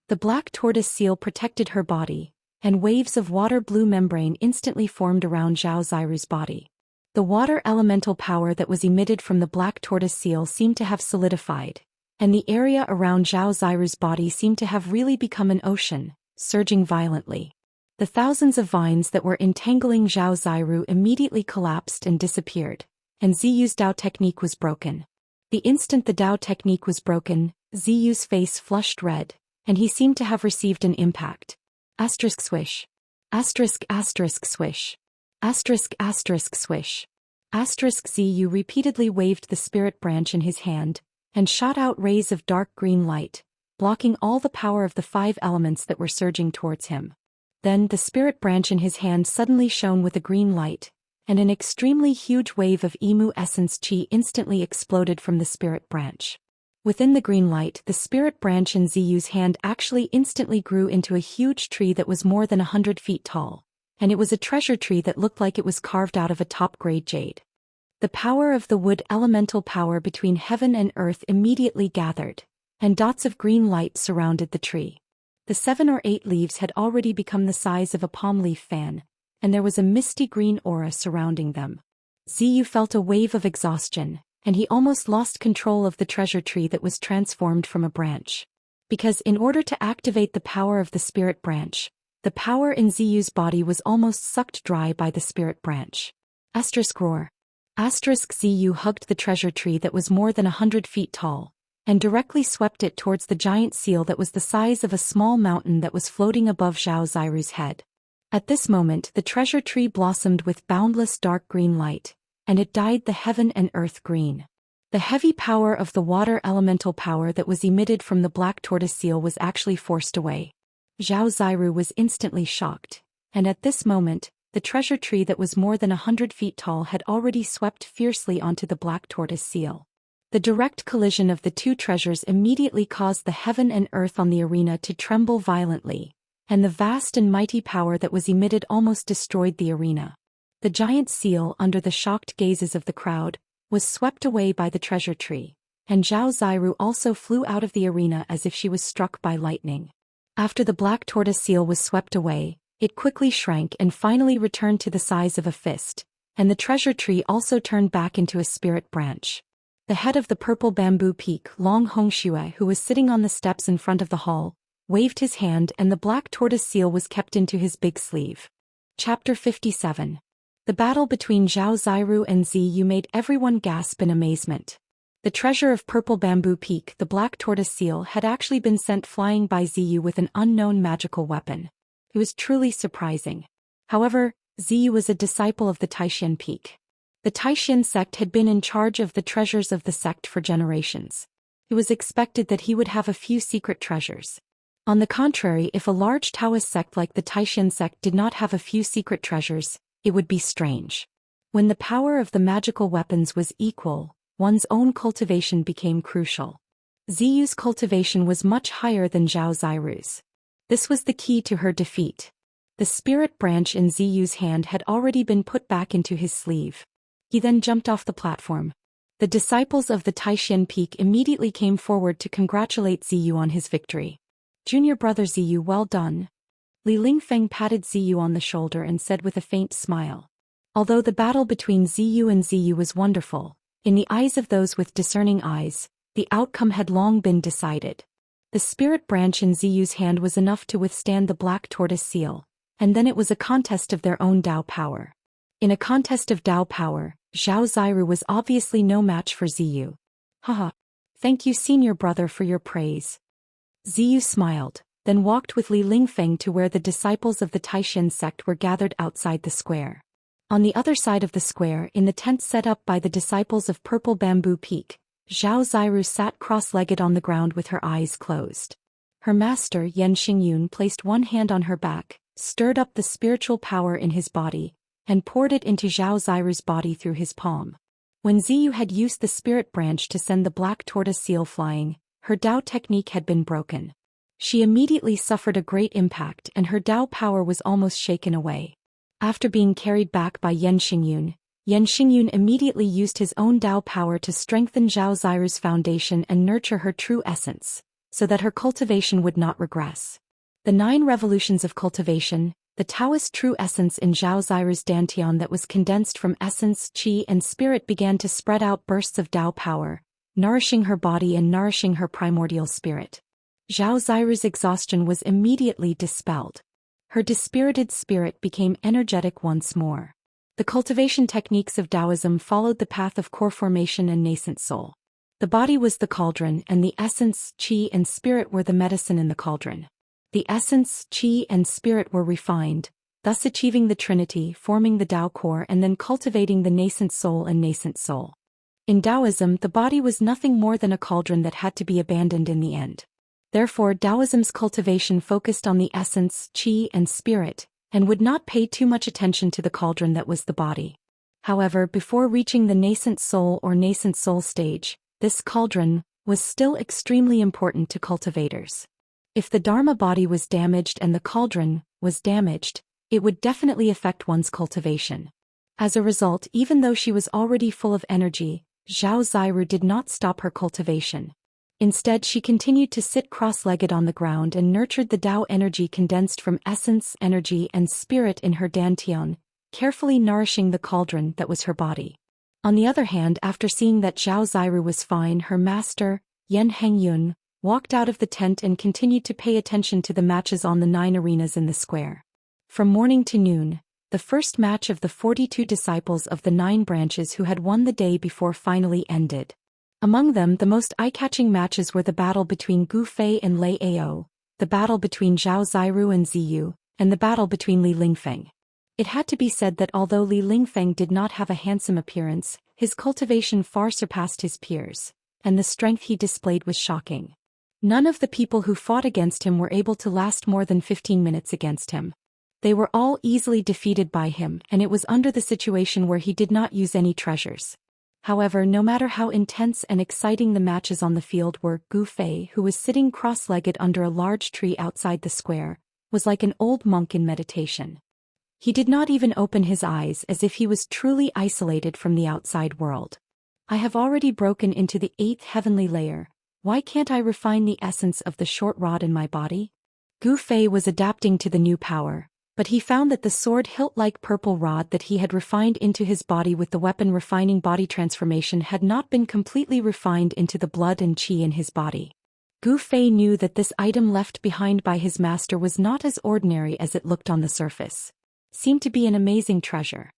The black tortoise seal protected her body, and waves of water blue membrane instantly formed around Zhao Ziru's body. The water elemental power that was emitted from the black tortoise seal seemed to have solidified, and the area around Zhao Ziru's body seemed to have really become an ocean, surging violently. The thousands of vines that were entangling Zhao Ziru immediately collapsed and disappeared, and Ziyu's Dao technique was broken. The instant the Dao technique was broken, Ziyu's face flushed red, and he seemed to have received an impact. Swish. Swish. Swish. Ziyu repeatedly waved the spirit branch in his hand, and shot out rays of dark green light, blocking all the power of the 5 elements that were surging towards him. Then the spirit branch in his hand suddenly shone with a green light, and an extremely huge wave of Emu essence chi instantly exploded from the spirit branch. Within the green light, the spirit branch in Ziyu's hand actually instantly grew into a huge tree that was more than 100 feet tall, and it was a treasure tree that looked like it was carved out of a top-grade jade. The power of the wood elemental power between heaven and earth immediately gathered, and dots of green light surrounded the tree. The 7 or 8 leaves had already become the size of a palm leaf fan, and there was a misty green aura surrounding them. Ziyu felt a wave of exhaustion, and he almost lost control of the treasure tree that was transformed from a branch. Because in order to activate the power of the spirit branch, the power in Ziyu's body was almost sucked dry by the spirit branch. Roar. Ziyu hugged the treasure tree that was more than 100 feet tall, and directly swept it towards the giant seal that was the size of a small mountain that was floating above Zhao Zairu's head. At this moment the treasure tree blossomed with boundless dark green light, and it dyed the heaven and earth green. The heavy power of the water elemental power that was emitted from the black tortoise seal was actually forced away. Zhao Zairu was instantly shocked, and at this moment, the treasure tree that was more than 100 feet tall had already swept fiercely onto the black tortoise seal. The direct collision of the two treasures immediately caused the heaven and earth on the arena to tremble violently, and the vast and mighty power that was emitted almost destroyed the arena. The giant seal, under the shocked gazes of the crowd, was swept away by the treasure tree, and Zhao Zairu also flew out of the arena as if she was struck by lightning. After the black tortoise seal was swept away, it quickly shrank and finally returned to the size of a fist, and the treasure tree also turned back into a spirit branch. The head of the purple bamboo peak, Long Hongxue, who was sitting on the steps in front of the hall, waved his hand and the black tortoise seal was kept into his big sleeve. Chapter 57. The battle between Zhao Zairu and Ziyu made everyone gasp in amazement. The treasure of purple bamboo peak, the black tortoise seal, had actually been sent flying by Ziyu with an unknown magical weapon. It was truly surprising. However, Ziyu was a disciple of the Taishan peak. The Taishan sect had been in charge of the treasures of the sect for generations. It was expected that he would have a few secret treasures. On the contrary, if a large Taoist sect like the Taishan sect did not have a few secret treasures, it would be strange. When the power of the magical weapons was equal, one's own cultivation became crucial. Ziyu's cultivation was much higher than Zhao Zairu's. This was the key to her defeat. The spirit branch in Ziyu's hand had already been put back into his sleeve. He then jumped off the platform. The disciples of the Taishan peak immediately came forward to congratulate Ziyu on his victory. Junior brother Ziyu, well done. Li Lingfeng patted Ziyu on the shoulder and said with a faint smile. Although the battle between Ziyu and Ziyu was wonderful, in the eyes of those with discerning eyes, the outcome had long been decided. The spirit branch in Ziyu's hand was enough to withstand the black tortoise seal, and then it was a contest of their own Dao power. In a contest of Dao power, Zhao Zairu was obviously no match for Ziyu. Haha. Thank you, senior brother, for your praise. Ziyu smiled, then walked with Li Lingfeng to where the disciples of the Taishan sect were gathered outside the square. On the other side of the square, in the tent set up by the disciples of Purple Bamboo Peak, Zhao Zairu sat cross-legged on the ground with her eyes closed. Her master, Yan Xingyun, placed one hand on her back, stirred up the spiritual power in his body, and poured it into Zhao Zairu's body through his palm. When Ziyu had used the spirit branch to send the black tortoise seal flying, her Dao technique had been broken. She immediately suffered a great impact and her Dao power was almost shaken away. After being carried back by Yan Xingyun immediately used his own Dao power to strengthen Zhao Zairu's foundation and nurture her true essence, so that her cultivation would not regress. The 9 revolutions of cultivation, the Taoist true essence in Zhao Zairu's dantian that was condensed from essence, qi and spirit began to spread out bursts of Dao power, nourishing her body and nourishing her primordial spirit. Zhao Zairu's exhaustion was immediately dispelled. Her dispirited spirit became energetic once more. The cultivation techniques of Taoism followed the path of core formation and nascent soul. The body was the cauldron and the essence, qi and spirit were the medicine in the cauldron. The essence, qi and spirit were refined, thus achieving the trinity, forming the Dao core and then cultivating the nascent soul and nascent soul. In Taoism, the body was nothing more than a cauldron that had to be abandoned in the end. Therefore, Taoism's cultivation focused on the essence, qi and spirit, and would not pay too much attention to the cauldron that was the body. However, before reaching the nascent soul or nascent soul stage, this cauldron was still extremely important to cultivators. If the Dharma body was damaged and the cauldron was damaged, it would definitely affect one's cultivation. As a result, even though she was already full of energy, Zhao Ziru did not stop her cultivation. Instead, she continued to sit cross-legged on the ground and nurtured the Tao energy condensed from essence, energy, and spirit in her dantian, carefully nourishing the cauldron that was her body. On the other hand, after seeing that Zhao Ziru was fine, her master, Yan Hengyun, walked out of the tent and continued to pay attention to the matches on the 9 arenas in the square. From morning to noon, the first match of the 42 disciples of the 9 branches who had won the day before finally ended. Among them, the most eye-catching matches were the battle between Gu Fei and Lei Ao, the battle between Zhao Ziru and Ziyu, and the battle between Li Lingfeng. It had to be said that although Li Lingfeng did not have a handsome appearance, his cultivation far surpassed his peers, and the strength he displayed was shocking. None of the people who fought against him were able to last more than 15 minutes against him. They were all easily defeated by him, and it was under the situation where he did not use any treasures. However, no matter how intense and exciting the matches on the field were, Gu Fei, who was sitting cross-legged under a large tree outside the square, was like an old monk in meditation. He did not even open his eyes, as if he was truly isolated from the outside world. I have already broken into the 8th heavenly layer. Why can't I refine the essence of the short rod in my body? Gu Fei was adapting to the new power, but he found that the sword hilt-like purple rod that he had refined into his body with the weapon refining body transformation had not been completely refined into the blood and qi in his body. Gu Fei knew that this item left behind by his master was not as ordinary as it looked on the surface. Seemed to be an amazing treasure.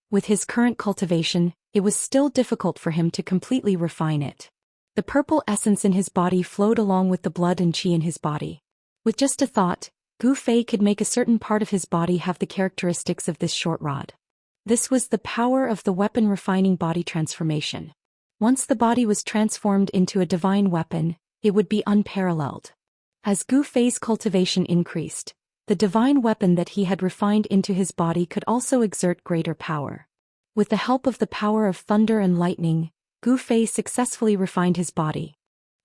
With his current cultivation, it was still difficult for him to completely refine it. The purple essence in his body flowed along with the blood and qi in his body. With just a thought, Gu Fei could make a certain part of his body have the characteristics of this short rod. This was the power of the weapon refining body transformation. Once the body was transformed into a divine weapon, it would be unparalleled. As Gu Fei's cultivation increased, the divine weapon that he had refined into his body could also exert greater power. With the help of the power of thunder and lightning, Gu Fei successfully refined his body.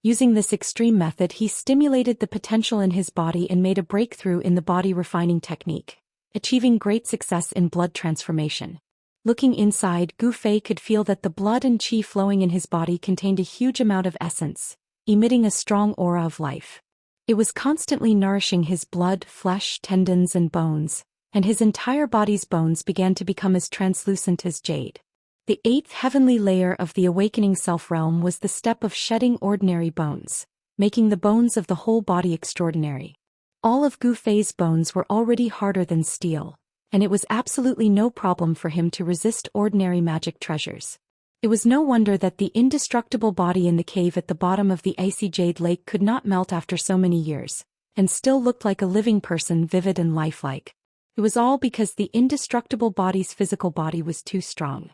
Using this extreme method, he stimulated the potential in his body and made a breakthrough in the body refining technique, achieving great success in blood transformation. Looking inside, Gu Fei could feel that the blood and qi flowing in his body contained a huge amount of essence, emitting a strong aura of life. It was constantly nourishing his blood, flesh, tendons, and bones, and his entire body's bones began to become as translucent as jade. The 8th heavenly layer of the awakening self-realm was the step of shedding ordinary bones, making the bones of the whole body extraordinary. All of Gu Fei's bones were already harder than steel, and it was absolutely no problem for him to resist ordinary magic treasures. It was no wonder that the indestructible body in the cave at the bottom of the icy jade lake could not melt after so many years, and still looked like a living person, vivid and lifelike. It was all because the indestructible body's physical body was too strong.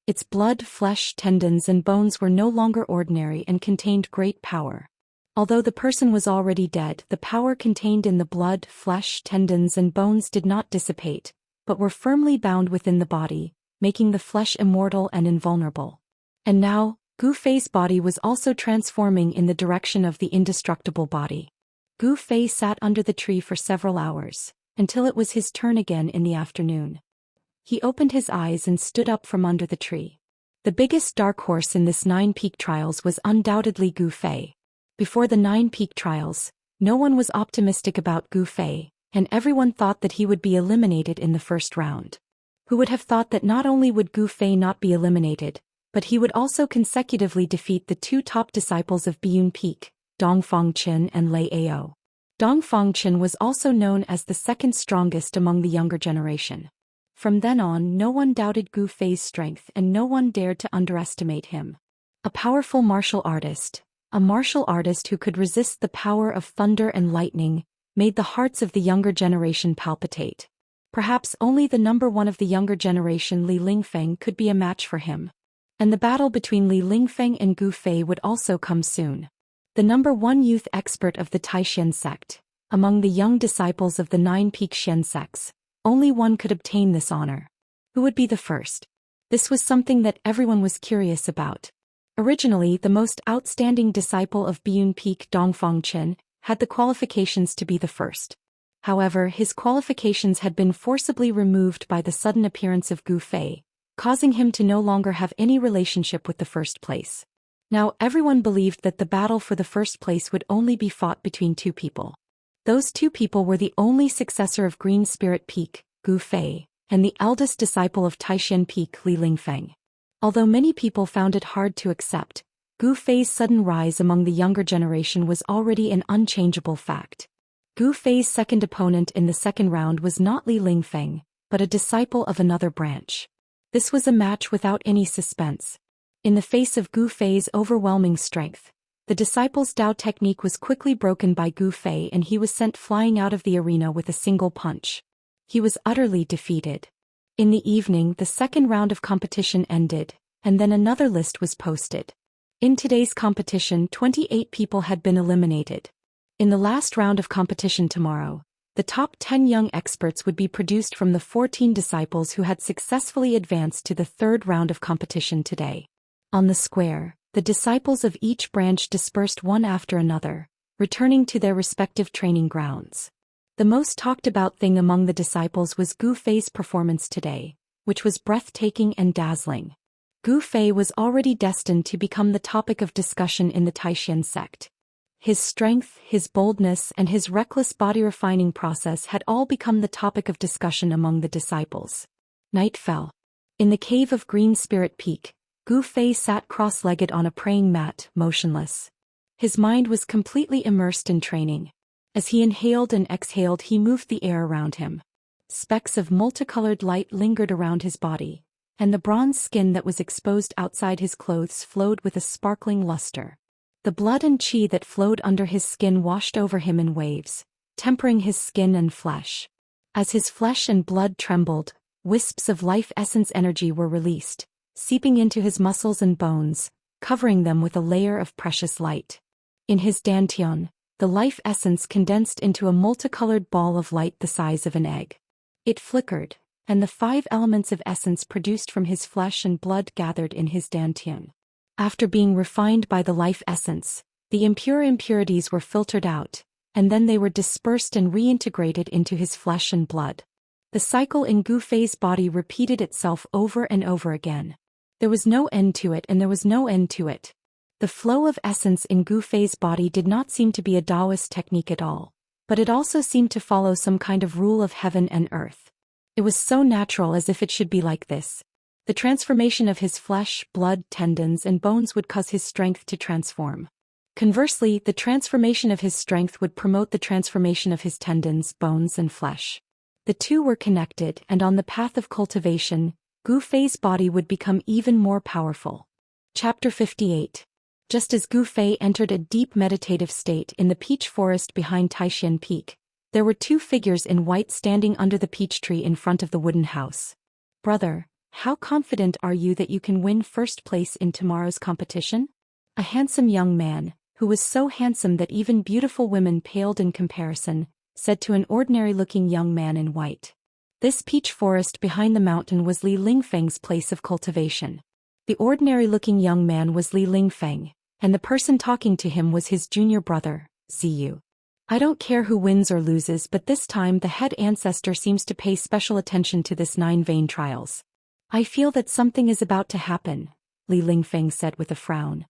Its blood, flesh, tendons, and bones were no longer ordinary and contained great power. Although the person was already dead, the power contained in the blood, flesh, tendons, and bones did not dissipate, but were firmly bound within the body, making the flesh immortal and invulnerable. And now, Gu Fei's body was also transforming in the direction of the indestructible body. Gu Fei sat under the tree for several hours, until it was his turn again in the afternoon. He opened his eyes and stood up from under the tree. The biggest dark horse in this 9-peak trials was undoubtedly Gu Fei. Before the 9-peak trials, no one was optimistic about Gu Fei, and everyone thought that he would be eliminated in the first round. Who would have thought that not only would Gu Fei not be eliminated, but he would also consecutively defeat the 2 top disciples of Biyun Peak, Dongfang Qin and Lei Ao. Dongfang Qin was also known as the second strongest among the younger generation. From then on, no one doubted Gu Fei's strength and no one dared to underestimate him. A powerful martial artist, a martial artist who could resist the power of thunder and lightning, made the hearts of the younger generation palpitate. Perhaps only the number 1 of the younger generation, Li Lingfeng, could be a match for him. And the battle between Li Lingfeng and Gu Fei would also come soon. The number 1 youth expert of the Taishan sect, among the young disciples of the 9-peak Xian sects, only one could obtain this honor. Who would be the first? This was something that everyone was curious about. Originally the most outstanding disciple of Biyun Peak Dongfang Chen had the qualifications to be the first. However, his qualifications had been forcibly removed by the sudden appearance of Gu Fei, causing him to no longer have any relationship with the first place. Now everyone believed that the battle for the first place would only be fought between two people. Those two people were the only successor of Green Spirit Peak, Gu Fei, and the eldest disciple of Taishan Peak, Li Lingfeng. Although many people found it hard to accept, Gu Fei's sudden rise among the younger generation was already an unchangeable fact. Gu Fei's second opponent in the second round was not Li Lingfeng, but a disciple of another branch. This was a match without any suspense. In the face of Gu Fei's overwhelming strength, the disciple's Dao technique was quickly broken by Gu Fei and he was sent flying out of the arena with a single punch. He was utterly defeated. In the evening, the second round of competition ended, and then another list was posted. In today's competition, 28 people had been eliminated. In the last round of competition tomorrow, the top 10 young experts would be produced from the 14 disciples who had successfully advanced to the third round of competition today. On the square, the disciples of each branch dispersed one after another, returning to their respective training grounds. The most talked about thing among the disciples was Gu Fei's performance today, which was breathtaking and dazzling. Gu Fei was already destined to become the topic of discussion in the Taishan sect. His strength, his boldness, and his reckless body-refining process had all become the topic of discussion among the disciples. Night fell. In the cave of Green Spirit Peak, Gu Fei sat cross-legged on a praying mat, motionless. His mind was completely immersed in training. As he inhaled and exhaled, he moved the air around him. Specks of multicolored light lingered around his body, and the bronze skin that was exposed outside his clothes flowed with a sparkling luster. The blood and qi that flowed under his skin washed over him in waves, tempering his skin and flesh. As his flesh and blood trembled, wisps of life essence energy were released, seeping into his muscles and bones, covering them with a layer of precious light. In his dantian, the life essence condensed into a multicolored ball of light the size of an egg. It flickered, and the 5 elements of essence produced from his flesh and blood gathered in his dantian. After being refined by the life essence, the impure impurities were filtered out, and then they were dispersed and reintegrated into his flesh and blood. The cycle in Gu Fei's body repeated itself over and over again. There was no end to it and there was no end to it. The flow of essence in Gu Fei's body did not seem to be a Daoist technique at all, but it also seemed to follow some kind of rule of heaven and earth. It was so natural as if it should be like this. The transformation of his flesh, blood, tendons, and bones would cause his strength to transform. Conversely, the transformation of his strength would promote the transformation of his tendons, bones, and flesh. The two were connected, and on the path of cultivation, Gu Fei's body would become even more powerful. Chapter 58. Just as Gu Fei entered a deep meditative state in the peach forest behind Taishan Peak, there were 2 figures in white standing under the peach tree in front of the wooden house. "Brother, how confident are you that you can win first place in tomorrow's competition?" A handsome young man, who was so handsome that even beautiful women paled in comparison, said to an ordinary-looking young man in white. This peach forest behind the mountain was Li Lingfeng's place of cultivation. The ordinary-looking young man was Li Lingfeng, and the person talking to him was his junior brother, Ziyu. "I don't care who wins or loses, but this time the head ancestor seems to pay special attention to this 9 vein trials. I feel that something is about to happen," Li Lingfeng said with a frown.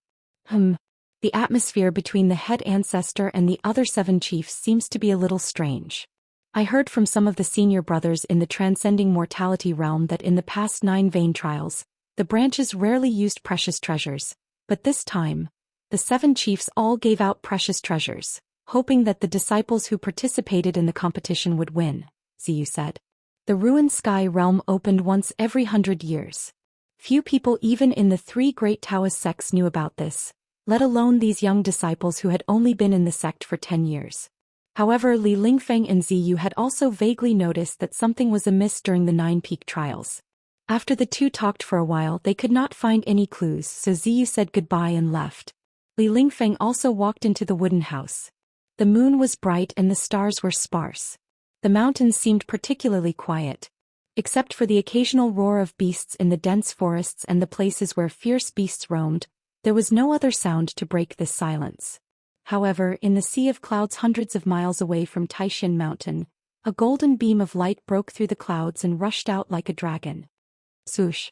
The atmosphere between the head ancestor and the other 7 chiefs seems to be a little strange. I heard from some of the senior brothers in the transcending mortality realm that in the past 9 vein trials, the branches rarely used precious treasures, but this time, the 7 chiefs all gave out precious treasures, hoping that the disciples who participated in the competition would win, Ziyu said. The ruined sky realm opened once every 100 years. Few people even in the 3 great Taoist sects knew about this, let alone these young disciples who had only been in the sect for 10 years. However, Li Lingfeng and Ziyu had also vaguely noticed that something was amiss during the 9 peak trials. After the 2 talked for a while, they could not find any clues, so Ziyu said goodbye and left. Li Lingfeng also walked into the wooden house. The moon was bright and the stars were sparse. The mountains seemed particularly quiet. Except for the occasional roar of beasts in the dense forests and the places where fierce beasts roamed, There was no other sound to break this silence. However, in the sea of clouds hundreds of miles away from Taishan Mountain, a golden beam of light broke through the clouds and rushed out like a dragon. Swoosh!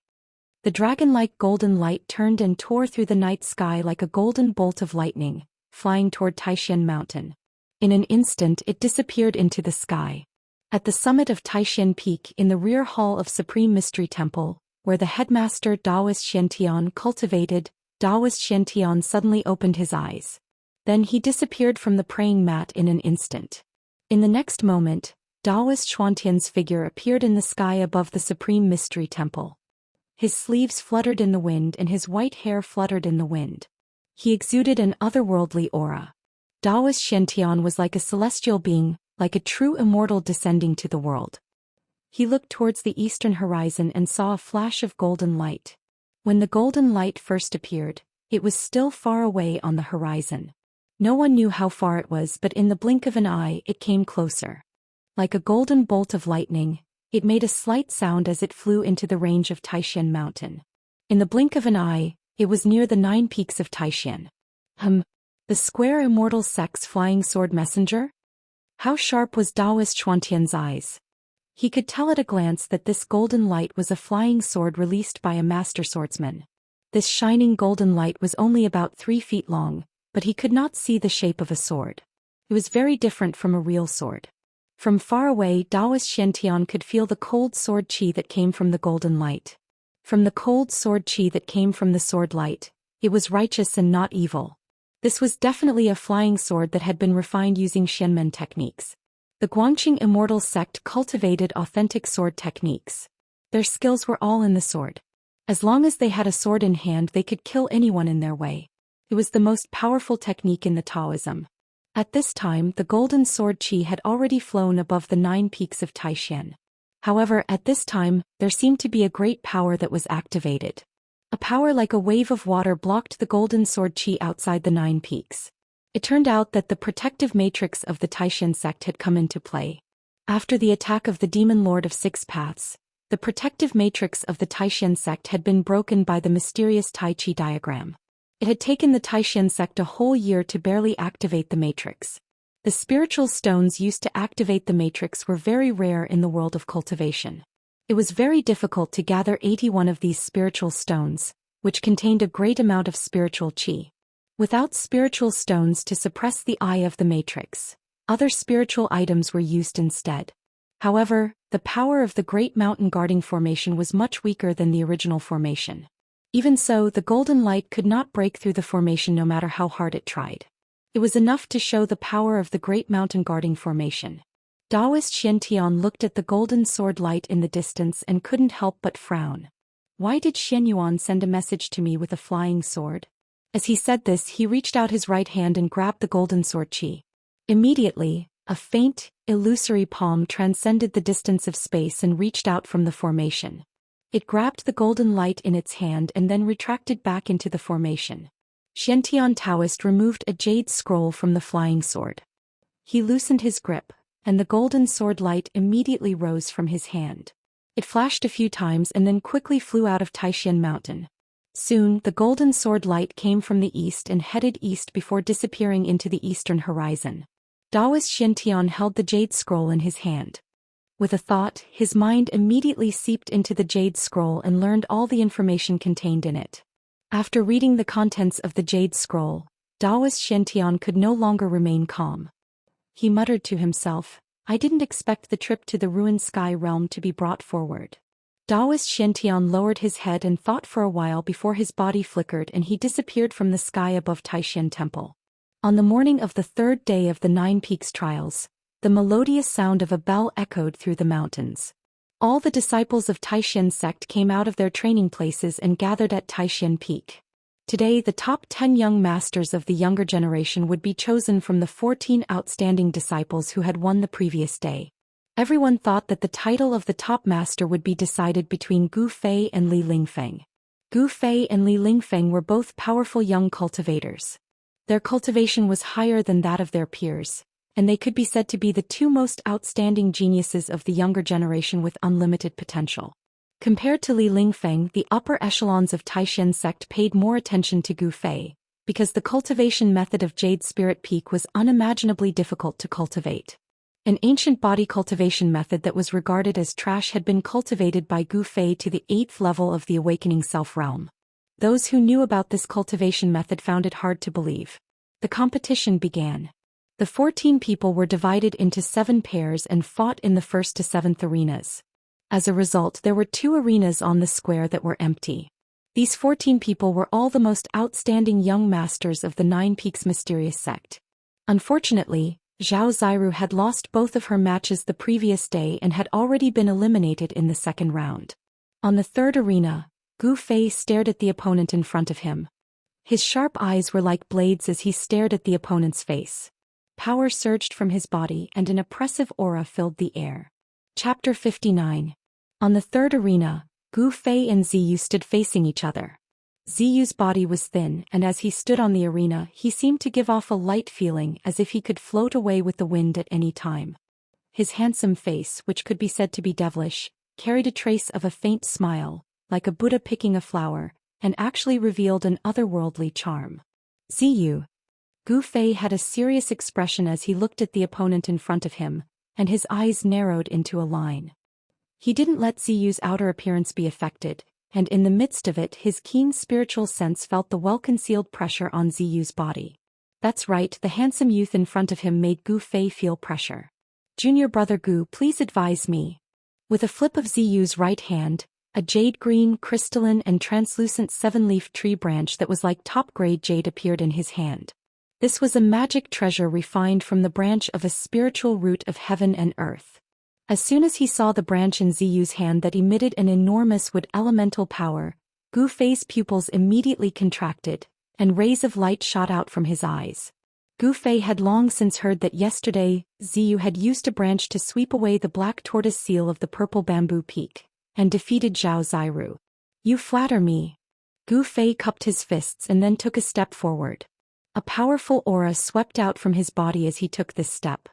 The dragon-like golden light turned and tore through the night sky like a golden bolt of lightning, flying toward Taishan Mountain. In an instant it disappeared into the sky. At the summit of Taishan Peak in the rear hall of Supreme Mystery Temple, where the headmaster Daoist Xiantian cultivated, Daoist Xiantian suddenly opened his eyes. Then he disappeared from the praying mat in an instant. In the next moment, Daoist Xiantian's figure appeared in the sky above the Supreme Mystery Temple. His sleeves fluttered in the wind and his white hair fluttered in the wind. He exuded an otherworldly aura. Daoist Xiantian was like a celestial being, like a true immortal descending to the world. He looked towards the eastern horizon and saw a flash of golden light. When the golden light first appeared, it was still far away on the horizon. No one knew how far it was, but in the blink of an eye it came closer. Like a golden bolt of lightning, it made a slight sound as it flew into the range of Taishan Mountain. In the blink of an eye, it was near the 9 peaks of Taishan. The square Immortal sect's flying sword messenger? How sharp was Daoist Xiantian's eyes? He could tell at a glance that this golden light was a flying sword released by a master swordsman. This shining golden light was only about 3 feet long, but he could not see the shape of a sword. It was very different from a real sword. From far away, Daoist Xiantian could feel the cold sword qi that came from the golden light. From the cold sword qi that came from the sword light, it was righteous and not evil. This was definitely a flying sword that had been refined using Xianmen techniques. The Guangqing Immortal sect cultivated authentic sword techniques. Their skills were all in the sword. As long as they had a sword in hand, they could kill anyone in their way. It was the most powerful technique in the Taoism. At this time, the golden sword qi had already flown above the 9 peaks of Taishan. However, at this time, there seemed to be a great power that was activated. A power like a wave of water blocked the golden sword qi outside the 9 peaks. It turned out that the protective matrix of the Taishan sect had come into play. After the attack of the demon lord of 6 paths, the protective matrix of the Taishan sect had been broken by the mysterious Tai Chi diagram. It had taken the Taishan sect a whole year to barely activate the matrix. The spiritual stones used to activate the matrix were very rare in the world of cultivation. It was very difficult to gather 81 of these spiritual stones, which contained a great amount of spiritual qi. Without spiritual stones to suppress the eye of the matrix, other spiritual items were used instead. However, the power of the Great Mountain Guarding Formation was much weaker than the original formation. Even so, the golden light could not break through the formation no matter how hard it tried. It was enough to show the power of the Great Mountain Guarding Formation. Daoist Xiantian looked at the golden sword light in the distance and couldn't help but frown. Why did Xianyuan send a message to me with a flying sword? As he said this, he reached out his right hand and grabbed the golden sword qi. Immediately, a faint, illusory palm transcended the distance of space and reached out from the formation. It grabbed the golden light in its hand and then retracted back into the formation. Xiantian Taoist removed a jade scroll from the flying sword. He loosened his grip, and the golden sword light immediately rose from his hand. It flashed a few times and then quickly flew out of Taishan Mountain. Soon, the golden sword light came from the east and headed east before disappearing into the eastern horizon. Daoist Xiantian held the jade scroll in his hand. With a thought, his mind immediately seeped into the jade scroll and learned all the information contained in it. After reading the contents of the jade scroll, Daoist Xiantian could no longer remain calm. He muttered to himself, "I didn't expect the trip to the ruined sky realm to be brought forward." Daoist Xiantian lowered his head and thought for a while before his body flickered and he disappeared from the sky above Taishan Temple. On the morning of the 3rd day of the 9 Peaks trials, the melodious sound of a bell echoed through the mountains. All the disciples of Taishan sect came out of their training places and gathered at Taishan Peak. Today, the top 10 young masters of the younger generation would be chosen from the 14 outstanding disciples who had won the previous day. Everyone thought that the title of the top master would be decided between Gu Fei and Li Lingfeng. Gu Fei and Li Lingfeng were both powerful young cultivators. Their cultivation was higher than that of their peers, and they could be said to be the 2 most outstanding geniuses of the younger generation with unlimited potential. Compared to Li Lingfeng, the upper echelons of Taishan sect paid more attention to Gu Fei, because the cultivation method of Jade Spirit Peak was unimaginably difficult to cultivate. An ancient body cultivation method that was regarded as trash had been cultivated by Gu Fei to the 8th level of the awakening self-realm. Those who knew about this cultivation method found it hard to believe. The competition began. The 14 people were divided into 7 pairs and fought in the 1st to 7th arenas. As a result, there were 2 arenas on the square that were empty. These 14 people were all the most outstanding young masters of the 9 Peaks mysterious sect. Unfortunately, Zhao Xiru had lost both of her matches the previous day and had already been eliminated in the 2nd round. On the 3rd arena, Gu Fei stared at the opponent in front of him. His sharp eyes were like blades as he stared at the opponent's face. Power surged from his body and an oppressive aura filled the air. Chapter 59. On the 3rd arena, Gu Fei and Ziyu stood facing each other. Ziyu's body was thin, and as he stood on the arena, he seemed to give off a light feeling as if he could float away with the wind at any time. His handsome face, which could be said to be devilish, carried a trace of a faint smile, like a Buddha picking a flower, and actually revealed an otherworldly charm. Ziyu. Gu Fei had a serious expression as he looked at the opponent in front of him, and his eyes narrowed into a line. He didn't let Ziyu's outer appearance be affected, and in the midst of it his keen spiritual sense felt the well-concealed pressure on Ziyu's body. That's right, the handsome youth in front of him made Gu Fei feel pressure. Junior brother Gu, please advise me. With a flip of Ziyu's right hand, a jade-green, crystalline and translucent 7-leaf tree branch that was like top-grade jade appeared in his hand. This was a magic treasure refined from the branch of a spiritual root of heaven and earth. As soon as he saw the branch in Ziyu's hand that emitted an enormous wood elemental power, Gu Fei's pupils immediately contracted, and rays of light shot out from his eyes. Gu Fei had long since heard that yesterday, Ziyu had used a branch to sweep away the black tortoise seal of the purple bamboo peak, and defeated Zhao Xiru. You flatter me. Gu Fei cupped his fists and then took a step forward. A powerful aura swept out from his body as he took this step.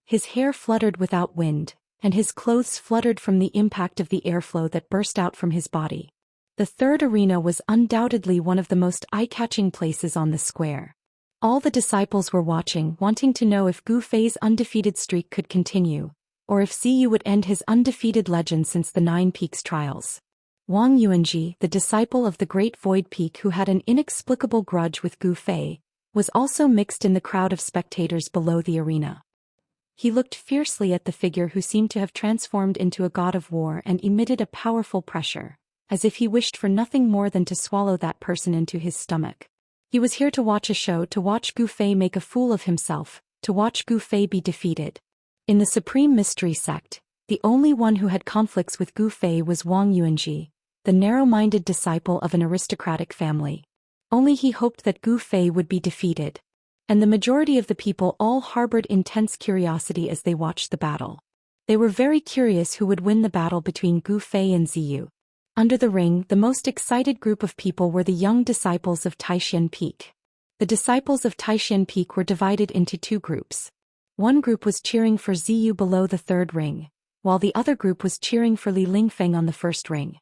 His hair fluttered without wind, and his clothes fluttered from the impact of the airflow that burst out from his body. The 3rd arena was undoubtedly one of the most eye-catching places on the square. All the disciples were watching, wanting to know if Gu Fei's undefeated streak could continue, or if Ziyu would end his undefeated legend since the 9 Peaks trials. Wang Yuanji, the disciple of the Great Void Peak who had an inexplicable grudge with Gu Fei, was also mixed in the crowd of spectators below the arena. He looked fiercely at the figure who seemed to have transformed into a god of war and emitted a powerful pressure, as if he wished for nothing more than to swallow that person into his stomach. He was here to watch a show, to watch Gu Fei make a fool of himself, to watch Gu Fei be defeated. In the Supreme Mystery Sect, the only one who had conflicts with Gu Fei was Wang Yuanji, the narrow-minded disciple of an aristocratic family. Only he hoped that Gu Fei would be defeated. And the majority of the people all harbored intense curiosity as they watched the battle. They were very curious who would win the battle between Gu Fei and Ziyu. Under the ring, the most excited group of people were the young disciples of Taishan Peak. The disciples of Taishan Peak were divided into 2 groups. One group was cheering for Ziyu below the 3rd ring, while the other group was cheering for Li Lingfeng on the 1st ring.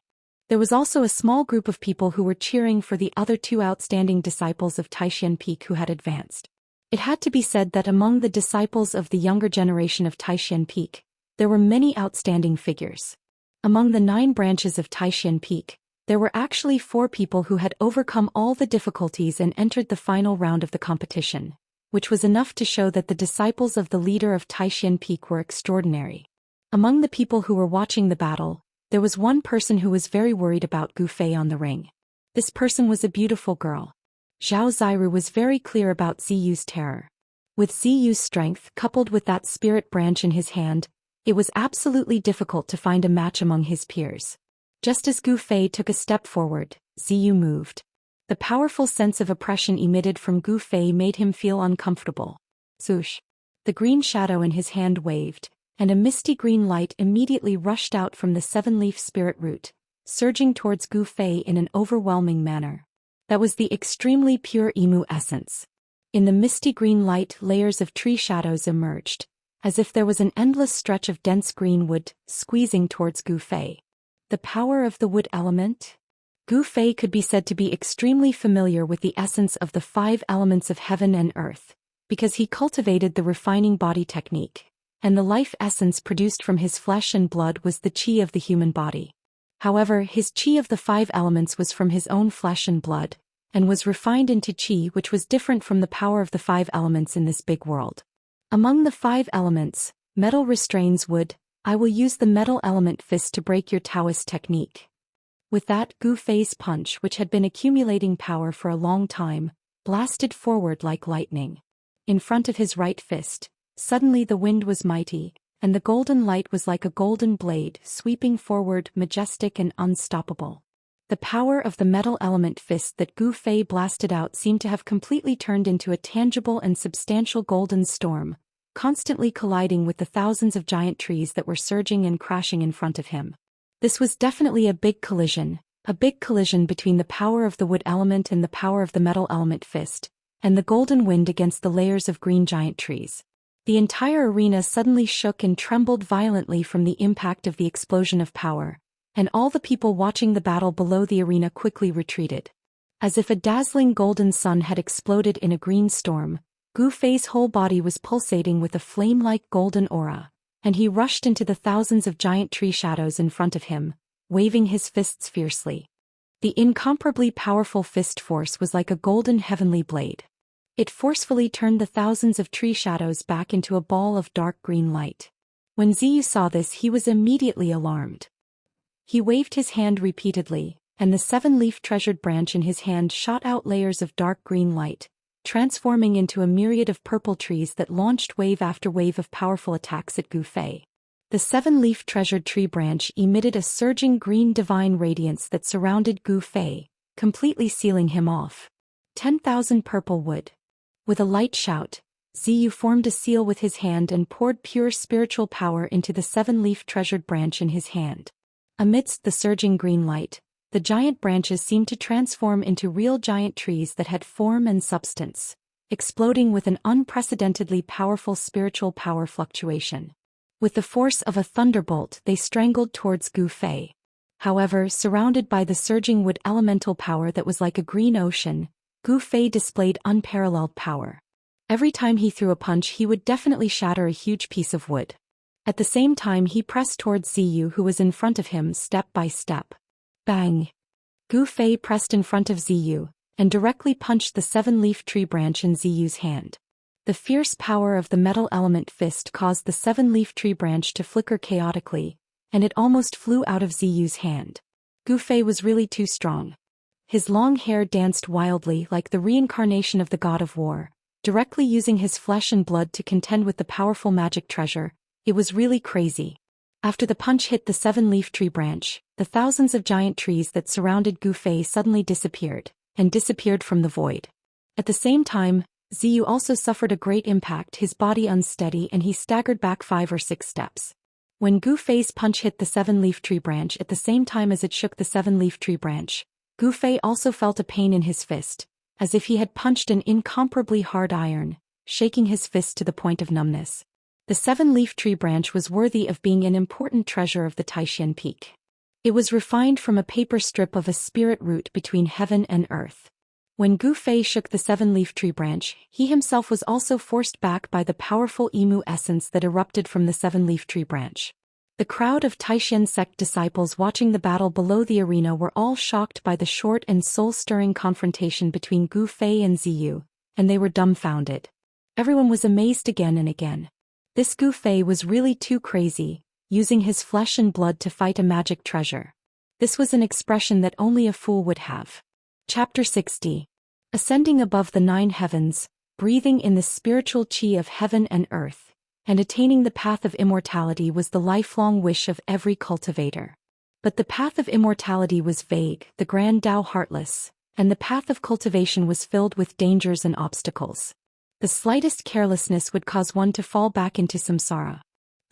There was also a small group of people who were cheering for the other 2 outstanding disciples of Taishan Peak who had advanced. It had to be said that among the disciples of the younger generation of Taishan Peak, there were many outstanding figures. Among the 9 branches of Taishan Peak, there were actually 4 people who had overcome all the difficulties and entered the final round of the competition, which was enough to show that the disciples of the leader of Taishan Peak were extraordinary. Among the people who were watching the battle, there was one person who was very worried about Gu Fei on the ring. This person was a beautiful girl. Zhao Xiru was very clear about Ziyu's terror. With Ziyu's strength coupled with that spirit branch in his hand, it was absolutely difficult to find a match among his peers. Just as Gu Fei took a step forward, Ziyu moved. The powerful sense of oppression emitted from Gu Fei made him feel uncomfortable. Swoosh! The green shadow in his hand waved, and a misty green light immediately rushed out from the 7-leaf spirit root, surging towards Gu Fei in an overwhelming manner. That was the extremely pure Imu essence. In the misty green light, layers of tree shadows emerged, as if there was an endless stretch of dense green wood, squeezing towards Gu Fei. The power of the wood element? Gu Fei could be said to be extremely familiar with the essence of the 5 elements of heaven and earth, because he cultivated the refining body technique, and the life essence produced from his flesh and blood was the qi of the human body. However, his qi of the 5 elements was from his own flesh and blood, and was refined into qi which was different from the power of the 5 elements in this big world. Among the 5 elements, metal restrains wood. I will use the metal element fist to break your Daoist technique. With that, Gu Fei's punch, which had been accumulating power for a long time, blasted forward like lightning. In front of his right fist, suddenly the wind was mighty, and the golden light was like a golden blade sweeping forward, majestic and unstoppable. The power of the metal element fist that Gu Fei blasted out seemed to have completely turned into a tangible and substantial golden storm, constantly colliding with the thousands of giant trees that were surging and crashing in front of him. This was definitely a big collision between the power of the wood element and the power of the metal element fist, and the golden wind against the layers of green giant trees. The entire arena suddenly shook and trembled violently from the impact of the explosion of power, and all the people watching the battle below the arena quickly retreated. As if a dazzling golden sun had exploded in a green storm, Gu Fei's whole body was pulsating with a flame-like golden aura, and he rushed into the thousands of giant tree shadows in front of him, waving his fists fiercely. The incomparably powerful fist force was like a golden heavenly blade. It forcefully turned the thousands of tree shadows back into a ball of dark green light. When Zhou saw this, he was immediately alarmed. He waved his hand repeatedly, and the 7-leaf treasured branch in his hand shot out layers of dark green light, transforming into a myriad of purple trees that launched wave after wave of powerful attacks at Gu Fei. The 7-leaf treasured tree branch emitted a surging green divine radiance that surrounded Gu Fei, completely sealing him off. 10,000 purple wood. With a light shout, Zhou formed a seal with his hand and poured pure spiritual power into the 7-leaf treasured branch in his hand. Amidst the surging green light, the giant branches seemed to transform into real giant trees that had form and substance, exploding with an unprecedentedly powerful spiritual power fluctuation. With the force of a thunderbolt, they strangled towards Gu Fei. However, surrounded by the surging wood elemental power that was like a green ocean, Gu Fei displayed unparalleled power. Every time he threw a punch, he would definitely shatter a huge piece of wood. At the same time, he pressed towards Zhou, who was in front of him step by step. Bang! Gu Fei pressed in front of Zhou, and directly punched the 7-leaf tree branch in Ziyu's hand. The fierce power of the metal element fist caused the 7-leaf tree branch to flicker chaotically, and it almost flew out of Ziyu's hand. Gu Fei was really too strong. His long hair danced wildly like the reincarnation of the god of war, directly using his flesh and blood to contend with the powerful magic treasure. It was really crazy. After the punch hit the 7-leaf tree branch, the thousands of giant trees that surrounded Gu Fei suddenly disappeared from the void. At the same time, Zhou also suffered a great impact, his body unsteady, and he staggered back 5 or 6 steps. When Gu Fei's punch hit the 7-leaf tree branch at the same time as it shook the 7-leaf tree branch, Gu Fei also felt a pain in his fist, as if he had punched an incomparably hard iron, shaking his fist to the point of numbness. The 7-leaf tree branch was worthy of being an important treasure of the Taishan Peak. It was refined from a paper strip of a spirit root between heaven and earth. When Gu Fei shook the 7-leaf tree branch, he himself was also forced back by the powerful Emu essence that erupted from the 7-leaf tree branch. The crowd of Taishan sect disciples watching the battle below the arena were all shocked by the short and soul-stirring confrontation between Gu Fei and Zhou, and they were dumbfounded. Everyone was amazed again and again. This Gu Fei was really too crazy, using his flesh and blood to fight a magic treasure. This was an expression that only a fool would have. Chapter 60. Ascending above the 9 heavens, breathing in the spiritual qi of heaven and earth, and attaining the path of immortality was the lifelong wish of every cultivator. But the path of immortality was vague, the grand Tao heartless, and the path of cultivation was filled with dangers and obstacles. The slightest carelessness would cause one to fall back into samsara.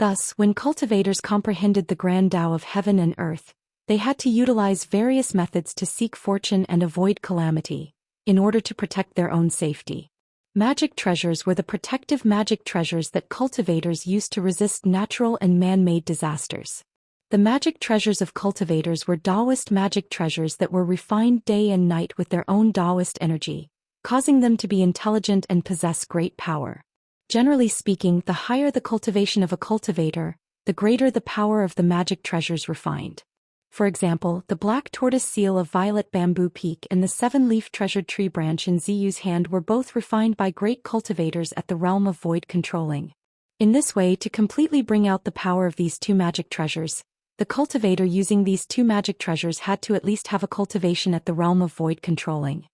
Thus, when cultivators comprehended the grand Tao of heaven and earth, they had to utilize various methods to seek fortune and avoid calamity, in order to protect their own safety. Magic treasures were the protective magic treasures that cultivators used to resist natural and man-made disasters. The magic treasures of cultivators were Daoist magic treasures that were refined day and night with their own Daoist energy, causing them to be intelligent and possess great power. Generally speaking, the higher the cultivation of a cultivator, the greater the power of the magic treasures refined. For example, the black tortoise seal of Violet Bamboo Peak and the seven-leaf treasured tree branch in Ziyu's hand were both refined by great cultivators at the realm of void controlling. In this way, to completely bring out the power of these two magic treasures, the cultivator using these two magic treasures had to at least have a cultivation at the realm of void controlling.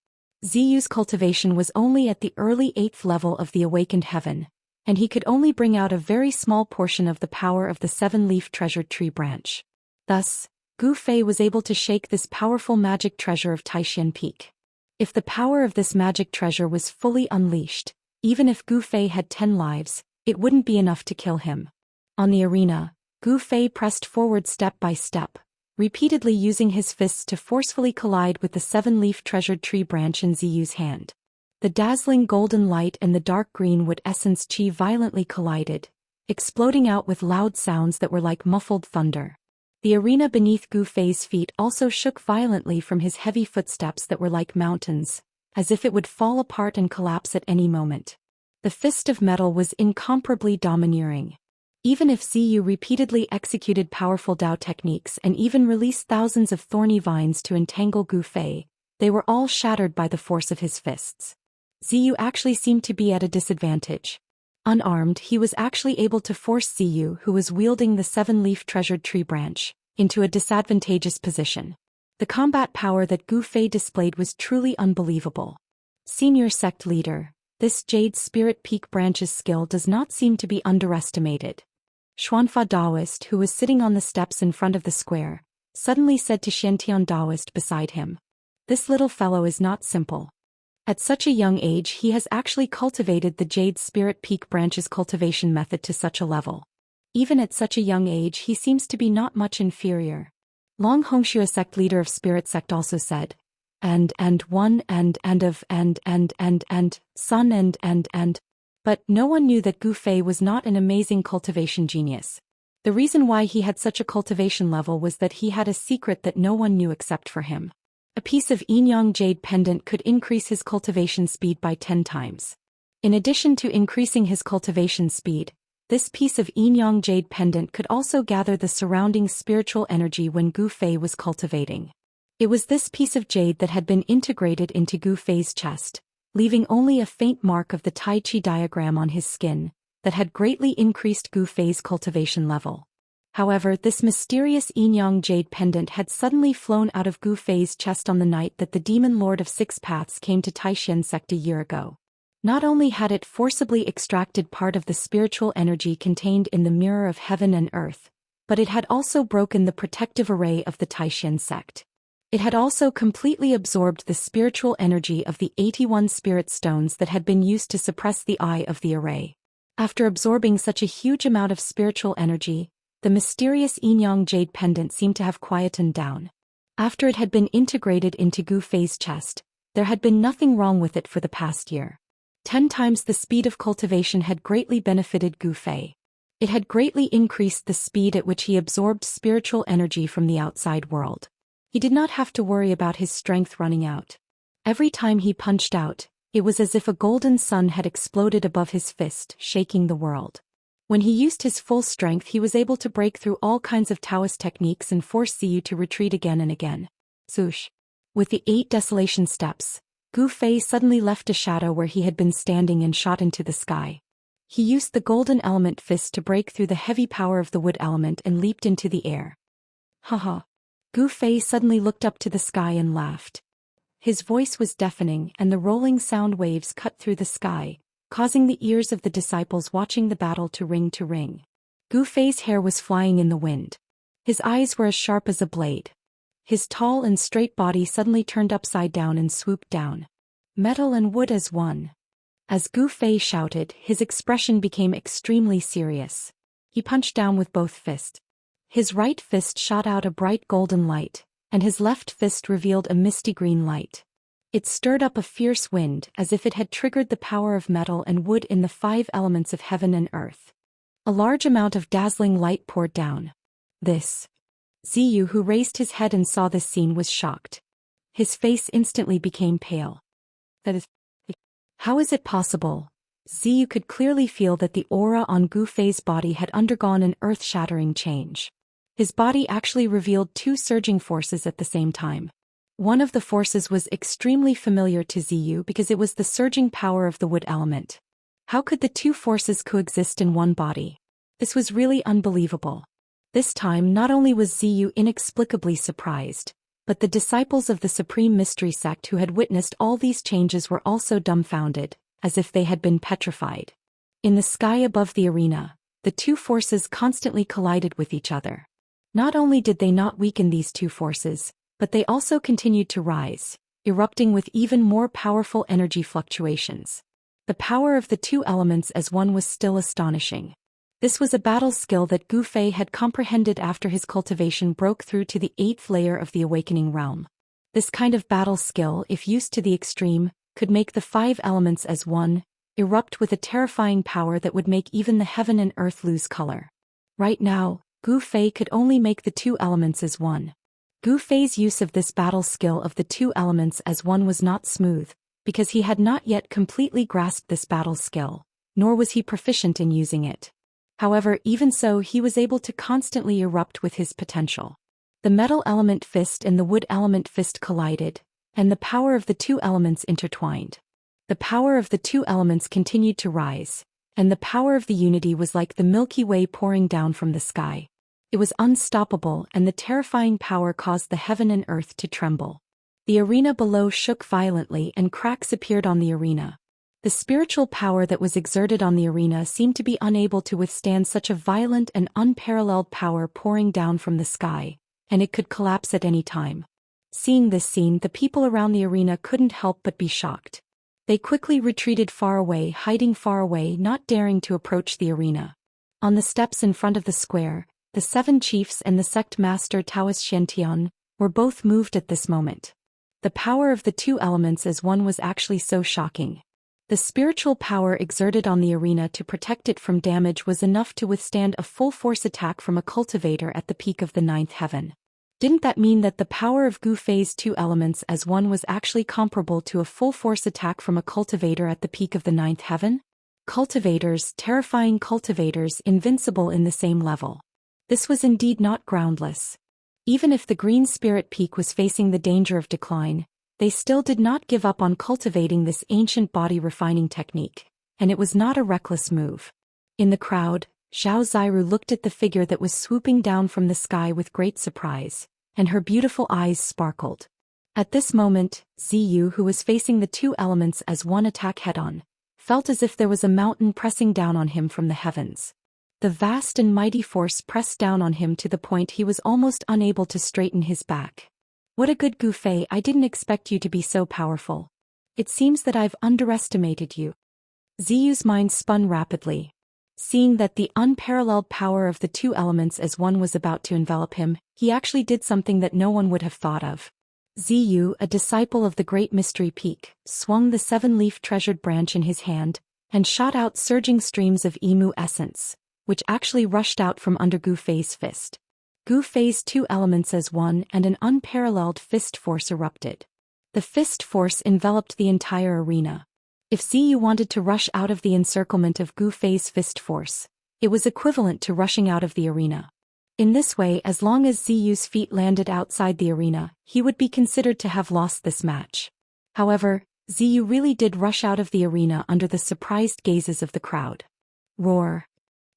Ziyu's cultivation was only at the early 8th level of the awakened heaven, and he could only bring out a very small portion of the power of the seven-leaf treasured tree branch. Thus, Gu Fei was able to shake this powerful magic treasure of Taishan Peak. If the power of this magic treasure was fully unleashed, even if Gu Fei had 10 lives, it wouldn't be enough to kill him. On the arena, Gu Fei pressed forward step by step, repeatedly using his fists to forcefully collide with the seven-leaf treasured tree branch in Ziyu's hand. The dazzling golden light and the dark green wood essence chi violently collided, exploding out with loud sounds that were like muffled thunder. The arena beneath Gu Fei's feet also shook violently from his heavy footsteps that were like mountains, as if it would fall apart and collapse at any moment. The fist of metal was incomparably domineering. Even if Ziyu repeatedly executed powerful Dao techniques and even released thousands of thorny vines to entangle Gu Fei, they were all shattered by the force of his fists. Ziyu actually seemed to be at a disadvantage. Unarmed, he was actually able to force Ziyu, who was wielding the seven-leaf treasured tree branch, into a disadvantageous position. The combat power that Gu Fei displayed was truly unbelievable. Senior sect leader, this Jade Spirit Peak branch's skill does not seem to be underestimated. Xuanfa Daoist, who was sitting on the steps in front of the square, suddenly said to Xiantian Daoist beside him, "This little fellow is not simple. At such a young age he has actually cultivated the Jade Spirit Peak branch's cultivation method to such a level. Even at such a young age he seems to be not much inferior." Long Hongxue sect leader of Spirit sect also said, and but no one knew that Gu Fei was not an amazing cultivation genius. The reason why he had such a cultivation level was that he had a secret that no one knew except for him. A piece of Yin-Yang Jade pendant could increase his cultivation speed by 10 times. In addition to increasing his cultivation speed, this piece of Yin-Yang Jade pendant could also gather the surrounding spiritual energy when Gu Fei was cultivating. It was this piece of jade that had been integrated into Gu Fei's chest, leaving only a faint mark of the Tai Chi diagram on his skin, that had greatly increased Gu Fei's cultivation level. However, this mysterious Yin-Yang Jade pendant had suddenly flown out of Gu Fei's chest on the night that the Demon Lord of Six Paths came to Taishan sect a year ago. Not only had it forcibly extracted part of the spiritual energy contained in the mirror of heaven and earth, but it had also broken the protective array of the Taishan sect. It had also completely absorbed the spiritual energy of the 81 spirit stones that had been used to suppress the eye of the array. After absorbing such a huge amount of spiritual energy, the mysterious Yin-Yang Jade pendant seemed to have quietened down. After it had been integrated into Gu Fei's chest, there had been nothing wrong with it for the past year. 10 times the speed of cultivation had greatly benefited Gu Fei. It had greatly increased the speed at which he absorbed spiritual energy from the outside world. He did not have to worry about his strength running out. Every time he punched out, it was as if a golden sun had exploded above his fist, shaking the world. When he used his full strength, he was able to break through all kinds of Taoist techniques and force Ziyu to retreat again and again. Swoosh. With the 8 desolation steps, Gu Fei suddenly left a shadow where he had been standing and shot into the sky. He used the golden element fist to break through the heavy power of the wood element and leaped into the air. Haha. Gu Fei suddenly looked up to the sky and laughed. His voice was deafening and the rolling sound waves cut through the sky, causing the ears of the disciples watching the battle to ring. Gu Fei's hair was flying in the wind. His eyes were as sharp as a blade. His tall and straight body suddenly turned upside down and swooped down. Metal and wood as one. As Gu Fei shouted, his expression became extremely serious. He punched down with both fists. His right fist shot out a bright golden light, and his left fist revealed a misty green light. It stirred up a fierce wind as if it had triggered the power of metal and wood in the 5 elements of heaven and earth. A large amount of dazzling light poured down. This Ziyu, who raised his head and saw this scene, was shocked. His face instantly became pale. That is... How is it possible? Ziyu could clearly feel that the aura on Gu Fei's body had undergone an earth-shattering change. His body actually revealed two surging forces at the same time. One of the forces was extremely familiar to Ziyu because it was the surging power of the wood element. How could the two forces coexist in one body? This was really unbelievable. This time not only was Ziyu inexplicably surprised, but the disciples of the Supreme Mystery Sect who had witnessed all these changes were also dumbfounded, as if they had been petrified. In the sky above the arena, the two forces constantly collided with each other. Not only did they not weaken these two forces, but they also continued to rise, erupting with even more powerful energy fluctuations. The power of the two elements as one was still astonishing. This was a battle skill that Gu Fei had comprehended after his cultivation broke through to the 8th layer of the awakening realm. This kind of battle skill, if used to the extreme, could make the 5 elements as one, erupt with a terrifying power that would make even the heaven and earth lose color. Right now, Gu Fei could only make the 2 elements as one. Gu Fei's use of this battle skill of the 2 elements as one was not smooth, because he had not yet completely grasped this battle skill, nor was he proficient in using it. However, even so, he was able to constantly erupt with his potential. The metal element fist and the wood element fist collided, and the power of the 2 elements intertwined. The power of the 2 elements continued to rise, and the power of the unity was like the Milky Way pouring down from the sky. It was unstoppable, and the terrifying power caused the heaven and earth to tremble. The arena below shook violently and cracks appeared on the arena. The spiritual power that was exerted on the arena seemed to be unable to withstand such a violent and unparalleled power pouring down from the sky, and it could collapse at any time. Seeing this scene, the people around the arena couldn't help but be shocked. They quickly retreated far away, hiding far away, not daring to approach the arena. On the steps in front of the square, the 7 chiefs and the sect master Daoist Xianxia were both moved at this moment. The power of the 2 elements as one was actually so shocking. The spiritual power exerted on the arena to protect it from damage was enough to withstand a full-force attack from a cultivator at the peak of the 9th heaven. Didn't that mean that the power of Gu Fei's 2 elements as one was actually comparable to a full-force attack from a cultivator at the peak of the 9th heaven? Cultivators, terrifying cultivators, invincible in the same level. This was indeed not groundless. Even if the Green Spirit Peak was facing the danger of decline, they still did not give up on cultivating this ancient body refining technique, and it was not a reckless move. In the crowd, Zhao Ziru looked at the figure that was swooping down from the sky with great surprise, and her beautiful eyes sparkled. At this moment, Ziyu, who was facing the 2 elements as one attack head-on, felt as if there was a mountain pressing down on him from the heavens. The vast and mighty force pressed down on him to the point he was almost unable to straighten his back. What a good Gu Fei, I didn't expect you to be so powerful. It seems that I've underestimated you. Ziyu's mind spun rapidly. Seeing that the unparalleled power of the 2 elements as one was about to envelop him, he actually did something that no one would have thought of. Ziyu, a disciple of the Great Mystery Peak, swung the 7-leaf treasured branch in his hand, and shot out surging streams of emu essence, which actually rushed out from under Gu Fei's fist. Gu Fei's 2 elements as one and an unparalleled fist force erupted. The fist force enveloped the entire arena. If Ziyu wanted to rush out of the encirclement of Gu Fei's fist force, it was equivalent to rushing out of the arena. In this way, as long as Ziyu's feet landed outside the arena, he would be considered to have lost this match. However, Ziyu really did rush out of the arena under the surprised gazes of the crowd. Roar.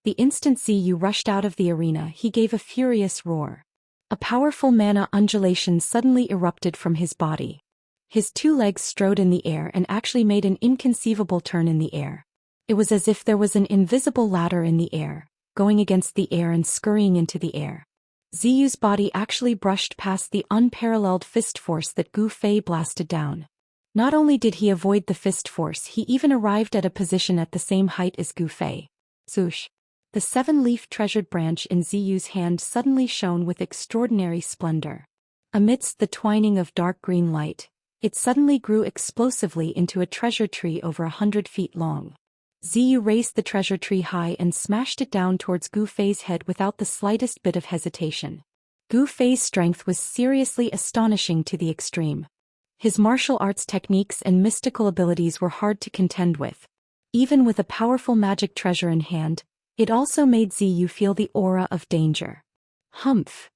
The instant Ziyu rushed out of the arena, he gave a furious roar. A powerful mana undulation suddenly erupted from his body. His 2 legs strode in the air and actually made an inconceivable turn in the air. It was as if there was an invisible ladder in the air, going against the air and scurrying into the air. Ziyu's body actually brushed past the unparalleled fist force that Gu Fei blasted down. Not only did he avoid the fist force, he even arrived at a position at the same height as Gu Fei. Swoosh. The 7-leaf treasured branch in Ziyu's hand suddenly shone with extraordinary splendor. Amidst the twining of dark green light, it suddenly grew explosively into a treasure tree over 100 feet long. Ziyu raised the treasure tree high and smashed it down towards Gu Fei's head without the slightest bit of hesitation. Gu Fei's strength was seriously astonishing to the extreme. His martial arts techniques and mystical abilities were hard to contend with. Even with a powerful magic treasure in hand, it also made Ziyu feel the aura of danger. Humph!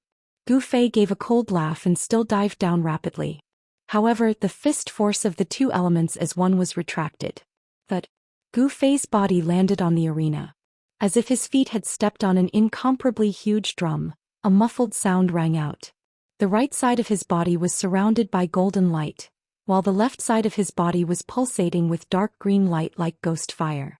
Gu Fei gave a cold laugh and still dived down rapidly. However, the fist force of the two elements as one was retracted. But Gu Fei's body landed on the arena. As if his feet had stepped on an incomparably huge drum, a muffled sound rang out. The right side of his body was surrounded by golden light, while the left side of his body was pulsating with dark green light like ghost fire.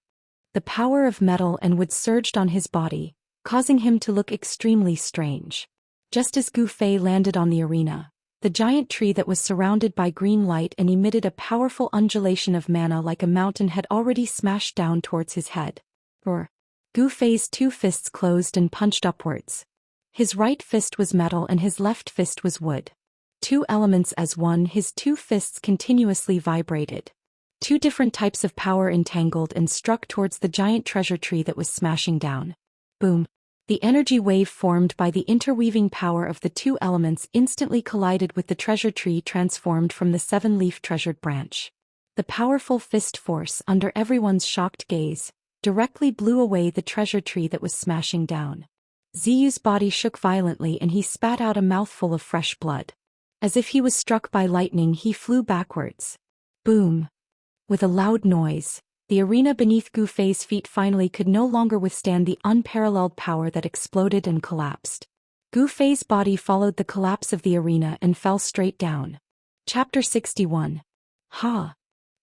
The power of metal and wood surged on his body, causing him to look extremely strange. Just as Gu Fei landed on the arena, the giant tree that was surrounded by green light and emitted a powerful undulation of mana like a mountain had already smashed down towards his head. Gu Fei's two fists closed and punched upwards. His right fist was metal and his left fist was wood. Two elements as one, his two fists continuously vibrated. Two different types of power entangled and struck towards the giant treasure tree that was smashing down. Boom! The energy wave formed by the interweaving power of the two elements instantly collided with the treasure tree transformed from the seven-leaf treasured branch. The powerful fist force, under everyone's shocked gaze, directly blew away the treasure tree that was smashing down. Ziyu's body shook violently and he spat out a mouthful of fresh blood. As if he was struck by lightning, he flew backwards. Boom! With a loud noise, the arena beneath Gu Fei's feet finally could no longer withstand the unparalleled power that exploded and collapsed. Gu Fei's body followed the collapse of the arena and fell straight down. Chapter 61. Ha!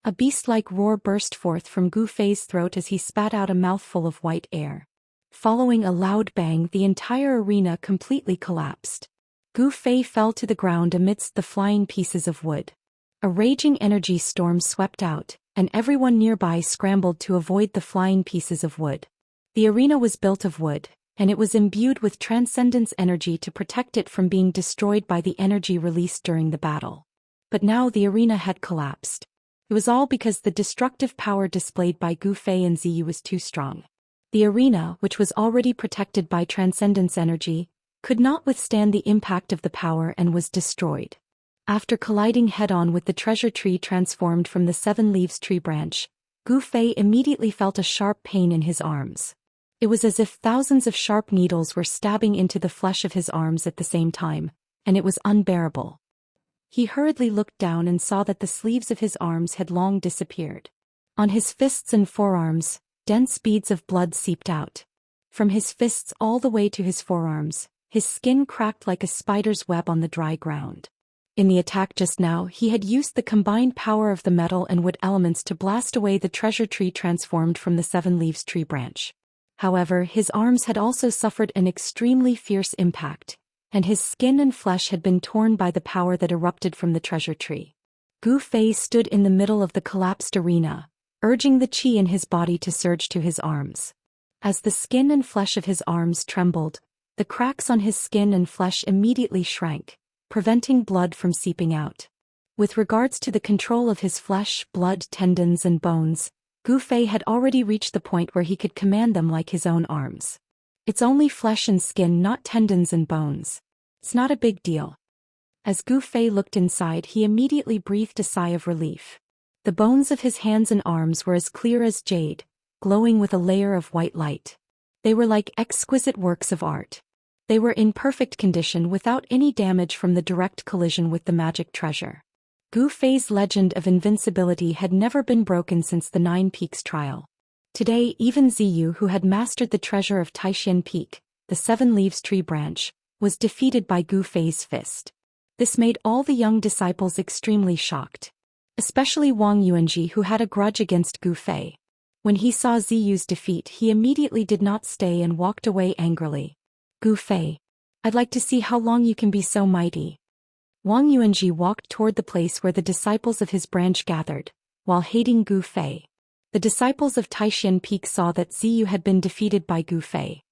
A beast-like roar burst forth from Gu Fei's throat as he spat out a mouthful of white air. Following a loud bang, the entire arena completely collapsed. Gu Fei fell to the ground amidst the flying pieces of wood. A raging energy storm swept out, and everyone nearby scrambled to avoid the flying pieces of wood. The arena was built of wood, and it was imbued with transcendence energy to protect it from being destroyed by the energy released during the battle. But now the arena had collapsed. It was all because the destructive power displayed by Gu Fei and Ziyu was too strong. The arena, which was already protected by transcendence energy, could not withstand the impact of the power and was destroyed. After colliding head-on with the treasure tree transformed from the seven leaves tree branch, Gu Fei immediately felt a sharp pain in his arms. It was as if thousands of sharp needles were stabbing into the flesh of his arms at the same time, and it was unbearable. He hurriedly looked down and saw that the sleeves of his arms had long disappeared. On his fists and forearms, dense beads of blood seeped out. From his fists all the way to his forearms, his skin cracked like a spider's web on the dry ground. In the attack just now, he had used the combined power of the metal and wood elements to blast away the treasure tree transformed from the seven leaves tree branch. However, his arms had also suffered an extremely fierce impact, and his skin and flesh had been torn by the power that erupted from the treasure tree. Gu Fei stood in the middle of the collapsed arena, urging the qi in his body to surge to his arms. As the skin and flesh of his arms trembled, the cracks on his skin and flesh immediately shrank, preventing blood from seeping out. With regards to the control of his flesh, blood, tendons and bones, Gu Fei had already reached the point where he could command them like his own arms. It's only flesh and skin, not tendons and bones. It's not a big deal. As Gu Fei looked inside, he immediately breathed a sigh of relief. The bones of his hands and arms were as clear as jade, glowing with a layer of white light. They were like exquisite works of art. They were in perfect condition without any damage from the direct collision with the magic treasure. Gu Fei's legend of invincibility had never been broken since the Nine Peaks trial. Today, even Ziyu, who had mastered the treasure of Taishan Peak, the seven leaves tree branch, was defeated by Gu Fei's fist. This made all the young disciples extremely shocked. Especially Wang Yuanji, who had a grudge against Gu Fei. When he saw Ziyu's defeat, he immediately did not stay and walked away angrily. Gu Fei, I'd like to see how long you can be so mighty. Wang Yuanji walked toward the place where the disciples of his branch gathered, while hating Gu Fei. The disciples of Taishan Peak saw that Ziyu had been defeated by Gu Fei.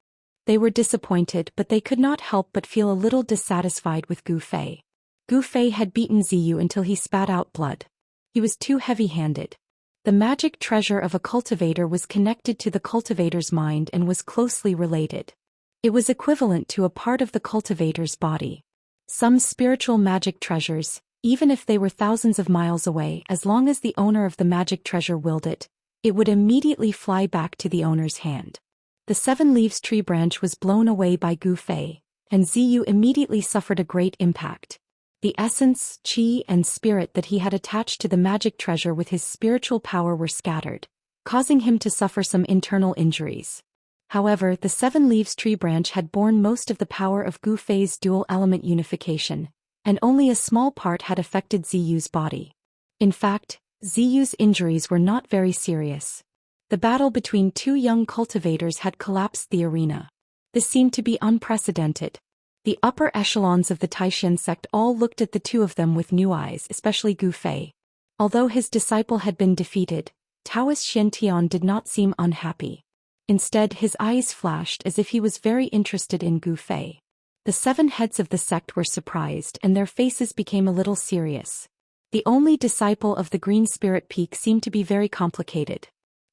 They were disappointed, but they could not help but feel a little dissatisfied with Gu Fei. Gu Fei had beaten Ziyu until he spat out blood. He was too heavy-handed. The magic treasure of a cultivator was connected to the cultivator's mind and was closely related. It was equivalent to a part of the cultivator's body. Some spiritual magic treasures, even if they were thousands of miles away, as long as the owner of the magic treasure willed it, it would immediately fly back to the owner's hand. The 7 Leaves tree branch was blown away by Gu Fei, and Ziyu immediately suffered a great impact. The essence, qi, and spirit that he had attached to the magic treasure with his spiritual power were scattered, causing him to suffer some internal injuries. However, the 7 Leaves tree branch had borne most of the power of Gu Fei's dual-element unification, and only a small part had affected Ziyu's body. In fact, Ziyu's injuries were not very serious. The battle between 2 young cultivators had collapsed the arena. This seemed to be unprecedented. The upper echelons of the Taishan sect all looked at the 2 of them with new eyes, especially Gu Fei. Although his disciple had been defeated, Daoist Xiantian did not seem unhappy. Instead, his eyes flashed as if he was very interested in Gu Fei. The 7 heads of the sect were surprised and their faces became a little serious. The only disciple of the Green Spirit Peak seemed to be very complicated.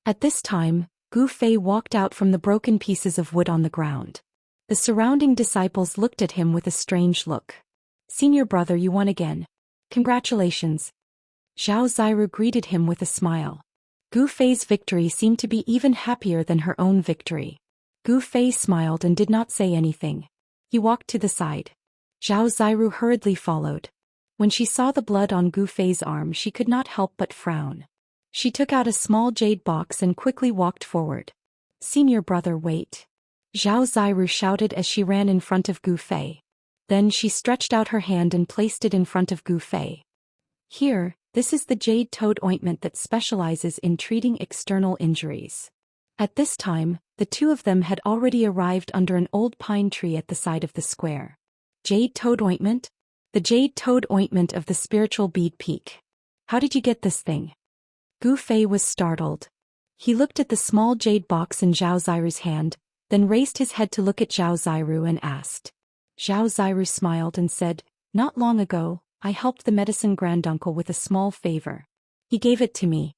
At this time, Gu Fei walked out from the broken pieces of wood on the ground. The surrounding disciples looked at him with a strange look. "Senior brother, you won again. Congratulations." Zhao Ziru greeted him with a smile. Gu Fei's victory seemed to be even happier than her own victory. Gu Fei smiled and did not say anything. He walked to the side. Zhao Ziru hurriedly followed. When she saw the blood on Gu Fei's arm, she could not help but frown. She took out a small jade box and quickly walked forward. "Senior brother, wait." Zhao Ziru shouted as she ran in front of Gu Fei. Then she stretched out her hand and placed it in front of Gu Fei. "Here, this is the jade toad ointment that specializes in treating external injuries." At this time, the 2 of them had already arrived under an old pine tree at the side of the square. "Jade toad ointment?" "The jade toad ointment of the spiritual bead peak. How did you get this thing?" Gu Fei was startled. He looked at the small jade box in Zhao Ziru's hand, then raised his head to look at Zhao Ziru and asked. Zhao Ziru smiled and said, "Not long ago, I helped the medicine granduncle with a small favor. He gave it to me."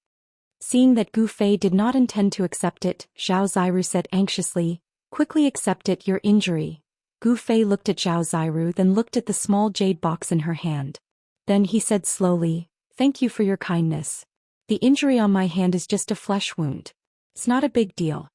Seeing that Gu Fei did not intend to accept it, Zhao Ziru said anxiously, "Quickly accept it, your injury." Gu Fei looked at Zhao Ziru, then looked at the small jade box in her hand. Then he said slowly, "Thank you for your kindness. The injury on my hand is just a flesh wound. It's not a big deal.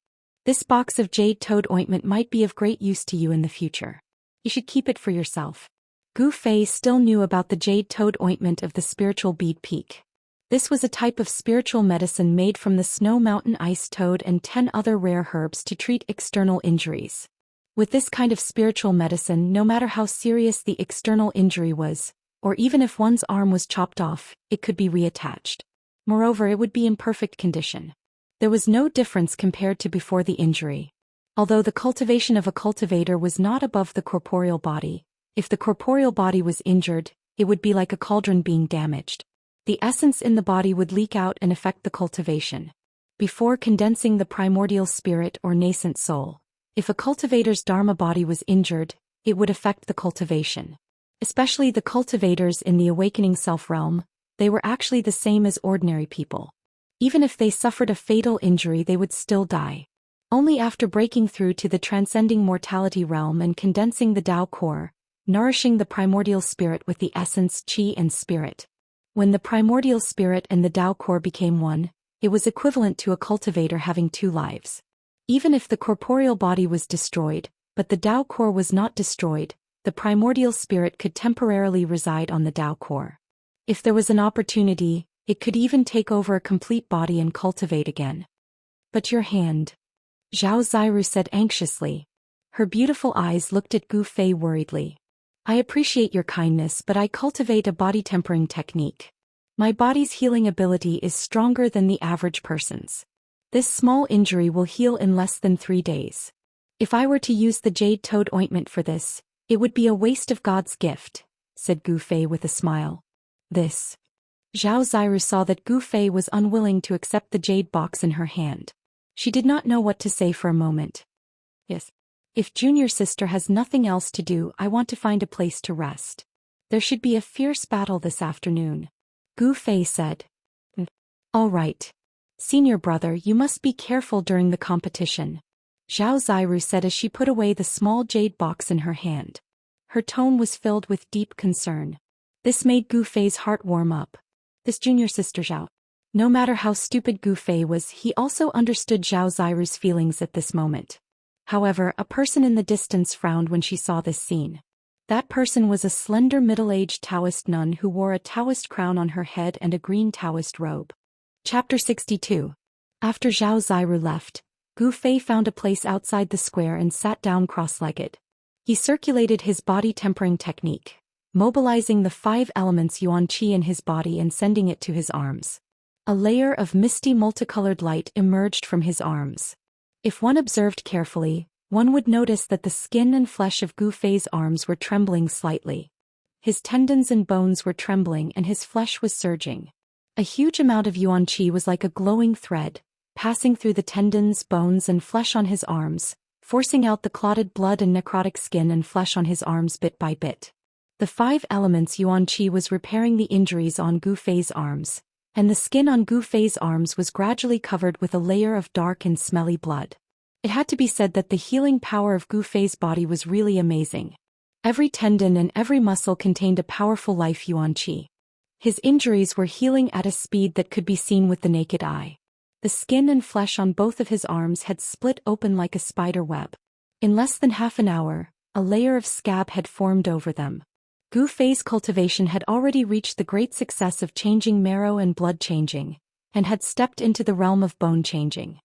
This box of jade toad ointment might be of great use to you in the future. You should keep it for yourself." Gu Fei still knew about the jade toad ointment of the spiritual bead peak. This was a type of spiritual medicine made from the snow mountain ice toad and 10 other rare herbs to treat external injuries. With this kind of spiritual medicine, no matter how serious the external injury was, or even if one's arm was chopped off, it could be reattached. Moreover, it would be in perfect condition. There was no difference compared to before the injury. Although the cultivation of a cultivator was not above the corporeal body, if the corporeal body was injured, it would be like a cauldron being damaged. The essence in the body would leak out and affect the cultivation. Before condensing the primordial spirit or nascent soul, if a cultivator's dharma body was injured, it would affect the cultivation. Especially the cultivators in the awakening self realm, they were actually the same as ordinary people. Even if they suffered a fatal injury, they would still die. Only after breaking through to the transcending mortality realm and condensing the Tao core, nourishing the primordial spirit with the essence, qi and spirit. When the primordial spirit and the Tao core became one, it was equivalent to a cultivator having 2 lives. Even if the corporeal body was destroyed, but the Tao core was not destroyed, the primordial spirit could temporarily reside on the Tao core. If there was an opportunity, it could even take over a complete body and cultivate again. "But your hand," Zhao Ziru said anxiously. Her beautiful eyes looked at Gu Fei worriedly. "I appreciate your kindness, but I cultivate a body tempering technique. My body's healing ability is stronger than the average person's. This small injury will heal in less than 3 days. If I were to use the jade toad ointment for this, it would be a waste of God's gift," said Gu Fei with a smile. "This." Zhao Ziru saw that Gu Fei was unwilling to accept the jade box in her hand. She did not know what to say for a moment. "Yes. If junior sister has nothing else to do, I want to find a place to rest. There should be a fierce battle this afternoon," Gu Fei said. "All right. Senior brother, you must be careful during the competition. Zhao Ziru said as she put away the small jade box in her hand. Her tone was filled with deep concern. This made Gu Fei's heart warm up. This junior sister Zhao. No matter how stupid Gu Fei was, he also understood Zhao Ziru's feelings at this moment. However, a person in the distance frowned when she saw this scene. That person was a slender middle-aged Taoist nun who wore a Taoist crown on her head and a green Taoist robe. Chapter 62. After Zhao Ziru left, Gu Fei found a place outside the square and sat down cross-legged. He circulated his body tempering technique, mobilizing the 5 elements yuan qi in his body and sending it to his arms. A layer of misty multicolored light emerged from his arms. If one observed carefully, one would notice that the skin and flesh of Gu Fei's arms were trembling slightly. His tendons and bones were trembling and his flesh was surging. A huge amount of yuan qi was like a glowing thread, passing through the tendons, bones and flesh on his arms, forcing out the clotted blood and necrotic skin and flesh on his arms bit by bit. The 5 elements yuan qi was repairing the injuries on Gu Fei's arms, and the skin on Gu Fei's arms was gradually covered with a layer of dark and smelly blood. It had to be said that the healing power of Gu Fei's body was really amazing. Every tendon and every muscle contained a powerful life yuan qi. His injuries were healing at a speed that could be seen with the naked eye. The skin and flesh on both of his arms had split open like a spider web. In less than half an hour, a layer of scab had formed over them. Gu Fei's cultivation had already reached the great success of changing marrow and blood changing, and had stepped into the realm of bone changing.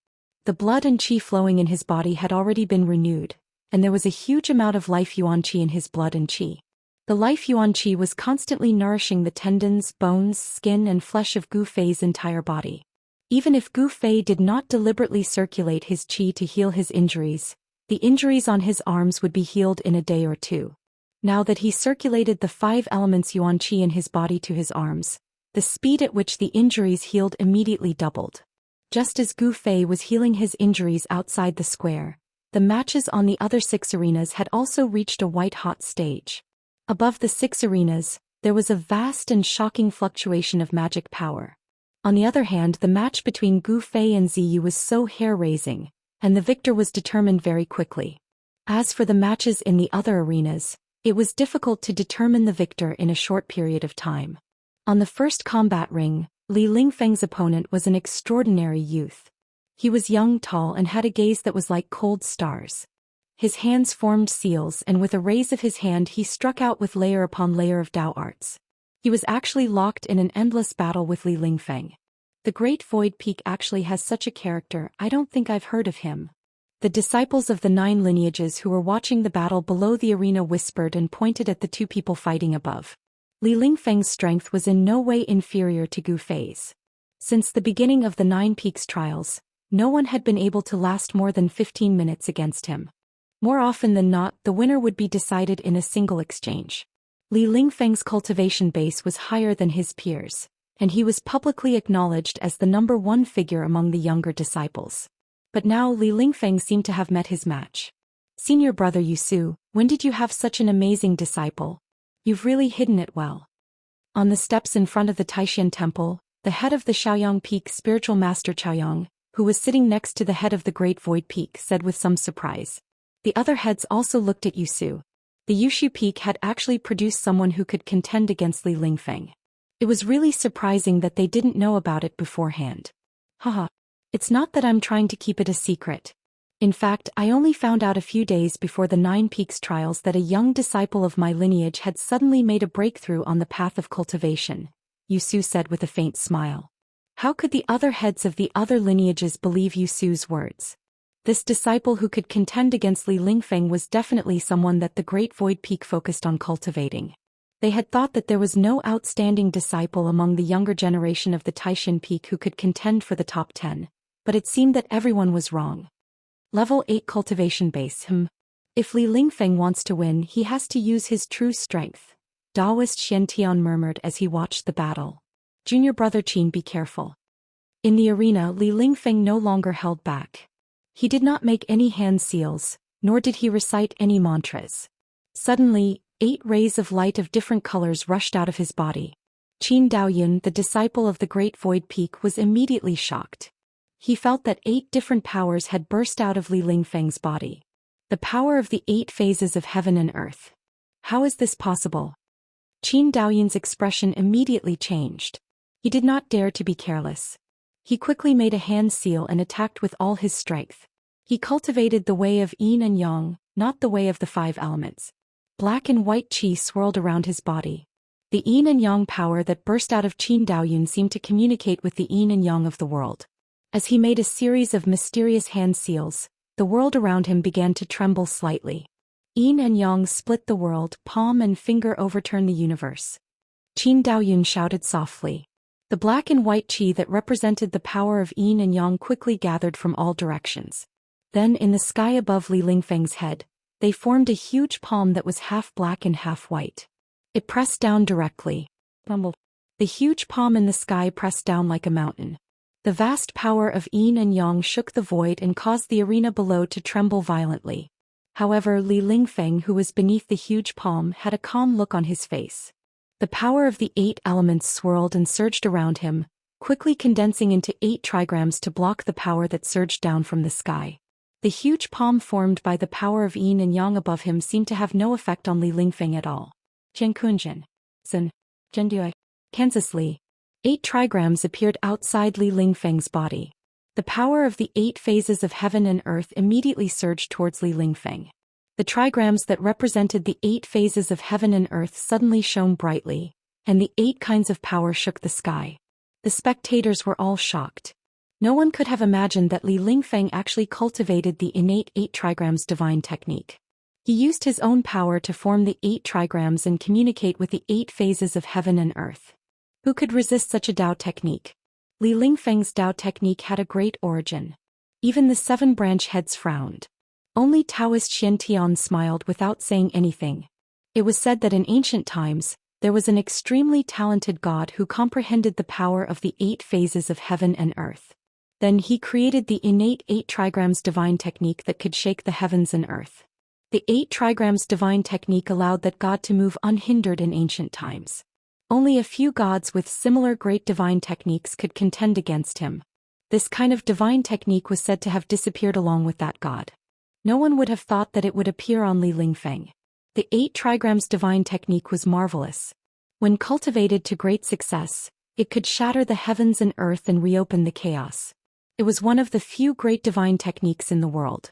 The blood and qi flowing in his body had already been renewed, and there was a huge amount of life yuan qi in his blood and qi. The life yuan qi was constantly nourishing the tendons, bones, skin and flesh of Gu Fei's entire body. Even if Gu Fei did not deliberately circulate his qi to heal his injuries, the injuries on his arms would be healed in a day or 2. Now that he circulated the 5 elements yuan qi in his body to his arms, the speed at which the injuries healed immediately doubled. Just as Gu Fei was healing his injuries outside the square, the matches on the other 6 arenas had also reached a white-hot stage. Above the 6 arenas, there was a vast and shocking fluctuation of magic power. On the other hand, the match between Gu Fei and Ziyu was so hair-raising, and the victor was determined very quickly. As for the matches in the other arenas, it was difficult to determine the victor in a short period of time. On the first combat ring, Li Lingfeng's opponent was an extraordinary youth. He was young, tall and had a gaze that was like cold stars. His hands formed seals and with a raise of his hand he struck out with layer upon layer of Dao arts. He was actually locked in an endless battle with Li Lingfeng. The Great Void Peak actually has such a character, I don't think I've heard of him. The disciples of the 9 lineages who were watching the battle below the arena whispered and pointed at the 2 people fighting above. Li Lingfeng's strength was in no way inferior to Gu Fei's. Since the beginning of the 9 Peaks trials, no one had been able to last more than 15 minutes against him. More often than not, the winner would be decided in a single exchange. Li Lingfeng's cultivation base was higher than his peers, and he was publicly acknowledged as the number 1 figure among the younger disciples. But now Li Lingfeng seemed to have met his match. Senior brother Yusu, when did you have such an amazing disciple? You've really hidden it well. On the steps in front of the Taishan temple, the head of the Shaoyang Peak spiritual master Chaoyang, who was sitting next to the head of the Great Void Peak, said with some surprise. The other heads also looked at Yusu. The Yushu Peak had actually produced someone who could contend against Li Lingfeng. It was really surprising that they didn't know about it beforehand. Haha. It's not that I'm trying to keep it a secret. In fact, I only found out a few days before the 9 Peaks trials that a young disciple of my lineage had suddenly made a breakthrough on the path of cultivation, Yusu said with a faint smile. How could the other heads of the other lineages believe Yusu's words? This disciple who could contend against Li Lingfeng was definitely someone that the Great Void Peak focused on cultivating. They had thought that there was no outstanding disciple among the younger generation of the Taishan Peak who could contend for the top 10, but it seemed that everyone was wrong. Level 8 cultivation base. If Li Lingfeng wants to win, he has to use his true strength, Daoist Xiantian murmured as he watched the battle. Junior brother Qin, be careful. In the arena, Li Lingfeng no longer held back. He did not make any hand seals, nor did he recite any mantras. Suddenly, 8 rays of light of different colors rushed out of his body. Qin Daoyun, the disciple of the Great Void Peak, was immediately shocked. he felt that 8 different powers had burst out of Li Lingfeng's body. The power of the 8 phases of heaven and earth. How is this possible? Qin Daoyun's expression immediately changed. He did not dare to be careless. He quickly made a hand seal and attacked with all his strength. He cultivated the way of yin and yang, not the way of the 5 elements. Black and white qi swirled around his body. The yin and yang power that burst out of Qin Daoyun seemed to communicate with the yin and yang of the world. As he made a series of mysterious hand seals, the world around him began to tremble slightly. Yin and yang split the world, palm and finger overturned the universe. Qin Daoyun shouted softly. The black and white qi that represented the power of yin and yang quickly gathered from all directions. Then in the sky above Li Lingfeng's head, they formed a huge palm that was half black and half white. It pressed down directly. The huge palm in the sky pressed down like a mountain. The vast power of yin and yang shook the void and caused the arena below to tremble violently. However, Li Lingfeng, who was beneath the huge palm, had a calm look on his face. The power of the 8 elements swirled and surged around him, quickly condensing into 8 trigrams to block the power that surged down from the sky. The huge palm formed by the power of yin and yang above him seemed to have no effect on Li Lingfeng at all. Jiankunjin. Zhen. Zhendui. Kansas Li. 8 trigrams appeared outside Li Lingfeng's body. The power of the 8 phases of heaven and earth immediately surged towards Li Lingfeng. The trigrams that represented the 8 phases of heaven and earth suddenly shone brightly, and the 8 kinds of power shook the sky. The spectators were all shocked. No one could have imagined that Li Lingfeng actually cultivated the innate 8 trigrams divine technique. He used his own power to form the 8 trigrams and communicate with the 8 phases of heaven and earth. Who could resist such a Dao technique? Li Lingfeng's Dao technique had a great origin. Even the 7 branch heads frowned. Only Taoist Xiantian smiled without saying anything. It was said that in ancient times, there was an extremely talented god who comprehended the power of the 8 phases of heaven and earth. Then he created the innate 8 trigrams divine technique that could shake the heavens and earth. The 8 trigrams divine technique allowed that god to move unhindered in ancient times. Only a few gods with similar great divine techniques could contend against him. This kind of divine technique was said to have disappeared along with that god. No one would have thought that it would appear on Li Lingfeng. The 8 trigrams divine technique was marvelous. When cultivated to great success, it could shatter the heavens and earth and reopen the chaos. It was one of the few great divine techniques in the world.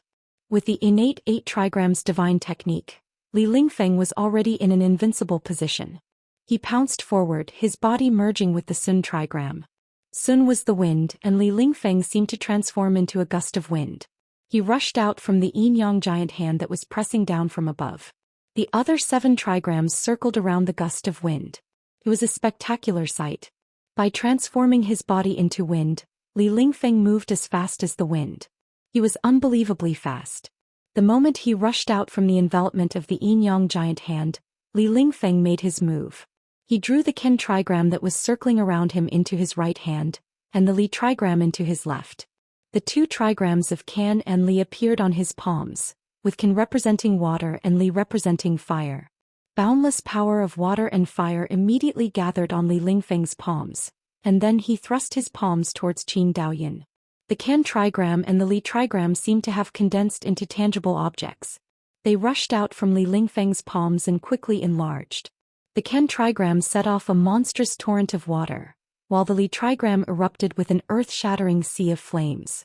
With the innate 8 trigrams divine technique, Li Lingfeng was already in an invincible position. He pounced forward, his body merging with the Sun trigram. Sun was the wind, and Li Lingfeng seemed to transform into a gust of wind. He rushed out from the yin-yang giant hand that was pressing down from above. The other 7 trigrams circled around the gust of wind. It was a spectacular sight. By transforming his body into wind, Li Lingfeng moved as fast as the wind. He was unbelievably fast. The moment he rushed out from the envelopment of the yin-yang giant hand, Li Lingfeng made his move. He drew the Ken trigram that was circling around him into his right hand, and the Li trigram into his left. The 2 trigrams of Kan and Li appeared on his palms, with Kan representing water and Li representing fire. Boundless power of water and fire immediately gathered on Li Lingfeng's palms, and then he thrust his palms towards Qin Daoyun. The Kan trigram and the Li trigram seemed to have condensed into tangible objects. They rushed out from Li Lingfeng's palms and quickly enlarged. The Kan trigram set off a monstrous torrent of water, while the Li trigram erupted with an earth-shattering sea of flames.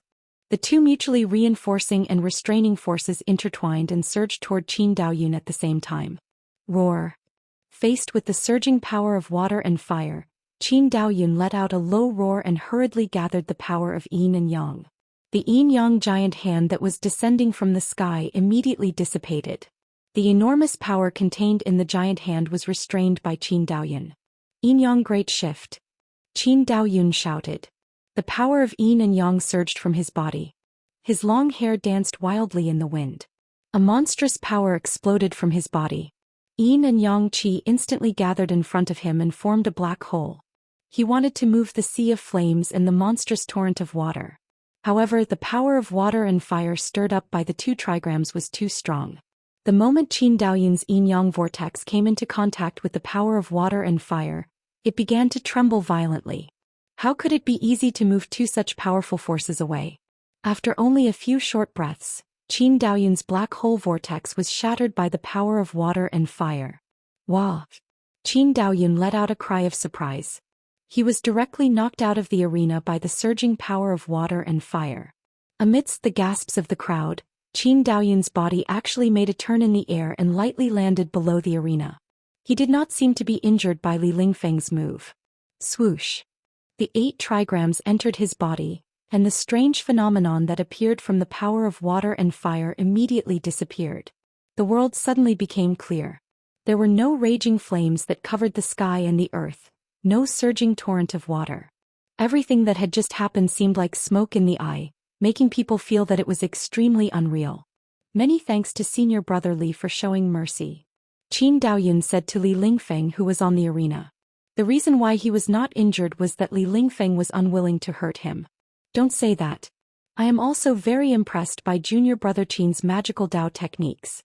The 2 mutually reinforcing and restraining forces intertwined and surged toward Qin Daoyun at the same time. Roar! Faced with the surging power of water and fire, Qin Daoyun let out a low roar and hurriedly gathered the power of yin and yang. The yin-yang giant hand that was descending from the sky immediately dissipated. The enormous power contained in the giant hand was restrained by Qin Daoyun. Yin-yang great shift! Qin Daoyun shouted. The power of yin and yang surged from his body. His long hair danced wildly in the wind. A monstrous power exploded from his body. Yin and yang qi instantly gathered in front of him and formed a black hole. He wanted to move the sea of flames and the monstrous torrent of water. However, the power of water and fire stirred up by the 2 trigrams was too strong. The moment Qin Daoyun's yin-yang vortex came into contact with the power of water and fire, it began to tremble violently. How could it be easy to move two such powerful forces away? After only a few short breaths, Qin Daoyun's black hole vortex was shattered by the power of water and fire. Wah! Qin Daoyun let out a cry of surprise. He was directly knocked out of the arena by the surging power of water and fire. Amidst the gasps of the crowd, Qin Daoyun's body actually made a turn in the air and lightly landed below the arena. He did not seem to be injured by Li Lingfeng's move. Swoosh! The 8 trigrams entered his body, and the strange phenomenon that appeared from the power of water and fire immediately disappeared. The world suddenly became clear. There were no raging flames that covered the sky and the earth, no surging torrent of water. Everything that had just happened seemed like smoke in the eye, making people feel that it was extremely unreal. Many thanks to senior brother Li for showing mercy, Qin Daoyun said to Li Lingfeng, who was on the arena. The reason why he was not injured was that Li Lingfeng was unwilling to hurt him. Don't say that. I am also very impressed by junior brother Qin's magical Dao techniques.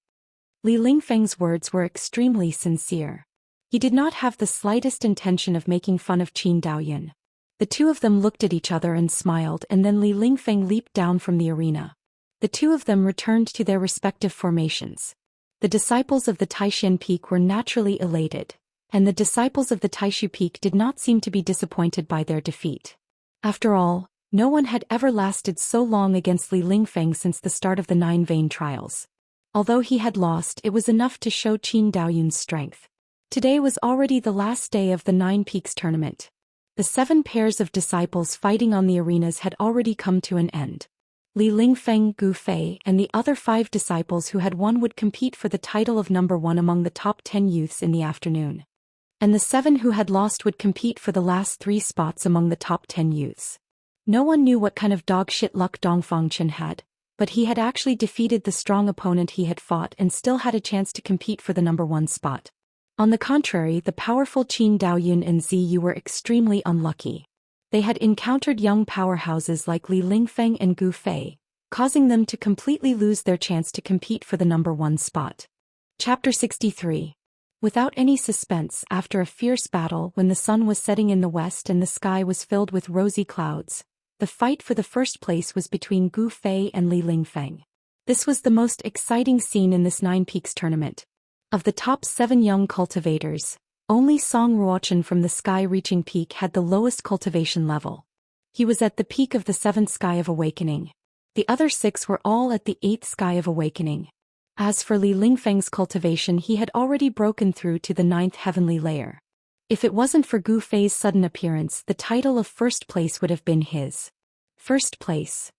Li Lingfeng's words were extremely sincere. He did not have the slightest intention of making fun of Qin Daoyun. The two of them looked at each other and smiled, and then Li Lingfeng leaped down from the arena. The two of them returned to their respective formations. The disciples of the Taishan Peak were naturally elated, and the disciples of the Taishu Peak did not seem to be disappointed by their defeat. After all, no one had ever lasted so long against Li Lingfeng since the start of the 9 Vein trials. Although he had lost, it was enough to show Qin Daoyun's strength. Today was already the last day of the 9 Peaks tournament. The 7 pairs of disciples fighting on the arenas had already come to an end. Li Lingfeng, Gu Fei, and the other 5 disciples who had won would compete for the title of number 1 among the top 10 youths in the afternoon. And the 7 who had lost would compete for the last 3 spots among the top 10 youths. No one knew what kind of dogshit luck Dongfang Chen had, but he had actually defeated the strong opponent he had fought and still had a chance to compete for the number 1 spot. On the contrary, the powerful Qin Daoyun and Ziyu were extremely unlucky. They had encountered young powerhouses like Li Lingfeng and Gu Fei, causing them to completely lose their chance to compete for the number 1 spot. Chapter 63. Without any suspense, after a fierce battle when the sun was setting in the west and the sky was filled with rosy clouds, the fight for the first place was between Gu Fei and Li Lingfeng. This was the most exciting scene in this 9 Peaks tournament. Of the top 7 young cultivators, only Song Ruochen from the sky-reaching peak had the lowest cultivation level. He was at the peak of the 7th sky of awakening. The other 6 were all at the 8th sky of awakening. As for Li Lingfeng's cultivation, he had already broken through to the 9th heavenly layer. If it wasn't for Gu Fei's sudden appearance, the title of first place would have been his. First place.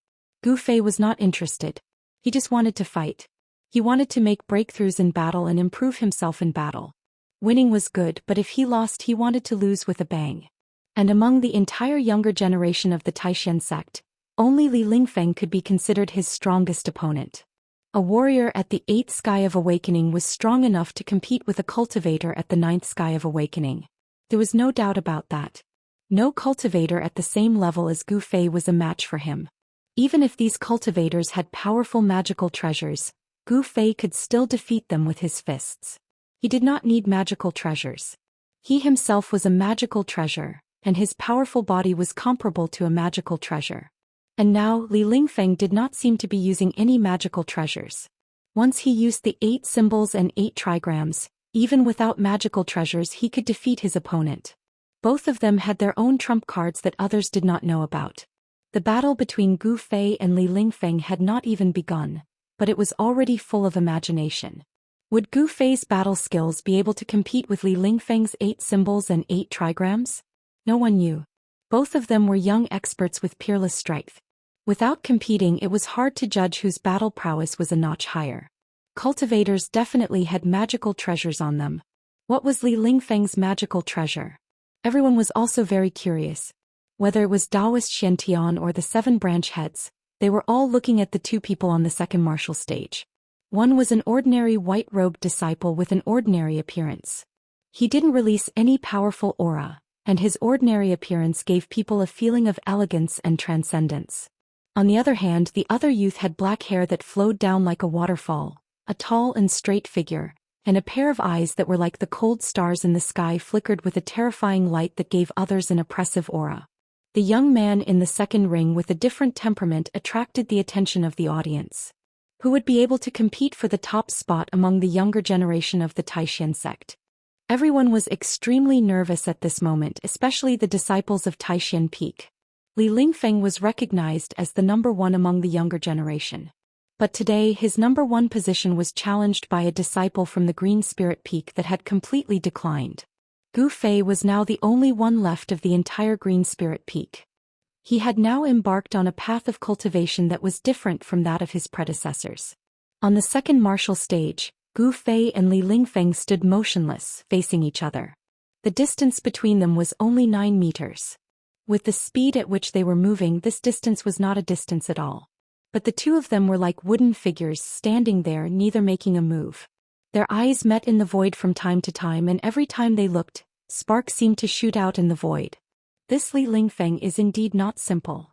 Gu Fei was not interested. He just wanted to fight. He wanted to make breakthroughs in battle and improve himself in battle. Winning was good, but if he lost, he wanted to lose with a bang. And among the entire younger generation of the Taishan sect, only Li Lingfeng could be considered his strongest opponent. A warrior at the 8th sky of awakening was strong enough to compete with a cultivator at the 9th sky of awakening. There was no doubt about that. No cultivator at the same level as Gu Fei was a match for him. Even if these cultivators had powerful magical treasures, Gu Fei could still defeat them with his fists. He did not need magical treasures. He himself was a magical treasure, and his powerful body was comparable to a magical treasure. And now, Li Lingfeng did not seem to be using any magical treasures. Once he used the 8 symbols and 8 trigrams, even without magical treasures he could defeat his opponent. Both of them had their own trump cards that others did not know about. The battle between Gu Fei and Li Lingfeng had not even begun, but it was already full of imagination. Would Gu Fei's battle skills be able to compete with Li Lingfeng's 8 symbols and 8 trigrams? No one knew. Both of them were young experts with peerless strength. Without competing, it was hard to judge whose battle prowess was a notch higher. Cultivators definitely had magical treasures on them. What was Li Lingfeng's magical treasure? Everyone was also very curious. Whether it was Daoist Xiantian or the 7 branch heads, they were all looking at the 2 people on the second martial stage. One was an ordinary white-robed disciple with an ordinary appearance. He didn't release any powerful aura, and his ordinary appearance gave people a feeling of elegance and transcendence. On the other hand, the other youth had black hair that flowed down like a waterfall, a tall and straight figure, and a pair of eyes that were like the cold stars in the sky flickered with a terrifying light that gave others an oppressive aura. The young man in the second ring with a different temperament attracted the attention of the audience. Who would be able to compete for the top spot among the younger generation of the Taishan sect? Everyone was extremely nervous at this moment, especially the disciples of Taishan Peak. Li Lingfeng was recognized as the number one among the younger generation. But today his number one position was challenged by a disciple from the Green Spirit Peak that had completely declined. Gu Fei was now the only one left of the entire Green Spirit Peak. He had now embarked on a path of cultivation that was different from that of his predecessors. On the second martial stage, Gu Fei and Li Lingfeng stood motionless, facing each other. The distance between them was only 9 meters. With the speed at which they were moving, this distance was not a distance at all. But the two of them were like wooden figures standing there, neither making a move. Their eyes met in the void from time to time, and every time they looked, sparks seemed to shoot out in the void. This Li Lingfeng is indeed not simple.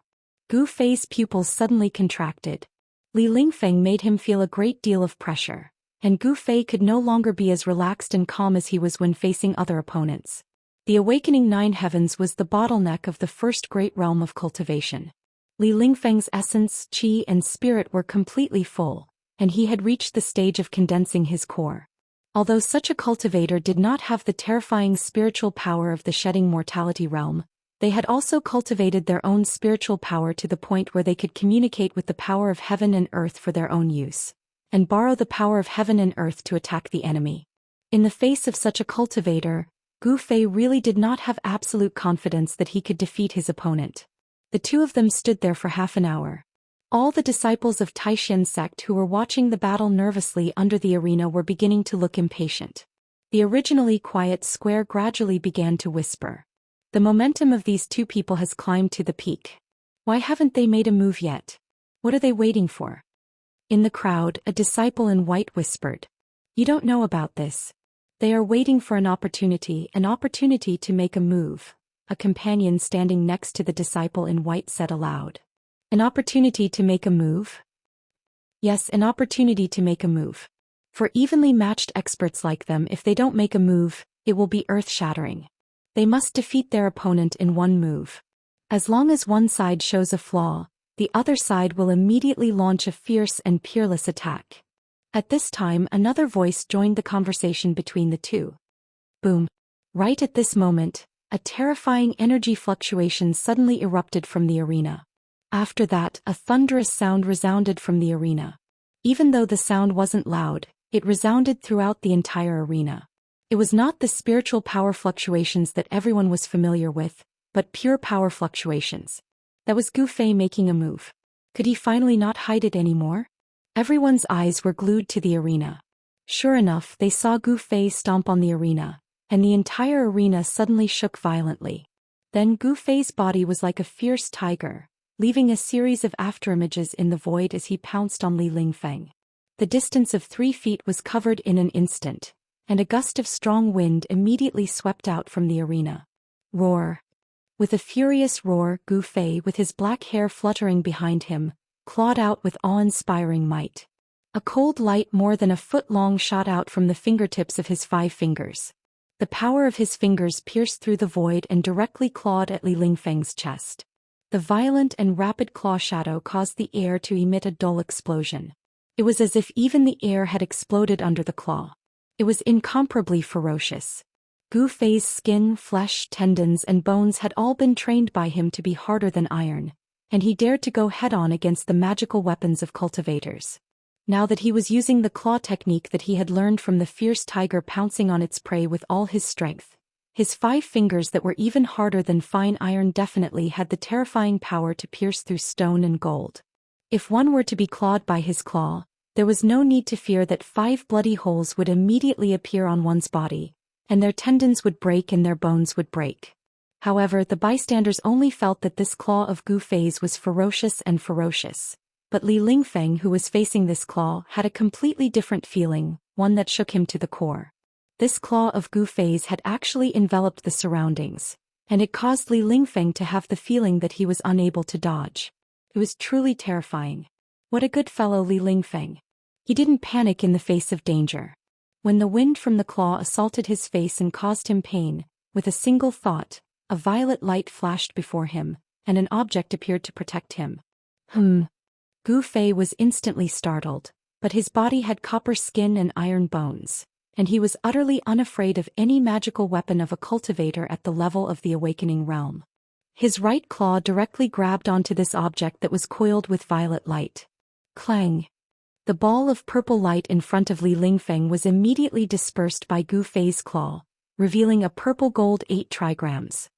Gu Fei's pupils suddenly contracted. Li Lingfeng made him feel a great deal of pressure, and Gu Fei could no longer be as relaxed and calm as he was when facing other opponents. The awakening 9 heavens was the bottleneck of the first great realm of cultivation. Li Lingfeng's essence, qi and spirit were completely full, and he had reached the stage of condensing his core. Although such a cultivator did not have the terrifying spiritual power of the shedding mortality realm, they had also cultivated their own spiritual power to the point where they could communicate with the power of heaven and earth for their own use, and borrow the power of heaven and earth to attack the enemy. In the face of such a cultivator, Gu Fei really did not have absolute confidence that he could defeat his opponent. The two of them stood there for half an hour. All the disciples of Taishan sect who were watching the battle nervously under the arena were beginning to look impatient. The originally quiet square gradually began to whisper. The momentum of these two people has climbed to the peak. Why haven't they made a move yet? What are they waiting for? In the crowd, a disciple in white whispered. You don't know about this. They are waiting for an opportunity to make a move. A companion standing next to the disciple in white said aloud. An opportunity to make a move? Yes, an opportunity to make a move. For evenly matched experts like them, if they don't make a move, it will be earth-shattering. They must defeat their opponent in one move. As long as one side shows a flaw, the other side will immediately launch a fierce and peerless attack. At this time, another voice joined the conversation between the two. Boom. Right at this moment, a terrifying energy fluctuation suddenly erupted from the arena. After that, a thunderous sound resounded from the arena. Even though the sound wasn't loud, it resounded throughout the entire arena. It was not the spiritual power fluctuations that everyone was familiar with, but pure power fluctuations. That was Gu Fei making a move. Could he finally not hide it anymore? Everyone's eyes were glued to the arena. Sure enough, they saw Gu Fei stomp on the arena, and the entire arena suddenly shook violently. Then Gu Fei's body was like a fierce tiger, leaving a series of afterimages in the void as he pounced on Li Lingfeng. The distance of 3 feet was covered in an instant, and a gust of strong wind immediately swept out from the arena. Roar. With a furious roar, Gu Fei, with his black hair fluttering behind him, clawed out with awe-inspiring might. A cold light more than a foot long shot out from the fingertips of his 5 fingers. The power of his fingers pierced through the void and directly clawed at Li Lingfeng's chest. The violent and rapid claw shadow caused the air to emit a dull explosion. It was as if even the air had exploded under the claw. It was incomparably ferocious. Gu Fei's skin, flesh, tendons, and bones had all been trained by him to be harder than iron, and he dared to go head-on against the magical weapons of cultivators. Now that he was using the claw technique that he had learned from the fierce tiger pouncing on its prey with all his strength, his 5 fingers that were even harder than fine iron definitely had the terrifying power to pierce through stone and gold. If one were to be clawed by his claw, there was no need to fear that 5 bloody holes would immediately appear on one's body, and their tendons would break and their bones would break. However, the bystanders only felt that this claw of Gu Fei's was ferocious, but Li Lingfeng, who was facing this claw, had a completely different feeling, one that shook him to the core. This claw of Gu Fei's had actually enveloped the surroundings, and it caused Li Lingfeng to have the feeling that he was unable to dodge. It was truly terrifying. What a good fellow Li Lingfeng. He didn't panic in the face of danger. When the wind from the claw assaulted his face and caused him pain, with a single thought, a violet light flashed before him, and an object appeared to protect him. Gu Fei was instantly startled, but his body had copper skin and iron bones, and he was utterly unafraid of any magical weapon of a cultivator at the level of the awakening realm. His right claw directly grabbed onto this object that was coiled with violet light. Clang! The ball of purple light in front of Li Lingfeng was immediately dispersed by Gu Fei's claw, revealing a purple gold 8 trigrams.